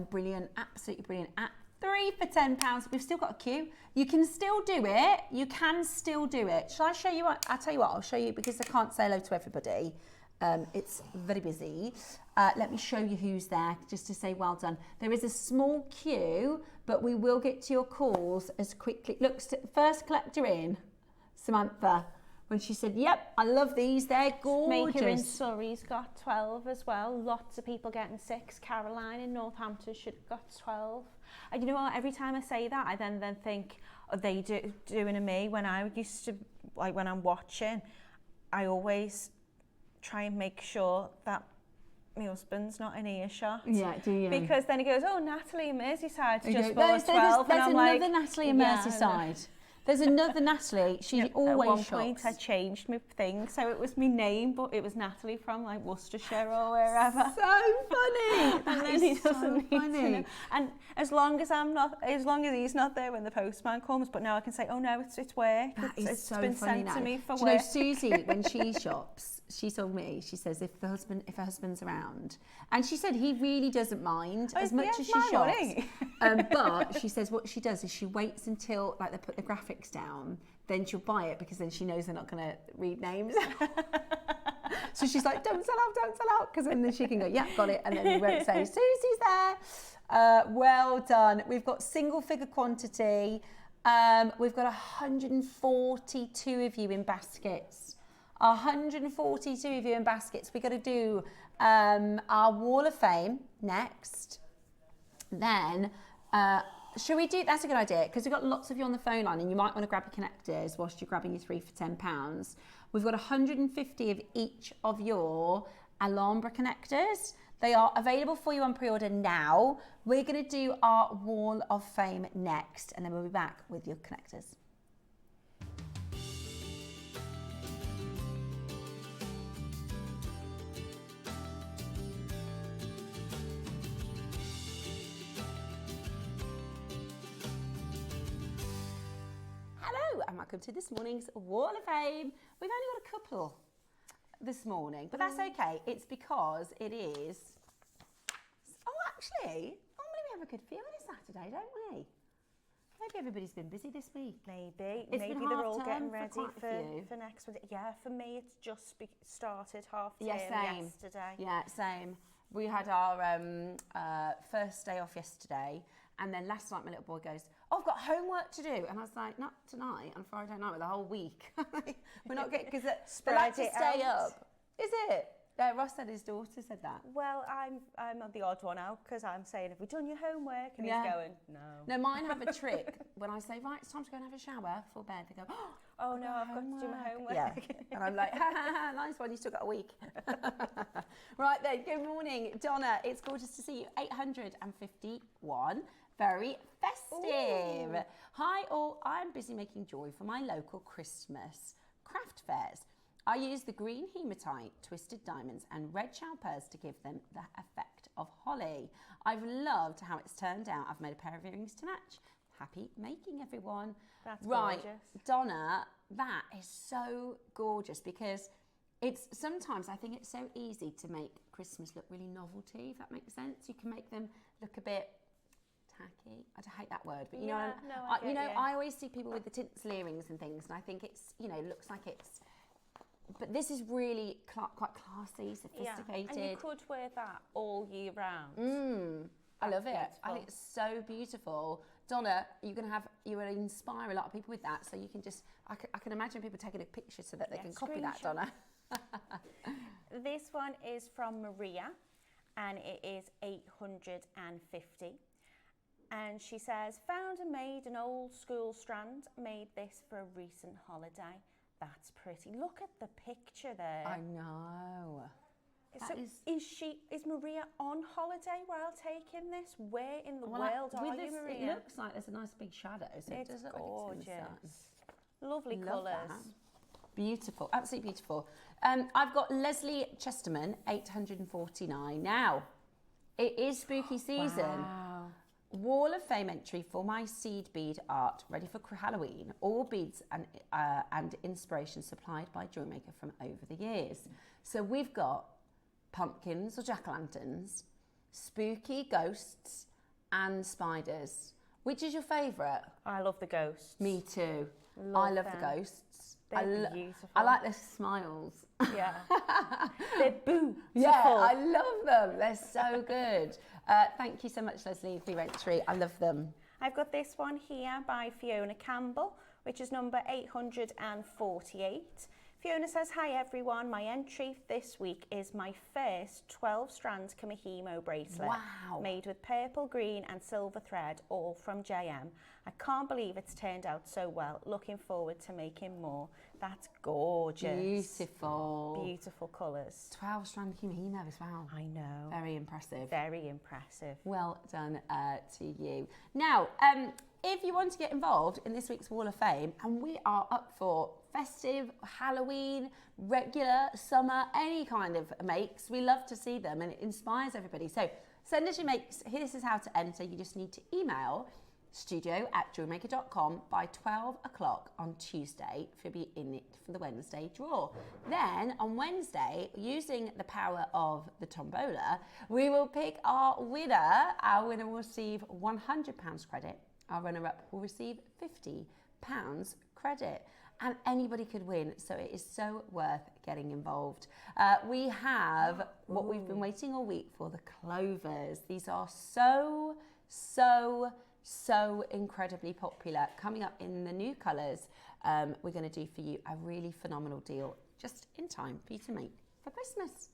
Brilliant, absolutely brilliant. At 3 for £10, we've still got a queue. You can still do it. You can still do it. Shall I show you what? I'll tell you what, I'll show you, because I can't say hello to everybody. It's very busy. Let me show you who's there, just to say well done. There is a small queue, but we will get to your calls as quickly. Look, first collector in, Samantha, when she said, yep, I love these, they're gorgeous. Maker in Surrey's got 12 as well. Lots of people getting 6. Caroline in Northampton should have got 12. And you know what, every time I say that, I then think, are they doing to me? When I used to, like when I'm watching, I always try and make sure that my husband's not in earshot. Yeah, do you? Because then he goes, oh, Natalie in Merseyside's just bought 12. There's and I'm another like, Natalie in Merseyside. There's another Natalie. She always At one shops. point, I changed my thing, so it was my name, but it was Natalie from like Worcestershire or wherever. So funny. And then he doesn't need to know. And as long as he's not there when the postman comes, but now I can say, oh no, it's work. It's so been funny sent now. to me for Do work. you know, Susie, when she shops, she told me, she says if her husband's around, and she said he really doesn't mind as much as she shops. But she says what she does is she waits until like they put the graphics down, then she'll buy it because then she knows they're not going to read names. So she's like, don't sell out, because then she can go, yeah, got it, and then we won't say Susie's there. Well done. We've got single figure quantity. We've got 142 of you in baskets. 142 of you in baskets. We're going to do our Wall of Fame next. Then, should we do, that's a good idea, because we've got lots of you on the phone line and you might want to grab your connectors whilst you're grabbing your 3 for £10. We've got 150 of each of your Alhambra connectors. They are available for you on pre-order now. We're going to do our Wall of Fame next, and then we'll be back with your connectors. Hello, and welcome to this morning's Wall of Fame. We've only got a couple this morning, but that's okay. It's because it is... Oh, actually, normally we have a good few on a Saturday, don't we? Maybe everybody's been busy this week. Maybe It's maybe been they're half all term getting for ready quite a few. for next week. Yeah, for me it's just started half term yesterday. Yeah, same. We had our first day off yesterday, and then last night my little boy goes, oh, I've got homework to do. And I was like, not tonight, on Friday night, with the whole week. We're not getting, because they like to stay up. Is it? Yeah, Ross said his daughter said that. Well, I'm the odd one out, because I'm saying, have we done your homework? And he's going, no. No, mine have a trick. When I say, right, it's time to go and have a shower before bed, they go, oh no, I've got to do my homework. Yeah. And I'm like, ha ha ha, nice one, you still got a week. Right then, good morning, Donna. It's gorgeous to see you. 851. Very festive. Ooh. Hi all, I'm busy making jewellery for my local Christmas craft fairs. I use the green hematite, twisted diamonds and red shell pearls to give them the effect of holly. I've loved how it's turned out. I've made a pair of earrings to match. Happy making, everyone. That's right, gorgeous. Donna, that is so gorgeous, because it's sometimes I think it's so easy to make Christmas look really novelty, if that makes sense. You can make them look a bit tacky. I hate that word, but you know, I always see people with the tinsel earrings and things, and I think it's, looks like it's, but this is really quite classy, sophisticated. Yeah. And you could wear that all year round. I love it. I think it's so beautiful. Donna, you will inspire a lot of people with that, so you can just, I can imagine people taking a picture so that they can copy that, Donna. This one is from Maria, and it is 850. And she says, found and made an old school strand, made this for a recent holiday. That's pretty. Look at the picture there. I know. So is Maria on holiday while taking this? Where in the world are you, Maria? It looks like there's a nice big shadow, so it does look gorgeous. Like it's Lovely colours. Beautiful, absolutely beautiful. I've got Leslie Chesterman, 849. Now, it is spooky season. Wow. Wall of Fame entry for my seed bead art, ready for Halloween. All beads and inspiration supplied by JewelleryMaker from over the years. So we've got pumpkins or jack-o'-lanterns, spooky ghosts and spiders. Which is your favourite? I love the ghosts. Me too. I love the ghosts. They're beautiful. I like their smiles. Yeah. They're beautiful. Yeah, I love them. They're so good. Thank you so much, Leslie, for your entry. I love them. I've got this one here by Fiona Campbell, which is number 848. Fiona says, hi everyone, my entry this week is my first 12 strand Kamihimo bracelet. Wow. Made with purple, green and silver thread, all from JM. I can't believe it's turned out so well. Looking forward to making more. That's gorgeous. Beautiful. Beautiful colours. 12 strand Kamihimo as well. I know. Very impressive. Very impressive. Well done to you. Now, if you want to get involved in this week's Wall of Fame, and we are up for festive, Halloween, regular, summer, any kind of makes, we love to see them and it inspires everybody. So send us your makes. This is how to enter. You just need to email studio@jewellerymaker.com by 12 o'clock on Tuesday to be in it for the Wednesday draw. Then on Wednesday, using the power of the tombola, we will pick our winner. Our winner will receive £100 credit. Our runner-up will receive £50 credit. And anybody could win, so it is so worth getting involved. We have what we've been waiting all week for, the Clovers. These are so incredibly popular. Coming up in the new colours, we're going to do for you a really phenomenal deal just in time for you to make for Christmas.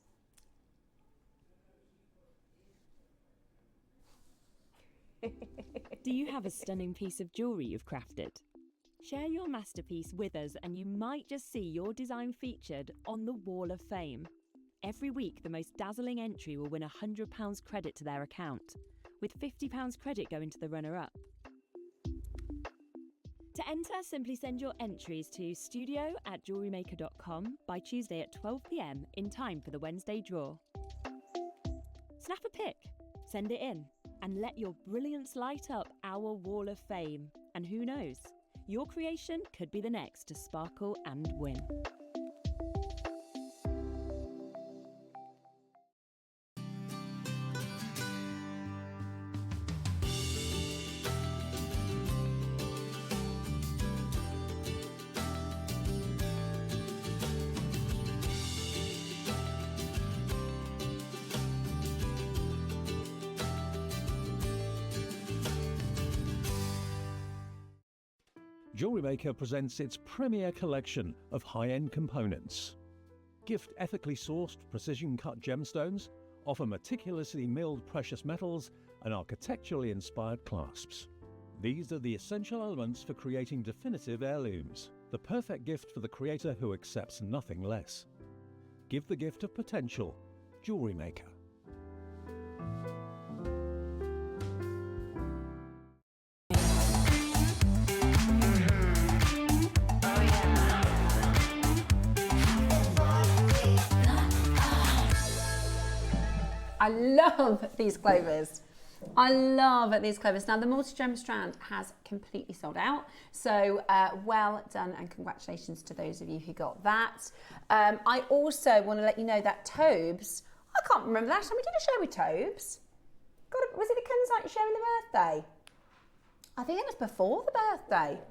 Do you have a stunning piece of jewellery you've crafted? Share your masterpiece with us and you might just see your design featured on the Wall of Fame. Every week, the most dazzling entry will win £100 credit to their account, with £50 credit going to the runner-up. To enter, simply send your entries to studio@jewellerymaker.com by Tuesday at 12 p.m. in time for the Wednesday draw. Snap a pic, send it in, and let your brilliance light up our Wall of Fame. And who knows, your creation could be the next to sparkle and win. JewelleryMaker presents its premier collection of high-end components. Gift ethically sourced precision-cut gemstones, offer meticulously milled precious metals, and architecturally inspired clasps. These are the essential elements for creating definitive heirlooms, the perfect gift for the creator who accepts nothing less. Give the gift of potential. JewelleryMaker. I love these Clovers. I love these Clovers. Now, the multi-gem strand has completely sold out. So well done and congratulations to those of you who got that. I also want to let you know that Tobes, I can't remember the last time we did a show with Tobes. Was it a Tanzanite show in the birthday? I think it was before the birthday.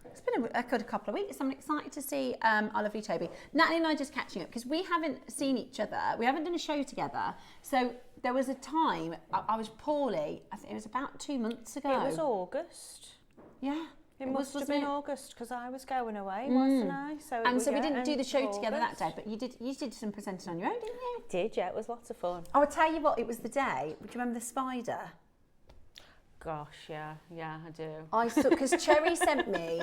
It's been a good couple of weeks. I'm excited to see our lovely Toby. Natalie and I just catching up because we haven't seen each other. We haven't done a show together. So there was a time I was poorly. I think it was about 2 months ago. It was August. Yeah. It must have been August because I was going away, wasn't I? So we didn't do the show together that day, but you did some presenting on your own, didn't you? I did, yeah. It was lots of fun. Oh, I'll tell you what, it was the day. Do you remember the spider? Gosh, yeah, I do. I saw, because Cherry sent me,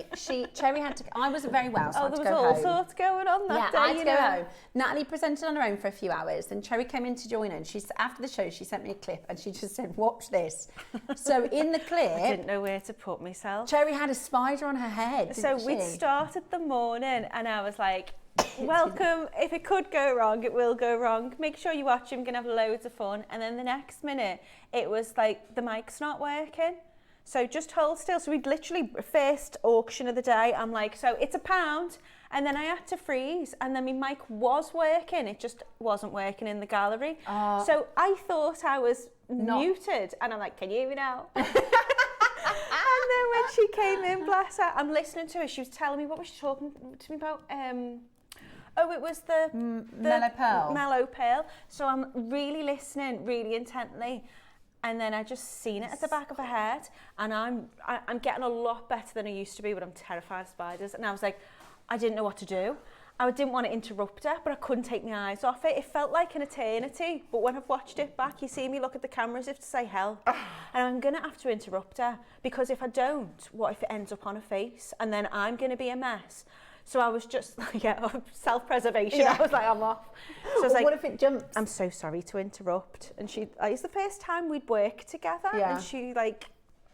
Cherry had to, I wasn't very well, so I had to go home. There was all sorts going on that day, I had to go home. Natalie presented on her own for a few hours, then Cherry came in to join her, and after the show, she sent me a clip, and she just said, watch this. So in the clip... I didn't know where to put myself. Cherry had a spider on her head, So we'd started the morning, and I was like, welcome, if it could go wrong, it will go wrong. Make sure you watch, I'm going to have loads of fun. And then the next minute, it was like, the mic's not working. So just hold still. So we'd literally, first auction of the day, I'm like, so it's £1. And then I had to freeze. And then my mic was working. It just wasn't working in the gallery. So I thought I was muted. And I'm like, can you hear me now? And then when she came in, bless her. I'm listening to her. She was telling me, what was she talking to me about? Oh, it was the Mellow Pearl. Mellow Pearl. So I'm really listening, really intently. And then I just seen it at the back of her head. And I'm getting a lot better than I used to be, but I'm terrified of spiders. And I was like, I didn't know what to do. I didn't want to interrupt her, but I couldn't take my eyes off it. It felt like an eternity. But when I've watched it back, you see me look at the camera as if to say help. And I'm going to have to interrupt her. Because if I don't, what if it ends up on her face? And then I'm going to be a mess. So I was just like, self-preservation. I was like, I'm off. So I was like, what if it jumps? I'm so sorry to interrupt. And it's the first time we'd worked together. Yeah. And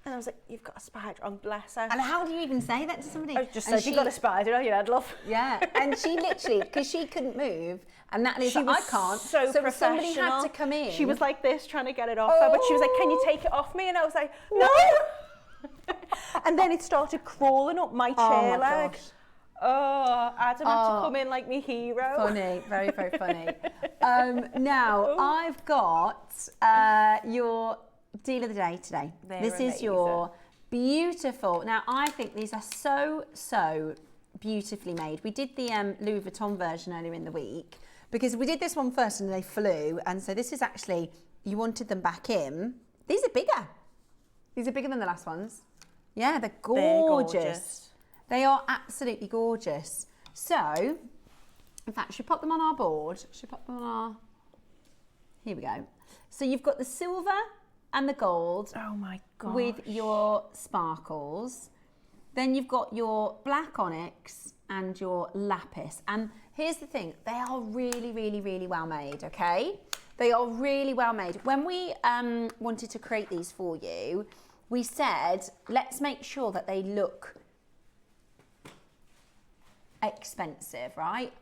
and I was like, you've got a spider on, bless her. And how do you even say that to somebody? I just said, you've got a spider on your head, love. Yeah, and she literally, because she couldn't move, and Natalie's like, I can't. So somebody had to come in. She was like this, trying to get it off her, but she was like, can you take it off me? And I was like, no. And then it started crawling up my chair leg. Gosh. Oh, Adam had to come in like me hero. Funny, very, very funny. Now, I've got your deal of the day today. This is your beautiful. Now, I think these are so beautifully made. We did the Louis Vuitton version earlier in the week because we did this one first and they flew. And so this is actually, you wanted them back in. These are bigger. These are bigger than the last ones. Yeah, they're gorgeous. They are absolutely gorgeous. So, in fact, should we pop them on our board? Should we pop them on our... Here we go. So you've got the silver and the gold. Oh my God. With your sparkles. Then you've got your black onyx and your lapis. And here's the thing, they are really, really, really well made, okay? They are really well made. When we wanted to create these for you, we said, let's make sure that they look expensive, right?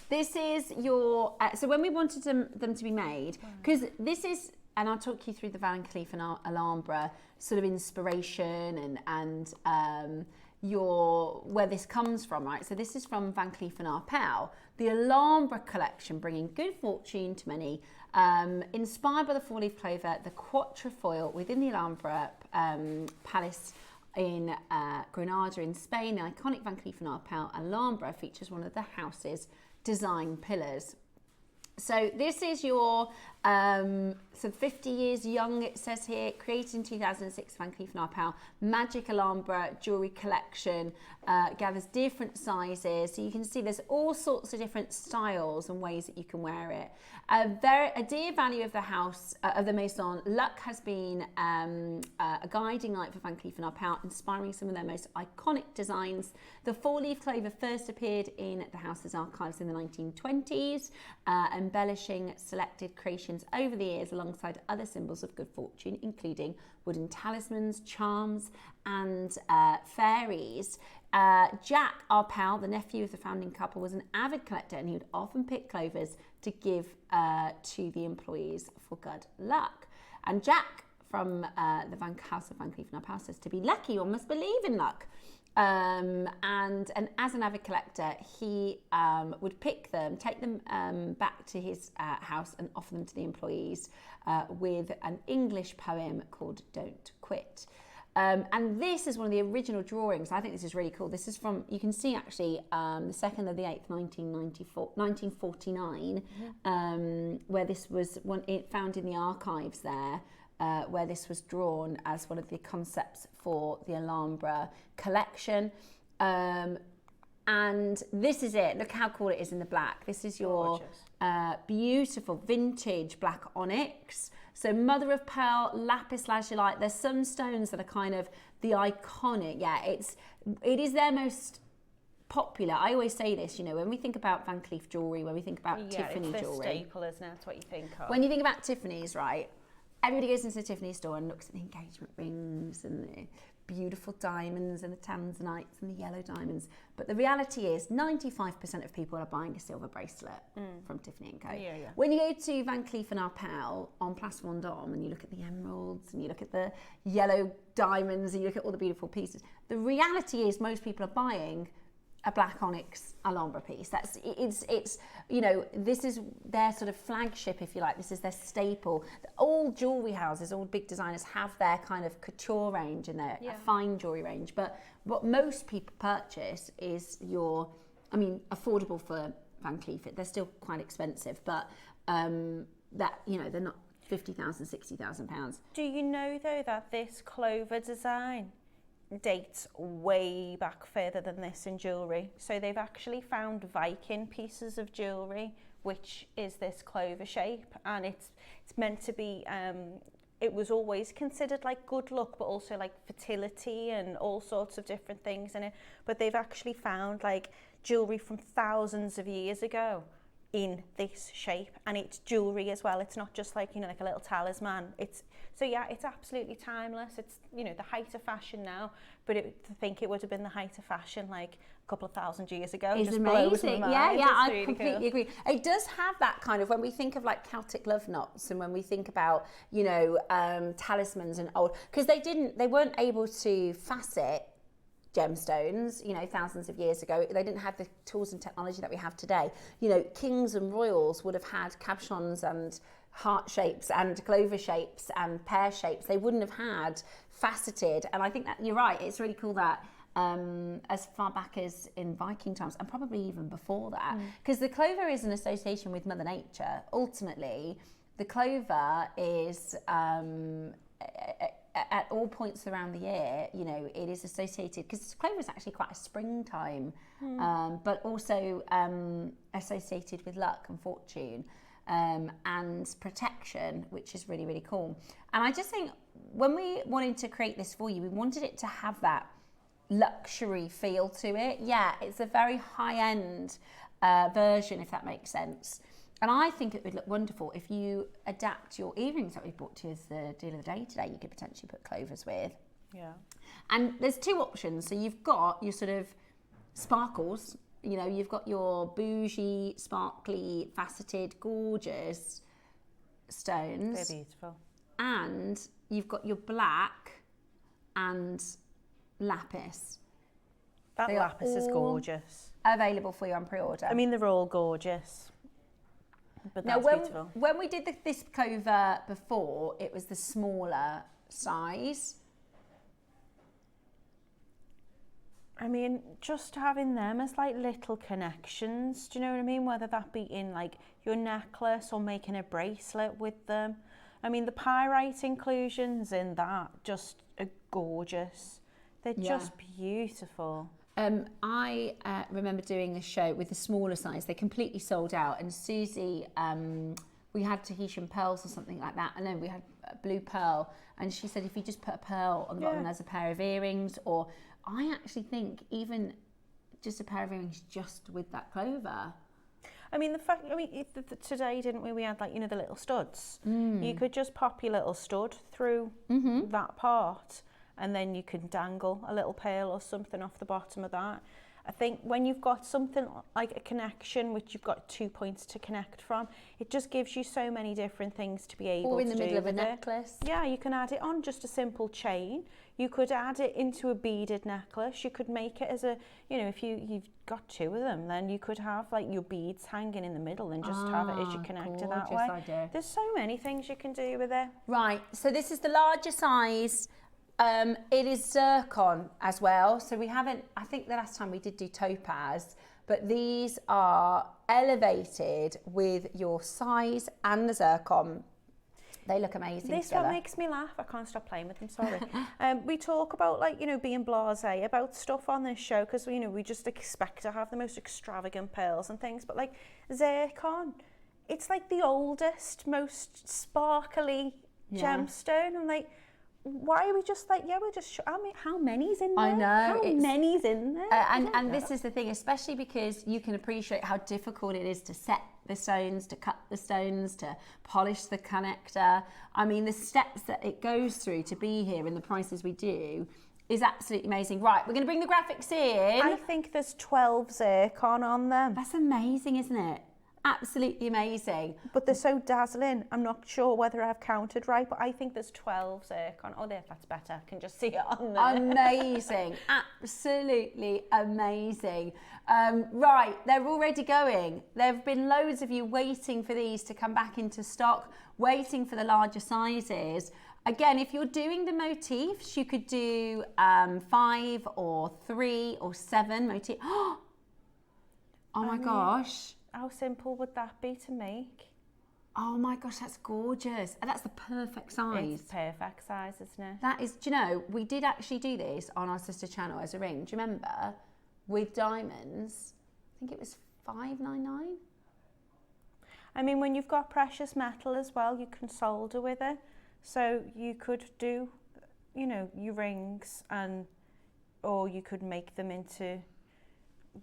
This is your, so when we wanted them to be made, because this is, and I'll talk you through the Van Cleef and Alhambra sort of inspiration and where this comes from, right? So this is from Van Cleef and Arpels, the Alhambra collection, bringing good fortune to many. Inspired by the four-leaf clover, the quatrefoil within the Alhambra Palace in Granada in Spain, the iconic Van Cleef and Arpels Alhambra features one of the house's design pillars. So this is your 50 years young, it says here, created in 2006, Van Cleef & Arpels Magic Alhambra jewellery collection, gathers different sizes. So you can see there's all sorts of different styles and ways that you can wear it. A dear value of the house, of the Maison, luck has been a guiding light for Van Cleef & Arpels, inspiring some of their most iconic designs. The four-leaf clover first appeared in the house's archives in the 1920s, embellishing selected creations over the years alongside other symbols of good fortune, including wooden talismans, charms, and fairies. Jack Arpels, the nephew of the founding couple, was an avid collector and he would often pick clovers to give to the employees for good luck. And Jack from the House of Van Cleef & Arpels says, to be lucky, one must believe in luck. And as an avid collector, he would pick them, take them back to his house and offer them to the employees with an English poem called Don't Quit. And this is one of the original drawings. I think this is really cool. This is from, you can see actually, the 2nd of the 8th, 1949, where this was found in the archives there. Where this was drawn as one of the concepts for the Alhambra collection. And this is it. Look how cool it is in the black. This is your beautiful vintage black onyx. So mother of pearl, lapis lazuli. There's some stones that are kind of the iconic. Yeah, it is their most popular. I always say this, you know, when we think about Van Cleef jewellery, when we think about Tiffany it's jewellery. Staple, isn't it? That's what you think of. When you think about Tiffany's, right? Everybody goes into the Tiffany store and looks at the engagement rings and the beautiful diamonds and the Tanzanites and the yellow diamonds. But the reality is 95% of people are buying a silver bracelet from Tiffany & Co. Yeah, yeah. When you go to Van Cleef & Arpels on Place Vendôme and you look at the emeralds and you look at the yellow diamonds and you look at all the beautiful pieces, the reality is most people are buying a black onyx Alhambra piece. It's you know, this is their sort of flagship, if you like. This is their staple. All jewellery houses, all big designers have their kind of couture range and their fine jewellery range. But what most people purchase is your, I mean, affordable for Van Cleef. They're still quite expensive, but that, you know, they're not £50,000, £60,000. Do you know though that this Clover design dates way back further than this in jewellery? So they've actually found Viking pieces of jewellery which is this clover shape, and it's meant to be it was always considered like good luck, but also like fertility and all sorts of different things in it. But they've actually found like jewellery from thousands of years ago in this shape, and it's jewellery as well. It's not just like, you know, like a little talisman. It's so yeah, it's absolutely timeless. It's, you know, the height of fashion now, but to think it would have been the height of fashion like a couple of thousand years ago is just amazing. blows my mind. Yeah, It's I really completely cool. agree. It does have that kind of, when we think of like Celtic love knots, and when we think about, you know, talismans and old, because they weren't able to facet gemstones, you know, thousands of years ago. They didn't have the tools and technology that we have today. You know, kings and royals would have had cabochons and heart shapes and clover shapes and pear shapes. They wouldn't have had faceted. And I think that you're right. It's really cool that as far back as in Viking times, and probably even before that, because the clover is an association with Mother Nature. Ultimately, the clover is at all points around the year, you know, it is associated, because clover is actually quite a springtime, but also associated with luck and fortune and protection, which is really, really cool. And I just think when we wanted to create this for you, we wanted it to have that luxury feel to it. Yeah, it's a very high-end version, if that makes sense. And I think it would look wonderful if you adapt your earrings that we brought to you as the deal of the day today. You could potentially put clovers with. Yeah. And there's two options. So you've got your sort of sparkles, you know, you've got your bougie, sparkly, faceted, gorgeous stones. They're beautiful. And you've got your black and lapis. That They are lapis is all gorgeous. Available for you on pre-order. I mean, they're all gorgeous. But now, that's beautiful. when we did this clover before, it was the smaller size. I mean, just having them as like little connections, do you know what I mean? Whether that be in like your necklace or making a bracelet with them. I mean, the pyrite inclusions in that just are gorgeous. They're just beautiful. I remember doing a show with the smaller size. They completely sold out, and Susie, we had Tahitian pearls or something like that, and then we had a blue pearl, and she said if you just put a pearl on the bottom as a pair of earrings, or I actually think even just a pair of earrings just with that clover. I mean, today, didn't we? We had like, you know, the little studs. You could just pop your little stud through that part, and then you can dangle a little pearl or something off the bottom of that. I think when you've got something like a connection, which you've got 2 points to connect from, it just gives you so many different things to be able to do. Or in the middle of a with it. necklace. Yeah, you can add it on just a simple chain. You could add it into a beaded necklace. You could make it as a, you know, if you've got two of them, then you could have like your beads hanging in the middle and just have it as you connect it that way. Idea. There's so many things you can do with it. Right, so this is the larger size. It is zircon as well. So we haven't, I think the last time we did do topaz, but these are elevated with your size and the zircon. They look amazing This together. one makes me laugh. I can't stop playing with them, sorry. We talk about, like, you know, being blasé about stuff on this show because, you know, we just expect to have the most extravagant pearls and things. But, like, zircon, it's like the oldest, most sparkly gemstone. I'm like, why are we just like, we're just, I mean, how many's in there? I know. How many's in there? And this is the thing, especially because you can appreciate how difficult it is to set the stones, to cut the stones, to polish the connector. I mean, the steps that it goes through to be here and the prices we do is absolutely amazing. Right, we're going to bring the graphics in. I think there's 12 zircon on them. That's amazing, isn't it? Absolutely amazing. But they're so dazzling. I'm not sure whether I've counted right, but I think there's 12 zircon. Oh, there, that's better. I can just see it on there. Amazing. Absolutely amazing. Right, they're already going. There have been loads of you waiting for these to come back into stock, waiting for the larger sizes. Again, if you're doing the motifs, you could do 5 or 3 or 7 motifs. Oh my gosh. How simple would that be to make? Oh my gosh, that's gorgeous. And that's the perfect size. It's perfect size, isn't it? That is, do you know, we did actually do this on our sister channel as a ring. Do you remember? With diamonds. I think it was $5.99. I mean, when you've got precious metal as well, you can solder with it. So you could do, you know, your rings or you could make them into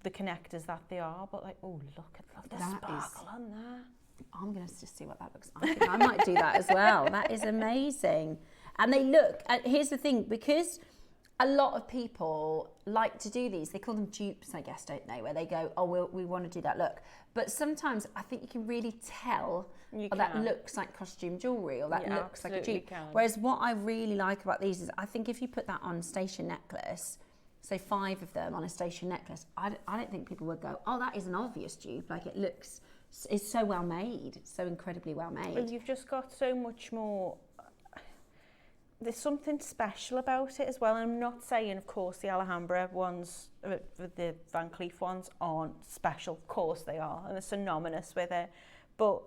the connectors that they are, but like, oh, look at the sparkle on that. I'm going to just see what that looks like. I think I might do that as well. That is amazing. And they look, here's the thing, because a lot of people like to do these, they call them dupes, I guess, don't they? Where they go, oh, we want to do that look. But sometimes I think you can really tell that looks like costume jewellery or that looks like a dupe. Whereas what I really like about these is I think if you put that on a station necklace, say 5 of them on a station necklace, I don't think people would go, oh, that is an obvious dupe. Like it looks, it's so well made, so incredibly well made. Well, you've just got so much more, there's something special about it as well. And I'm not saying, of course, the Alhambra ones, the Van Cleef ones aren't special. Of course they are, and they're synonymous with it. But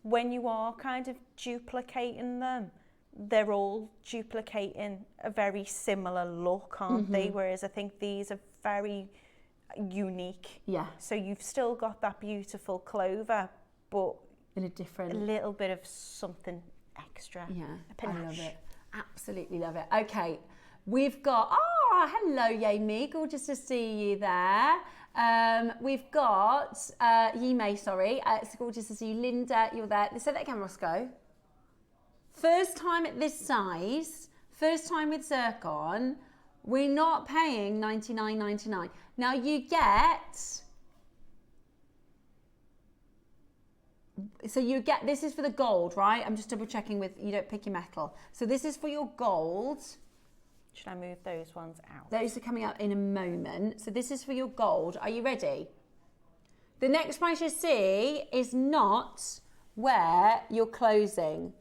when you are kind of duplicating them, they're all duplicating a very similar look, aren't they? Whereas I think these are very unique. Yeah. So you've still got that beautiful clover, but in a different, a little bit of something extra. Yeah, a panache. I love it. Absolutely love it. Okay, we've got, hello, Yemi. Gorgeous to see you there. We've got, Yime, sorry. It's gorgeous to see you. Linda, you're there. Say that again, Roscoe. First time at this size, first time with Zircon, we're not paying $99.99. Now you get, this is for the gold, right? I'm just double checking with, you don't pick your metal. So this is for your gold. Should I move those ones out? Those are coming out in a moment. So this is for your gold. Are you ready? The next price you see is not where you're closing.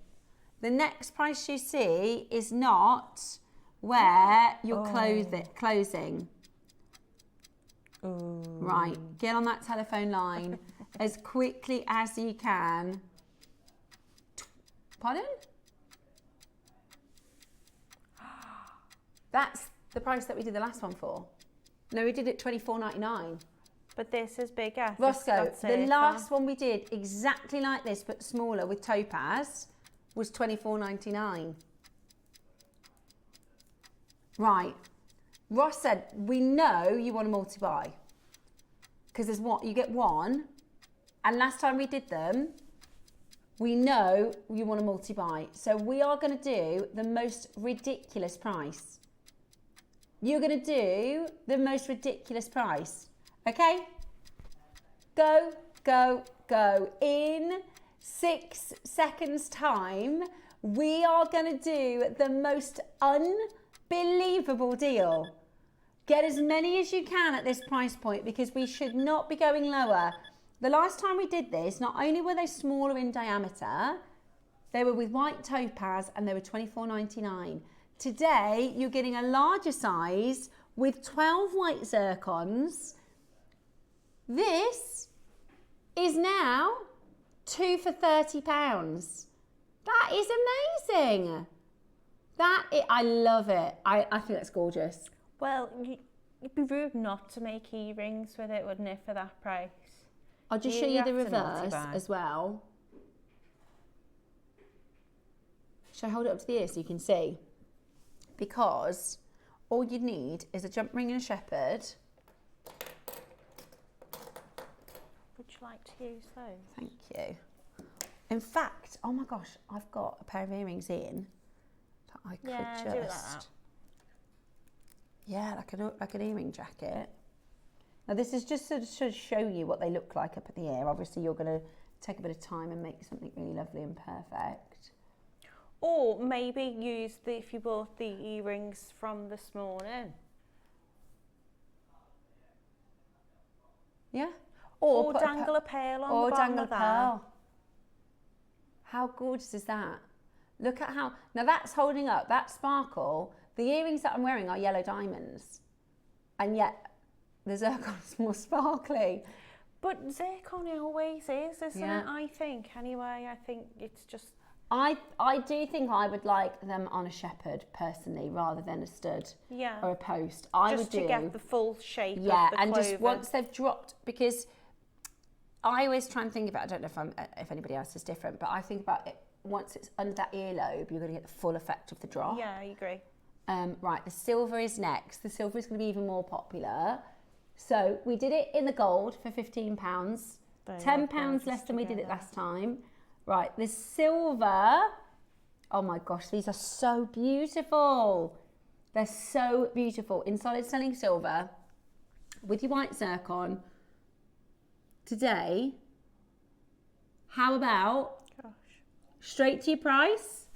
The next price you see is not where you're closing. Ooh. Right, get on that telephone line as quickly as you can. Pardon? That's the price that we did the last one for. No, we did it $24.99. But this is bigger. Roscoe, the last one we did exactly like this but smaller with topaz was $24.99. Right. Ross said, we know you want a multi-buy. Because there's what, you get one. And last time we did them, we know you want a multi-buy. So we are going to do the most ridiculous price. You're going to do the most ridiculous price. Okay? Go, go, go. In 6 seconds time, we are going to do the most unbelievable deal. Get as many as you can at this price point because we should not be going lower. The last time we did this, not only were they smaller in diameter, they were with white topaz and they were $24.99. Today, you're getting a larger size with 12 white zircons. This is now 2 for £30. That is amazing. I love it. I think that's gorgeous. Well, it'd be rude not to make earrings with it, wouldn't it, for that price? I'll just show you the reverse as well. Shall I hold it up to the ear so you can see? Because all you need is a jump ring and a shepherd. Would you like to use those? Thank you. In fact, oh my gosh, I've got a pair of earrings in that I could just... do it like that. Yeah, like an earring jacket. Now this is just to show you what they look like up in the air. Obviously you're going to take a bit of time and make something really lovely and perfect. Or maybe use if you bought the earrings from this morning. Yeah. Or dangle a pearl on the bottom of that. Pearl. How gorgeous is that? Look at how, now that's holding up, that sparkle. The earrings that I'm wearing are yellow diamonds. And yet the zircon's more sparkly. But zircon always is, isn't it? I think, anyway. I think it's just... I do think I would like them on a shepherd, personally, rather than a stud or a post. Just to get the full shape of the and clover. Just once they've dropped, because I always try and think about, I don't know if anybody else is different, but I think about it, once it's under that earlobe, you're going to get the full effect of the drop. Yeah, I agree. Right, the silver is next. The silver is going to be even more popular. So we did it in the gold for £15, £10 less than we did it last time. Right, the silver, oh my gosh, these are so beautiful. They're so beautiful. In solid selling silver, with your white zircon, today, how about straight to your price?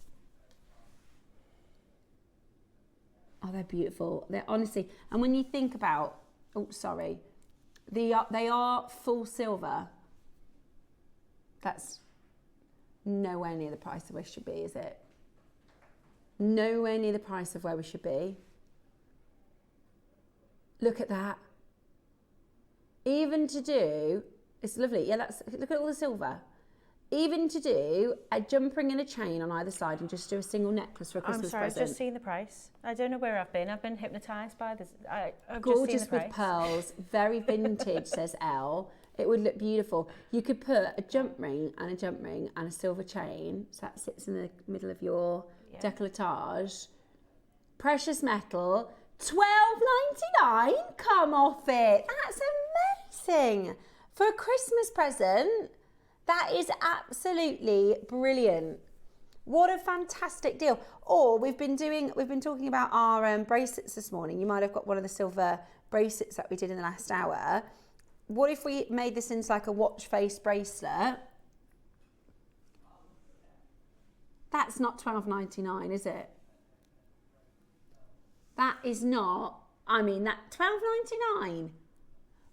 Oh, they're beautiful. They're honestly, and when you think about, oh, sorry, they are full silver. That's nowhere near the price of where we should be, is it? Nowhere near the price of where we should be. Look at that. Even to do, it's lovely. Yeah, look at all the silver. Even to do a jumper ring and a chain on either side and just do a single necklace for a Christmas present. I'm sorry, I've just seen the price. I don't know where I've been. I've been hypnotised by this. I've gorgeous just seen the with pearls, very vintage, says Elle. It would look beautiful. You could put a jump ring and a silver chain, so that sits in the middle of your décolletage. Precious metal, $12.99. Come off it. That's amazing. For a Christmas present, that is absolutely brilliant. What a fantastic deal. Or we've been talking about our bracelets this morning. You might have got one of the silver bracelets that we did in the last hour. What if we made this into like a watch face bracelet? That's not $12.99, is it? That is not, I mean, that $12.99.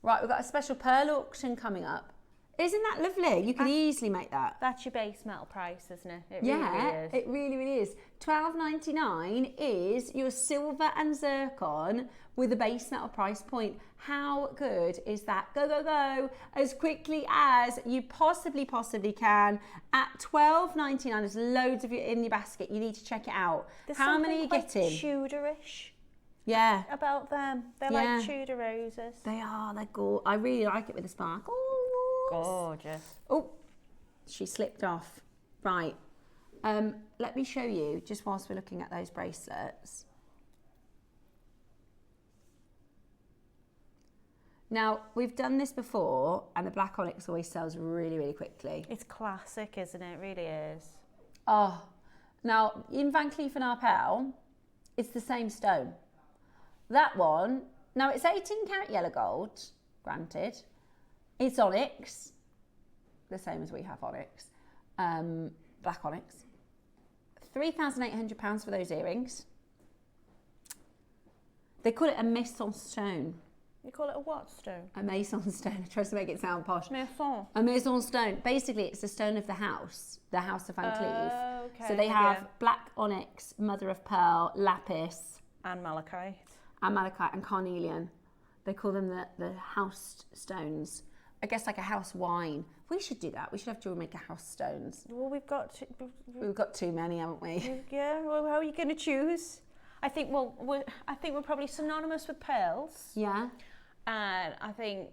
Right, we've got a special pearl auction coming up. Isn't that lovely? You can easily make that. That's your base metal price, isn't it? It really is. It really is. $12.99 is your silver and zircon with a base metal price point. How good is that? Go, go, go, as quickly as you possibly can. At $12.99, there's loads of it in your basket. You need to check it out. There's How many are you quite getting? Tudorish. Yeah. About them. They're like Tudor roses. They are. They're gorgeous. I really like it with the sparkle. Gorgeous. Oh, she slipped off. Right. Let me show you, just whilst we're looking at those bracelets. Now, we've done this before, and the black onyx always sells really, really quickly. It's classic, isn't it? It really is. Oh, now, in Van Cleef & Arpels, it's the same stone. That one, now it's 18 karat yellow gold, granted. It's onyx, the same as we have onyx, black onyx. £3,800 for those earrings. They call it a maison stone. You call it a what stone? A maison stone. I try to make it sound posh. Maison. A maison stone. Basically, it's the stone of the house of Van Cleef. Okay. So they have black onyx, mother of pearl, lapis. And malachite. And carnelian. They call them the house stones. I guess like a house wine. We should do that. We should have JewelleryMaker house stones. Well, we've got too many, haven't we? Yeah. Well, how are you going to choose? I think we're probably synonymous with pearls. Yeah. And I think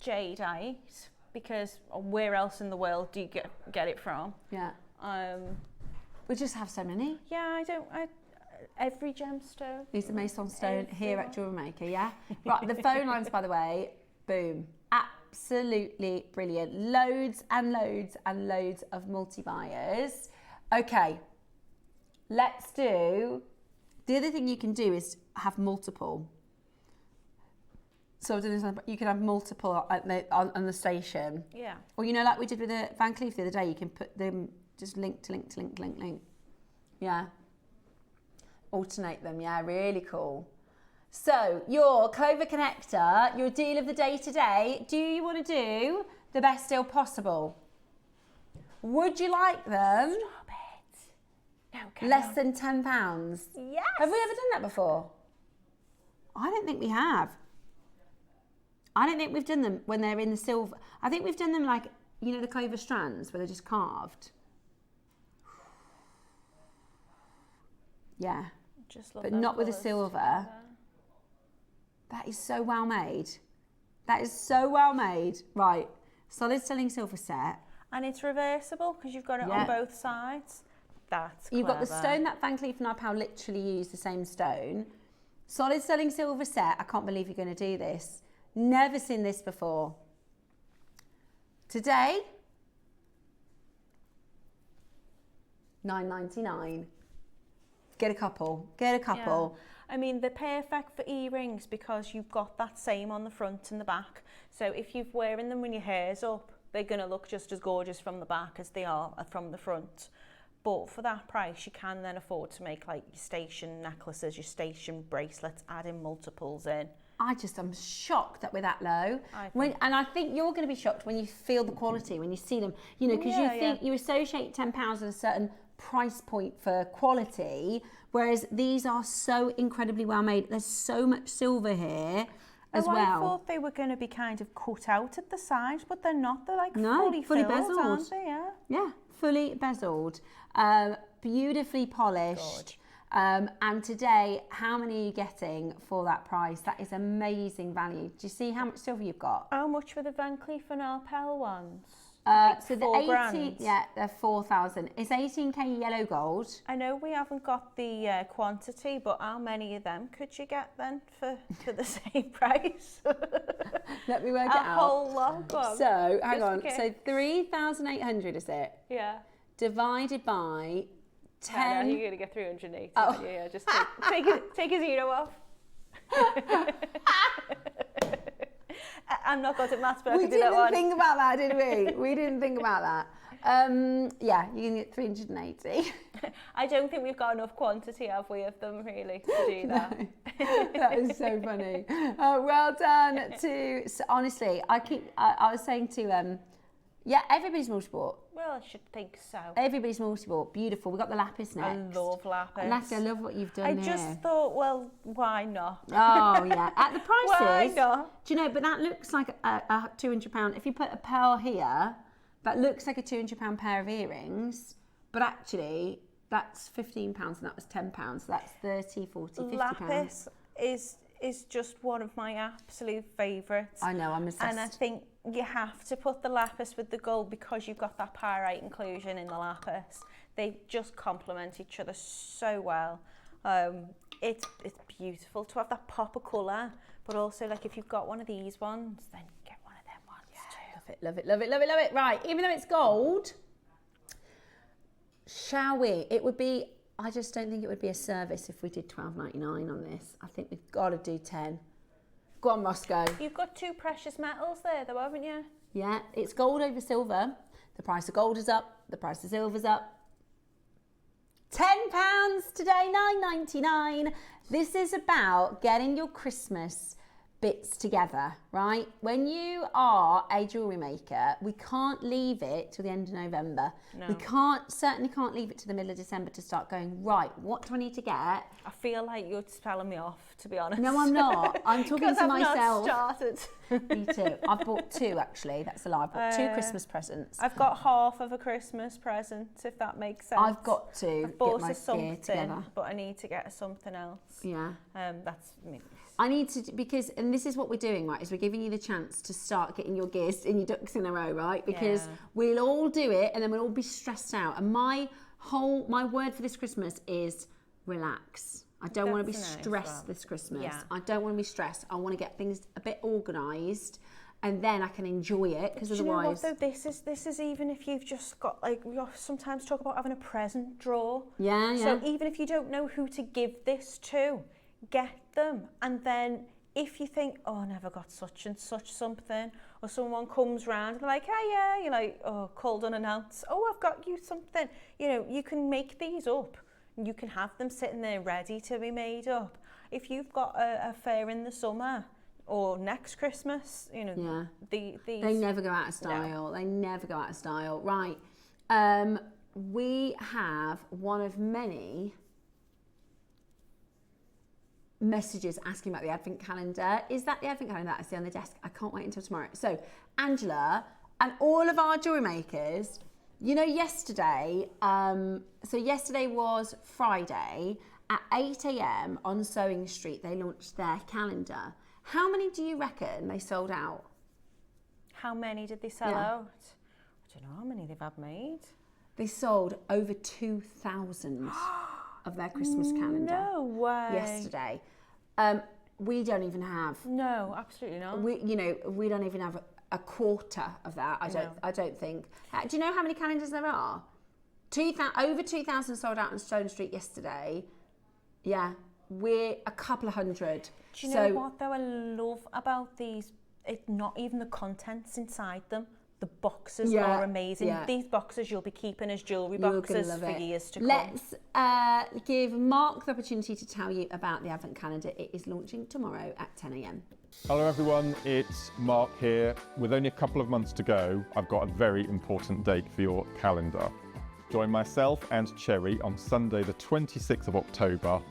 jadeite, because where else in the world do you get it from? Yeah. We just have so many. Yeah, every gemstone. It's a maison stone here at JewelleryMaker, yeah? Right, the phone lines, by the way, boom. Absolutely brilliant. Loads and loads and loads of multi-buyers. Okay, let's do... The other thing you can do is have multiple. So I've done this, you can have multiple on the station. Yeah. Or you know, like we did with the Van Cleef the other day, you can put them just link to link to link to link, link. Yeah. Alternate them, yeah, really cool. So your Clover connector, your deal of the day today, do you want to do the best deal possible? Would you like them? Stop it. No, less than £10? Yes. Have we ever done that before? I don't think we have. I don't think we've done them when they're in the silver. I think we've done them like, you know, the Clover strands where they're just carved. Yeah. Just love but them not with the colours silver. together. That is so well made. That is so well made. Right. Solid selling silver set. And it's reversible because you've got it on both sides. That's clever. You've got the stone that Van Cleef and Arpels literally used the same stone. Solid selling silver set. I can't believe you're going to do this. Never seen this before. Today, $9.99. Get a couple. Get a couple. Yeah. I mean, they're perfect for earrings because you've got that same on the front and the back. So if you're wearing them when your hair's up, they're going to look just as gorgeous from the back as they are from the front. But for that price, you can then afford to make like your station necklaces, your station bracelets, add in multiples in. I'm shocked that we're that low. And I think you're going to be shocked when you feel the quality, when you see them. You know, because you associate £10 with a certain price point for quality, whereas these are so incredibly well made. There's so much silver here as well. I thought they were going to be kind of cut out at the sides, but they're not. They're like fully filled, bezeled. aren't they? Yeah. Yeah, fully bezeled, beautifully polished. And today, how many are you getting for that price? That is amazing value. Do you see how much silver you've got? How much were the Van Cleef and Arpels ones? So the 18, yeah, they're 4,000. It's 18k yellow gold. I know we haven't got the quantity, but how many of them could you get then for the same price? Let me work it out. A whole lot. So hang on. So 3,800 is it? Yeah. Divided by 10. No, you're going to get 380. Oh. Yeah, just take a zero off. I'm not good at maths, but I can do that one. We didn't think about that, did we? We didn't think about that. Yeah, you can get 380. I don't think we've got enough quantity, have we, of them really to do that? No. That is so funny. Well done honestly, I was saying to, yeah, everybody's multi-bought. Well, I should think so. Everybody's multi-bought. Beautiful. We've got the lapis next. I love lapis. Natalie, I love what you've done here. I just thought, well, why not? Oh, yeah. At the prices. Why not? Do you know, but that looks like a £200. If you put a pearl here, that looks like a £200 pair of earrings. But actually, that's £15 and that was £10. So that's 30, 40, £50. Lapis is just one of my absolute favourites. I know, I'm obsessed. And I think you have to put the lapis with the gold because you've got that pyrite inclusion in the lapis. They just complement each other so well. It's beautiful to have that pop of colour, but also like if you've got one of these ones, then get one of them ones too. Love it, love it, love it, love it, love it. Right, even though it's gold, shall we? It would be, I just don't think it would be a service if we did $12.99 on this. I think we've got to do 10. Go on, Moscow. You've got two precious metals there though, haven't you? Yeah, it's gold over silver. The price of gold is up, the price of silver's up. £10 today, $9.99. This is about getting your Christmas bits together, right? When you are a jewellery maker, we can't leave it till the end of November. No. We certainly can't leave it to the middle of December to start going, right, what do I need to get? I feel like you're telling me off, to be honest. No, I'm not. I'm talking to myself. Not started. Me too. I've bought two, actually. That's a lie. I've bought two Christmas presents. I've got half of a Christmas present, if that makes sense. I've got to I've bought get my something, together. but I need to get something else. Yeah. That's me. I need to, because, and this is what we're doing, right, is we're giving you the chance to start getting your gears and your ducks in a row, right? Because we'll all do it and then we'll all be stressed out. And my word for this Christmas is relax. I don't want to be stressed this Christmas. Yeah. I don't want to be stressed. I want to get things a bit organised and then I can enjoy it, because otherwise... Do you know what, though? This is even if you've just got, like, we sometimes talk about having a present drawer. Yeah, yeah. So even if you don't know who to give this to, get them, and then if you think, oh, I never got such and such something, or someone comes round and they're like, oh yeah, you're like, oh, called unannounced, oh, I've got you something. You know, you can make these up. You can have them sitting there ready to be made up. If you've got a fair in the summer or next Christmas, you know, these... They never go out of style. No. They never go out of style. Right. We have one of many messages asking about the advent calendar. Is that the advent calendar that I see on the desk? I can't wait until tomorrow. So Angela and all of our jewellery makers, you know, yesterday, so yesterday was Friday at 8 a.m. on Sewing Street, they launched their calendar. How many do you reckon they sold out? How many did they sell out? I don't know how many they've had made. They sold over 2,000 of their Christmas calendar. No way. Yesterday. We don't even have. No, absolutely not. We don't even have a quarter of that. I don't think. Do you know how many calendars there are? Over 2,000 sold out on Stone Street yesterday. Yeah, we're a couple of hundred. Do you know what though I love about these? It's not even the contents inside them. The boxes are amazing. Yeah. These boxes you'll be keeping as jewellery boxes for years to come. Let's give Mark the opportunity to tell you about the Advent Calendar. It is launching tomorrow at 10 a.m. Hello everyone, it's Mark here. With only a couple of months to go, I've got a very important date for your calendar. Join myself and Cherry on Sunday the 26th of October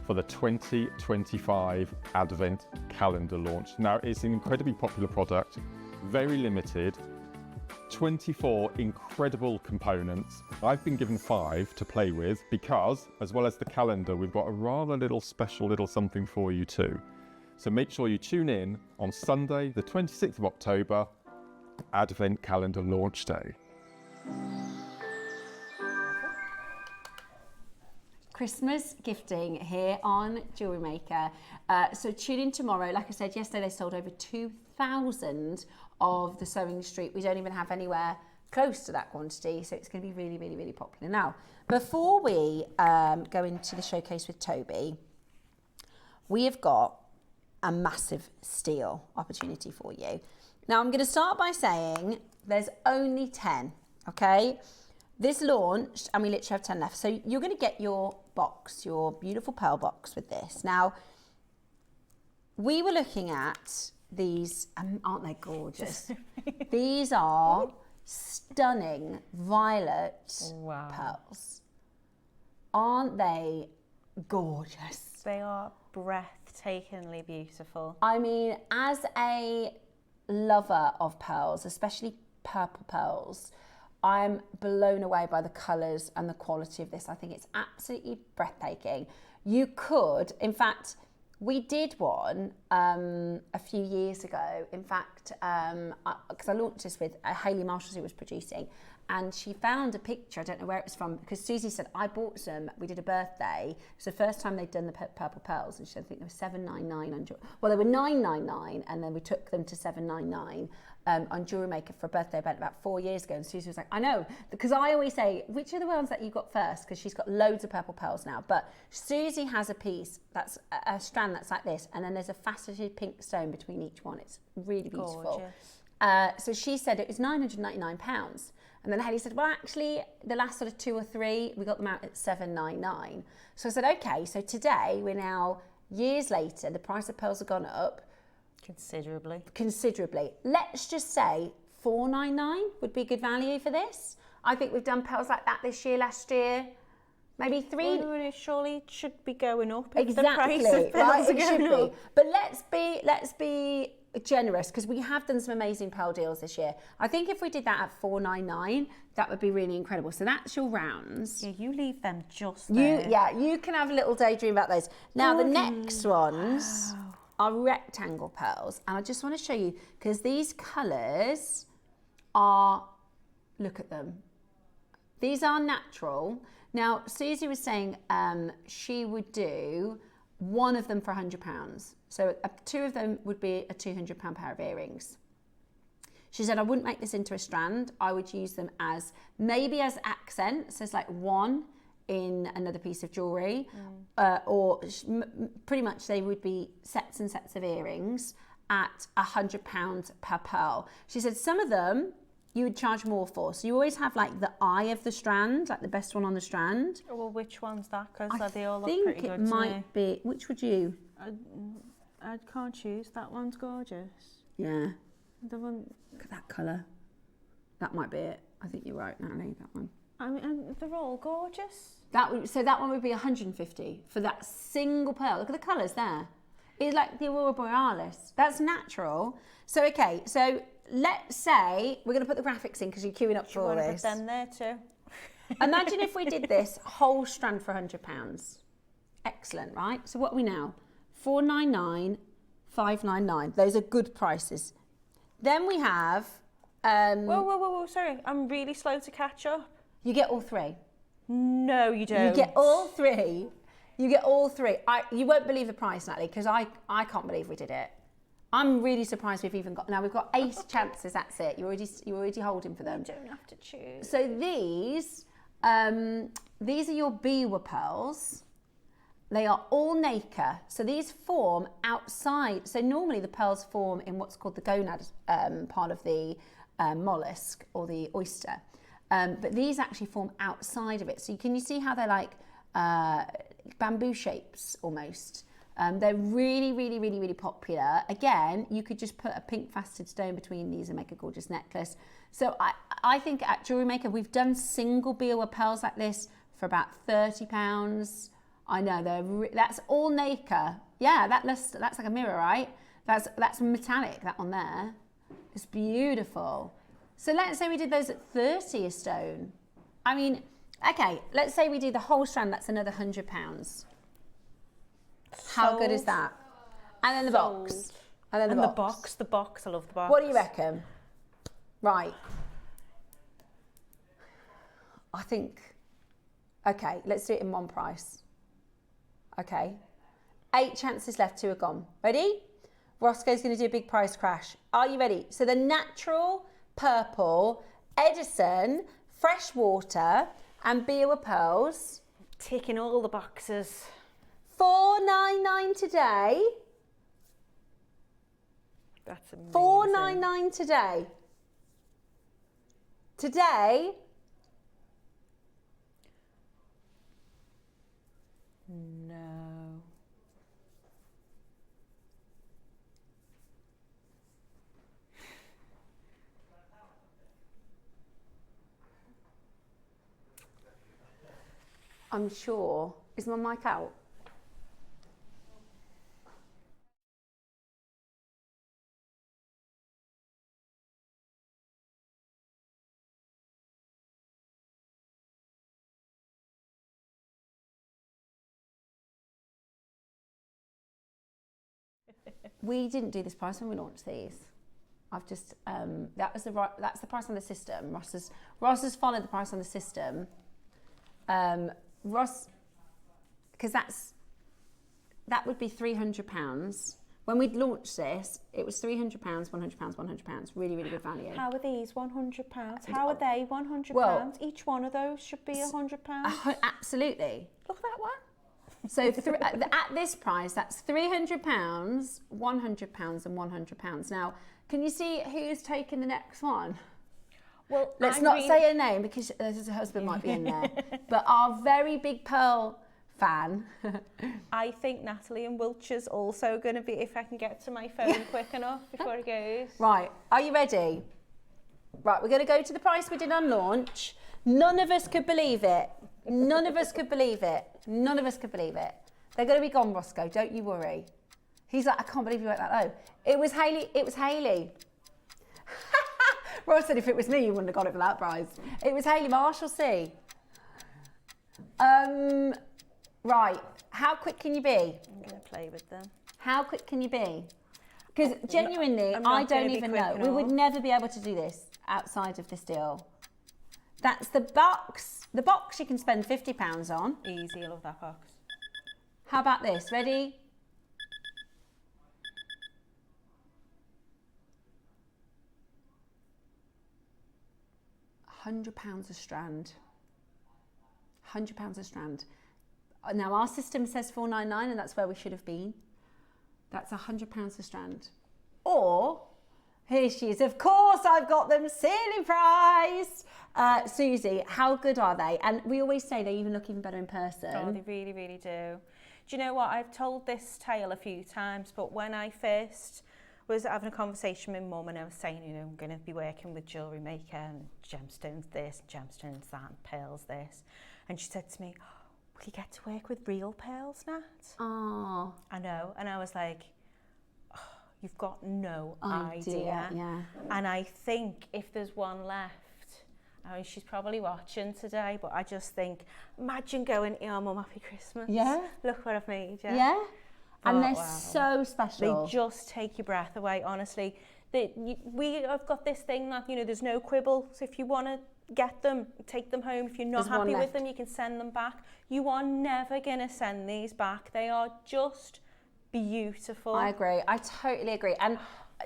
for the 2025 Advent Calendar launch. Now, it's an incredibly popular product, very limited, 24 incredible components. I've been given 5 to play with because, as well as the calendar, we've got a rather little special little something for you too. So make sure you tune in on Sunday, the 26th of October, Advent Calendar launch day. Christmas gifting here on Jewellery Maker. So tune in tomorrow. Like I said, yesterday they sold over 2,000 of the Sewing Street. We don't even have anywhere close to that quantity, so it's going to be really, really, really popular. Now, before we go into the showcase with Toby, we have got a massive steal opportunity for you. Now, I'm going to start by saying there's only 10, okay? This launched and we literally have 10 left. So you're going to get your box, your beautiful pearl box with this. Now, we were looking at these, aren't they gorgeous? These are stunning violet pearls. Aren't they gorgeous? They are breathtakingly beautiful. I mean, as a lover of pearls, especially purple pearls, I'm blown away by the colours and the quality of this. I think it's absolutely breathtaking. You could, in fact, we did one a few years ago. In fact, because I launched this with Hayley Marshall, who was producing, and she found a picture, I don't know where it was from, because Susie said, I bought some, we did a birthday. It was the first time they'd done the purple pearls, and she said, I think they were $7.99 on well, they were $9.99, and then we took them to $7.99 on Jewellery Maker for a birthday event about 4 years ago. And Susie was like, I know, because I always say, which are the ones that you got first? Because she's got loads of purple pearls now. But Susie has a piece that's a strand that's like this, and then there's a faceted pink stone between each one. It's really beautiful. So she said it was £999. And then Hayley said, well, actually, the last sort of 2 or 3, we got them out at $7.99. So I said, okay, so today, we're now, years later, the price of pearls have gone up. Considerably. Considerably. Let's just say $4.99 would be good value for this. I think we've done pearls like that this year, last year. Maybe 3. Well, it surely should be going up. Exactly, the price of pearls right? It should be. But let's be generous, because we have done some amazing pearl deals this year. I think if we did that at $4.99, that would be really incredible. So that's your rounds. Yeah, you leave them just there. You can have a little daydream about those. Now the next ones are rectangle pearls, and I just want to show you, because these colours are, look at them. These are natural. Now, Susie was saying she would do one of them for £100. So 2 of them would be a £200 pair of earrings. She said, I wouldn't make this into a strand. I would use them as, maybe as accents. There's like 1 in another piece of jewellery, or pretty much they would be sets and sets of earrings at £100 per pearl. She said some of them you would charge more for. So you always have like the eye of the strand, like the best one on the strand. Well, which one's that? Because they all look think pretty good it to might me. be, which would you? I can't choose. That one's gorgeous. Yeah. The one. Look at that colour. That might be it. I think you're right, Natalie, that one. I mean, they're all gorgeous. So that one would be 150 for that single pearl. Look at the colours there. It's like the Aurora Borealis. That's natural. So, okay, so let's say we're going to put the graphics in because you're queuing up for all this. Put them there too. Imagine if we did this whole strand for £100. Excellent, right? So what are we now? 499, 599. Those are good prices. Then we have... Whoa, sorry. I'm really slow to catch up. You get all three. No, you don't. You get all three. You get all three. You won't believe the price, Natalie, because I can't believe we did it. I'm really surprised we've even got... Now, we've got 8 chances, that's it. You're already holding for them. You don't have to choose. So these are your Biwa pearls. They are all nacre. So these form outside. So normally the pearls form in what's called the gonad part of the mollusk or the oyster. But these actually form outside of it. So can you see how they're like bamboo shapes almost? They're really, really, really, really popular. Again, you could just put a pink faceted stone between these and make a gorgeous necklace. So I think at Jewellery Maker, we've done single Biwa pearls like this for about £30. I know, that's all nacre. Yeah, that's like a mirror, right? That's metallic, that one there. It's beautiful. So let's say we did those at 30 a stone. I mean, okay, let's say we do the whole strand, that's another £100. How good is that? And then the box. And then the box. The box, I love the box. What do you reckon? Right. I think, okay, let's do it in one price. Okay. 8 chances left, 2 are gone. Ready? Roscoe's going to do a big price crash. Are you ready? So the natural purple, Edison, freshwater, and Biwa pearls. Ticking all the boxes. $499 today. That's amazing. $499 today. Today. No. I'm sure. Is my mic out? We didn't do this price when we launched these. I've just that's the price on the system. Ross has followed the price on the system. Ross, because that would be £300. When we launched this, it was £300, £100, £100. Really, really good value. How are these £100? How are they £100? Well, each one of those should be £100. Absolutely. Look at that one. So at this price, that's £300, £100 and £100. Now, can you see who's taking the next one? Well, let's not say a name because his husband might be in there. But our very big pearl fan. I think Natalie and Wiltshire's also going to be, if I can get to my phone quick enough before it goes. Right, are you ready? Right, we're going to go to the price we did on launch. None of us could believe it. None of us could believe it. None of us could believe it. They're going to be gone, Roscoe, don't you worry. He's like, I can't believe you went that low. It was Hayley. It was Hayley. Ross said if it was me, you wouldn't have got it for that price. It was Hayley Marshall C. Right, how quick can you be? I'm going to play with them. How quick can you be? Because genuinely, I don't even know. We would never be able to do this outside of this deal. That's the box. The box you can spend £50 on. Easy, I love that box. How about this? Ready? £100 a strand. £100 a strand. Now our system says $4.99, and that's where we should have been. That's £100 a strand. Or, here she is. Of course, I've got them silly priced. Susie, how good are they? And we always say they even look even better in person. Oh, they really, really do. Do you know what? I've told this tale a few times, but when I first was having a conversation with Mum and I was saying, you know, I'm going to be working with JewelleryMaker and gemstones this, gemstones that, and pearls this. And she said to me, will you get to work with real pearls, Nat? Oh. I know. And I was like, oh, you've got no idea. Yeah. And I think if there's one left, I mean, she's probably watching today, but I just think, imagine going, yeah, Mum, happy Christmas. Yeah. Look what I've made, yeah. Yeah. And they're wow. so special. They just take your breath away, honestly. We have got this thing that, you know, there's no quibble. So if you want to get them, take them home. If you're not happy with them, you can send them back. You are never going to send these back. They are just beautiful. I agree. I totally agree. And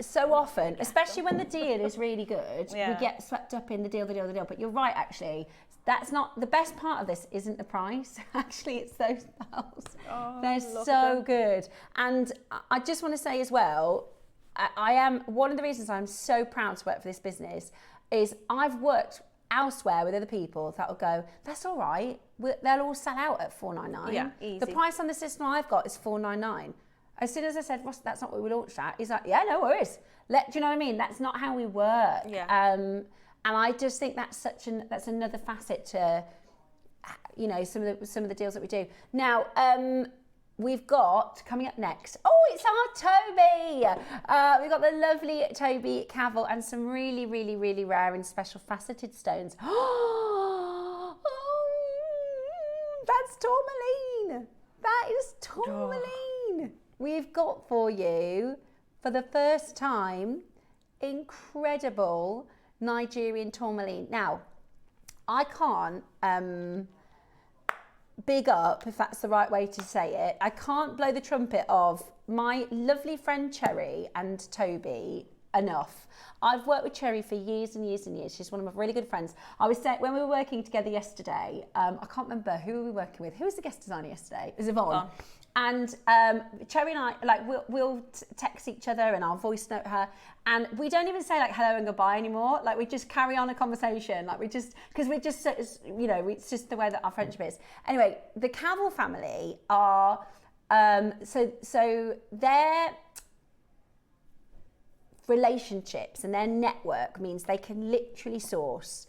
so often, especially when the deal is really good, we get swept up in the deal. But you're right, actually. That's not the best part of this. Isn't the price? Actually, it's those pearls. Oh, they're so good. And I just want to say as well, I am one of the reasons I'm so proud to work for this business is I've worked elsewhere with other people that will go, that's all right. They'll all sell out at $4.99. Yeah, easy. The price on the system I've got is $4.99. As soon as I said, Ross, that's not what we launched at, he's like, yeah, no worries. Do you know what I mean? That's not how we work. Yeah. And I just think that's that's another facet to, you know, some of the deals that we do. Now, we've got coming up next. Oh, it's our Toby. We've got the lovely Toby Cavill and some really, really, really rare and special faceted stones. Oh, that's Tourmaline. That is Tourmaline. We've got for you, for the first time, incredible Nigerian tourmaline. Now, I can't big up, if that's the right way to say it, I can't blow the trumpet of my lovely friend Cherry and Toby enough. I've worked with Cherry for years and years and years. She's one of my really good friends. I was saying, when we were working together yesterday, I can't remember who were we working with. Who was the guest designer yesterday? It was Yvonne. Oh. And Cherry and I, like, we'll text each other and I'll voice note her. And we don't even say, like, hello and goodbye anymore. Like, we just carry on a conversation. Like, because we're just, you know, it's just the way that our friendship is. Anyway, the Cavill family are, so their relationships and their network means they can literally source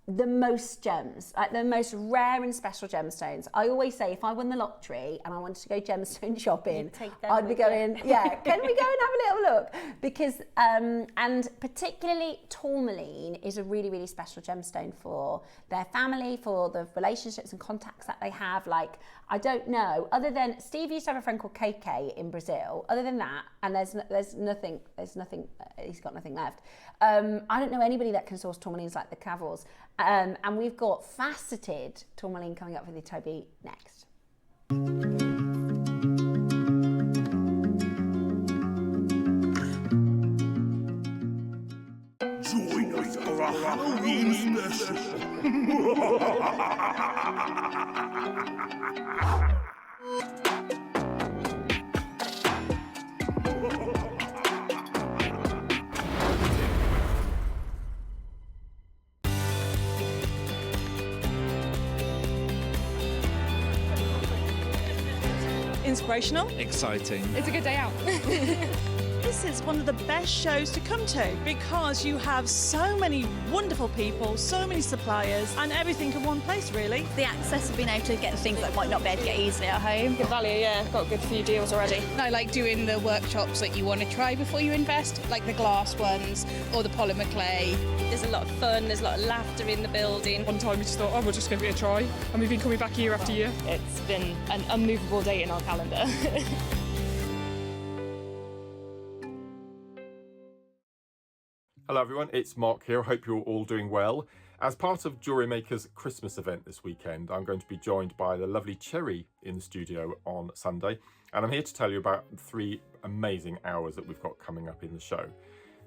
the most gems, like the most rare and special gemstones. I always say if I won the lottery and I wanted to go gemstone shopping, I'd be going, yeah, can we go and have a little look? Because, and particularly tourmaline is a really, really special gemstone for their family, for the relationships and contacts that they have. Like, I don't know, other than, Steve used to have a friend called KK in Brazil. Other than that, and there's nothing, he's got nothing left. I don't know anybody that can source tourmalines like the Cavills. And we've got faceted tourmaline coming up with the Toby next. Join us for a Halloween special. Inspirational. Exciting. It's a good day out. This is one of the best shows to come to because you have so many wonderful people, so many suppliers, and everything in one place, really. The access of being able to get the things that I might not be able to get easily at home. Good value, yeah. Got a good few deals already. I like doing the workshops that you want to try before you invest, like the glass ones or the polymer clay. There's a lot of fun, there's a lot of laughter in the building. One time we just thought, oh, we'll just give it a try. And we've been coming back year after year. It's been an unmovable date in our calendar. Hello everyone, it's Mark here. I hope you're all doing well. As part of JewelleryMaker's Christmas event this weekend, I'm going to be joined by the lovely Cherry in the studio on Sunday, and I'm here to tell you about 3 amazing hours that we've got coming up in the show.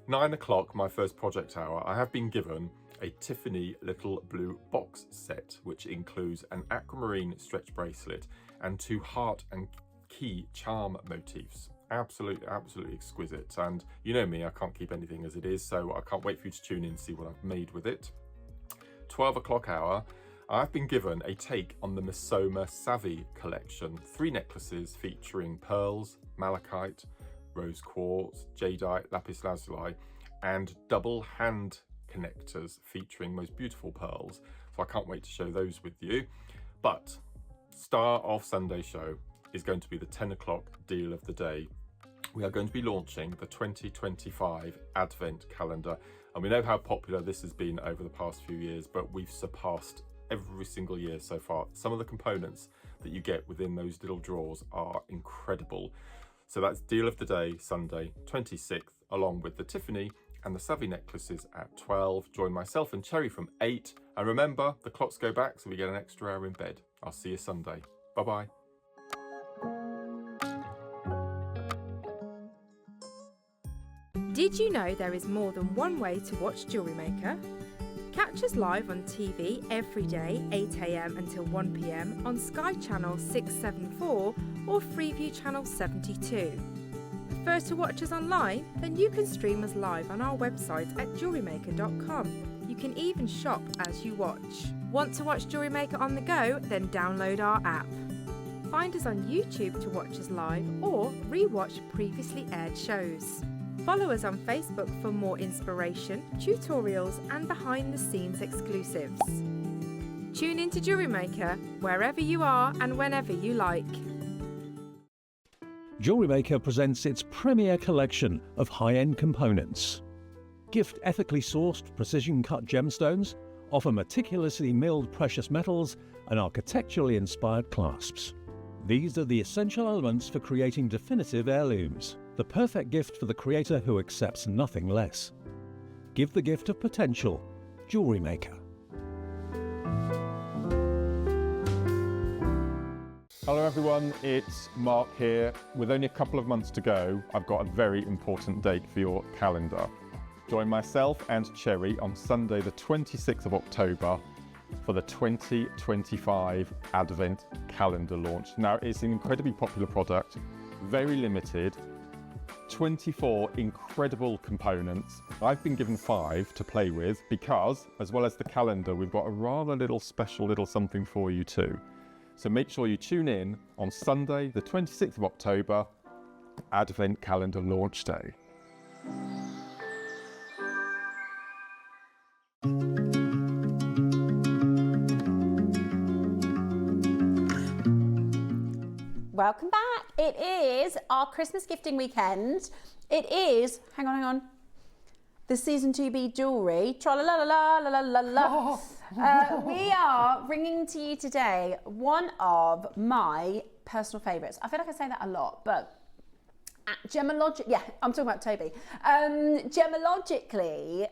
9 o'clock, my first project hour, I have been given a Tiffany little blue box set, which includes an aquamarine stretch bracelet and 2 heart and key charm motifs. Absolutely exquisite. And you know me, I can't keep anything as it is, so I can't wait for you to tune in and see what I've made with it. 12 o'clock hour, I've been given a take on the Misoma Savvy collection. 3 necklaces featuring pearls, malachite, rose quartz, jadeite, lapis lazuli, and double hand connectors featuring most beautiful pearls. So I can't wait to share those with you. But star of Sunday's show is going to be the 10 o'clock deal of the day. We are going to be launching the 2025 Advent calendar. And we know how popular this has been over the past few years, but we've surpassed every single year so far. Some of the components that you get within those little drawers are incredible. So that's deal of the day, Sunday 26th, along with the Tiffany and the Savvy necklaces at 12. Join myself and Cherry from 8. And remember, the clocks go back, so we get an extra hour in bed. I'll see you Sunday. Bye-bye. Did you know there is more than one way to watch JewelleryMaker? Catch us live on TV every day, 8 AM until 1 PM on Sky Channel 674 or Freeview Channel 72. Prefer to watch us online? Then you can stream us live on our website at jewellerymaker.com. You can even shop as you watch. Want to watch JewelleryMaker on the go? Then download our app. Find us on YouTube to watch us live or re-watch previously aired shows. Follow us on Facebook for more inspiration, tutorials and behind-the-scenes exclusives. Tune in to JewelleryMaker wherever you are and whenever you like. JewelleryMaker presents its premier collection of high-end components. Gift ethically sourced precision-cut gemstones, offer meticulously milled precious metals and architecturally inspired clasps. These are the essential elements for creating definitive heirlooms. The perfect gift for the creator who accepts nothing less. Give the gift of potential. JewelleryMaker. Hello everyone, it's Mark here. With only a couple of months to go, I've got a very important date for your calendar. Join myself and Cherry on Sunday the 26th of October for the 2025 Advent calendar launch. Now, it's an incredibly popular product, very limited, 24 incredible components. I've been given 5 to play with because, as well as the calendar, we've got a rather special little something for you too. So make sure you tune in on Sunday, the 26th of October, Advent calendar launch day. Welcome back. It is our Christmas gifting weekend. It is, hang on, the season 2B jewellery. Tra-la-la-la-la-la-la-la. We are bringing to you today one of my personal favourites. I feel like I say that a lot, but yeah, I'm talking about Toby. Gemologically,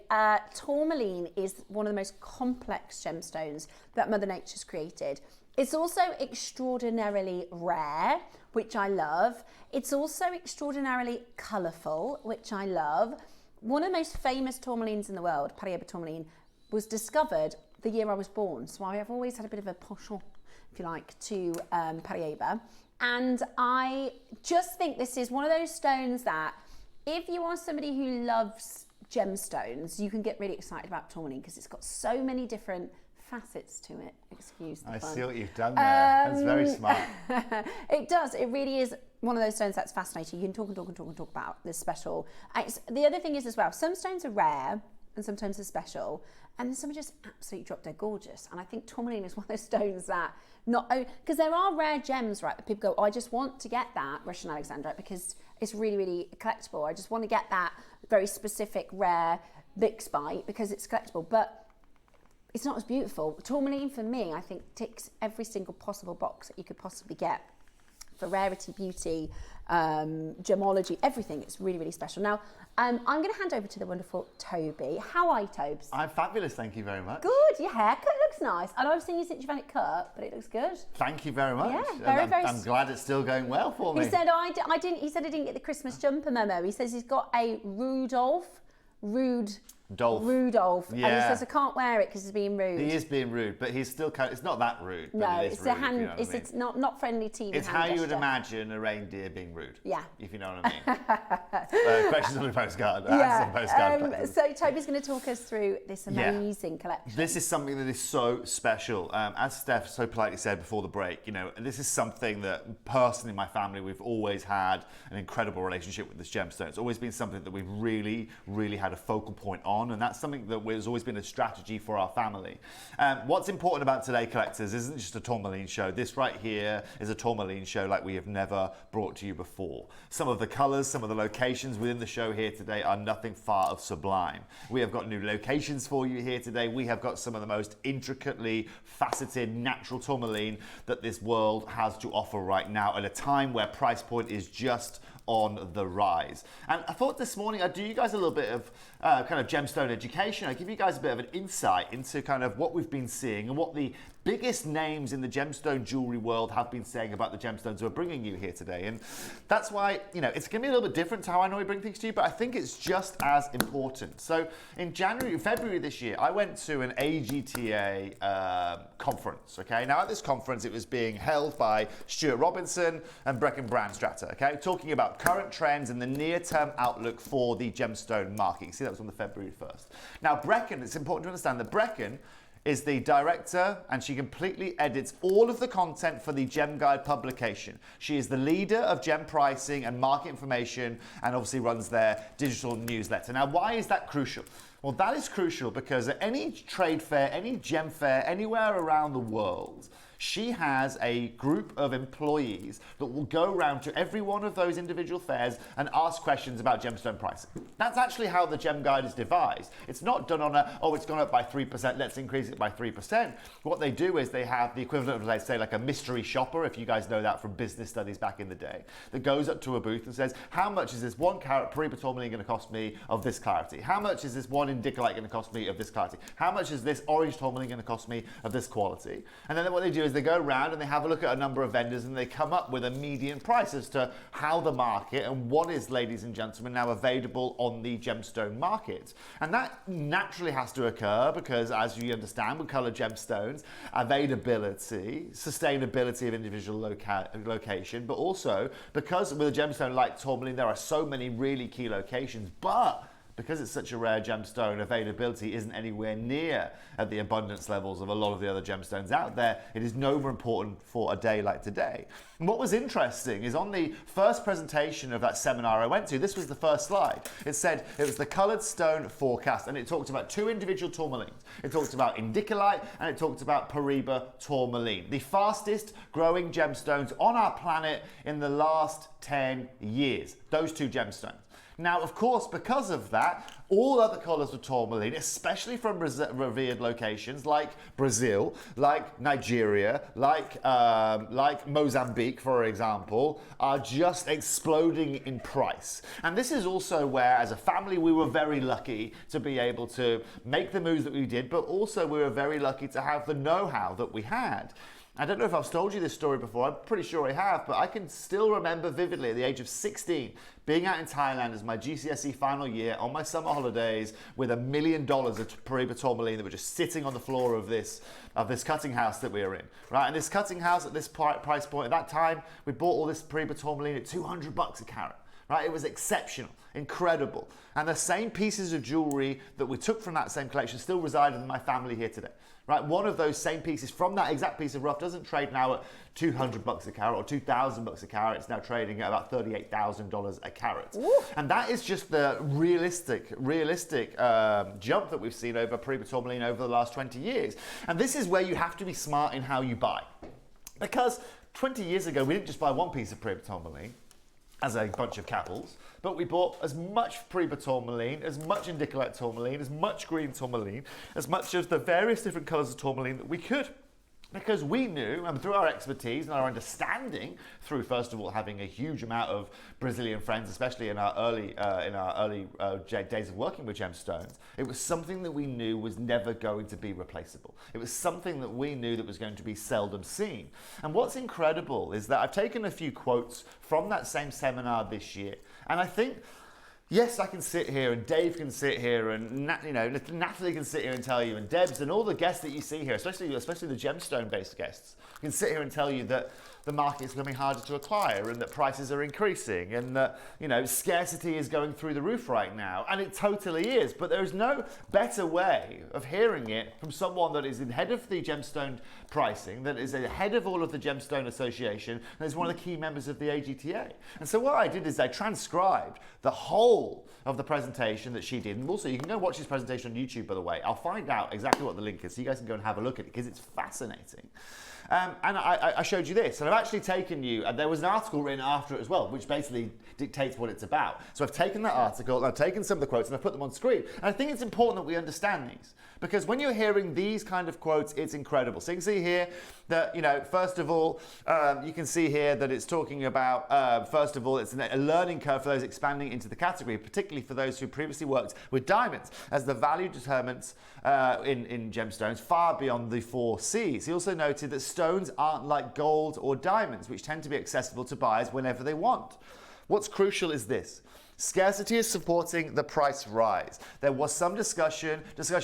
Tourmaline is one of the most complex gemstones that Mother Nature's created. It's also extraordinarily rare, which I love. It's also extraordinarily colourful, which I love. One of the most famous tourmalines in the world, Paraiba tourmaline, was discovered the year I was born. So I have always had a bit of a penchant, if you like, to Paraiba. And I just think this is one of those stones that if you are somebody who loves gemstones, you can get really excited about tourmaline because it's got so many different facets to it. Excuse the I fun. see what you've done there. That's very smart. It does. It really is one of those stones that's fascinating. You can talk about this special. The other thing is as well, some stones are rare and sometimes they're special, and then some are just absolutely drop dead gorgeous. And I think tourmaline is one of those stones that because there are rare gems, right, that people go, oh, I just want to get that Russian Alexandrite because it's really collectible. I just want to get that very specific rare Bix bite because it's collectible. But it's not as beautiful. Tourmaline, for me, I think ticks every single possible box that you could possibly get for rarity, beauty, gemology, everything. It's really special. Now, I'm going to hand over to the wonderful Toby. How are you, Tobes? I'm fabulous, thank you very much. Good. Your haircut looks nice. I know I've seen you since you've had it cut, but it looks good. Thank you very much. Yeah, very. I'm glad it's still going well for me. He said I didn't. He said I didn't get the Christmas jumper memo. He says he's got a Rudolph Rudolph, and he Yeah. says I can't wear it because he's being rude. He is being rude, but he's still kind of, it's not that rude. No, but it is it's rude, a hand. if you know what I mean. It's not friendly TV. It's hand how you would gesture. imagine a reindeer being rude. Yeah. If you know what I mean. Questions on the postcard. Answers on the postcard. So Toby's going to talk us through this amazing collection. This is something that is so special. As Steph so politely said before the break, you know, this is something that personally in my family we've always had an incredible relationship with this gemstone. It's always been something that we've really, really had a focal point on, and that's something that has always been a strategy for our family. What's important about Today Collectors isn't just a tourmaline show. This right here is a tourmaline show like we have never brought to you before. Some of the colours, some of the locations within the show here today are nothing far of sublime. We have got new locations for you here today. We have got some of the most intricately faceted natural tourmaline that this world has to offer right now at a time where price point is just on the rise. And I thought this morning I'd do you guys a little bit of kind of gemstone education. I'd give you guys a bit of an insight into kind of what we've been seeing and what the biggest names in the gemstone jewelry world have been saying about the gemstones we're bringing you here today. And that's why, you know, it's going to be a little bit different to how I normally bring things to you, but I think it's just as important. So in February this year, I went to an AGTA conference, okay? Now at this conference, it was being held by Stuart Robinson and Brecken Brandstratter, okay? Talking about current trends and the near-term outlook for the gemstone market. You see that was on the February 1st. Now Brecken, it's important to understand that Brecken is the director, and she completely edits all of the content for the Gem Guide publication. She is the leader of gem pricing and market information, and obviously runs their digital newsletter. Now, why is that crucial? Well, that is crucial because at any trade fair, any gem fair, anywhere around the world, she has a group of employees that will go around to every one of those individual fairs and ask questions about gemstone pricing. That's actually how the Gem Guide is devised. It's not done on it's gone up by 3%, let's increase it by 3%. What they do is they have the equivalent of, let's say, like a mystery shopper, if you guys know that from business studies back in the day, that goes up to a booth and says, how much is this 1 carat Paraiba tourmaline going to cost me of this clarity? How much is this 1 indicolite going to cost me of this clarity? How much is this orange tourmaline going to cost me of this quality? And then what they do is they go around and they have a look at a number of vendors and they come up with a median price as to how the market and what is, ladies and gentlemen, now available on the gemstone market. And that naturally has to occur because, as you understand with colored gemstones, availability, sustainability of individual location, but also because with a gemstone like tourmaline, there are so many really key locations, but because it's such a rare gemstone, availability isn't anywhere near at the abundance levels of a lot of the other gemstones out there. It is no more important for a day like today. And what was interesting is on the first presentation of that seminar I went to, this was the first slide. It said it was the coloured stone forecast, and it talked about 2 individual tourmalines. It talked about indicolite and it talked about Paraiba tourmaline, the fastest growing gemstones on our planet in the last 10 years, those 2 gemstones. Now, of course, because of that, all other colours of tourmaline, especially from revered locations like Brazil, like Nigeria, like Mozambique, for example, are just exploding in price. And this is also where, as a family, we were very lucky to be able to make the moves that we did, but also we were very lucky to have the know-how that we had. I don't know if I've told you this story before, I'm pretty sure I have, but I can still remember vividly at the age of 16 being out in Thailand as my GCSE final year on my summer holidays with $1 million of Paraiba tourmaline that were just sitting on the floor of this cutting house that we were in, right? And this cutting house at this price point, at that time, we bought all this Paraiba tourmaline at $200 a carat. Right, it was exceptional, incredible. And the same pieces of jewelry that we took from that same collection still reside in my family here today. Right, one of those same pieces from that exact piece of rough doesn't trade now at $200 a carat or $2,000 a carat. It's now trading at about $38,000 a carat. Ooh. And that is just the realistic jump that we've seen over Paraiba tourmaline over the last 20 years. And this is where you have to be smart in how you buy. Because 20 years ago, we didn't just buy one piece of Paraiba tourmaline as a bunch of capels, but we bought as much Paraiba tourmaline, as much indicolite tourmaline, as much green tourmaline, as much of the various different colours of tourmaline that we could. Because we knew, and through our expertise and our understanding, through first of all having a huge amount of Brazilian friends, especially in our early days of working with gemstones, it was something that we knew was never going to be replaceable. It was something that we knew that was going to be seldom seen. And what's incredible is that I've taken a few quotes from that same seminar this year, and I think Yes, I can sit here, and Dave can sit here, and Natalie can sit here and tell you, and Debs, and all the guests that you see here, especially the gemstone-based guests, can sit here and tell you that the market is becoming harder to acquire, and that prices are increasing, and that scarcity is going through the roof right now, and it totally is. But there is no better way of hearing it from someone that is ahead of the gemstone pricing, that is ahead of all of the gemstone association, and is one of the key members of the AGTA. And so what I did is I transcribed the whole of the presentation that she did, and also you can go watch this presentation on YouTube, by the way. I'll find out exactly what the link is so you guys can go and have a look at it, because it's fascinating. And I showed you this, and I've actually taken you, and there was an article written after it as well, which basically dictates what it's about. So I've taken that article, and I've taken some of the quotes, and I've put them on screen. And I think it's important that we understand these, because when you're hearing these kind of quotes, it's incredible. So you can see here that, first of all, you can see here that it's talking about, first of all, it's a learning curve for those expanding into the category, particularly for those who previously worked with diamonds, as the value determines in gemstones far beyond the 4 C's. He also noted that stones aren't like gold or diamonds, which tend to be accessible to buyers whenever they want. What's crucial is this. Scarcity is supporting the price rise. There was some discussion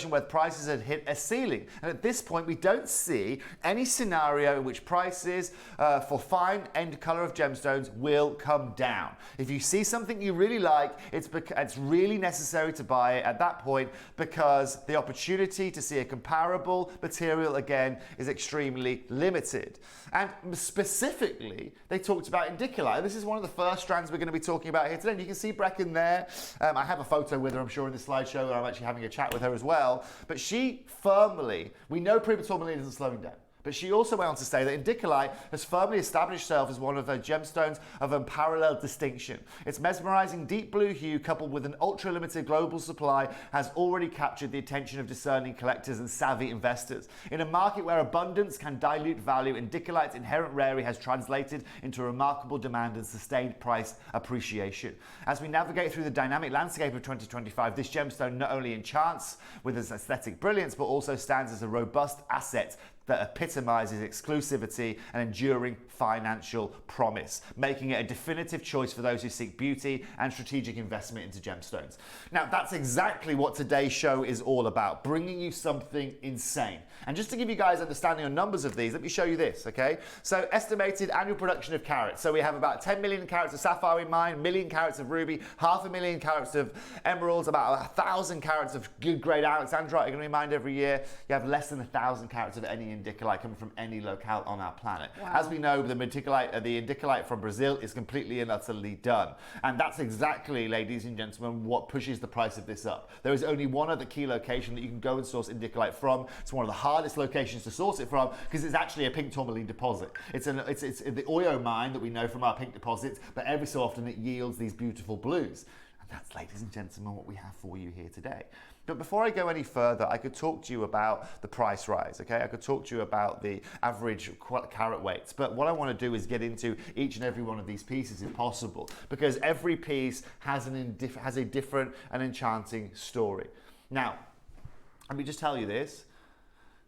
where prices had hit a ceiling. And at this point, we don't see any scenario in which prices for fine end color of gemstones will come down. If you see something you really like, it's really necessary to buy it at that point, because the opportunity to see a comparable material again is extremely limited. And specifically, they talked about indicolite. This is one of the first strands we're going to be talking about here today. And you can see Brecken there. I have a photo with her, I'm sure, in this slideshow, where I'm actually having a chat with her as well. But she firmly, we know Tourmaline isn't slowing down. But she also went on to say that indicolite has firmly established itself as one of her gemstones of unparalleled distinction. Its mesmerizing deep blue hue, coupled with an ultra-limited global supply, has already captured the attention of discerning collectors and savvy investors. In a market where abundance can dilute value, indicolite's inherent rarity has translated into remarkable demand and sustained price appreciation. As we navigate through the dynamic landscape of 2025, this gemstone not only enchants with its aesthetic brilliance, but also stands as a robust asset that epitomizes exclusivity and enduring financial promise, making it a definitive choice for those who seek beauty and strategic investment into gemstones. Now, that's exactly what today's show is all about, bringing you something insane. And just to give you guys understanding on numbers of these, let me show you this, okay? So estimated annual production of carats. So we have about 10 million carats of sapphire in mine, million carats of ruby, 500,000 carats of emeralds, about 1,000 carats of good grade alexandrite are going to be mined every year. You have less than 1,000 carats of any indicolite coming from any locale on our planet. Wow. As we know, the indicolite from Brazil is completely and utterly done. And that's exactly, ladies and gentlemen, what pushes the price of this up. There is only one other key location that you can go and source indicolite from. It's one of the hardest locations to source it from, because it's actually a pink tourmaline deposit. It's the Oyo mine that we know from our pink deposits, but every so often it yields these beautiful blues. And that's, ladies and gentlemen, what we have for you here today. But before I go any further, I could talk to you about the price rise, okay? I could talk to you about the average carat weights. But what I want to do is get into each and every one of these pieces if possible, because every piece has a different and enchanting story. Now, let me just tell you this.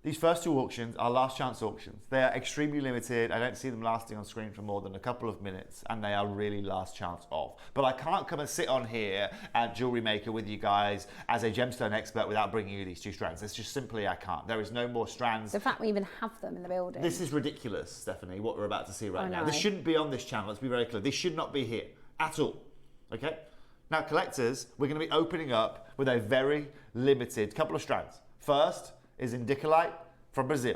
These first two auctions are last chance auctions. They are extremely limited. I don't see them lasting on screen for more than a couple of minutes, and they are really last chance off. But I can't come and sit on here at JewelleryMaker with you guys as a gemstone expert without bringing you these two strands. It's just simply, I can't. There is no more strands. The fact we even have them in the building. This is ridiculous, Stephanie, what we're about to see right now. This shouldn't be on this channel, let's be very clear. This should not be here at all, okay? Now, collectors, we're going to be opening up with a very limited couple of strands. First is indicolite from Brazil,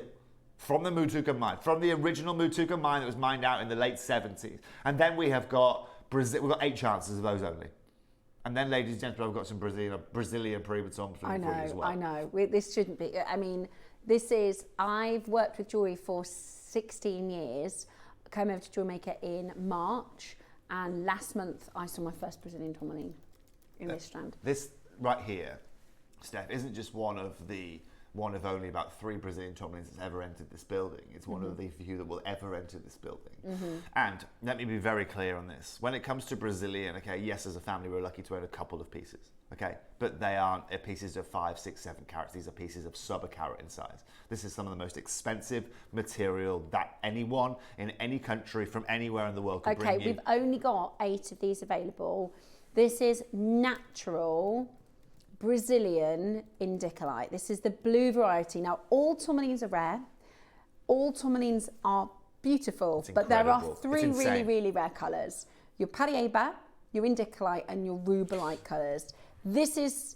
from the Mutuca mine, from the original Mutuca mine that was mined out in the late 70s. And then we have got Brazil, we've got 8 chances of those only. And then, ladies and gentlemen, I've got some Brazilian pre-baton for you as well. I know, this shouldn't be, I mean, I've worked with jewellery for 16 years, came over to JewelleryMaker in March, and last month I saw my first Brazilian tourmaline in this strand. This right here, Steph, isn't just one of only about 3 Brazilian tourmalines that's ever entered this building. It's one of the few that will ever enter this building. And let me be very clear on this. When it comes to Brazilian, okay, yes, as a family, we're lucky to own a couple of pieces, okay? But they aren't pieces of 5, 6, 7 carats. These are pieces of sub a carat in size. This is some of the most expensive material that anyone in any country from anywhere in the world could bring you. Okay, we've only got 8 of these available. This is natural Brazilian indicolite. This is the blue variety. Now, all tourmalines are rare. All tourmalines are beautiful, but there are three really, really rare colours. Your Paraiba, your indicolite, and your rubellite colours. This is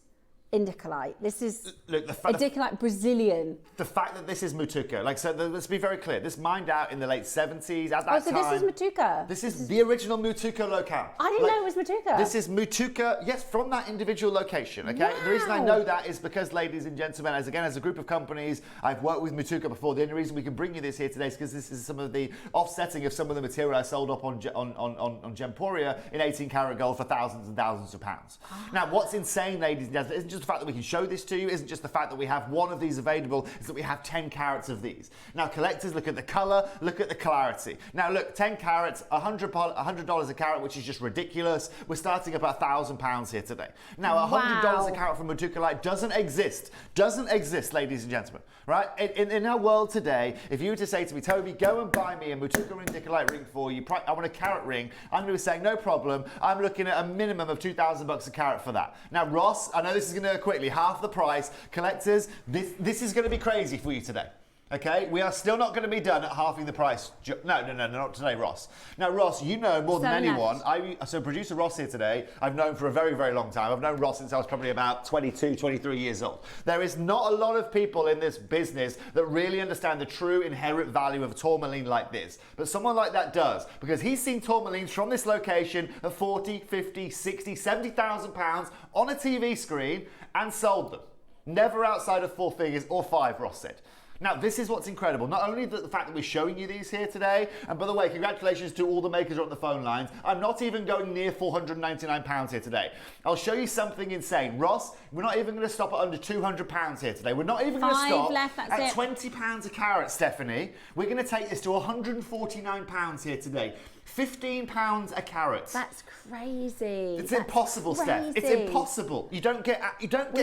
indicolite. This is indicolite Brazilian. The fact that this is Mutuca, like, so let's be very clear. This mined out in the late 70s. At that time, this is Mutuca. This is the original Mutuca locale. I didn't know it was Mutuca. This is Mutuca, yes, from that individual location. Okay. Wow. The reason I know that is because, ladies and gentlemen, as a group of companies, I've worked with Mutuca before. The only reason we can bring you this here today is because this is some of the offsetting of some of the material I sold up on Gemporia in 18-karat gold for thousands and thousands of pounds. Now, what's insane, ladies and gentlemen, isn't just the fact that we can show this to you, isn't just the fact that we have one of these available, is that we have 10 carats of these. Now, collectors, look at the colour, look at the clarity. Now, look, 10 carats, $100 a carat, which is just ridiculous. We're starting about £1,000 here today. Now, $100 a carat from Mutuca doesn't exist, ladies and gentlemen, right? In our world today, if you were to say to me, Toby, go and buy me a Mutuca indicolite ring for you, I want a carat ring, I'm going to be saying, no problem, I'm looking at a minimum of $2,000 a carat for that. Now, Ross, I know this is going to go quickly, half the price. Collectors, this is going to be crazy for you today. Okay, we are still not going to be done at halving the price. No, not today, Ross. Now, Ross, you know more than anyone. So producer Ross here today, I've known for a very, very long time. I've known Ross since I was probably about 22, 23 years old. There is not a lot of people in this business that really understand the true inherent value of a tourmaline like this. But someone like that does, because he's seen tourmalines from this location at 40, 50, 60, 70,000 pounds on a TV screen and sold them. Never outside of 4 figures or 5, Ross said. Now, this is what's incredible. Not only the fact that we're showing you these here today, and by the way, congratulations to all the makers on the phone lines. I'm not even going near £499 here today. I'll show you something insane. Ross, we're not even going to stop at under £200 here today. We're not even going to stop at £20 a carat, Stephanie. We're going to take this to £149 here today. £15 a carat. That's crazy. It's impossible, Steph. It's impossible. You don't get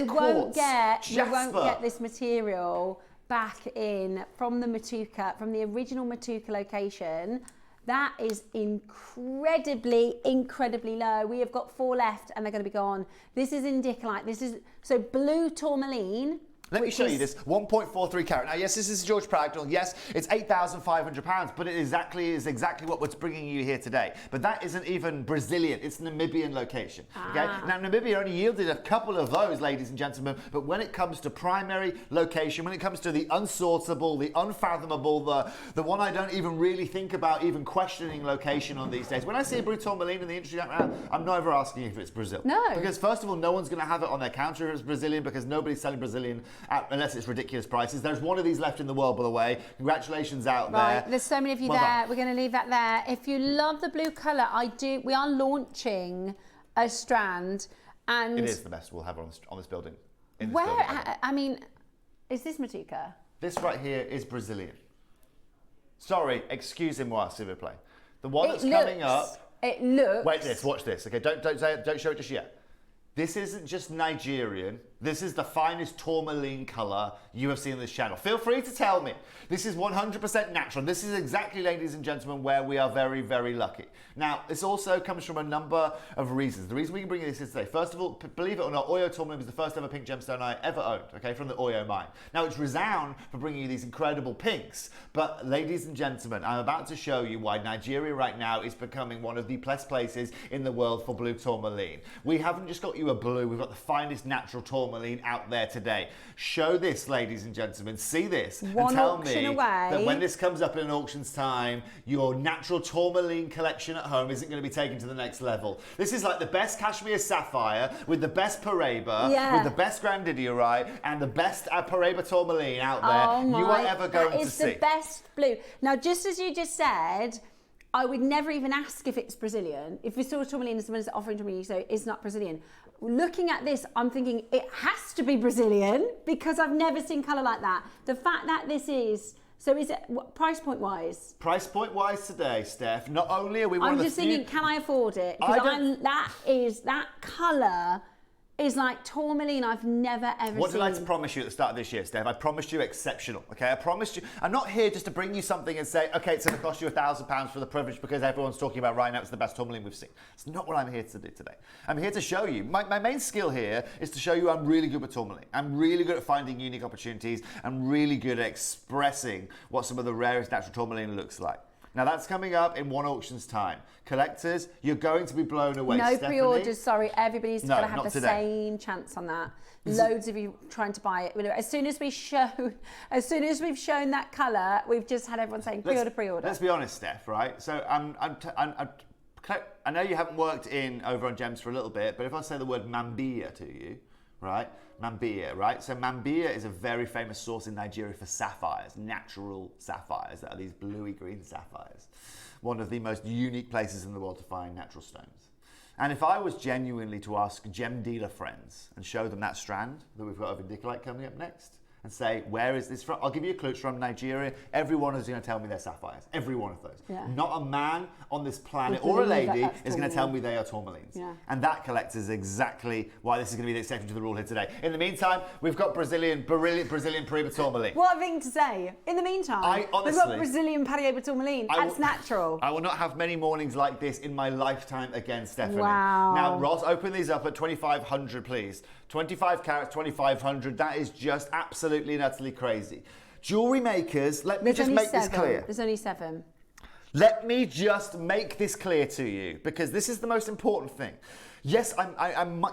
quartz. We won't get this material back in from the Mutuca, from the original Mutuca location. That is incredibly low. We have got 4 left and they're going to be gone. This is indicolite. This is so blue tourmaline. Let me show you this, 1.43 carat. Now, yes, this is George Practical. Yes, it's £8,500, but it is exactly what we're bringing you here today. But that isn't even Brazilian, it's Namibian location. Okay? Now, Namibia only yielded a couple of those, ladies and gentlemen, but when it comes to primary location, when it comes to the unsortable, the unfathomable, the one I don't even really think about even questioning location on these days. When I see a blue tourmaline in the industry, I'm never asking if it's Brazil. No. Because first of all, no one's going to have it on their counter if it's Brazilian, because nobody's selling Brazilian unless it's ridiculous prices. There's one of these left in the world, by the way. Congratulations out there. There's so many of you there. We're going to leave that there. If you love the blue colour, we are launching a strand, and it is the best we'll have on this building. I mean, is this Mutuca? This right here is Brazilian. Sorry, excusez-moi, s'il vous plaît. The one that's coming up. It looks. Wait, watch this. Okay, don't show it just yet. This isn't just Nigerian. This is the finest tourmaline colour you have seen on this channel. Feel free to tell me. This is 100% natural. This is exactly, ladies and gentlemen, where we are very, very lucky. Now, this also comes from a number of reasons. The reason we can bring you this today, first of all, believe it or not, Oyo tourmaline was the first ever pink gemstone I ever owned, okay, from the Oyo mine. Now, it's renowned for bringing you these incredible pinks, but ladies and gentlemen, I'm about to show you why Nigeria right now is becoming one of the best places in the world for blue tourmaline. We haven't just got you a blue, we've got the finest natural tourmaline out there today. Show this, ladies and gentlemen. See this and tell me that when this comes up in an auction's time, your natural tourmaline collection at home isn't going to be taken to the next level. This is like the best cashmere sapphire with the best Paraiba, with the best grandidiorite and the best Paraiba tourmaline out there you are ever going to see. That is the best blue. Now, just as you just said, I would never even ask if it's Brazilian. If we saw a tourmaline and someone's offering tourmaline, you say it's not Brazilian. Looking at this, I'm thinking it has to be Brazilian because I've never seen colour like that. The fact that this is, so is it, price point wise? Price point wise today, Steph, not only are we one I'm of the just thinking, can I afford it? Because that colour is like tourmaline I've never ever What seen. did I promise you at the start of this year, Steph? I promised you exceptional, okay? I promised you. I'm not here just to bring you something and say, okay, it's going to cost you £1,000 for the privilege because everyone's talking about right now it's the best tourmaline we've seen. It's not what I'm here to do today. I'm here to show you. My main skill here is to show you I'm really good with tourmaline. I'm really good at finding unique opportunities. I'm really good at expressing what some of the rarest natural tourmaline looks like. Now that's coming up in one auction's time. Collectors, you're going to be blown away. No Stephanie? pre-orders, sorry. Everybody's going to have the today. same chance on that. Loads of you trying to buy it. As soon as we've shown that colour, we've just had everyone saying pre-order. Let's be honest, Steph, right? So I know you haven't worked over on gems for a little bit, but if I say the word Mambia to you, right? Mambia, right? So Mambia is a very famous source in Nigeria for sapphires, natural sapphires that are these bluey green sapphires. One of the most unique places in the world to find natural stones. And if I was genuinely to ask gem dealer friends and show them that strand that we've got of indicolite coming up next, and say, where is this from? I'll give you a clue, it's from Nigeria. Everyone is going to tell me they're sapphires. Every one of those. Yeah. Not a man on this planet or a lady is going to tell me they are tourmalines. Yeah. And that, collectors, is exactly why this is going to be the exception to the rule here today. In the meantime, we've got brilliant Brazilian Paraiba tourmaline. What a thing to say. In the meantime, we've got Brazilian Paraiba tourmaline. That's natural. I will not have many mornings like this in my lifetime again, Stephanie. Wow. Now, Ross, open these up at 2,500, please. 25 carats, 2,500. That is just absolutely and utterly crazy. Jewellery makers, let me just make this clear. There's only 7. Let me just make this clear to you, because this is the most important thing. Yes,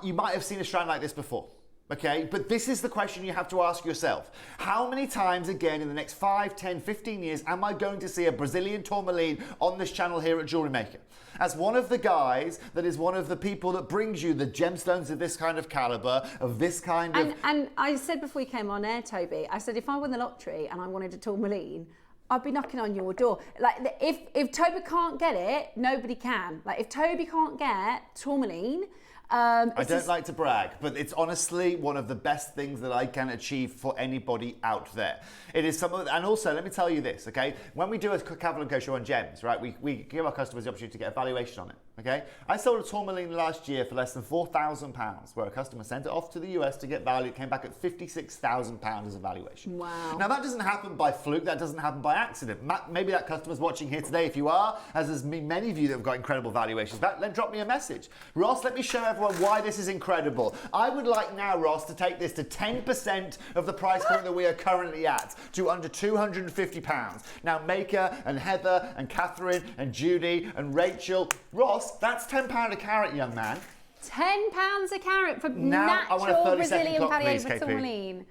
you might have seen a strand like this before. Okay, but this is the question you have to ask yourself. How many times again in the next 5, 10, 15 years am I going to see a Brazilian tourmaline on this channel here at JewelleryMaker? As one of the guys that is one of the people that brings you the gemstones of this kind of calibre, of this kind of... And I said before we came on air, Toby, I said if I won the lottery and I wanted a tourmaline, I'd be knocking on your door. Like, if Toby can't get it, nobody can. Like, if Toby can't get tourmaline... I don't like to brag, but it's honestly one of the best things that I can achieve for anybody out there. It is and also, let me tell you this, okay? When we do a Cavill & Co show on gems, right, we give our customers the opportunity to get a valuation on it, okay? I sold a tourmaline last year for less than £4,000, where a customer sent it off to the US to get value. It came back at £56,000 as a valuation. Wow. Now, that doesn't happen by fluke. That doesn't happen by accident. Maybe that customer's watching here today. If you are, as there's many of you that have got incredible valuations, then drop me a message. Ross, let me show everyone why this is incredible. I would like now, Ross, to take this to 10% of the price point that we are currently at, to under £250. Now, Maker and Heather and Catherine and Judy and Rachel, Ross, that's £10 a carat, young man. £10 a carat for now, natural Brazilian Paraiba tourmaline.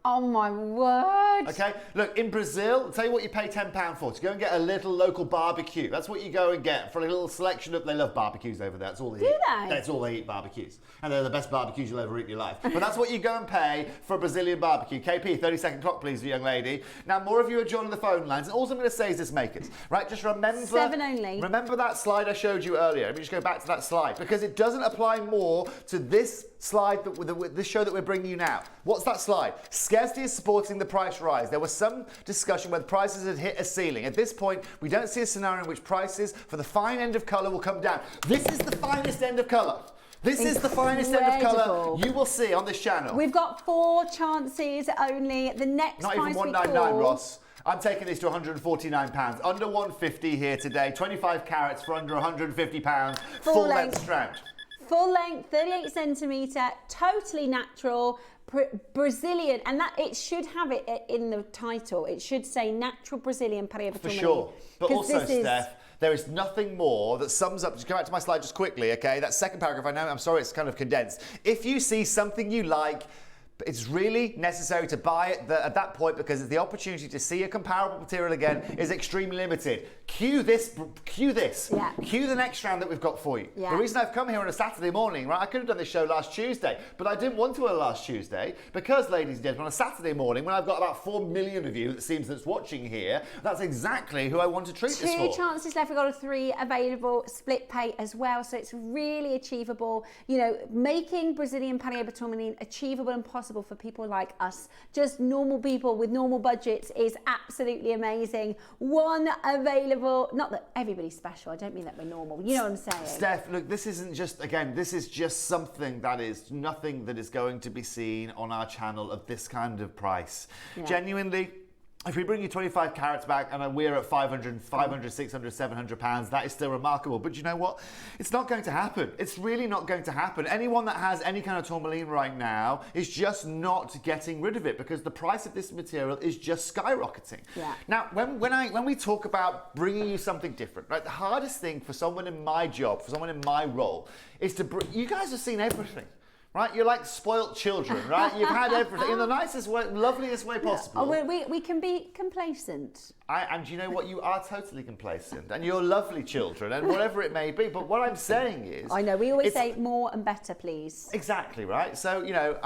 Oh my word. Okay, look, in Brazil, I'll tell you what you pay £10 for, to go and get a little local barbecue. That's what you go and get for a little selection of, they love barbecues over there, that's all they eat. Do they? That's all they eat, barbecues. And they're the best barbecues you'll ever eat in your life. But that's what you go and pay for a Brazilian barbecue. KP, 30-second clock please, young lady. Now, more of you are joining the phone lines, and all I'm going to say is this, makers, right, just remember... 7 only. Remember that slide I showed you earlier. Let me just go back to that slide, because it doesn't apply more to this slide, this show that we're bringing you now. What's that slide? Scarcity is supporting the price rise. There was some discussion whether prices had hit a ceiling. At this point, we don't see a scenario in which prices for the fine end of colour will come down. This is the finest end of colour. This is the finest end of colour you will see on this channel. We've got 4 chances only. The next Not price even 199, Ross. I'm taking these to £149. Under 150 here today. 25 carats for under £150. Full length strand. Full length, 38 centimetre, totally natural, Brazilian, and that it should have it in the title. It should say natural Brazilian Paraiba tourmaline. For sure. But also, Steph, there is nothing more that sums up, just go back to my slide just quickly, okay? That second paragraph, I know, I'm sorry, it's kind of condensed. If you see something you like, it's really necessary to buy it at that point, because the opportunity to see a comparable material again is extremely limited. Cue this. Yeah. Cue the next strand that we've got for you. Yeah. The reason I've come here on a Saturday morning, right, I could have done this show last Tuesday, but I didn't want to last Tuesday because, ladies and gentlemen, on a Saturday morning, when I've got about 4 million of you, it seems, that's watching here, that's exactly who I want to treat this for. 2 chances left. We've got a 3 available, split pay as well, so it's really achievable. You know, making Brazilian Paraiba tourmaline achievable and possible possible for people like us, just normal people with normal budgets, is absolutely amazing. One available, not that everybody's special, I don't mean that we're normal, you know what I'm saying? Steph, look, this isn't just, again, this is just something that is nothing that is going to be seen on our channel of this kind of price. Yeah. Genuinely, if we bring you 25 carats back and we're at 500, 600, 700 pounds, that is still remarkable. But you know what? It's not going to happen. It's really not going to happen. Anyone that has any kind of tourmaline right now is just not getting rid of it because the price of this material is just skyrocketing. Yeah. Now, when we talk about bringing you something different, right, the hardest thing for someone in my job, for someone in my role, is to bring, you guys have seen everything. Right, you're like spoilt children, right? You've had everything in the nicest way, loveliest way possible. Oh, we can be complacent. And you know what? You are totally complacent, and you're lovely children, and whatever it may be. But what I'm saying is, I know we always say more and better, please. Exactly right. So you know,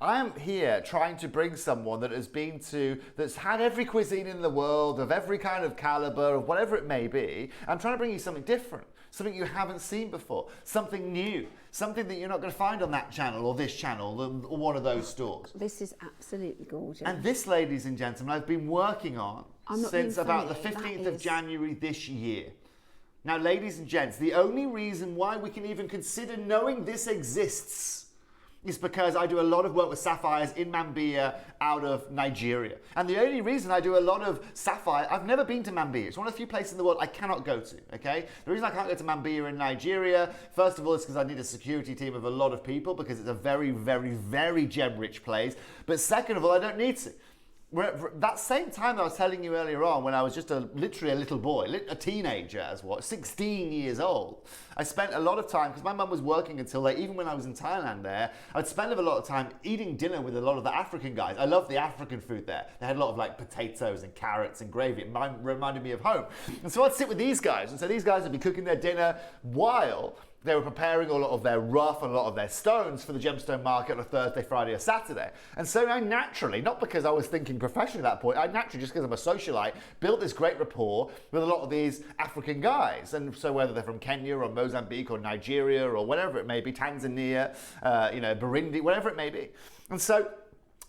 I'm here trying to bring someone that has been to, that's had every cuisine in the world, of every kind of caliber, of whatever it may be. I'm trying to bring you something different. Something you haven't seen before, something new, something that you're not going to find on that channel or this channel or one of those stores. This is absolutely gorgeous. And this, ladies and gentlemen, I've been working on since about the 15th of January this year. Now, ladies and gents, the only reason why we can even consider knowing this exists is because I do a lot of work with sapphires in Mambia out of Nigeria. And the only reason I do a lot of sapphire, I've never been to Mambia. It's one of the few places in the world I cannot go to, okay? The reason I can't go to Mambia in Nigeria, first of all, is because I need a security team of a lot of people because it's a very, very, very gem-rich place. But second of all, I don't need to. That same time that I was telling you earlier on, when I was just literally a little boy, a teenager as what, 16 years old, I spent a lot of time, because my mum was working until late, even when I was in Thailand there, I'd spend a lot of time eating dinner with a lot of the African guys. I love the African food there. They had a lot of like potatoes and carrots and gravy. It reminded me of home. And so I'd sit with these guys, and so these guys would be cooking their dinner while they were preparing a lot of their rough and a lot of their stones for the gemstone market on a Thursday, Friday or Saturday. And so I naturally, not because I was thinking professionally at that point, I naturally, just because I'm a socialite, built this great rapport with a lot of these African guys. And so whether they're from Kenya or Mozambique or Nigeria or whatever it may be, Tanzania, Burundi, whatever it may be. And so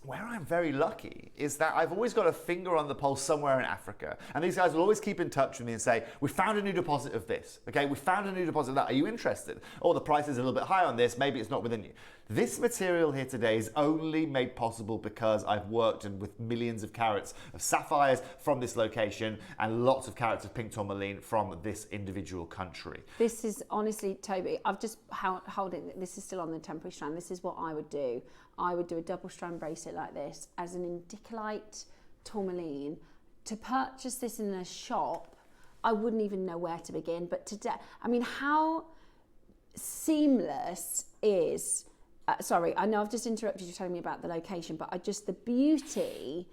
where I'm very lucky is that I've always got a finger on the pulse somewhere in Africa. And these guys will always keep in touch with me and say, we found a new deposit of this. Okay, we found a new deposit of that. Are you interested? Or the price is a little bit high on this. Maybe it's not within you. This material here today is only made possible because I've worked with millions of carats of sapphires from this location and lots of carats of pink tourmaline from this individual country. This is honestly, Toby, I've just holding, this is still on the temporary strand. This is what I would do. I would do a double strand bracelet like this as an indicolite tourmaline. To purchase this in a shop, I wouldn't even know where to begin. But today, I mean, how seamless is, sorry, I know I've just interrupted you telling me about the location, but the beauty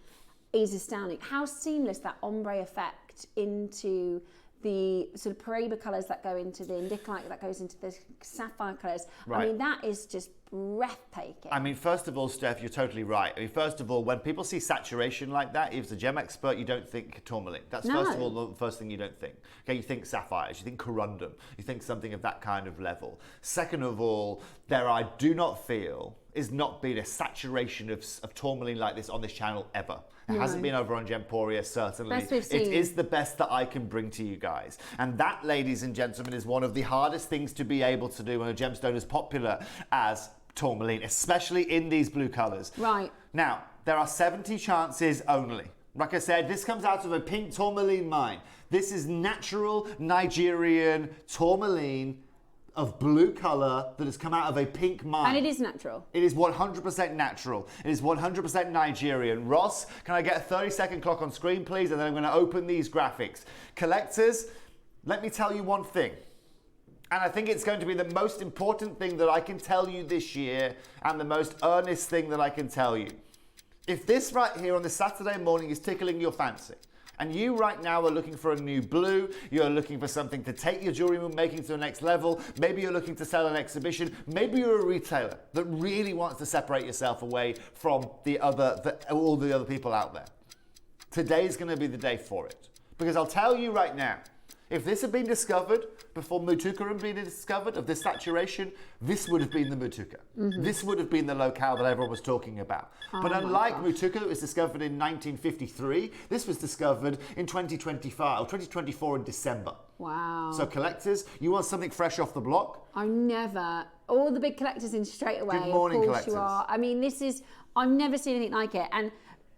is astounding. How seamless that ombre effect into the sort of Paraiba colours that go into the indicolite that goes into the sapphire colours. Right. I mean, that is just breathtaking. I mean, first of all, Steph, you're totally right. I mean, first of all, when people see saturation like that, if it's a gem expert, you don't think tourmaline. That's first of all the first thing you don't think. Okay, you think sapphires, you think corundum, you think something of that kind of level. Second of all, I do not feel is not been a saturation of tourmaline like this on this channel ever. It hasn't been over on Gemporia, certainly. Best we've seen. It is the best that I can bring to you guys. And that, ladies and gentlemen, is one of the hardest things to be able to do when a gemstone is popular as tourmaline, especially in these blue colours. Right. Now, there are 70 chances only. Like I said, this comes out of a pink tourmaline mine. This is natural Nigerian tourmaline of blue colour that has come out of a pink mine. And it is natural. It is 100% natural. It is 100% Nigerian. Ross, can I get a 30-second clock on screen, please? And then I'm going to open these graphics. Collectors, let me tell you one thing. And I think it's going to be the most important thing that I can tell you this year and the most earnest thing that I can tell you. If this right here on this Saturday morning is tickling your fancy, and you right now are looking for a new blue, you're looking for something to take your jewelry making to the next level, maybe you're looking to sell an exhibition, maybe you're a retailer that really wants to separate yourself away from all the other people out there. Today's going to be the day for it. Because I'll tell you right now, If this had been discovered before Mutuka had been discovered, of this saturation, this would have been the Mutuka. This would have been the locale that everyone was talking about. But unlike Mutuka, that was discovered in 1953, this was discovered in 2024 in December. Wow. So collectors, you want something fresh off the block? All the big collectors in straight away. Good morning, of course collectors. you are. I mean, I've never seen anything like it. And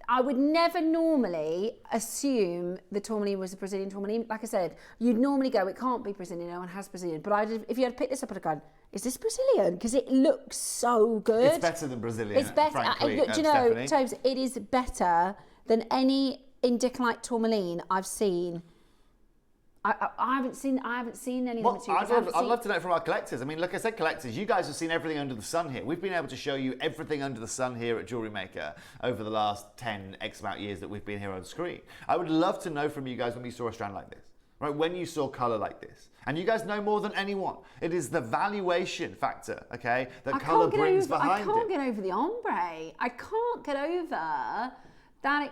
I would never normally assume the tourmaline was a Brazilian tourmaline. Like I said, you'd normally go, it can't be Brazilian, no one has Brazilian. But if you had picked this up, I'd have gone, is this Brazilian? Because it looks so good. It's better than Brazilian, It's better. frankly, Do you know, Stephanie. Tobes, it is better than any indicolite tourmaline I've seen. I haven't seen any of the materials. I'd love to know from our collectors. I mean, like I said, collectors, you guys have seen everything under the sun here. We've been able to show you everything under the sun here at Jewellery Maker over the last 10 X amount years that we've been here on screen. I would love to know from you guys when you saw a strand like this, right? When you saw colour like this. And you guys know more than anyone. It is the valuation factor, okay, that colour brings behind it. I can't get over the ombre. I can't get over that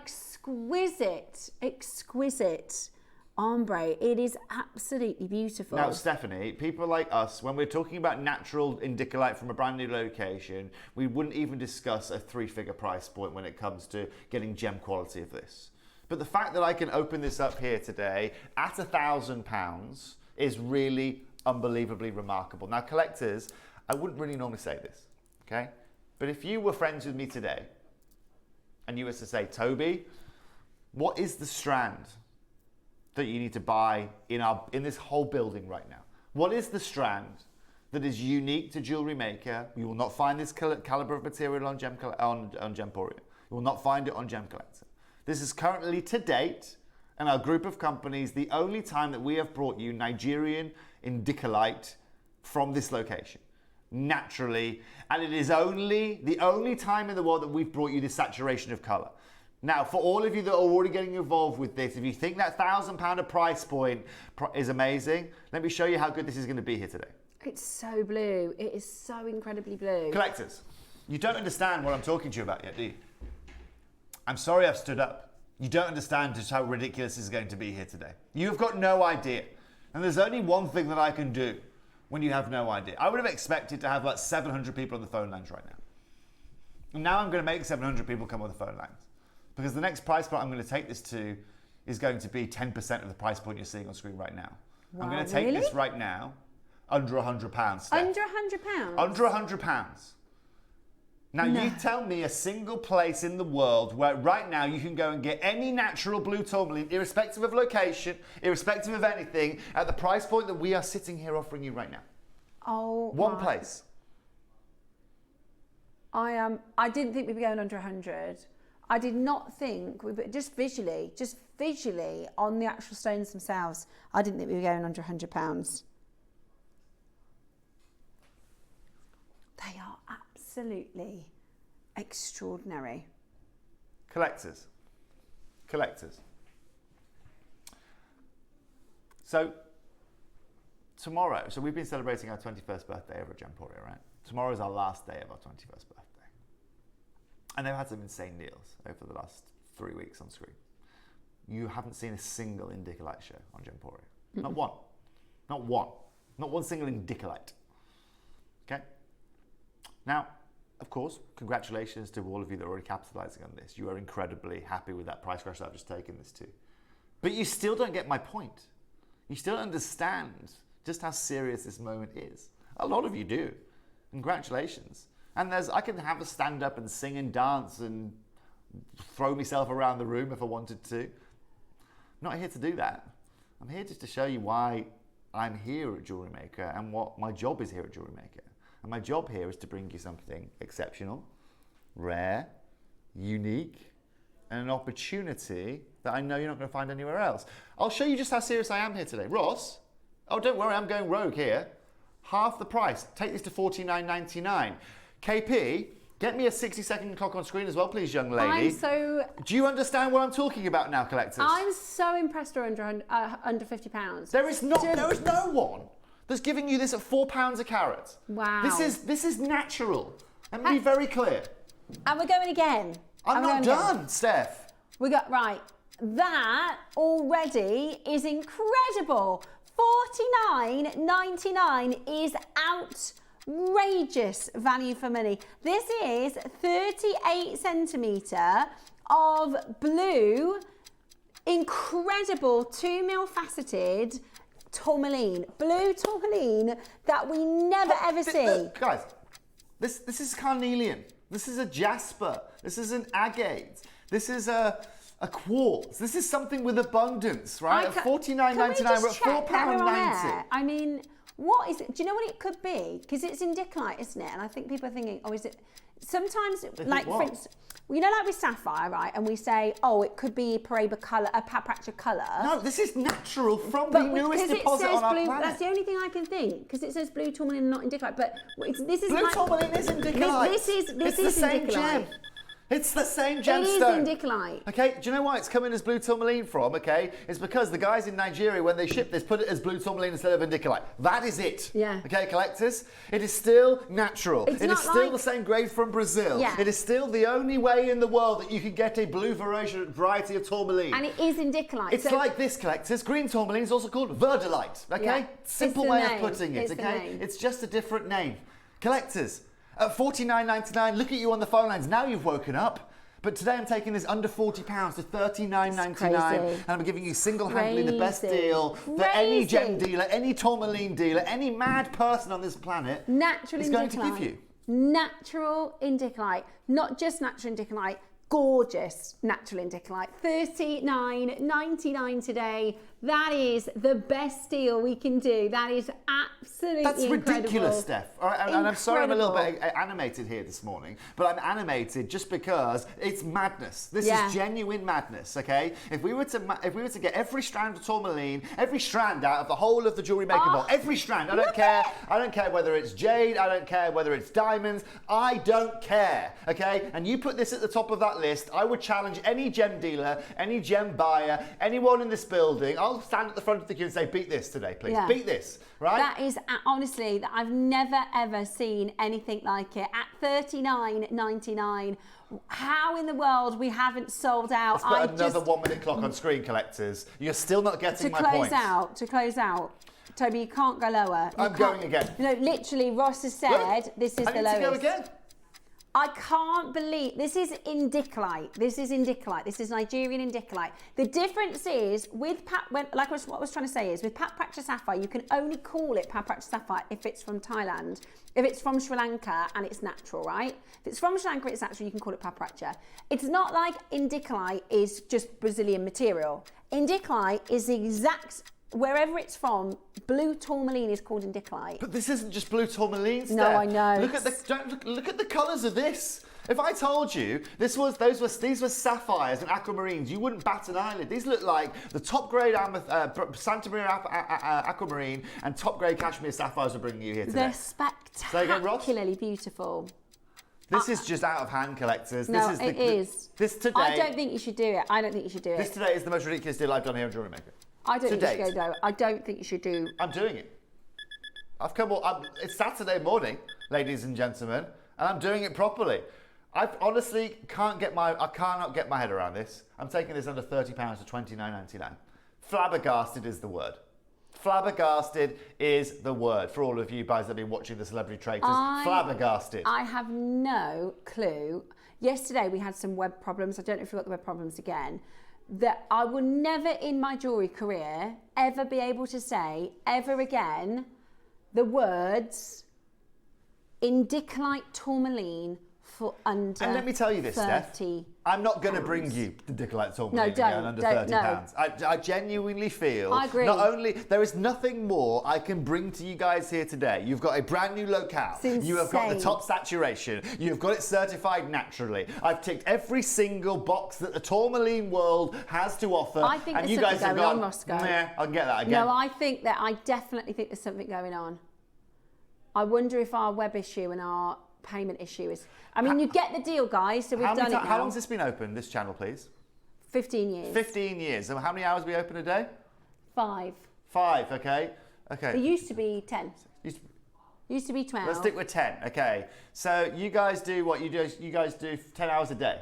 exquisite ombre. It is absolutely beautiful. Now, Stephanie, people like us, when we're talking about natural indicolite from a brand new location, we wouldn't even discuss a 3-figure price point when it comes to getting gem quality of this. But the fact that I can open this up here today at £1,000 is really unbelievably remarkable. Now, collectors, I wouldn't really normally say this, okay? But if you were friends with me today and you were to say, Toby, what is the strand that you need to buy in this whole building right now? What is the strand that is unique to Jewellery Maker? You will not find this caliber of material on Gemporia. You will not find it on Gem Collector. This is currently, to date, in our group of companies, the only time that we have brought you Nigerian indicolite from this location, naturally, and it is the only time in the world that we've brought you this saturation of colour. Now, for all of you that are already getting involved with this, if you think that £1,000 price point is amazing, let me show you how good this is going to be here today. It's so blue. It is so incredibly blue. Collectors, you don't understand what I'm talking to you about yet, do you? I'm sorry I've stood up. You don't understand just how ridiculous this is going to be here today. You have got no idea. And there's only one thing that I can do when you have no idea. I would have expected to have like 700 people on the phone lines right now. And now I'm going to make 700 people come on the phone lines. Because the next price point I'm going to take this to is going to be 10% of the price point you're seeing on screen right now. Wow, I'm going to take this right now under £100. Steph. Under £100? Under £100. Now, you tell me a single place in the world where right now you can go and get any natural blue tourmaline, irrespective of location, irrespective of anything, at the price point that we are sitting here offering you right now. One place. I didn't think we'd be going under 100. I did not think, just visually on the actual stones themselves, I didn't think we were going under £100. They are absolutely extraordinary. Collectors. So, tomorrow, we've been celebrating our 21st birthday over at Gemporia, right? Tomorrow is our last day of our 21st birthday. And they've had some insane deals over the last 3 weeks on screen. You haven't seen a single indicolite show on Gemporia. Not one. Not one. Not one single indicolite. Okay? Now, of course, congratulations to all of you that are already capitalizing on this. You are incredibly happy with that price crash that I've just taken this to. But you still don't get my point. You still don't understand just how serious this moment is. A lot of you do. Congratulations. And I can have a stand up and sing and dance and throw myself around the room if I wanted to. I'm not here to do that. I'm here just to show you why I'm here at Jewellery Maker and what my job is here at Jewellery Maker. And my job here is to bring you something exceptional, rare, unique, and an opportunity that I know you're not going to find anywhere else. I'll show you just how serious I am here today. Ross, oh, don't worry, I'm going rogue here. Half the price. Take this to $49.99. KP, get me a 60-second clock on screen as well, please, young lady. Do you understand what I'm talking about now, collectors? I'm so impressed we're under £50. There is no one that's giving you this at £4 a carat. Wow. This is natural. Let me be very clear. And we're going again. I'm not done, Steph. We got right. That already is incredible. $49.99 is outrageous value for money. This is 38 centimetre of blue, incredible 2mm faceted tourmaline. Blue tourmaline that we never ever see. Guys, this is carnelian. This is a jasper. This is an agate. This is a quartz. This is something with abundance, right? At $49.99, we're at £4.90. I mean, what is it? Do you know what it could be? Because it's indicalite, isn't it? And I think people are thinking, oh, is it? Sometimes, like, for instance, you know, like with sapphire, right? And we say, oh, it could be a Papracha colour. No, this is natural from the newest deposit on our blue, planet. That's the only thing I can think, because it says blue tourmaline and not indicalite. But this is blue tourmaline is indicalite. This is the same indicalite. gem. It's the same gemstone. It is indicalite. Okay, do you know why it's coming as blue tourmaline from, okay? It's because the guys in Nigeria, when they ship this, put it as blue tourmaline instead of indicalite. That is it. Yeah. Okay, collectors? It is still natural. It is still the same grade from Brazil. Yeah. It is still the only way in the world that you can get a blue variety of tourmaline. And it is indicalite. It's like this, collectors. Green tourmaline is also called verdolite, okay? Yeah. Simple way of putting it, okay? It's just a different name. Collectors, at $49.99, look at you on the phone lines. Now you've woken up. But today I'm taking this under £40 to $39.99, and I'm giving you single-handedly the best deal that any gem dealer, any tourmaline dealer, any mad person on this planet is going to give you. Natural indicalite, not just natural indicalite, gorgeous natural indicalite. $39.99 today. That is the best deal we can do. That is absolutely incredible. That's ridiculous, Steph. All right, and I'm sorry I'm a little bit animated here this morning, but I'm animated just because it's madness. This is genuine madness, okay? If we were to get every strand of tourmaline, every strand out of the whole of the Jewellery Maker vault, every strand, I don't care. I don't care whether it's jade, I don't care whether it's diamonds, I don't care, okay? And you put this at the top of that list, I would challenge any gem dealer, any gem buyer, anyone in this building. I'll stand at the front of the queue and say, beat this today, please. Yeah. Beat this, right? That is, honestly, that I've never, ever seen anything like it. At $39.99, how in the world we haven't sold out? Let's put another 1 minute clock on screen, collectors. You're still not getting my point. To close out, Toby, you can't go lower. I'm going again. You know, literally, Ross has said this is the lowest. I need to go again. I can't believe this is indicalite. This is indicalite. This is Nigerian indicalite. The difference is with what I was trying to say is with Papracha sapphire, you can only call it Papracha sapphire if it's from Thailand. If it's from Sri Lanka and it's natural, right? If it's from Sri Lanka, it's natural. You can call it Papracha. It's not like indicalite is just Brazilian material. Indicalite is the exact. Wherever it's from, blue tourmaline is called indicalite. But this isn't just blue tourmaline, Steph. No, I know. Look at the colours of this. If I told you these were sapphires and aquamarines, you wouldn't bat an eyelid. These look like the top grade Santa Maria aquamarine and top grade cashmere sapphires we're bringing you here today. They're spectacularly beautiful. This is just out of hand, collectors. No, This today. I don't think you should do it. This today is the most ridiculous deal I've done here on Jewellery Maker. I don't think you should go, though. I don't think you should do. I'm doing it. It's Saturday morning, ladies and gentlemen, and I'm doing it properly. I honestly cannot get my head around this. I'm taking this under £30 to $29.99. Flabbergasted is the word. Flabbergasted is the word for all of you guys that have been watching the Celebrity Traders. Flabbergasted. I have no clue. Yesterday we had some web problems. I don't know if we've got the web problems again. That I will never in my jewellery career ever be able to say ever again the words indicalite tourmaline for under. And let me tell you this, Steph. I'm not going to bring you the indicalite tourmaline again under £30. I genuinely feel. I agree. Not only there is nothing more I can bring to you guys here today. You've got a brand new locale. You have got the top saturation. You've got it certified naturally. I've ticked every single box that the tourmaline world has to offer. I think there's something going on, Roscoe. Nah, I can get that again. No, I definitely think there's something going on. I wonder if our web issue and our payment issue is. I mean, you get the deal, guys. So we've done it now. How long has this been open? This channel, please. 15 years. 15 years. And how many hours we open a day? 5. 5. Okay. It used to be 10. Used to be 12. Let's stick with 10. Okay. So you guys do what you do? You guys do 10 hours a day.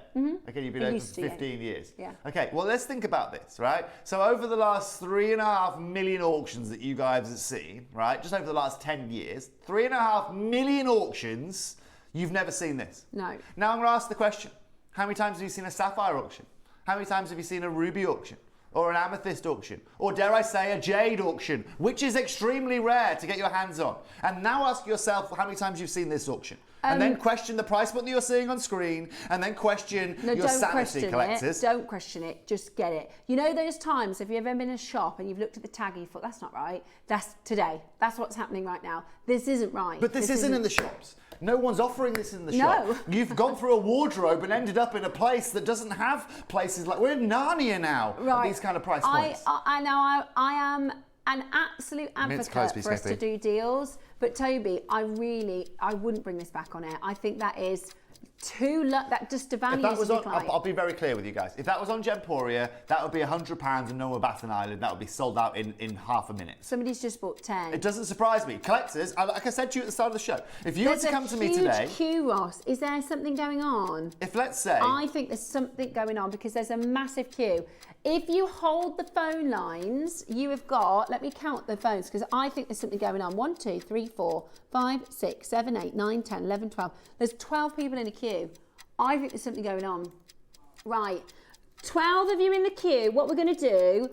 Okay, you've been open for 15 years. Yeah. Okay. Well, let's think about this, right? So over the last 3.5 million auctions that you guys have seen, right? Just over the last 10 years, 3.5 million auctions. You've never seen this. No. Now I'm going to ask the question: how many times have you seen a sapphire auction? How many times have you seen a ruby auction? Or an amethyst auction, or dare I say a jade auction, which is extremely rare to get your hands on. And now ask yourself how many times you've seen this auction. And then question the price point that you're seeing on screen, and then question your sanity, collectors. Don't question it, just get it. You know those times, have you ever been in a shop and you've looked at the tag and you thought, that's not right, that's today, that's what's happening right now, this isn't right. But this isn't in the shops. No one's offering this in the shop. You've gone through a wardrobe and ended up in a place that doesn't have places like, we're in Narnia now, at these kind of price points. I know I am an absolute advocate for us to do deals, but Toby, I wouldn't bring this back on air. I think that is that just devalues if that was on, client. I'll be very clear with you guys. If that was on Gemporia, that would be £100 and no more Baton Island. That would be sold out in half a minute. Somebody's just bought 10. It doesn't surprise me. Collectors, like I said to you at the start of the show, if you were to come to me today... There's a huge queue, Ross. Is there something going on? If let's say... I think there's something going on because there's a massive queue. If you hold the phone lines, you have got... Let me count the phones because I think there's something going on. 1, 2, 3, 4, 5, 6, 7, 8, 9, 10, 11, 12. There's 12 people in a queue. I think there's something going on. Right, 12 of you in the queue. What we're going to do,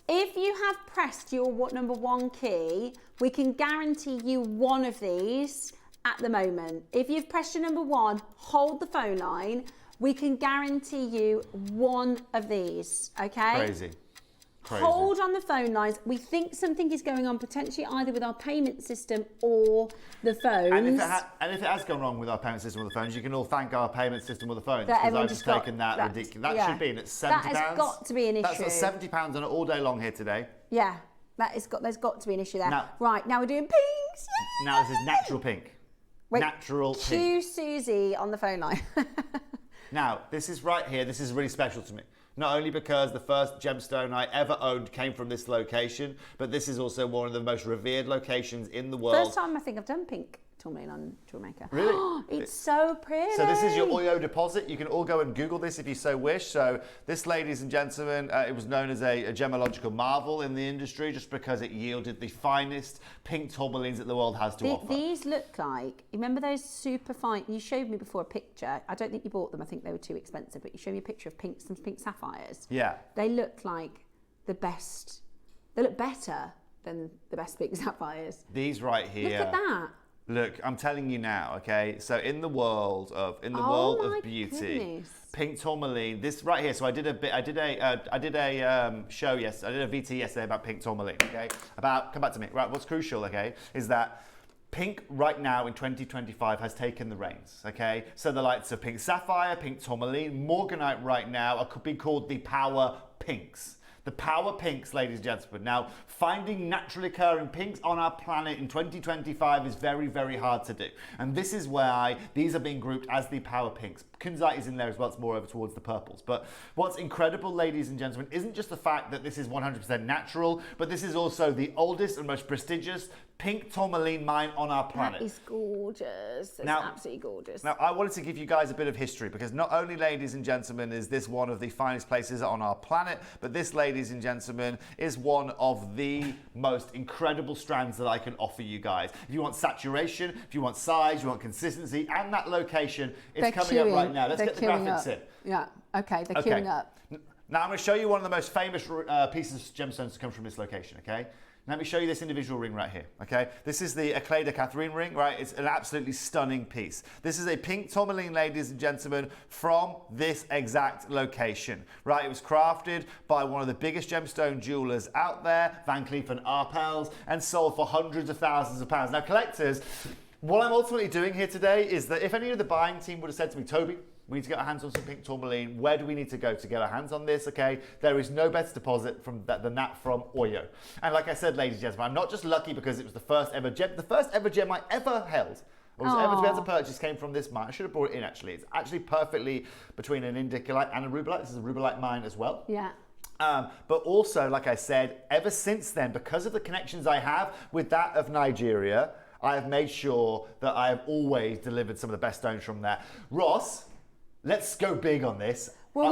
if you have pressed your number 1 key, we can guarantee you one of these at the moment. If you've pressed your number 1, hold the phone line. We can guarantee you one of these, okay? Crazy. Hold on the phone lines. We think something is going on potentially either with our payment system or the phones. And if it has gone wrong with our payment system or the phones, you can all thank our payment system or the phones That because I've just taken that ridiculous. That should be in at £70. That has got to be an issue. That's at £70 on it all day long here today. Yeah, there's got to be an issue there. Now, right, now we're doing pinks. Yay! Now this is natural pink. Wait, natural cue pink. Susie on the phone line. Now, this is right here. This is really special to me. Not only because the first gemstone I ever owned came from this location, but this is also one of the most revered locations in the world. First time I think I've done pink tourmaline on JewelleryMaker. Really? It's so pretty. So this is your Oyo deposit. You can all go and Google this if you so wish. So this, ladies and gentlemen, it was known as a gemological marvel in the industry just because it yielded the finest pink tourmalines that the world has to offer. These look like, you remember those super fine, you showed me before a picture, I don't think you bought them, I think they were too expensive, but you showed me a picture of some pink sapphires. Yeah. They look like the best, they look better than the best pink sapphires. These right here. Look at that. Look, I'm telling you now, okay? So in the world of beauty, goodness. pink tourmaline, this right here. So I did a show yesterday. I did a VT yesterday about pink tourmaline, okay? Come back to me. Right, what's crucial, okay, is that pink right now in 2025 has taken the reins, okay? So the likes of pink sapphire, pink tourmaline, morganite right now could be called the power pinks. The power pinks, ladies and gentlemen. Now, finding naturally occurring pinks on our planet in 2025 is very, very hard to do. And this is why these are being grouped as the power pinks. Kunzite is in there as well, it's more over towards the purples. But what's incredible, ladies and gentlemen, isn't just the fact that this is 100% natural, but this is also the oldest and most prestigious pink tourmaline mine on our planet. That is gorgeous. It's absolutely gorgeous. Now, I wanted to give you guys a bit of history because not only, ladies and gentlemen, is this one of the finest places on our planet, but this, ladies and gentlemen, is one of the most incredible strands that I can offer you guys. If you want saturation, if you want size, you want consistency, and that location, it's coming up right now. Let's get the graphics in. Yeah, okay, they're queuing up. Now, I'm going to show you one of the most famous pieces of gemstones to come from this location, okay? Let me show you this individual ring right here, okay? This is the Eclat de Catherine ring, right? It's an absolutely stunning piece. This is a pink tourmaline, ladies and gentlemen, from this exact location, right? It was crafted by one of the biggest gemstone jewelers out there, Van Cleef & Arpels, and sold for hundreds of thousands of pounds. Now, collectors, what I'm ultimately doing here today is that if any of the buying team would have said to me, Toby, we need to get our hands on some pink tourmaline. Where do we need to go to get our hands on this? Okay, there is no better deposit than that from Oyo. And like I said, ladies and gentlemen, I'm not just lucky because it was the first ever gem I ever held, or was ever to be able to purchase, came from this mine. I should have brought it in actually. It's actually perfectly between an indicolite and a rubellite. This is a rubellite mine as well. Yeah. But also, like I said, ever since then, because of the connections I have with that of Nigeria, I have made sure that I have always delivered some of the best stones from there. Ross, let's go big on this. Well,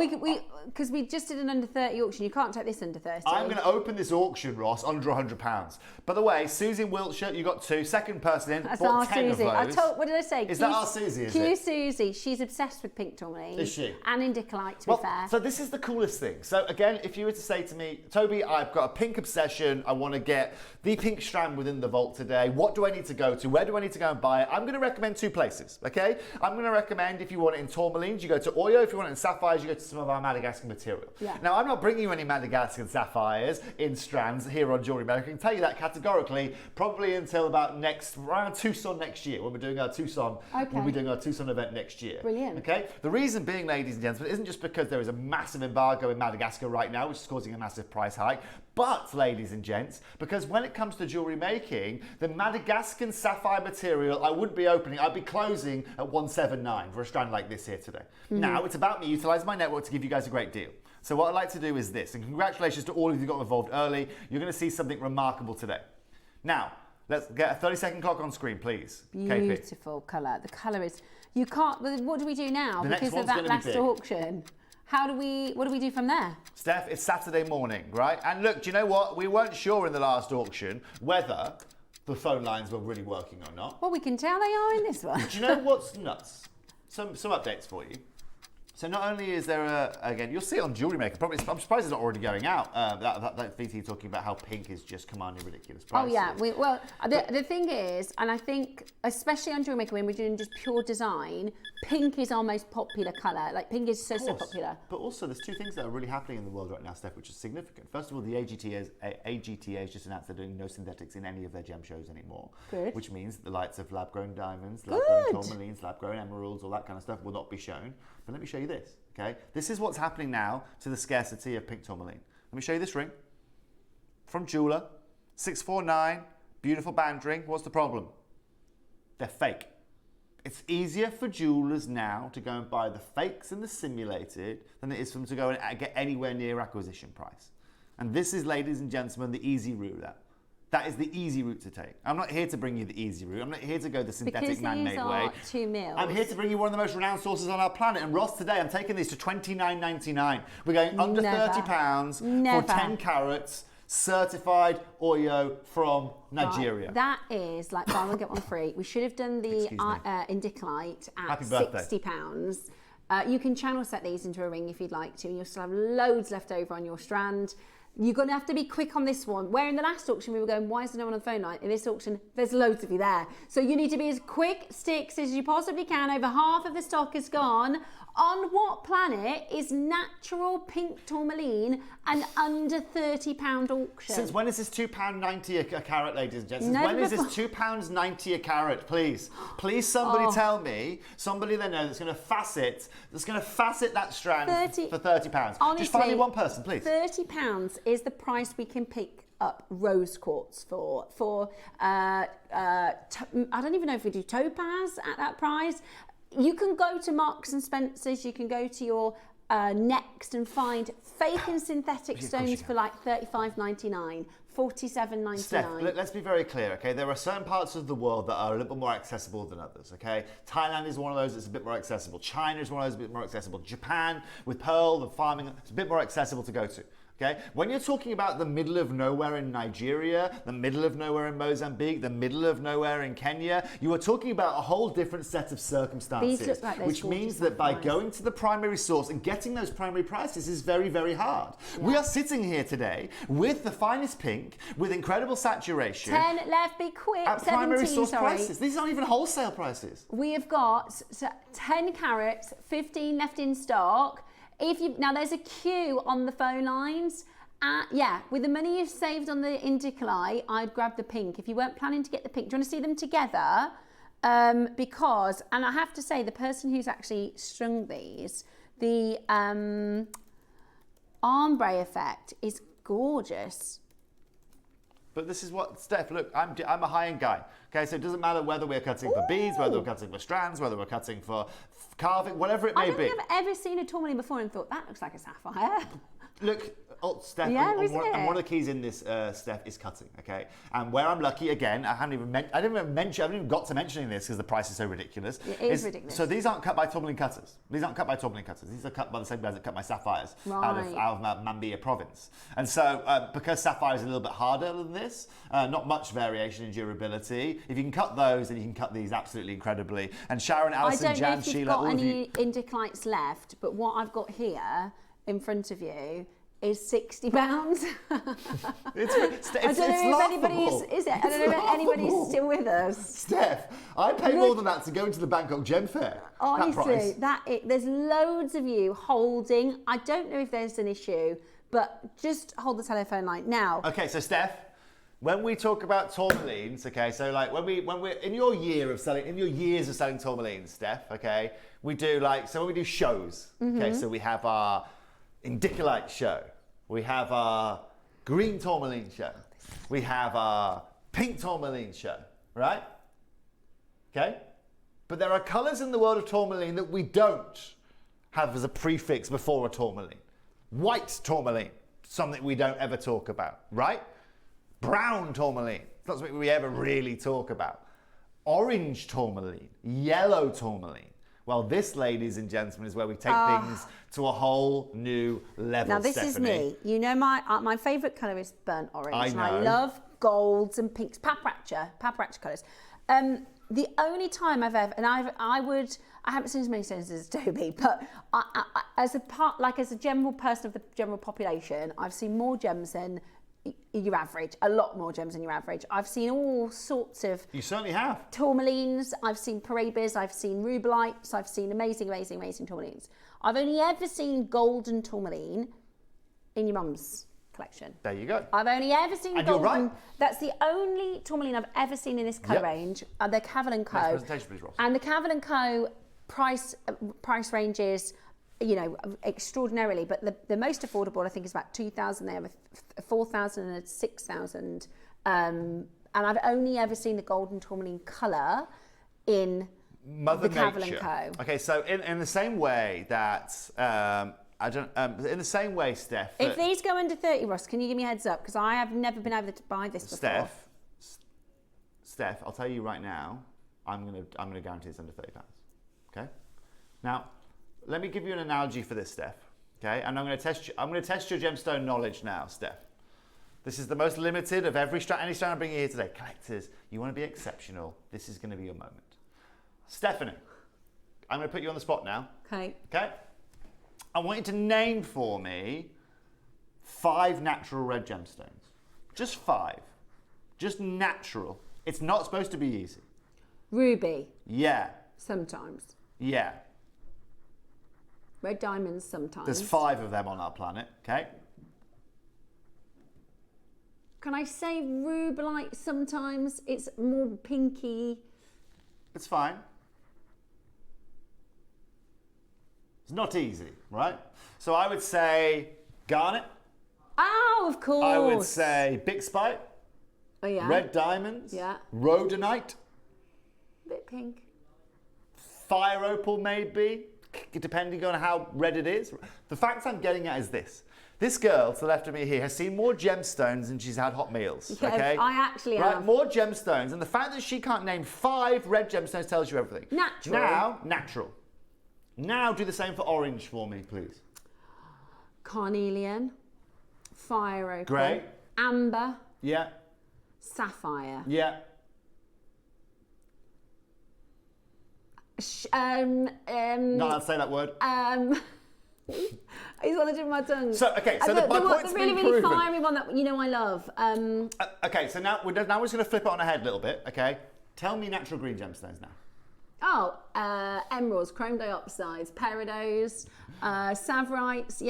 because we just did an under 30 auction. You can't take this under 30. I'm going to open this auction, Ross, under £100. By the way, Susie in Wiltshire, you got 2. Second person in, That's bought our 10 Susie. of those. What did I say? Is that our Susie, is it? Susie. She's obsessed with pink tourmaline. Is she? And indicolite, to be fair. So this is the coolest thing. So again, if you were to say to me, Toby, I've got a pink obsession. I want to get the pink strand within the vault today. What do I need to go to? Where do I need to go and buy it? I'm going to recommend 2 places, okay? I'm going to recommend if you want it in tourmalines, you go to Oyo. If you want it in sapphires, you go to some of our Madagascar material. Yeah. Now, I'm not bringing you any Madagascar sapphires in strands here on JewelleryMaker. I can tell you that categorically, probably until about around Tucson next year, when we're doing our Tucson, we'll be doing our Tucson event next year. Brilliant. Okay. The reason being, ladies and gentlemen, isn't just because there is a massive embargo in Madagascar right now, which is causing a massive price hike, but, ladies and gents, because when it comes to jewellery making, the Madagascan sapphire material, I wouldn't be opening, I'd be closing at 179 for a strand like this here today. Now, it's about me utilising my network to give you guys a great deal. So what I'd like to do is this, and congratulations to all of you who got involved early. You're going to see something remarkable today. Now, let's get a 30-second clock on screen, please. Beautiful colour. The colour is... You can't... What do we do now? The next because of one's that gonna be last big. auction. What do we do from there? Steph, it's Saturday morning, right? And look, do you know what? We weren't sure in the last auction whether the phone lines were really working or not. Well, we can tell they are in this one. Do you know what's nuts? Some updates for you. So not only is there again, you'll see it on JewelleryMaker. Probably, I'm surprised it's not already going out. That VT talking about how pink is just commanding ridiculous prices. Oh yeah, the thing is, and I think especially on JewelleryMaker when we're doing just pure design, pink is our most popular colour. Like pink is so popular. But also, there's 2 things that are really happening in the world right now, Steph, which is significant. First of all, the AGTA has just announced they're doing no synthetics in any of their gem shows anymore. Good. Which means the likes of lab-grown diamonds, lab-grown tourmalines, lab-grown emeralds, all that kind of stuff will not be shown. But let me show you this, okay? This is what's happening now to the scarcity of pink tourmaline. Let me show you this ring from Jeweller, 649, beautiful band ring. What's the problem? They're fake. It's easier for jewellers now to go and buy the fakes and the simulated than it is for them to go and get anywhere near acquisition price. And this is, ladies and gentlemen, the easy route there. That is the easy route to take. I'm not here to bring you the easy route. I'm not here to go the synthetic man-made way. Because these are 2 mils. I'm here to bring you one of the most renowned sources on our planet. And Ross, today I'm taking these to $29.99. We're going under £30 for 10 carats, certified Oyo from Nigeria. Right. That is like buy one get one free. We should have done the indicolite at £60. You can channel set these into a ring if you'd like to, and you'll still have loads left over on your strand. You're going to have to be quick on this one. Where in the last auction we were going, why is there no one on the phone line? In this auction, there's loads of you there. So you need to be as quick sticks as you possibly can. Over half of the stock is gone. On what planet is natural pink tourmaline an under £30 auction? Since when is this £2.90 a carat, ladies and gents? Since when is this £2.90 a carat, please? Please somebody tell me, somebody they know that's going to facet that strand for £30. Honestly, just find me one person, please. £30 is the price we can pick up rose quartz for I don't even know if we do topaz at that price. You can go to Marks and Spencer's, you can go to your Next and find fake and synthetic stones for like $35.99, $47.99. Steph, let's be very clear, okay? There are certain parts of the world that are a little bit more accessible than others, okay? Thailand is one of those that's a bit more accessible. China is one of those a bit more accessible. Japan, with pearl and farming, it's a bit more accessible to go to. Okay? When you're talking about the middle of nowhere in Nigeria, the middle of nowhere in Mozambique, the middle of nowhere in Kenya, you are talking about a whole different set of circumstances. These look like those which means that by going to the primary source and getting those primary prices is very, very hard. Yeah. We are sitting here today with the finest pink, with incredible saturation. 10 left, be quick. At 17, primary source sorry. prices. These aren't even wholesale prices. We have got 10 carats, 15 left in stock. Now there's a queue on the phone lines. Yeah, with the money you've saved on the indicolite, I'd grab the pink. If you weren't planning to get the pink, do you want to see them together? Because, and I have to say, the person who's actually strung these, the ombre effect is gorgeous. But this is what, Steph, look, I'm a high-end guy, okay? So it doesn't matter whether we're cutting for beads, whether we're cutting for strands, whether we're cutting for carving, whatever it may be. I don't think I've ever seen a tourmaline before and thought, that looks like a sapphire. Look, Steph, Yeah, and isn't one it? of the keys in this, Steph, is cutting. Okay, and where I'm lucky again, I haven't even got to mentioning this because the price is so ridiculous. It is ridiculous. So these aren't cut by Tourmaline cutters. These aren't cut by Tourmaline cutters. These are cut by the same guys that cut my sapphires out of Mambia province. And so because sapphire is a little bit harder than this, not much variation in durability. If you can cut those, then you can cut these absolutely incredibly. And Sharon, Alison, Jan, if you've Sheila, got all of any you. Indic lights left, but what I've got here in front of you is £60. I don't know if anybody's, is it? I don't know if anybody's still with us. Steph, I pay more than that to go into the Bangkok Gem Fair. Honestly, there's loads of you holding. I don't know if there's an issue, but just hold the telephone line now. Okay, so Steph, when we talk about tourmalines, okay, so like when we're in your years of selling tourmalines, Steph, okay, we do when we do shows, okay, so we have our Indicolite show, we have our green tourmaline show, we have our pink tourmaline show, right? Okay, but there are colours in the world of tourmaline that we don't have as a prefix before a tourmaline. White tourmaline, something we don't ever talk about, right? Brown tourmaline, it's not something we ever really talk about. Orange tourmaline, yellow tourmaline. Well, this, ladies and gentlemen, is where we take things to a whole new level. Now, this Stephanie. is me. You know, my favourite colour is burnt orange. I And know. I love golds and pinks, paparatcha colours. The only time I've ever, and I haven't seen as many stones as Toby, but as a general person of the general population, I've seen more gems than your average, a lot more gems than your average. I've seen all sorts of... You certainly have. Tourmalines, I've seen parabes, I've seen rubelites, I've seen amazing tourmalines. I've only ever seen golden tourmaline in your mum's collection. There you go. I've only ever seen And golden. you're right. That's the only tourmaline I've ever seen in this colour range. The Cavill & Co. Next presentation, please, Ross. And the Cavill & Co. price ranges, you know, extraordinarily, but the most affordable I think is about 2,000. They have a 4,000 and a 6,000, and I've only ever seen the golden tourmaline colour in Mother the Cavill Nature. & Co. Okay, so in the same way that in the same way, Steph. If these go under 30, Ross, can you give me a heads up? Because I have never been able to buy this before. Steph, I'll tell you right now, I'm gonna guarantee it's under £30. Okay. Now, let me give you an analogy for this, Steph. Okay, and I'm going to test your gemstone knowledge now, Steph. This is the most limited of any strand I'm bringing here today. Collectors, you want to be exceptional. This is going to be your moment. Stephanie, I'm going to put you on the spot now. Okay. Okay. I want you to name for me 5 natural red gemstones. Just 5. Just natural. It's not supposed to be easy. Ruby. Yeah. Sometimes. Yeah. Red diamonds sometimes. There's 5 of them on our planet, okay? Can I say rubelite sometimes? It's more pinky. It's fine. It's not easy, right? So I would say garnet. Oh, of course. I would say bixbyite. Oh, yeah. Red diamonds. Yeah. Rhodonite. A bit pink. Fire opal, maybe, depending on how red it is. The fact I'm getting at is this. This girl to the left of me here has seen more gemstones than she's had hot meals. Yeah, okay? I actually right? have. More gemstones. And the fact that she can't name 5 red gemstones tells you everything. Natural. Now, natural. Now do the same for orange for me, please. Carnelian. Fire opal. Great. Amber. Yeah. Sapphire. Yeah. Not allowed to say that word. It's on the tip of my tongue. So, okay, so my point's the really, been really proven. fiery one that you know I love. Okay, so now we're just going to flip it on our head a little bit, okay? Tell me natural green gemstones now. Emeralds, chrome dioxides, peridots, savrites,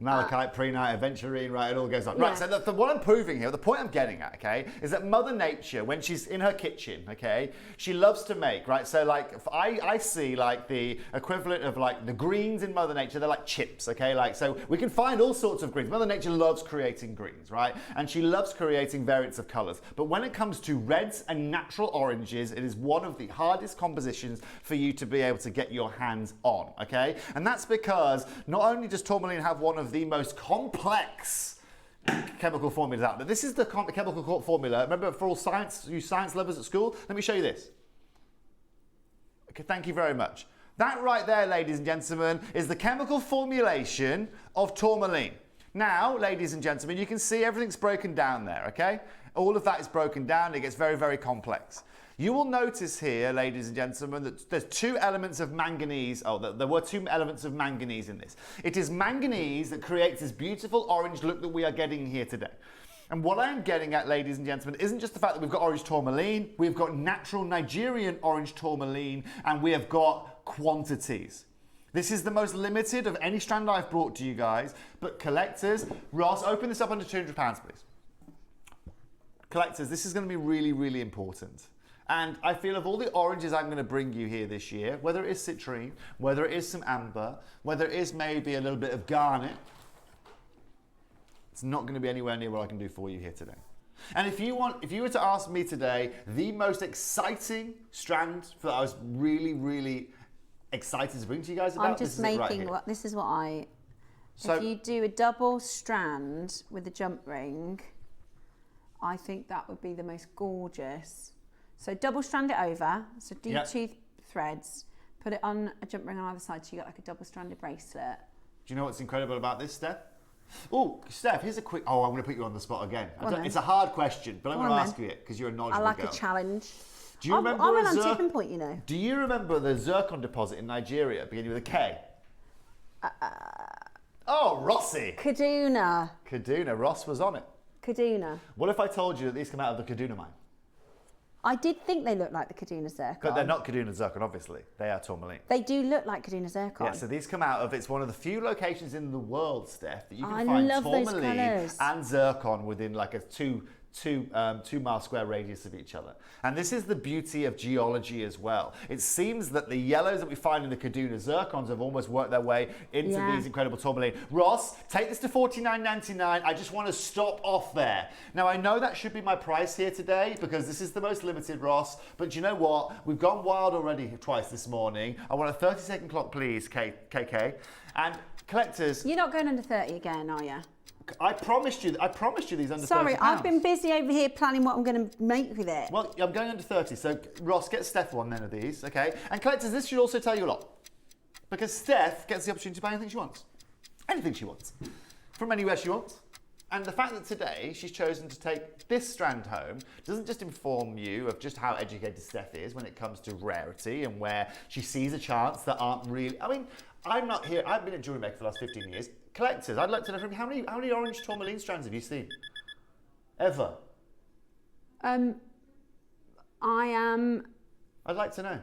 Malachite, prehnite, aventurine, right, it all goes on. Yeah. Right, so what I'm proving here, the point I'm getting at, okay, is that Mother Nature, when she's in her kitchen, okay, she loves to make, right, so like, I see like the equivalent of like the greens in Mother Nature, they're like chips, okay, like, so we can find all sorts of greens. Mother Nature loves creating greens, right, and she loves creating variants of colours, but when it comes to reds and natural oranges, it is one of the hardest compositions compositions for you to be able to get your hands on, okay? And that's because not only does Tourmaline have one of the most complex chemical formulas out there. This is the chemical formula. Remember, for all you science lovers at school, let me show you this. Okay, thank you very much. That right there, ladies and gentlemen, is the chemical formulation of Tourmaline. Now, ladies and gentlemen, you can see everything's broken down there, okay? All of that is broken down. It gets very, very complex. You will notice here, ladies and gentlemen, that there's 2 elements of manganese. Oh, there were 2 elements of manganese in this. It is manganese that creates this beautiful orange look that we are getting here today. And what I'm getting at, ladies and gentlemen, isn't just the fact that we've got orange tourmaline, we've got natural Nigerian orange tourmaline, and we have got quantities. This is the most limited of any strand I've brought to you guys, but collectors, Ross, open this up under £200, please. Collectors, this is going to be really, really important. And I feel of all the oranges I'm going to bring you here this year, whether it is citrine, whether it is some amber, whether it is maybe a little bit of garnet, it's not going to be anywhere near what I can do for you here today. And if you were to ask me today, the most exciting strand that I was really, really excited to bring to you guys about, I'm just making this is what I. So if you do a double strand with a jump ring, I think that would be the most gorgeous. So double strand it over. So do 2 threads, put it on a jump ring on either side, so you got like a double stranded bracelet. Do you know what's incredible about this, Steph? Oh, Steph, here's a quick... Oh, I'm going to put you on the spot again. It's a hard question, but I'm going to ask you it because you're a knowledgeable girl. I like a challenge. Do you remember I'm on tipping point, you know. Do you remember the Zircon deposit in Nigeria beginning with a K? Oh, Rossi. Kaduna. Ross was on it. Kaduna. What if I told you that these come out of the Kaduna mine? I did think they looked like the Kaduna Zircon. But they're not Kaduna Zircon, obviously. They are Tourmaline. They do look like Kaduna Zircon. Yeah, so these come out of, it's one of the few locations in the world, Steph, that you can find Tourmaline and Zircon within like a two-mile square radius of each other. And this is the beauty of geology as well. It seems that the yellows that we find in the Kaduna Zircons have almost worked their way into these incredible Tourmaline. Ross, take this to $49.99. I just want to stop off there. Now, I know that should be my price here today because this is the most limited, Ross, but you know what? We've gone wild already twice this morning. I want a 30-second clock, please, KK. And collectors... You're not going under 30 again, are you? I promised you these under £30. Sorry, I've been busy over here planning what I'm going to make with it. Well, I'm going under 30, so Ross, get Steph one then of these, okay? And collectors, this should also tell you a lot. Because Steph gets the opportunity to buy anything she wants. Anything she wants. From anywhere she wants. And the fact that today she's chosen to take this strand home doesn't just inform you of just how educated Steph is when it comes to rarity and where she sees a chance that aren't really... I mean, I'm not here... I've been a jewellery maker for the last 15 years. Collectors, I'd like to know from how many orange tourmaline strands have you seen? Ever? I'd like to know.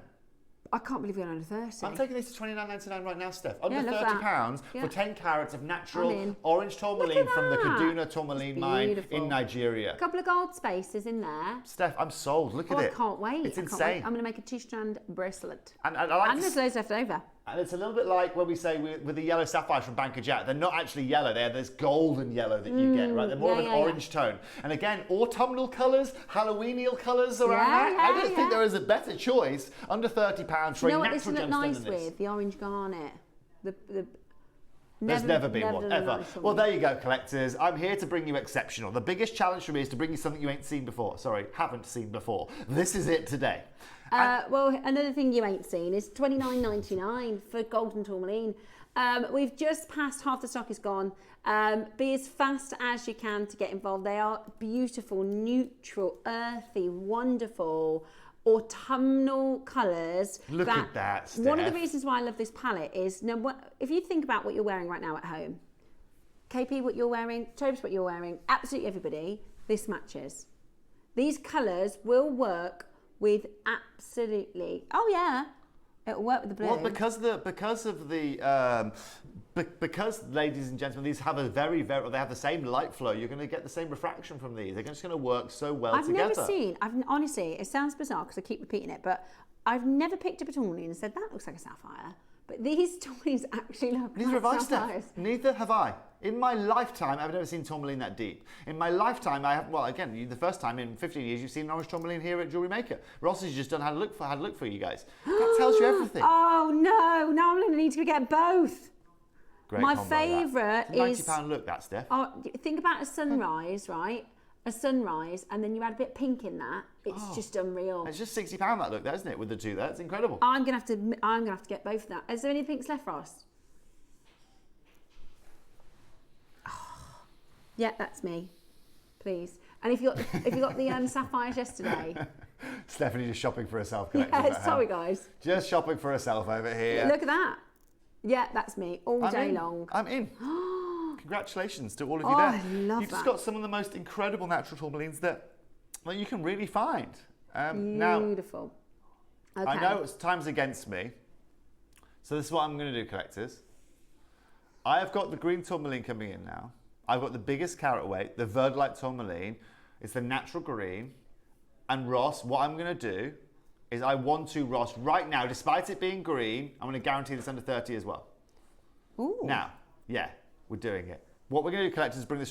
I can't believe you're under 30. I'm taking this to $29.99 right now, Steph. Under £30 for 10 carats of natural orange tourmaline from the Kaduna Tourmaline mine in Nigeria. A couple of gold spaces in there. Steph, I'm sold. Look at it. I can't wait. It's insane. I'm going to make a 2-strand bracelet. And I like and there's loads left over. And it's a little bit like when we say with the yellow sapphires from Banker Jack. They're not actually yellow. They're this golden yellow that you get, right? They're more of an orange tone. And again, autumnal colours, Halloweenial colours around that. I don't think there is a better choice under £30 for a natural gemstone than this. You know what this would look nice with? The orange garnet. There's never been one, ever. Well, there you go, collectors. I'm here to bring you exceptional. The biggest challenge for me is to bring you something you ain't seen before. Sorry, haven't seen before. This is it today. Well, another thing you ain't seen is $29.99 for golden tourmaline. We've just passed half the stock is gone. Be as fast as you can to get involved. They are beautiful, neutral, earthy, wonderful, autumnal colours. Look at that, Steph. One of the reasons why I love this palette is, if you think about what you're wearing right now at home, KP, what you're wearing, Tobes, what you're wearing, absolutely everybody, this matches. These colours will work with absolutely, it'll work with the blue. Well, because ladies and gentlemen, these have they have the same light flow. You're going to get the same refraction from these. They're just going to work so well together. Honestly, it sounds bizarre because I keep repeating it, but I've never picked up a tourmaline and said that looks like a sapphire. But these tourmalines actually look Neither have like I, sapphires. Steph. Neither have I. In my lifetime, I've never seen tourmaline that deep. In my lifetime, I have, well, again, the first time in 15 years, you've seen an orange tourmaline here at JewelleryMaker. Ross has just had a look for you guys. That tells you everything. Oh no, now I'm going to need to get both. Great My combo, favourite is... £90 look, that, Steph. Oh, think about a sunrise, right? A sunrise, and then you add a bit of pink in that. It's just unreal. It's just £60 that look, there, isn't it? With the two there, it's incredible. I'm gonna have to get both of that. Is there any pinks left, Ross? Oh, yeah, that's me. Please. And if you got the sapphires yesterday. Stephanie just shopping for herself. Yeah, sorry guys. Just shopping for herself over here. Look at that. Yeah, that's me all day long. I'm in. Congratulations to all of you Oh, there. I love You've just that. got some of the most incredible natural tourmalines that you can really find. Beautiful. Now, Okay. I know time's against me, so this is what I'm going to do, collectors. I have got the green tourmaline coming in now. I've got the biggest carat weight, the verdolite tourmaline. It's the natural green. And Ross, what I'm going to do is I want to, Ross, right now, despite it being green, I'm going to guarantee this under 30 as well. Ooh. Now, yeah, we're doing it. What we're going to do, collectors, is bring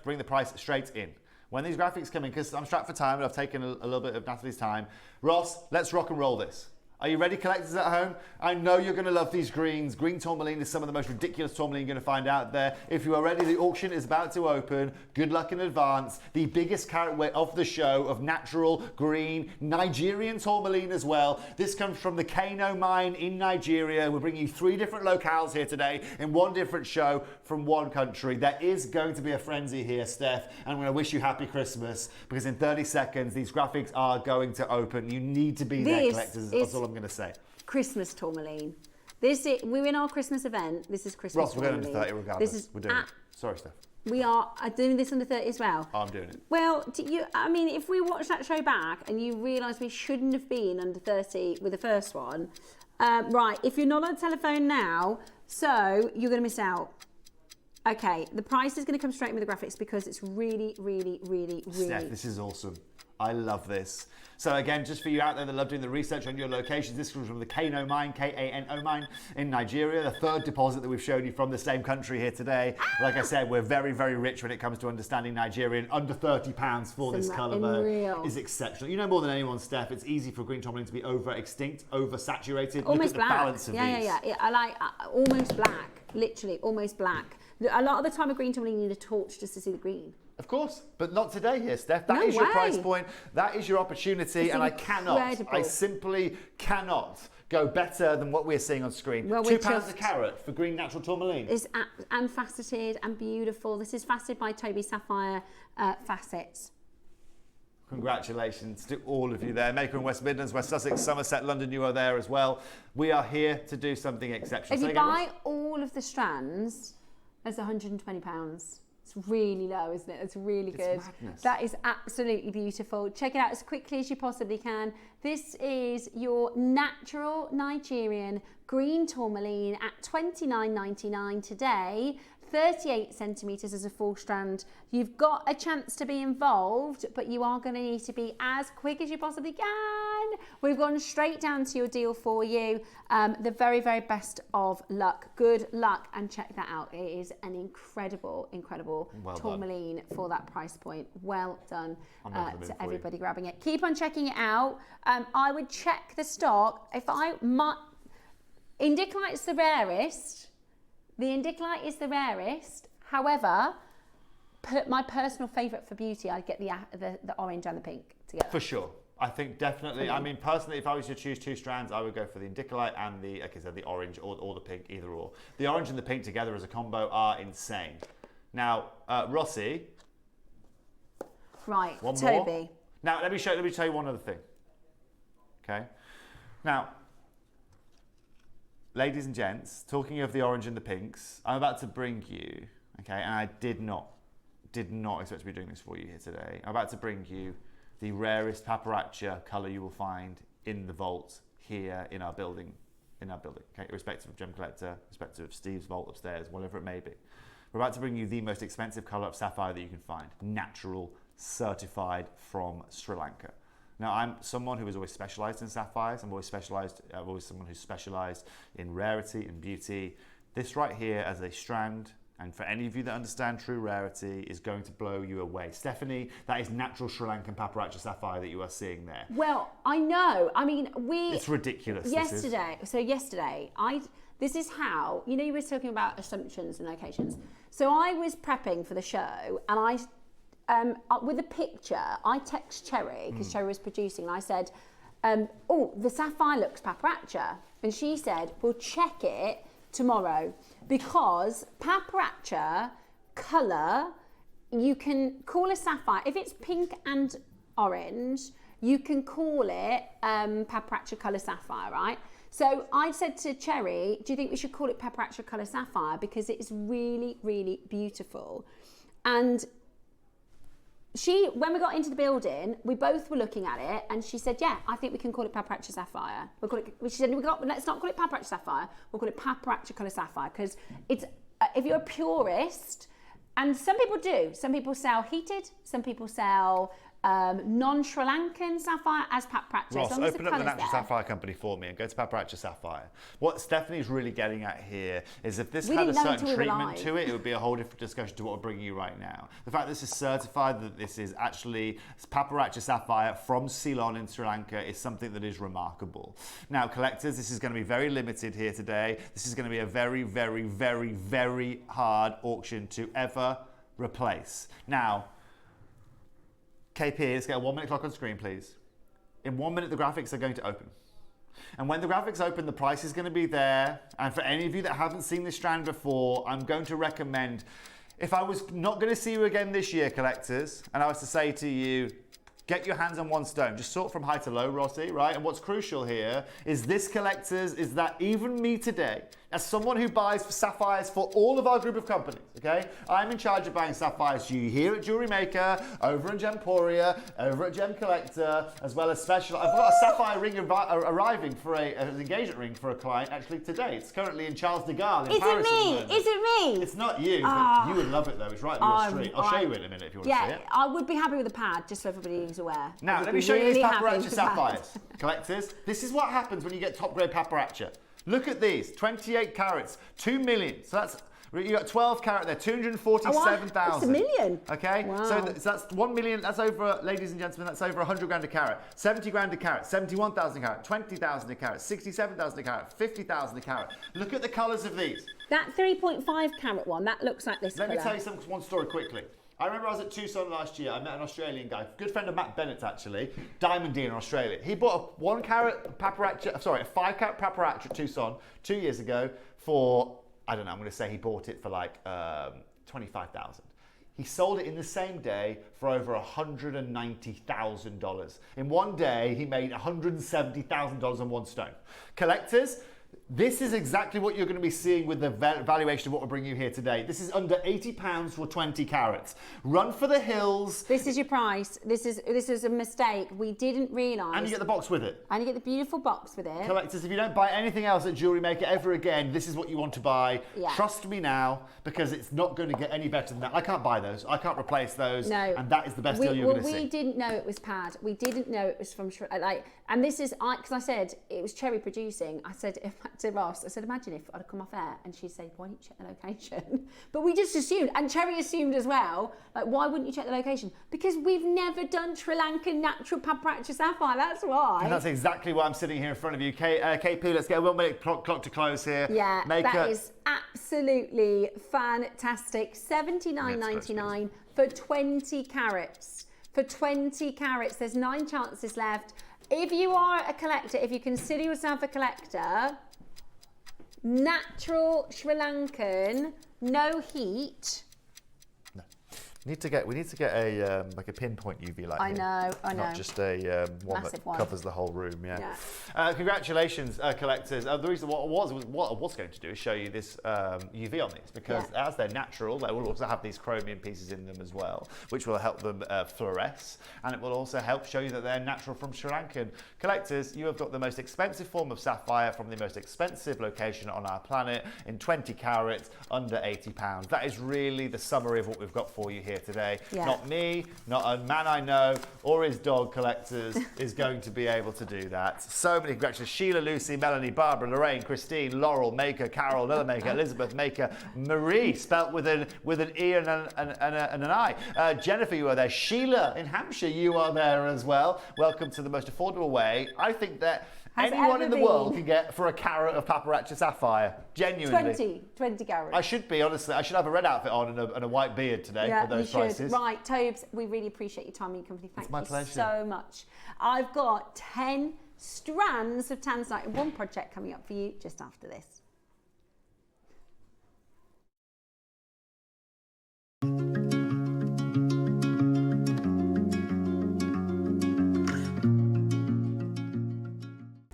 bring the price straight in. When these graphics come in, because I'm strapped for time and I've taken a little bit of Natalie's time. Ross, let's rock and roll this. Are you ready, collectors at home? I know you're going to love these greens. Green tourmaline is some of the most ridiculous tourmaline you're going to find out there. If you are ready, the auction is about to open. Good luck in advance. The biggest carat weight of the show of natural green Nigerian tourmaline as well. This comes from the Kano mine in Nigeria. We're bringing you 3 different locales here today in 1 different show from 1 country. There is going to be a frenzy here, Steph, and I'm going to wish you happy Christmas because in 30 seconds, these graphics are going to open. You need to be there, collectors. That's all I'm going to say. Christmas tourmaline. We're in our Christmas event. This is Christmas Ross, we're going tourmaline. under 30 regardless. This is We're doing it. Sorry, Steph. We are doing this under 30 as well. I'm doing it. Well, if we watch that show back and you realise we shouldn't have been under 30 with the first one, right, if you're not on the telephone now, so you're going to miss out. Okay, the price is going to come straight in with the graphics because it's really, really, really, really... Steph, this is awesome. I love this. So again, just for you out there that love doing the research on your locations, this comes from the Kano mine, K-A-N-O mine in Nigeria, the 3rd deposit that we've shown you from the same country here today. Like I said, we're very, very rich when it comes to understanding Nigerian. Under £30 for this colour though is exceptional. You know more than anyone, Steph, it's easy for green tourmaline to be over-extinct, over-saturated. Almost Look at black. the balance of these. Yeah. I like almost black, literally almost black. A lot of the time a green tourmaline, you need a torch just to see the green. Of course, but not today here, Steph. That is your price point. That is your opportunity, and I simply cannot go better than what we're seeing on screen. Well, £2 a carat for green natural tourmaline. It's and faceted and beautiful. This is faceted by Toby Sapphire Facets. Congratulations to all of you there. Maker in West Midlands, West Sussex, Somerset, London, you are there as well. We are here to do something exceptional. If you buy all of the strands, it's £120. It's really low, isn't it? It's really good. Madness. That is absolutely beautiful. Check it out as quickly as you possibly can. This is your natural Nigerian green tourmaline at £29.99 today. 38 centimetres as a full strand. You've got a chance to be involved, but you are going to need to be as quick as you possibly can. We've gone straight down to your deal for you. The very, very best of luck. Good luck, and check that out. It is an incredible, incredible tourmaline for that price point. Well done to everybody grabbing it. Keep on checking it out. I would check the stock. Indicolite's the rarest. The Indicolite is the rarest. However, my personal favourite for beauty, I'd get the orange and the pink together. For sure. I think definitely. I mean, personally, if I was to choose 2 strands, I would go for the Indicolite and the orange or the pink, either or. The orange and the pink together as a combo are insane. Now, Rossi. Right, one Toby. More. Now, let me tell you one other thing. Okay. Now, ladies and gents, talking of the orange and the pinks, I'm about to bring you, okay, and I did not expect to be doing this for you here today. I'm about to bring you the rarest paparazzi colour you will find in the vault here in our building, okay, irrespective of Gem Collector, irrespective of Steve's vault upstairs, whatever it may be. We're about to bring you the most expensive colour of sapphire that you can find, natural, certified from Sri Lanka. Now, I'm someone who has always specialized in sapphires. I'm always someone who's specialized in rarity and beauty. This right here as a strand, and for any of you that understand true rarity, is going to blow you away. Stephanie, that is natural Sri Lankan Paparacha sapphire that you are seeing there. Well, I know. I mean, It's ridiculous. Yesterday, this is how, you know, you were talking about assumptions and locations. So I was prepping for the show, and with a picture, I text Cherry, because Cherry was producing, and I said, oh, the sapphire looks Paparacha. And she said, we'll check it tomorrow, because Paparacha colour, you can call a sapphire, if it's pink and orange, you can call it Paparacha colour sapphire, right? So I said to Cherry, do you think we should call it Paparacha colour sapphire? Because it is really, really beautiful. And when we got into the building, we both were looking at it, and she said, yeah, I think we can call it Paparacha sapphire. She said, let's not call it Paparacha sapphire, we'll call it Paparacha colour sapphire, because it's, if you're a purist, and some people do, some people sell heated, some people sell non-Sri Lankan sapphire as Paparacha. Ross, open up the Natural Sapphire Company for me and go to Paparacha Sapphire. What Stephanie's really getting at here is if this had a certain treatment to it, it would be a whole different discussion to what we're bringing you right now. The fact that this is certified, that this is actually Paparacha Sapphire from Ceylon in Sri Lanka, is something that is remarkable. Now, collectors, this is going to be very limited here today. This is going to be a very, very, very, very hard auction to ever replace. Now, KP, let's get a 1 minute clock on screen, please. In 1 minute, the graphics are going to open. And when the graphics open, the price is going to be there. And for any of you that haven't seen this strand before, I'm going to recommend, if I was not going to see you again this year, collectors, and I was to say to you, get your hands on one stone, just sort from high to low, Rossi, right? And what's crucial here is this, collectors, is that even me today, as someone who buys sapphires for all of our group of companies, okay? I'm in charge of buying sapphires for you here at Jewellery Maker, over in Gemporia, over at Gem Collector, as well as special. I've got a sapphire ring arriving for an engagement ring for a client actually today. It's currently in Charles de Gaulle in Paris. Is it me? It's not you, but you would love it though. It's right on your street. I'll show you in a minute if you want to see it. I would be happy with a pad, just so everybody is aware. Now, let me show you these Paparacha sapphires. Collectors, this is what happens when you get top grade Paparacha. Look at these, 28 carats, 2 million. So that's, you got 12 carat there, 247,000. That's a million. Okay, wow. So that's 1 million, that's over, ladies and gentlemen, that's over 100 grand a carat. 70 grand a carat, 71,000 a carat, 20,000 a carat, 67,000 a carat, 50,000 a carat. Look at the colours of these. That 3.5 carat one, that looks like this Let colour. me tell you one story quickly. I remember I was at Tucson last year. I met an Australian guy, good friend of Matt Bennett actually, diamond dealer in Australia. He bought a 1 carat Paparacha, sorry, a 5 carat Paparacha at Tucson 2 years ago for, I don't know, I'm going to say he bought it for like 25,000. He sold it in the same day for over $190,000. In one day, he made $170,000 on one stone. Collectors, this is exactly what you're going to be seeing with the valuation of what we're bringing you here today. This is under £80 for 20 carats. Run for the hills. This is your price. This is a mistake. We didn't realise. And you get the box with it. And you get the beautiful box with it. Collectors, if you don't buy anything else at Jewellery Maker ever again, this is what you want to buy. Yeah. Trust me now, because it's not going to get any better than that. I can't buy those. I can't replace those. No. And that is the best deal you're going to see. We didn't know it was pad. We didn't know it was from and this is because I said it was Cherry producing. I said to Ross, I said, imagine if I'd come off air and she'd say, why don't you check the location? But we just assumed, and Cherry assumed as well, like, why wouldn't you check the location? Because we've never done Sri Lankan natural Paparacha sapphire, that's why. And that's exactly why I'm sitting here in front of you. KP, let's get a 1 minute clock to close here. Yeah, that is absolutely fantastic. $79.99 for 20 carats. For 20 carats, there's 9 chances left. If you are a collector, if you consider yourself a collector, natural Sri Lankan, no heat. No. We need to get a like a pinpoint UV light. I know. Not just a one that covers the whole room. Yeah. Congratulations, collectors. The reason what I was going to do is show you this UV on these, because as they're natural, they will also have these chromium pieces in them as well, which will help them fluoresce, and it will also help show you that they're natural from Sri Lankan. Collectors, you have got the most expensive form of sapphire from the most expensive location on our planet in 20 carats, under £80. That is really the summary of what we've got for you here here today. Yeah. Not me, not a man I know, or his dog collectors is going to be able to do that. So many congratulations. Sheila, Lucy, Melanie, Barbara, Lorraine, Christine, Laurel, Maker, Carol, another Maker, Elizabeth, Maker, Marie, spelt with an E and an I. Jennifer, you are there. Sheila in Hampshire, you are there as well. Welcome to the most affordable way I think that anyone in the world can get for a carat of Paparazzi Sapphire. Genuinely. 20 carats. I should be, honestly. I should have a red outfit on and a white beard today for those prices. Right, Tobes, we really appreciate your time and your company. Thank my you pleasure. so much. I've got 10 strands of Tanzanite in one project coming up for you just after this.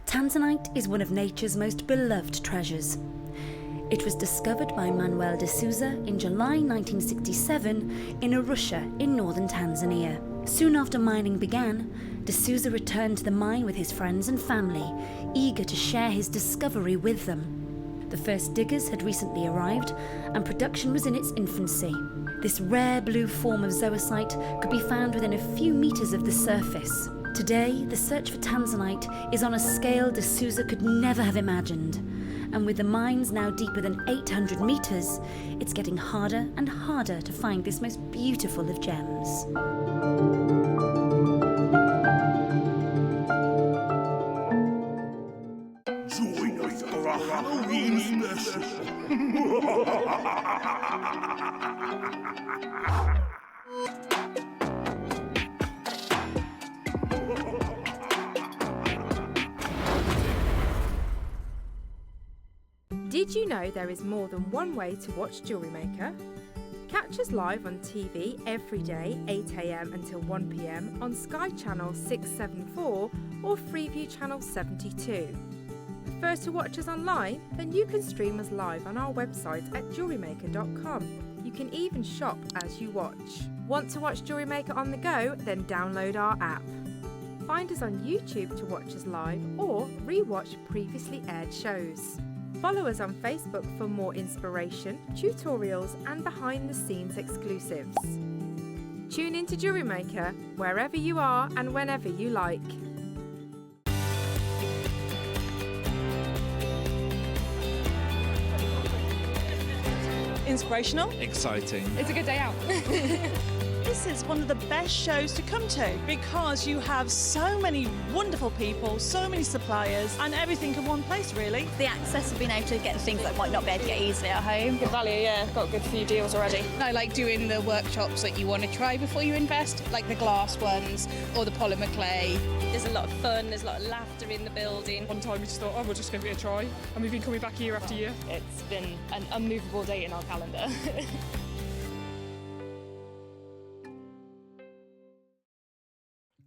Tanzanite is one of nature's most beloved treasures. It was discovered by Manuel de Souza in July 1967 in Arusha in northern Tanzania. Soon after mining began, de Souza returned to the mine with his friends and family, eager to share his discovery with them. The first diggers had recently arrived, and production was in its infancy. This rare blue form of zoisite could be found within a few meters of the surface. Today, the search for Tanzanite is on a scale de Souza could never have imagined. And with the mines now deeper than 800 meters, it's getting harder and harder to find this most beautiful of gems. Join us for a Halloween special. Did you know there is more than one way to watch JewelleryMaker? Catch us live on TV every day, 8 AM until 1 PM on Sky Channel 674 or Freeview Channel 72. Prefer to watch us online? Then you can stream us live on our website at jewellerymaker.com. You can even shop as you watch. Want to watch JewelleryMaker on the go? Then download our app. Find us on YouTube to watch us live or re-watch previously aired shows. Follow us on Facebook for more inspiration, tutorials and behind-the-scenes exclusives. Tune in to JewelleryMaker wherever you are and whenever you like. Inspirational. Exciting. It's a good day out. This is one of the best shows to come to because you have so many wonderful people, so many suppliers, and everything in one place, really. The access of being able to get the things that might not be able to get easily at home. Good value, yeah. Got a good few deals already. I like doing the workshops that you want to try before you invest, like the glass ones or the polymer clay. There's a lot of fun, there's a lot of laughter in the building. One time we just thought, oh, we'll just give it a try. And we've been coming back year after year. It's been an unmovable date in our calendar.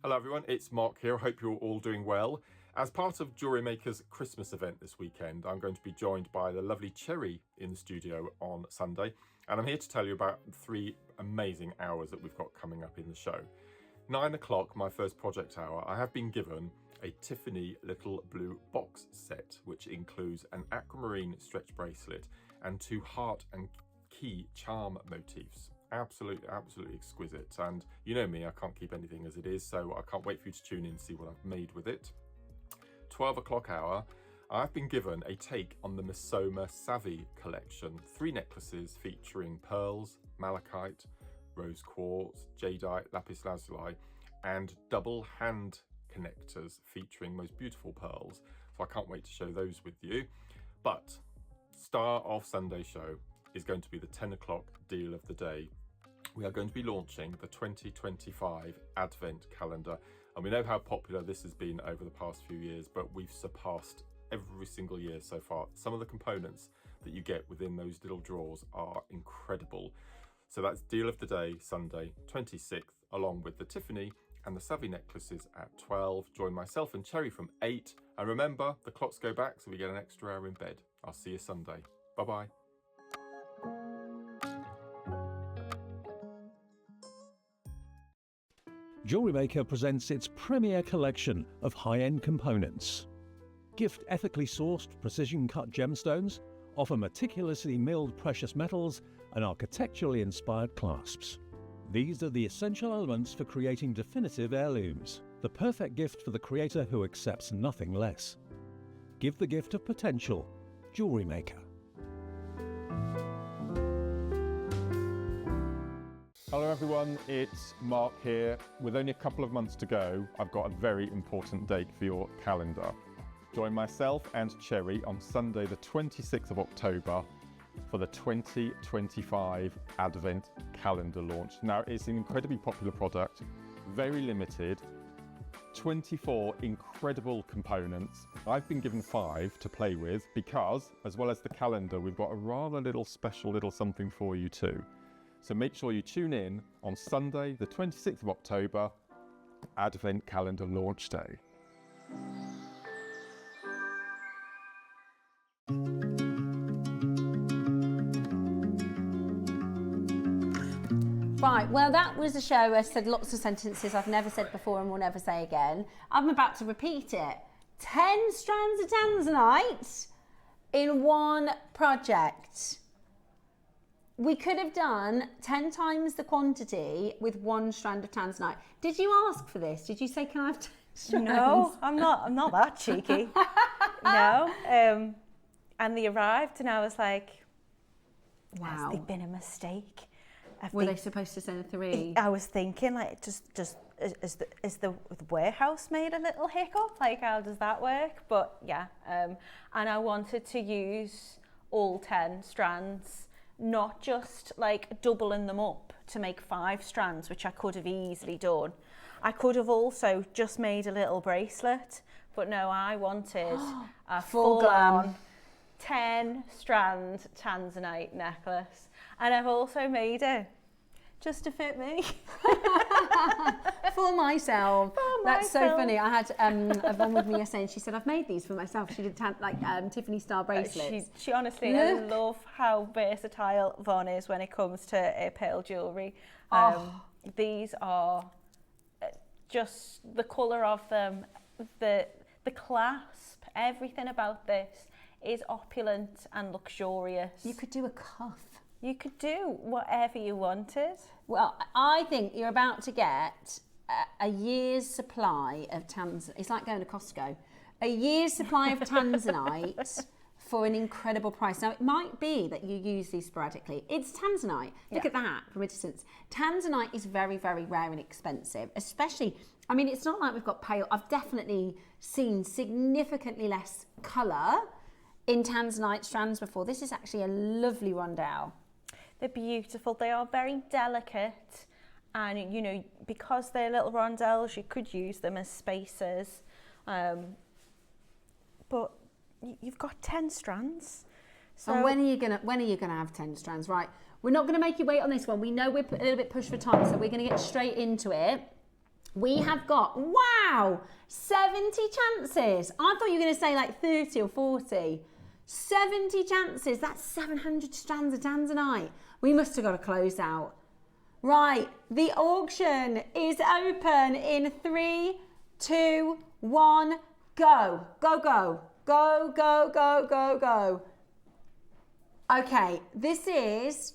Hello everyone, it's Mark here. I hope you're all doing well. As part of JewelleryMaker's Christmas event this weekend, I'm going to be joined by the lovely Cherry in the studio on Sunday. And I'm here to tell you about 3 amazing hours that we've got coming up in the show. 9 o'clock, my first project hour, I have been given a Tiffany little blue box set, which includes an aquamarine stretch bracelet and 2 heart and key charm motifs. Absolutely exquisite. And you know me, I can't keep anything as it is, so I can't wait for you to tune in and see what I've made with it. 12 o'clock hour, I've been given a take on the Misoma Savvy collection. 3 necklaces featuring pearls, malachite, rose quartz, jadeite, lapis lazuli, and double hand connectors featuring most beautiful pearls. So I can't wait to show those with you. But star of Sunday's show is going to be the 10 o'clock deal of the day. We are going to be launching the 2025 Advent calendar. And we know how popular this has been over the past few years, but we've surpassed every single year so far. Some of the components that you get within those little drawers are incredible. So that's deal of the day, Sunday, 26th, along with the Tiffany and the Savvy necklaces at 12. Join myself and Cherry from 8. And remember, the clocks go back, so we get an extra hour in bed. I'll see you Sunday. Bye-bye. JewelleryMaker presents its premier collection of high-end components. Gift ethically sourced precision-cut gemstones, offer meticulously milled precious metals, and architecturally inspired clasps. These are the essential elements for creating definitive heirlooms, the perfect gift for the creator who accepts nothing less. Give the gift of potential. Jewellery Maker. Hello everyone, it's Mark here. With only a couple of months to go, I've got a very important date for your calendar. Join myself and Cherry on Sunday the 26th of October for the 2025 Advent Calendar launch. Now, it's an incredibly popular product, very limited, 24 incredible components. I've been given 5 to play with because, as well as the calendar, we've got a rather special little something for you too. So make sure you tune in on Sunday, the 26th of October, Advent Calendar Launch Day. Right, well that was a show I said lots of sentences I've never said before and will never say again. I'm about to repeat it. 10 strands of Tanzanite in one project. We could have done 10 times the quantity with 1 strand of Tanzanite. Did you ask for this? Did you say, can I have 10 strands? No, I'm not that cheeky. No. And they arrived and I was like, wow. Has there been a mistake? Were they supposed to send 3? I was thinking, like, just is the warehouse made a little hiccup? Like, how does that work? But yeah, and I wanted to use all 10 strands, not just like doubling them up to make 5 strands, which I could have easily done. I could have also just made a little bracelet, but no, I wanted a full-on 10 strand Tanzanite necklace. And I've also made it just to fit me. For myself. That's so funny. I had a one with me yesterday and she said, I've made these for myself. She did Tiffany style bracelets. She honestly, I love how versatile Von is when it comes to pearl jewellery. These are just the colour of them, the clasp, everything about this is opulent and luxurious. You could do a cuff. You could do whatever you wanted. Well, I think you're about to get a year's supply of Tanzanite. It's like going to Costco. A year's supply of Tanzanite for an incredible price. Now, it might be that you use these sporadically. It's Tanzanite. Look at that from a distance. Tanzanite is very, very rare and expensive, especially, I mean, it's not like we've got pale. I've definitely seen significantly less colour in Tanzanite strands before. This is actually a lovely rondelle. They're beautiful. They are very delicate, and you know, because they're little rondelles, you could use them as spacers. But you've got 10 strands. So and when are you gonna have 10 strands? Right, we're not gonna make you wait on this one. We know we're a little bit pushed for time, so we're gonna get straight into it. We have got, wow, 70 chances. I thought you were gonna say like 30 or 40. 70 chances, that's 700 strands of Tanzanite. We must have got a close out. Right, the auction is open in 3, 2, 1, go. Go, go, go, go, go, go, go. Okay, this is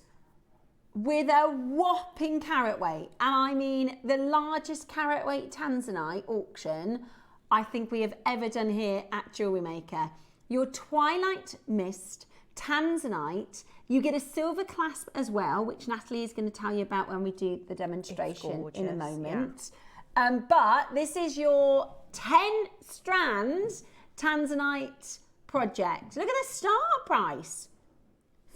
with a whopping carat weight, and I mean the largest carat weight Tanzanite auction I think we have ever done here at Jewellery Maker. Your Twilight Mist Tanzanite, you get a silver clasp as well, which Natalie is going to tell you about when we do the demonstration in a moment. Yeah. But this is your 10 strands Tanzanite project. Look at the start price.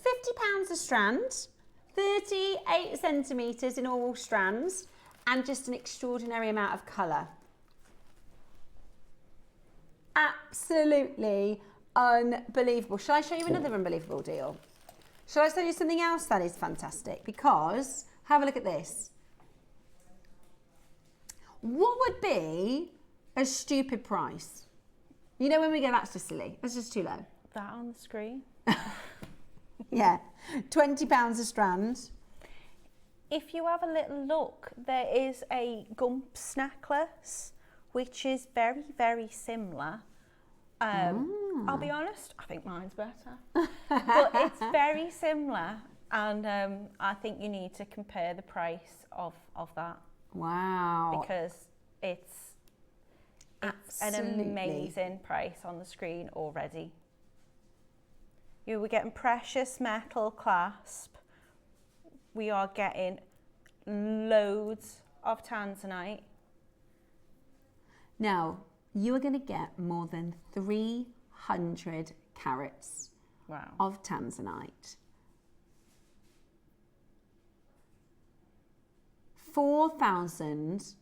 £50 a strand, 38 centimetres in all strands, and just an extraordinary amount of colour. Absolutely unbelievable. Shall I show you another unbelievable deal? Shall I show you something else that is fantastic? Because, have a look at this. What would be a stupid price? You know when we go, that's just silly, that's just too low. That on the screen? Yeah, £20 a strand. If you have a little look, there is a Gumps necklace, which is very, very similar. I'll be honest, I think mine's better. But it's very similar. And I think you need to compare the price of that. Wow. Because it's an amazing price on the screen already. You were getting precious metal clasp. We are getting loads of Tanzanite. Now, you are going to get more than 300 carats of Tanzanite. 4,000.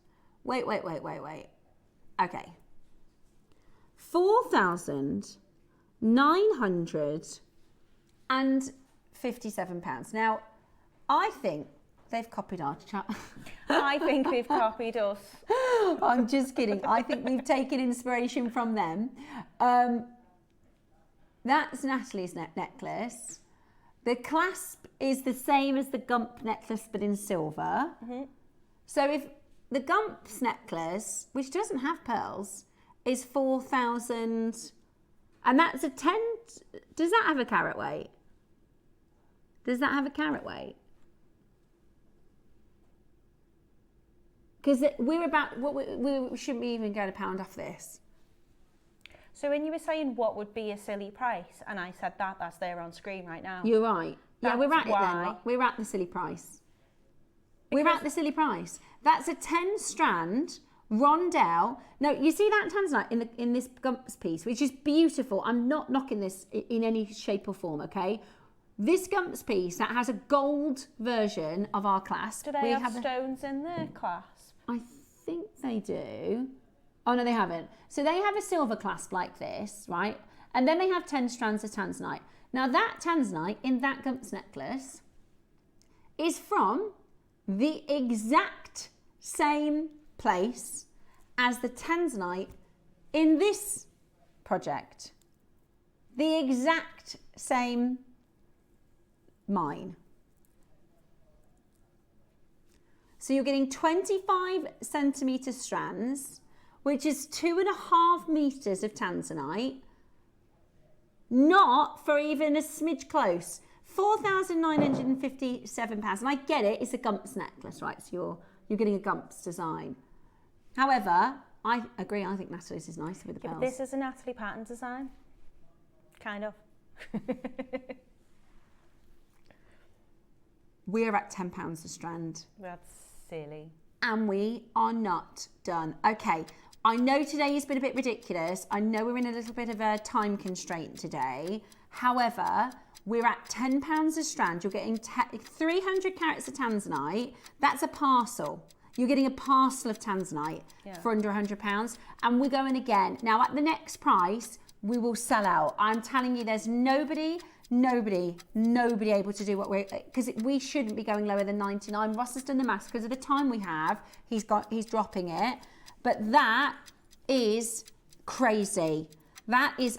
Wait. Okay. 4,957 pounds. Now, I think they've copied our chart. I think they've copied us. I'm just kidding. I think we've taken inspiration from them. That's Natalie's necklace. The clasp is the same as the Gump necklace, but in silver. So if the Gump's necklace, which doesn't have pearls, is 4,000, and that's a 10, does that have a carat weight? Does that have a carat weight? Because we're about, we shouldn't be even going a pound off this. So when you were saying what would be a silly price, and I said that's there on screen right now. You're right. Yeah, we're at it why. then. We're at the silly price. We're at the silly price. That's a 10 strand rondelle. No, you see that Tanzanite in this Gump's piece, which is beautiful. I'm not knocking this in any shape or form, okay? This Gump's piece that has a gold version of our clasp. Do they have stones in their clasp? I think they do. Oh, no, they haven't. So they have a silver clasp like this, right? And then they have 10 strands of Tanzanite. Now that Tanzanite in that Gump's necklace is from the exact same place as the Tanzanite in this project. The exact same mine. So you're getting 25 centimetre strands, which is 2.5 meters of Tanzanite, not for even a smidge close. £4,957, and I get it, it's a Gump's necklace, right? So you're getting a Gump's design. However, I agree, I think Natalie's is nicer with the pearls. But this is a Natalie Patten design, kind of. We're at £10 a strand. That's silly. And we are not done. Okay, I know today has been a bit ridiculous. I know we're in a little bit of a time constraint today. However, we're at £10 a strand. You're getting 300 carats of Tanzanite. That's a parcel. You're getting a parcel of Tanzanite for under £100. And we're going again. Now, at the next price, we will sell out. I'm telling you, there's nobody able to do what we're, because we shouldn't be going lower than 99. Ross has done the maths because of the time we have. He's dropping it. But that is crazy. That is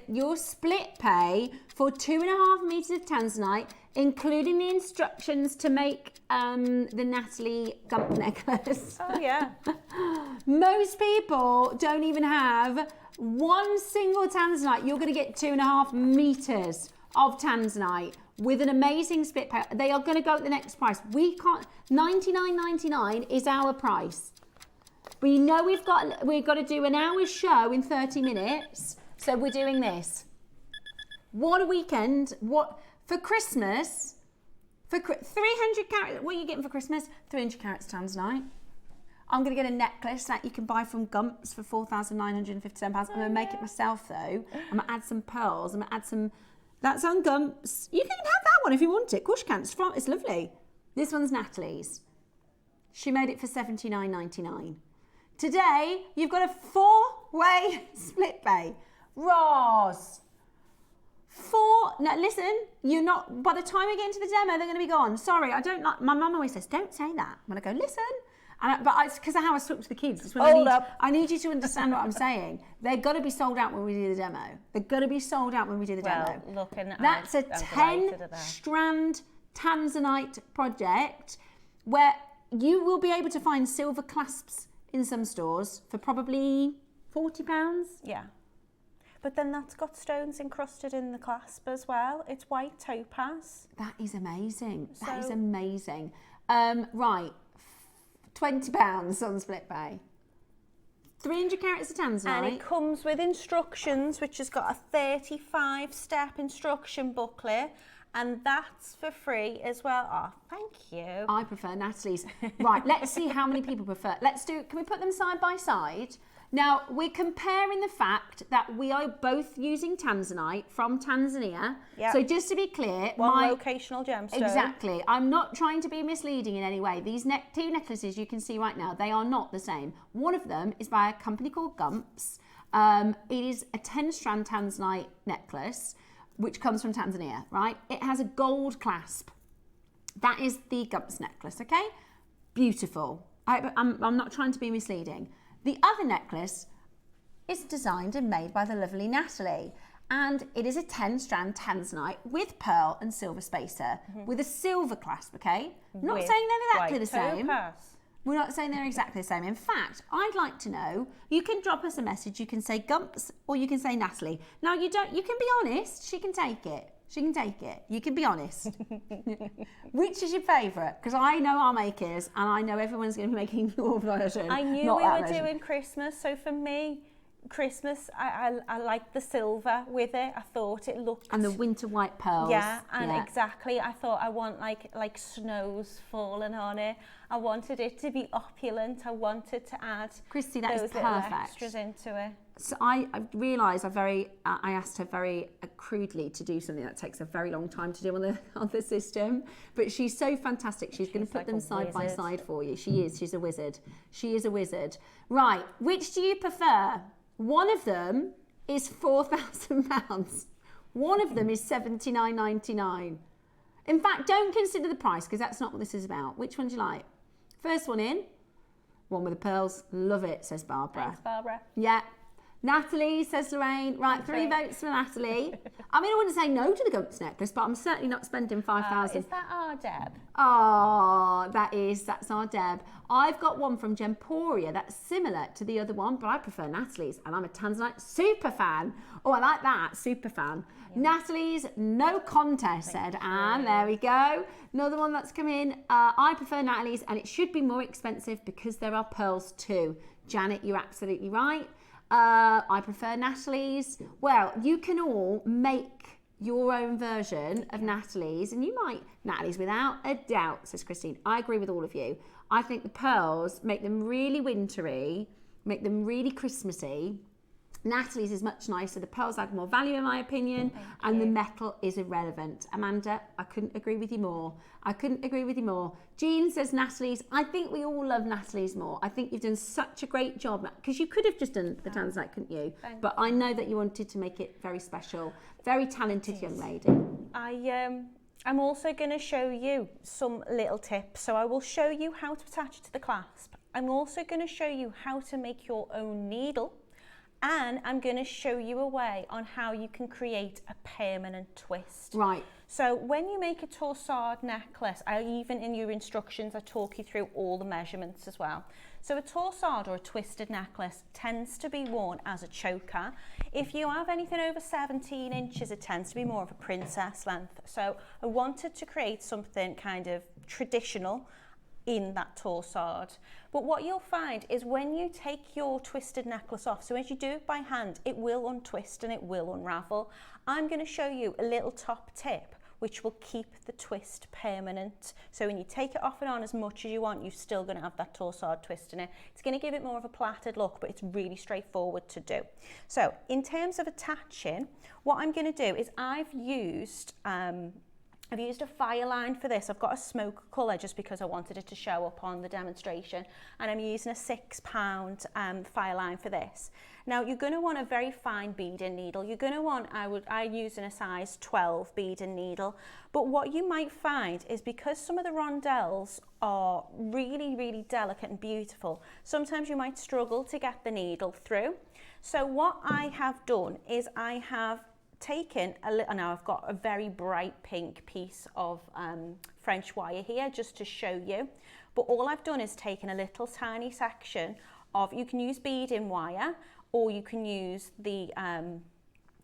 your split pay for 2.5 meters of Tanzanite, including the instructions to make the Natalie Gump necklace. Oh yeah. Most people don't even have one single Tanzanite. You're going to get 2.5 meters of Tanzanite with an amazing split pay. They are going to go at the next price. We can't. $99.99 is our price. We know we've got to do an hour's show in 30 minutes. So we're doing this. What a weekend. What for Christmas? For 300 carats. What are you getting for Christmas? 300 carats Tanzanite. I'm going to get a necklace that you can buy from Gump's for £4,957. I'm going to make it myself though. I'm going to add some pearls. I'm going to add some. That's on Gump's. You can have that one if you want it. Of course you can. It's lovely. This one's Natalie's. She made it for $79.99. Today, you've got a 4-way split pay. Ross. Now listen, you're not, by the time we get into the demo, they're going to be gone. Sorry, I don't like, my mum always says, don't say that. When I go, listen. But it's because of how I talk to the kids. It's when I need you to understand what I'm saying. They're got to be sold out when we do the demo. They're got to be sold out when we do the demo. That's a 10-strand Tanzanite project where you will be able to find silver clasps in some stores for probably £40. Yeah. But then that's got stones encrusted in the clasp as well. It's white topaz. That is amazing. That is So- amazing. Right, £20 on Split Bay. 300 carats of Tanzanite. And it comes with instructions, which has got a 35-step instruction booklet, and that's for free as well. Oh, thank you. I prefer Natalie's. Right, let's see how many people prefer. Can we put them side by side? Now, we're comparing the fact that we are both using Tanzanite from Tanzania. Yep. So just to be clear, One locational gemstone. Exactly. I'm not trying to be misleading in any way. These two necklaces you can see right now, they are not the same. One of them is by a company called Gumps. It is a 10-strand Tanzanite necklace, which comes from Tanzania, right? It has a gold clasp. That is the Gumps necklace, okay? Beautiful. I'm not trying to be misleading. The other necklace is designed and made by the lovely Natalie, and it is a 10-strand Tanzanite with pearl and silver spacer with a silver clasp, okay? I'm not With saying they're exactly the white same. topaz. We're not saying they're exactly the same. In fact, I'd like to know, you can drop us a message, you can say Gumps or you can say Natalie. Now, you can be honest, she can take it. She can take it. You can be honest. Which is your favourite? Because I know our makers and I know everyone's going to be making your version. I knew not we that were version. doing Christmas, so for me, Christmas, I like the silver with it. I thought it looked... And the winter white pearls. Yeah, and exactly. I thought I want like snows falling on it. I wanted it to be opulent. I wanted to add Christy, that is those little perfect. extras into it. So I realised I asked her very crudely to do something that takes a very long time to do on the system, but she's so fantastic. She's going to put like them a side by wizard. side for you. She is. She's a wizard. She is a wizard. Right. Which do you prefer? One of them is £4,000. One of them is $79.99. In fact, don't consider the price because that's not what this is about. Which one do you like? First one in. One with the pearls. Love it, says Barbara. Thanks, Barbara. Yeah. Natalie, says Lorraine. Right, 3 votes for Natalie. I mean, I wouldn't say no to the Gumps necklace, but I'm certainly not spending $5,000. Is that our Deb? Oh, that's our Deb. I've got one from Gemporia that's similar to the other one, but I prefer Natalie's, and I'm a Tanzanite super fan. Oh, I like that, super fan. Yeah. Natalie's, no contest, said Anne. There we go. Another one that's come in. I prefer Natalie's, and it should be more expensive because there are pearls too. Janet, you're absolutely right. I prefer Natalie's. Well, you can all make your own version of Natalie's, and you might Natalie's without a doubt, says Christine. I agree with all of you. I think the pearls make them really wintry, make them really Christmassy. Natalie's is much nicer. The pearls add more value in my opinion, and the metal is irrelevant. Amanda, I couldn't agree with you more. I couldn't agree with you more. Jean says Natalie's. I think we all love Natalie's more. I think you've done such a great job, because you could have just done the Tanzanite, couldn't you? But I know that you wanted to make it very special. Very talented young lady. I'm also going to show you some little tips. So I will show you how to attach it to the clasp. I'm also going to show you how to make your own needle. And I'm going to show you a way on how you can create a permanent twist. Right. So when you make a torsade necklace, even in your instructions, I talk you through all the measurements as well. So a torsade or a twisted necklace tends to be worn as a choker. If you have anything over 17 inches, it tends to be more of a princess length. So I wanted to create something kind of traditional in that torsade. But what you'll find is when you take your twisted necklace off, so as you do it by hand, it will untwist and it will unravel. I'm going to show you a little top tip which will keep the twist permanent. So when you take it off and on as much as you want, you're still going to have that torsade twist in it. It's going to give it more of a plaited look, but it's really straightforward to do. So in terms of attaching, what I'm going to do is I've used a fire line for this. I've got a smoke colour just because I wanted it to show up on the demonstration, and I'm using a £6 fire line for this. Now you're going to want a very fine beading needle. You're going to want, I'm using a size 12 beading needle, but what you might find is because some of the rondelles are really, really delicate and beautiful, sometimes you might struggle to get the needle through. So what I have done is I have taken a little, now I've got a very bright pink piece of French wire here just to show you, but all I've done is taken a little tiny section of, you can use beading wire or you can use the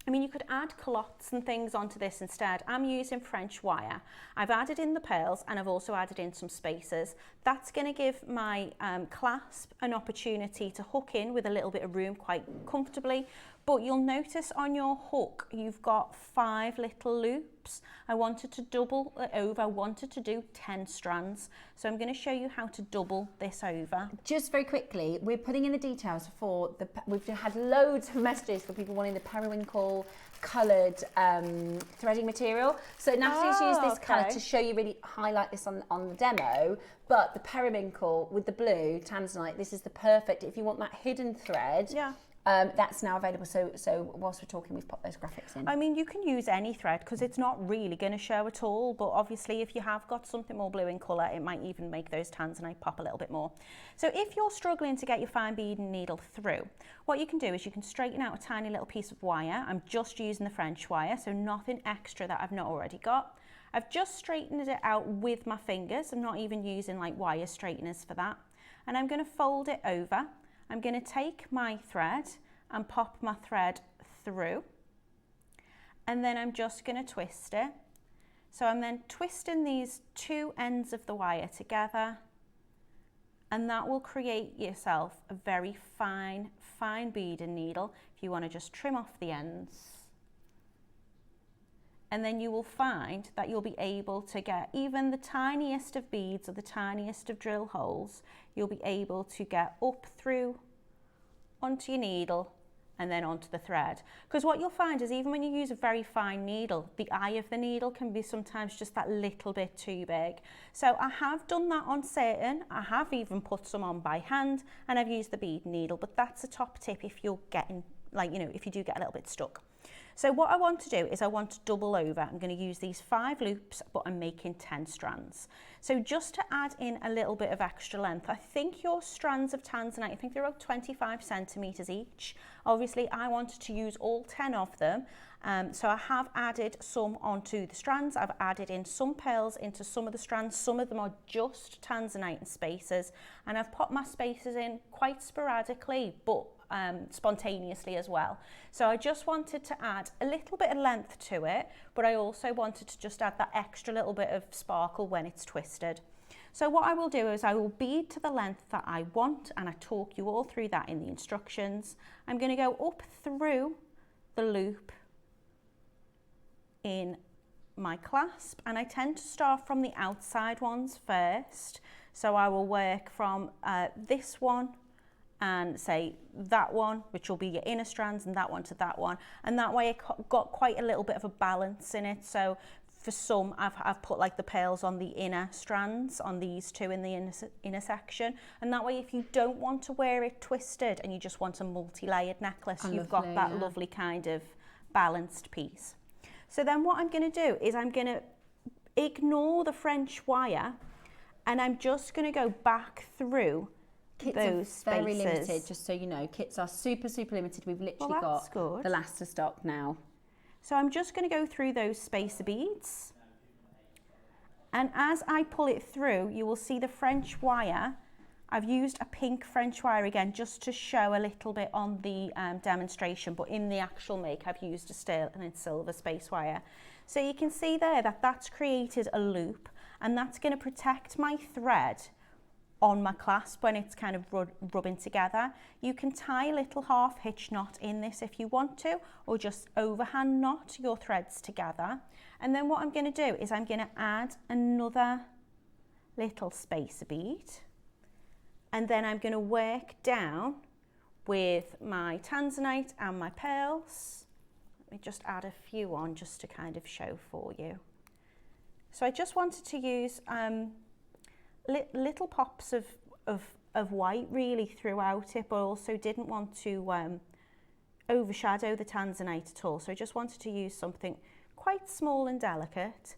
I mean, you could add culottes and things onto this instead. I'm using French wire. I've added in the pearls and I've also added in some spacers. That's going to give my clasp an opportunity to hook in with a little bit of room quite comfortably. But you'll notice on your hook, you've got 5 little loops. I wanted to double it over. I wanted to do 10 strands. So I'm going to show you how to double this over. Just very quickly, we're putting in the details for we've had loads of messages for people wanting the periwinkle coloured threading material. So Natalie's used this colour to show you, really highlight this on the demo, but the periwinkle with the blue Tanzanite, this is the perfect, if you want that hidden thread. Yeah. That's now available, so whilst we're talking, we've put those graphics in. I mean, you can use any thread because it's not really going to show at all, but obviously if you have got something more blue in colour, it might even make those Tanzanite pop a little bit more. So if you're struggling to get your fine beading needle through, what you can do is you can straighten out a tiny little piece of wire. I'm just using the French wire, so nothing extra that I've not already got. I've just straightened it out with my fingers. I'm not even using like wire straighteners for that. And I'm going to fold it over. I'm going to take my thread and pop my thread through, and then I'm just going to twist it. So I'm then twisting these 2 ends of the wire together, and that will create yourself a very fine beading needle if you want to just trim off the ends. And then you will find that you'll be able to get even the tiniest of beads or the tiniest of drill holes, you'll be able to get up through onto your needle and then onto the thread. Because what you'll find is even when you use a very fine needle, the eye of the needle can be sometimes just that little bit too big. So I have done that on certain, I have even put some on by hand, and I've used the bead needle, but that's a top tip if you're getting, like, you know, if you do get a little bit stuck. So what I want to do is I want to double over. I'm going to use these 5 loops, but I'm making 10 strands. So just to add in a little bit of extra length, I think your strands of Tanzanite, I think they're about 25 centimetres each. Obviously, I wanted to use all 10 of them. So I have added some onto the strands. I've added in some pearls into some of the strands. Some of them are just Tanzanite and spacers. And I've put my spacers in quite sporadically, but spontaneously as well. So I just wanted to add a little bit of length to it, but I also wanted to just add that extra little bit of sparkle when it's twisted. So what I will do is I will bead to the length that I want, and I talk you all through that in the instructions. I'm going to go up through the loop in my clasp, and I tend to start from the outside ones first. So I will work from this one and say that one, which will be your inner strands, and that one to that one, and that way it got quite a little bit of a balance in it. So for some, I've put like the pearls on the inner strands, on these 2 in the inner section, and that way if you don't want to wear it twisted and you just want a multi-layered necklace, you've got that lovely kind of balanced piece. So then what I'm going to do is I'm going to ignore the French wire, and I'm just going to go back through Kits those are very spaces. limited, just so you know. Kits are super limited. We've literally got the last to stock now. So I'm just going to go through those spacer beads. And as I pull it through, you will see the French wire. I've used a pink French wire again, just to show a little bit on the demonstration, but in the actual make, I've used a sterling and silver space wire. So you can see there that that's created a loop, and that's going to protect my thread on my clasp when it's kind of rubbing together. You can tie a little half hitch knot in this if you want to, or just overhand knot your threads together. And then what I'm going to do is I'm going to add another little spacer bead, and then I'm going to work down with my Tanzanite and my pearls. Let me just add a few on just to kind of show for you. So I just wanted to use little pops of white really throughout it, but also didn't want to overshadow the Tanzanite at all. So I just wanted to use something quite small and delicate.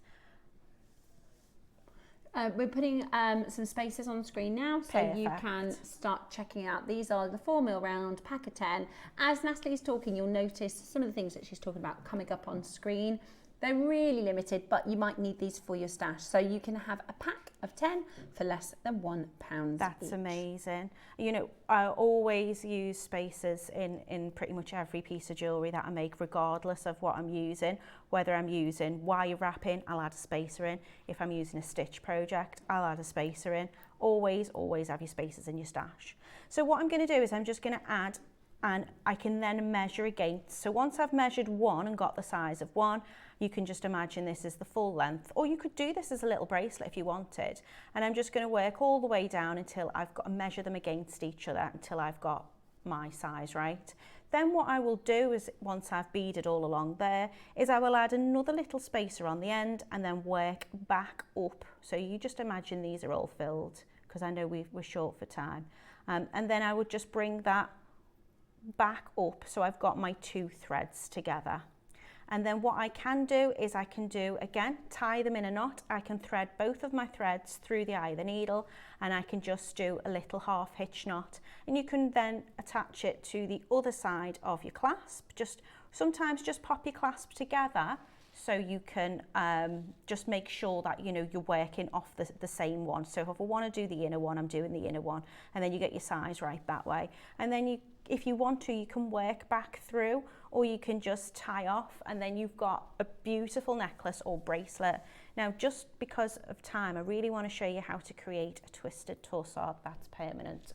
We're putting some spacers on the screen now, so you can start checking out. These are the 4mm round, pack of 10. As Natalie's talking, you'll notice some of the things that she's talking about coming up on screen. They're really limited, but you might need these for your stash. So you can have a pack of 10 for less than £1 That's each. amazing. You know, I always use spacers in pretty much every piece of jewellery that I make, regardless of what I'm using. Whether I'm using wire wrapping, I'll add a spacer in. If I'm using a stitch project, I'll add a spacer in. Always have your spacers in your stash. So what I'm going to do is I'm just going to add, and I can then measure against. So once I've measured one and got the size of one, you can just imagine this is the full length, or you could do this as a little bracelet if you wanted. And I'm just going to work all the way down until I've got to measure them against each other until I've got my size right. Then what I will do is, once I've beaded all along there, is I will add another little spacer on the end and then work back up. So you just imagine these are all filled, because I know we're short for time. And then I would just bring that back up so I've got my 2 threads together. And then what I can do is I can do, again, tie them in a knot. I can thread both of my threads through the eye of the needle, and I can just do a little half hitch knot. And you can then attach it to the other side of your clasp. Sometimes just pop your clasp together so you can just make sure that, you know, you're working off the same one. So if I want to do the inner one, I'm doing the inner one, and then you get your size right that way. And then if you want to, you can work back through, or you can just tie off, and then you've got a beautiful necklace or bracelet. Now, just because of time, I really want to show you how to create a twisted torsade that's permanent.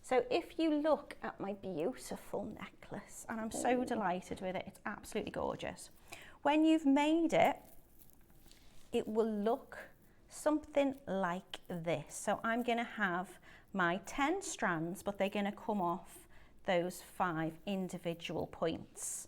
So if you look at my beautiful necklace, and I'm so delighted with it, it's absolutely gorgeous. When you've made it, it will look something like this. So I'm going to have my 10 strands, but they're going to come off those 5 individual points.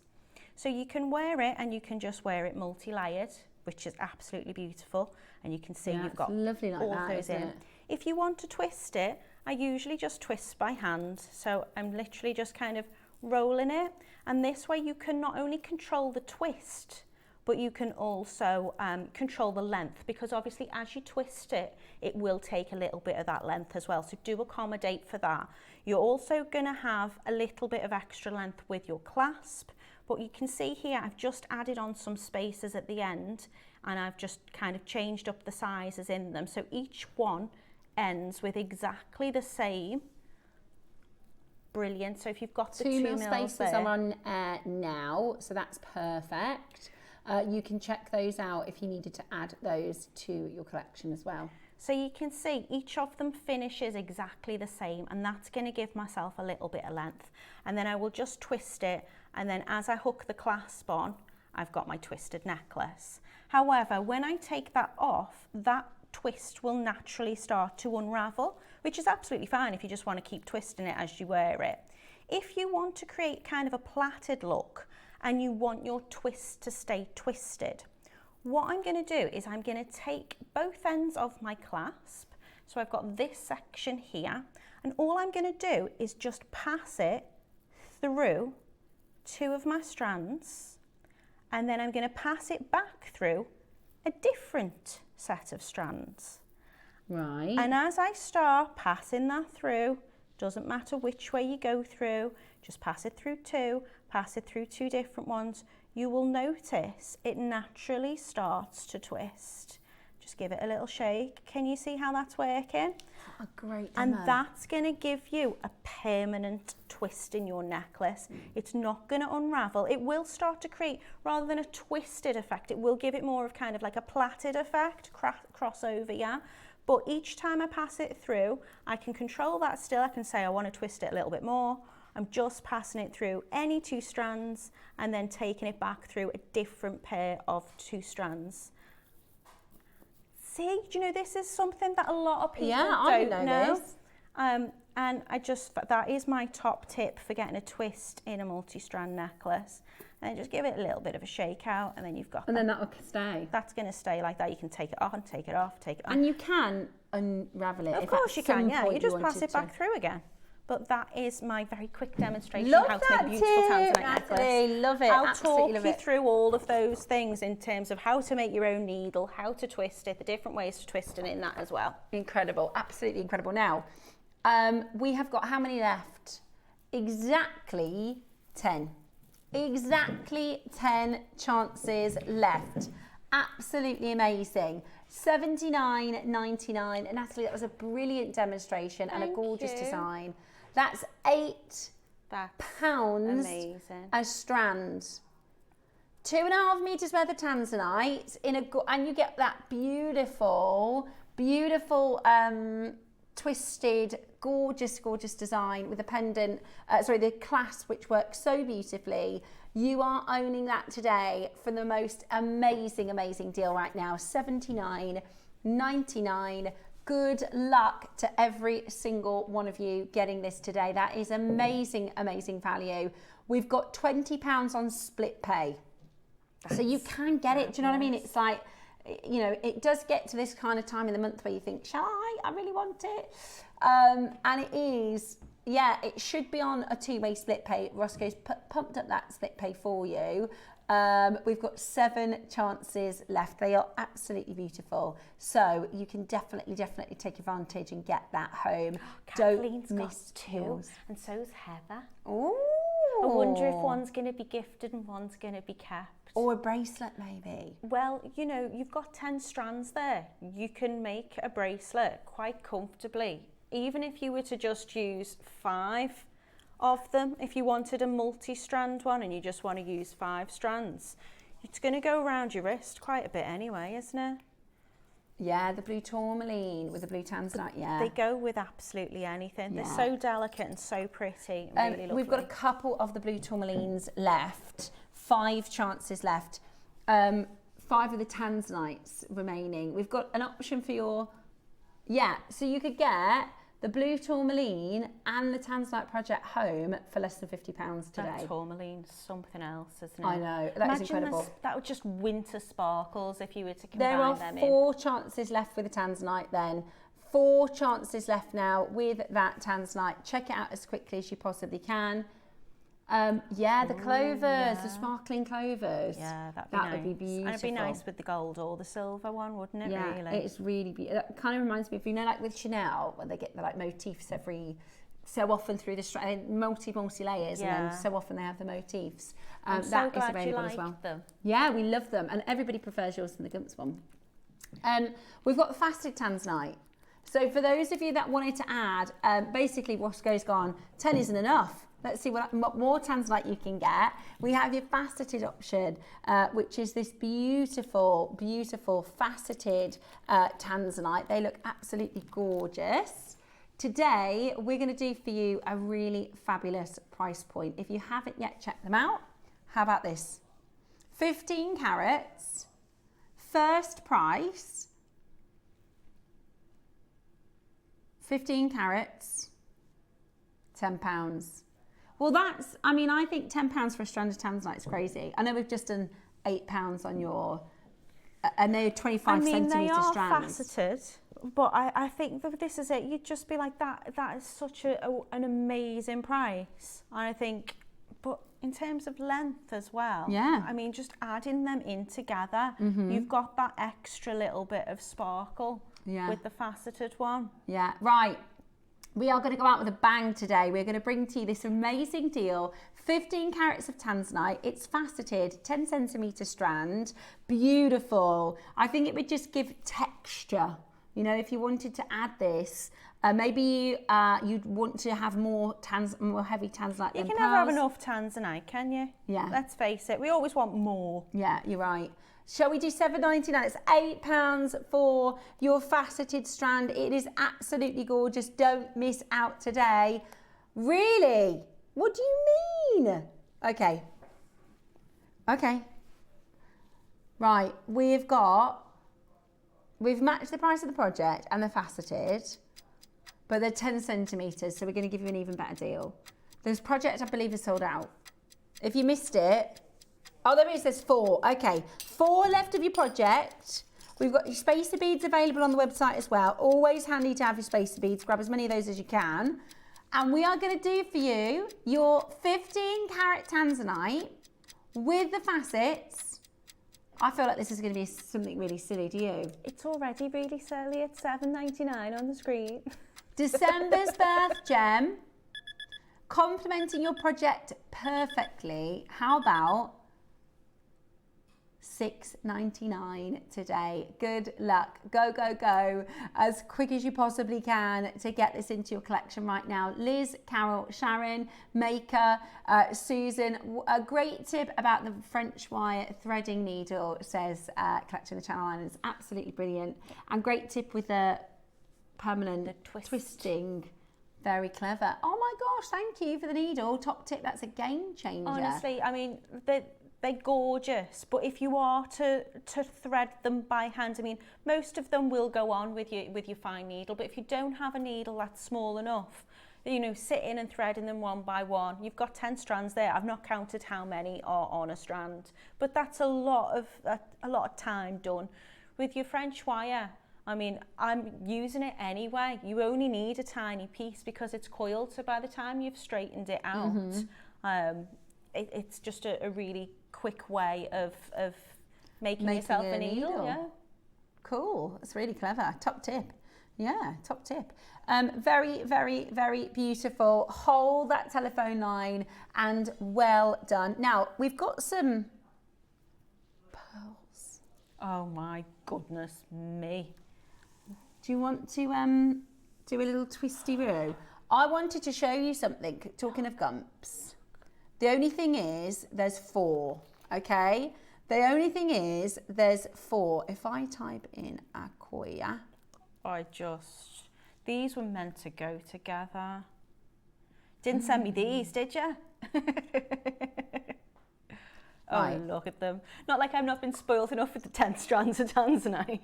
So you can wear it, and you can just wear it multi-layered, which is absolutely beautiful, and you can see you've got lovely like all that, those in. If you want to twist it, I usually just twist by hand, so I'm literally just kind of rolling it, and this way you can not only control the twist, but you can also control the length, because obviously as you twist it, it will take a little bit of that length as well. So do accommodate for that. You're also going to have a little bit of extra length with your clasp, but you can see here I've just added on some spacers at the end, and I've just kind of changed up the sizes in them. So each one ends with exactly the same. Brilliant. So if you've got the 2 mil spacers there, are on now, so that's perfect. You can check those out if you needed to add those to your collection as well. So you can see each of them finishes exactly the same, and that's going to give myself a little bit of length. And then I will just twist it, and then as I hook the clasp on, I've got my twisted necklace. However, when I take that off, that twist will naturally start to unravel, which is absolutely fine if you just want to keep twisting it as you wear it. If you want to create kind of a plaited look, and you want your twist to stay twisted, what I'm going to do is I'm going to take both ends of my clasp, so I've got this section here, and all I'm going to do is just pass it through 2 of my strands, and then I'm going to pass it back through a different set of strands. Right. And as I start passing that through, doesn't matter which way you go through, just pass it through 2, pass it through 2 different ones, you will notice it naturally starts to twist. Just give it a little shake. Can you see how that's working? A great demo. And that's going to give you a permanent twist in your necklace. It's not going to unravel. It will start to create, rather than a twisted effect, it will give it more of kind of like a plaited effect, crossover, yeah? But each time I pass it through, I can control that still. I can say I want to twist it a little bit more. I'm just passing it through any 2 strands and then taking it back through a different pair of 2 strands. See, do you know, this is something that a lot of people don't know. This. And that is my top tip for getting a twist in a multi-strand necklace. And just give it a little bit of a shake out, and then you've got. And then that will stay. That's going to stay like that. You can take it off and take it off, take it off. And you can unravel it. Of course you can, yeah. You just pass it back through again. But that is my very quick demonstration of how to make a beautiful Tanzanite necklace. Love it. I'll talk you through all of those things in terms of how to make your own needle, how to twist it, the different ways to twist it in that as well. Incredible, absolutely incredible. Now, we have got how many left? Exactly 10. Exactly 10 chances left. Absolutely amazing. $79.99. Natalie, that was a brilliant demonstration and a gorgeous design. That's £8 amazing. a strand. 2.5 meters worth of Tanzanite and you get that beautiful twisted, gorgeous design with a pendant, the clasp, which works so beautifully. You are owning that today for the most amazing deal right now. $79.99. Good luck to every single one of you getting this today. That is amazing value. We've got £20 on split pay. So you can get it. Do you know what I mean? It's like, you know, it does get to this kind of time in the month where you think, shall I really want it. And it is, yeah, it should be on a two-way split pay. Roscoe's pumped up that split pay for you. We've got 7 chances left. They are absolutely beautiful. So you can definitely take advantage and get that home. Kathleen's Don't miss got 2, deals. and so's Heather. Ooh. I wonder if one's going to be gifted and one's going to be kept. Or a bracelet, maybe. Well, you know, you've got 10 strands there. You can make a bracelet quite comfortably, even if you were to just use 5 of them. If you wanted a multi-strand one and you just want to use 5 strands, it's going to go around your wrist quite a bit anyway, isn't it? Yeah, the blue tourmaline with the blue tanzanite, yeah. They go with absolutely anything. Yeah. They're so delicate and so pretty. Really lovely. We've got a couple of the blue tourmalines left. 5 chances left. 5 of the tanzanites remaining. We've got an option for your... Yeah, so you could get the blue tourmaline and the Tanzanite project home for less than £50 today. That tourmaline's something else, isn't it? I know, that is incredible. That would just winter sparkles if you were to combine them in. There are 4 chances left with the Tanzanite then. 4 chances left now with that Tanzanite. Check it out as quickly as you possibly can. Yeah, the Clovers, the sparkling Clovers. Yeah, that'd be beautiful. And it'd be nice with the gold or the silver one, wouldn't it? Yeah, really? It's really beautiful. That kind of reminds me of, you know, like with Chanel, when they get the like motifs every so often through the multi layers, and then so often they have the motifs. I'm so that glad is available you as well. them. Yeah, we love them, and everybody prefers yours than the Gumps one. We've got the faceted Tanzanite. So for those of you that wanted to add, basically Roscoe's gone, 10 isn't enough. Let's see what more Tanzanite you can get. We have your faceted option, which is this beautiful faceted Tanzanite. They look absolutely gorgeous. Today, we're going to do for you a really fabulous price point. If you haven't yet checked them out, how about this? 15 carats, first price, 15 carats, £10. Well, that's, I mean, I think £10 for a strand of Tanzanite is crazy. I know we've just done £8 on your, and they're 25 centimetre they are strands. faceted, but I think that this is it. You'd just be like, that is such an amazing price. I think, but in terms of length as well. Yeah. I mean, just adding them in together, you've got that extra little bit of sparkle with the faceted one. Yeah, right. We are going to go out with a bang today. We're going to bring to you this amazing deal. 15 carats of Tanzanite. It's faceted, 10 centimetre strand. Beautiful. I think it would just give texture. You know, if you wanted to add this, maybe you'd want to have more heavy Tanzanite than You can pearls. never have enough Tanzanite, can you? Yeah. Let's face it, we always want more. Yeah, you're right. Shall we do £7.99? It's £8 for your faceted strand. It is absolutely gorgeous. Don't miss out today. Really? What do you mean? Okay. Okay. Right, we've matched the price of the project and the faceted, but they're 10 centimetres, so we're going to give you an even better deal. This project, I believe, is sold out. If you missed it, oh, there is, there's 4. Okay, 4 left of your project. We've got your spacer beads available on the website as well. Always handy to have your spacer beads. Grab as many of those as you can. And we are going to do for you your 15 carat Tanzanite with the facets. I feel like this is going to be something really silly, do you? It's already really silly. It's $7.99 on the screen. December's birth gem. complementing your project perfectly. How about $6.99 today? Good luck. Go, go, go as quick as you possibly can to get this into your collection right now. Liz, Carol, Sharon, Maker, Susan, a great tip about the French wire threading needle, says Collecting the Channel Islands. Absolutely brilliant. And great tip with the permanent twisting. Very clever. Oh my gosh, thank you for the needle. Top tip, that's a game changer. Honestly, I mean, they're gorgeous, but if you are to thread them by hand, I mean, most of them will go on with your fine needle, but if you don't have a needle that's small enough, you know, sitting and threading them one by one, you've got 10 strands there. I've not counted how many are on a strand, but that's a lot of time done. With your French wire, I mean, I'm using it anyway. You only need a tiny piece because it's coiled, so by the time you've straightened it out, it's just a really quick way of making yourself a needle. Yeah. Cool. That's really clever. Top tip. Yeah, top tip. Very, very, very beautiful. Hold that telephone line and well done. Now, we've got some pearls. Oh my goodness me. Do you want to do a little twisty-roo? I wanted to show you something, talking of gumps. The only thing is, there's 4, okay? The only thing is, there's 4. If I type in Acquia. These were meant to go together. Didn't send me these, did you? Oh, look at them. Not like I've not been spoiled enough with the 10 strands of Tanzanite.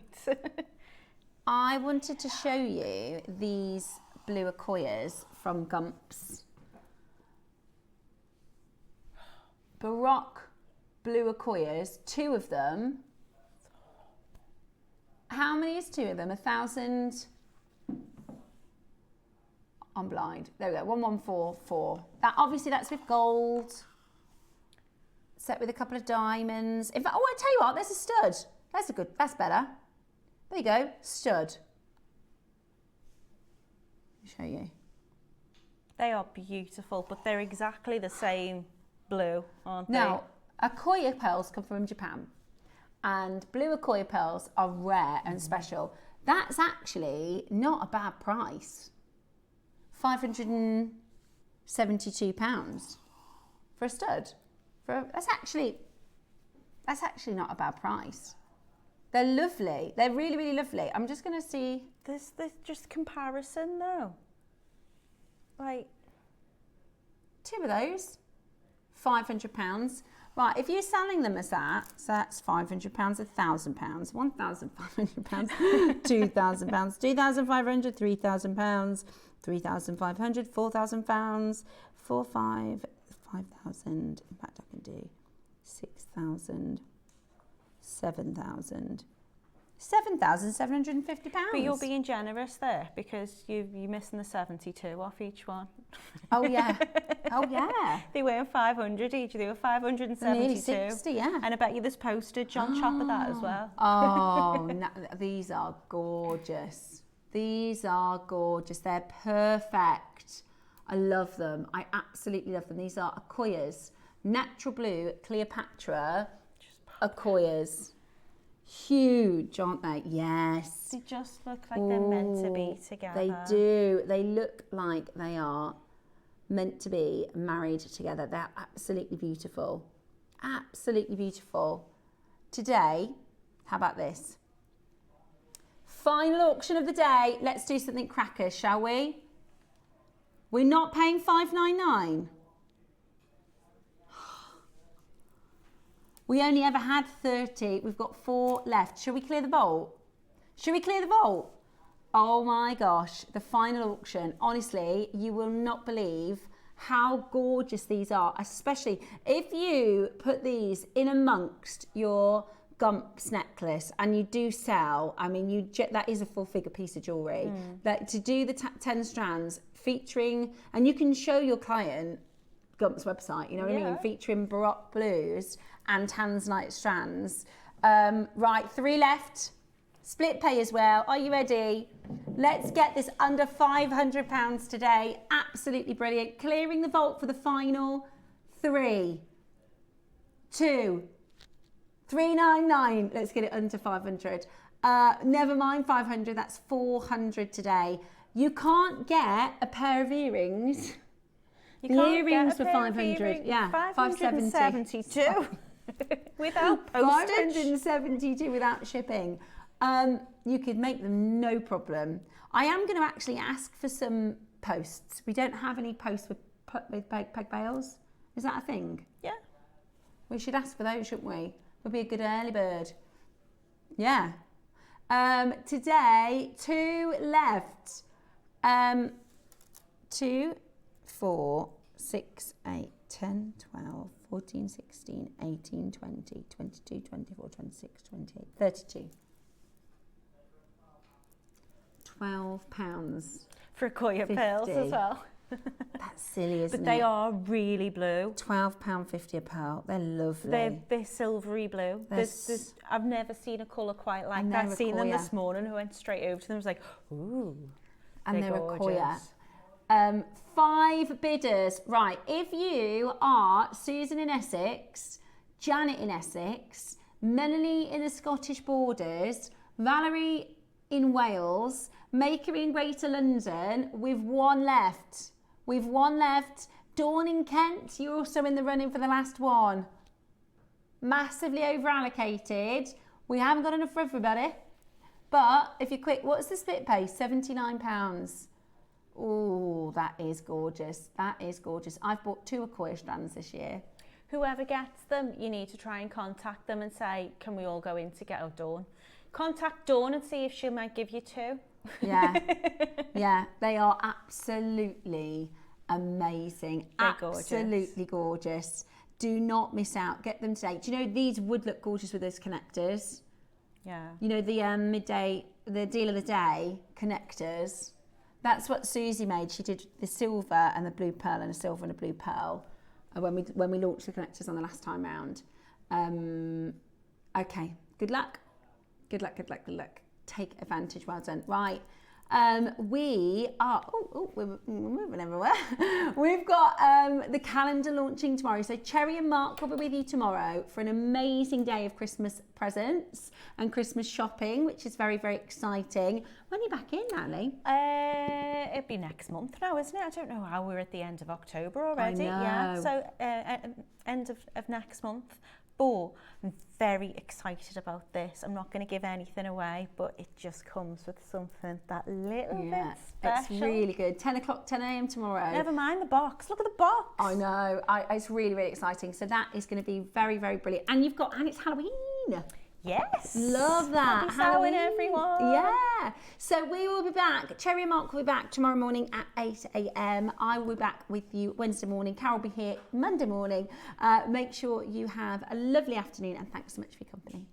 I wanted to show you these blue Acquias from Gumps. Baroque blue Acquias, 2 of them. How many is 2 of them? 1,000. I'm blind. There we go. 1144. That obviously that's with gold. Set with a couple of diamonds. In fact, I tell you what, there's a stud. That's better. There you go, stud. Let me show you. They are beautiful, but they're exactly the same blue, aren't they? Now, Acquia pearls come from Japan, and blue Acquia pearls are rare and special. That's actually not a bad price. £572 for a stud. That's actually not a bad price. They're lovely. They're really, really lovely. I'm just going to see. There's just comparison though. Like 2 of those, £500. Right, if you're selling them as that, so that's £500, £1,000, £1,500, £2,000, £2,500, £3,000, £3,500, £4,000, £5,000. In fact, I can do 6,000. 7,000. £7,750. But you're being generous there because you're missing the 72 off each one. Oh yeah. Oh yeah. They weren't 500 each, they were 572. Nearly 60, yeah. And I bet you there's postage on top of that as well. Oh, these are gorgeous. These are gorgeous. They're perfect. I love them. I absolutely love them. These are Acquias. Natural blue Cleopatra Acquias. Huge, aren't they? Yes. They just look like they're meant to be together. They do. They look like they are meant to be married together. They're absolutely beautiful. Absolutely beautiful. Today, how about this? Final auction of the day. Let's do something crackers, shall we? We're not paying $5.99. We only ever had 30. We've got 4 left. Shall we clear the vault? Should we clear the vault? Oh my gosh, the final auction. Honestly, you will not believe how gorgeous these are, especially if you put these in amongst your Gumps necklace and you do sell. I mean, that is a full figure piece of jewellery. That to do the 10 strands featuring, and you can show your client Gumps website, you know what I mean? Featuring Baroque blues and Tanzanite strands. Right, 3 left. Split pay as well. Are you ready? Let's get this under £500 today. Absolutely brilliant. Clearing the vault for the final 3, 2, 399. Let's get it under 500. Never mind 500. That's 400 today. You can't get a pair of earrings. You can't earrings get a for pair of 500. earrings. Yeah, 572 without postage. 572 without shipping. You could make them no problem. I am going to actually ask for some posts. We don't have any posts with peg bales. Is that a thing? Yeah. We should ask for those, shouldn't we? Would be a good early bird. Yeah. Today, 2 left. 2, 4, 6, 8, 10, 12, 14, 16, 18, 20, 22, 24, 26, 28, 32. £12. For a coil of pearls as well. That's silly, isn't it? But they are really blue. £12.50 a pearl. They're lovely. They're silvery blue. I've never seen a colour quite like And that. they're a Seen them Koya. this morning. Who went straight over to them. Was like, ooh. And they're a gorgeous. Koya. 5 bidders. Right, if you are Susan in Essex, Janet in Essex, Melanie in the Scottish Borders, Valerie in Wales, Maker in Greater London, we've 1 left. We've 1 left. Dawn in Kent, you're also in the running for the last one. Massively over allocated. We haven't got enough for everybody. But if you're quick, what's the split pay? £79. Oh, that is gorgeous. That is gorgeous. I've bought 2 Acquoia strands this year. Whoever gets them, you need to try and contact them and say, can we all go in to get Dawn? Contact Dawn and see if she might give you 2. Yeah, yeah, they are absolutely amazing. They're gorgeous. Absolutely gorgeous. Do not miss out. Get them today. Do you know these would look gorgeous with those connectors? Yeah. You know the midday, the deal of the day connectors. That's what Susie made. She did the silver and the blue pearl and a silver and a blue pearl when we launched the connectors on the last time round. Okay, good luck. Good luck, good luck, good luck. Take advantage, well done. Right, we are, we're moving everywhere. We've got the calendar launching tomorrow. So Cherry and Mark will be with you tomorrow for an amazing day of Christmas presents and Christmas shopping, which is very, very exciting. When are you back in, Natalie? It'll be next month now, isn't it? I don't know how we're at the end of October already. I know. Yeah, so end of next month. But I'm very excited about this. I'm not going to give anything away, but it just comes with something that little bit special. It's really good. 10 o'clock, 10 a.m. tomorrow. Never mind the box. Look at the box. I know. It's really, really exciting. So that is going to be very, very brilliant. And it's Halloween. Yes. Love that. Happy Halloween, everyone. Yeah. So we will be back. Cherry and Mark will be back tomorrow morning at 8 a.m. I will be back with you Wednesday morning. Carol will be here Monday morning. Make sure you have a lovely afternoon and thanks so much for your company.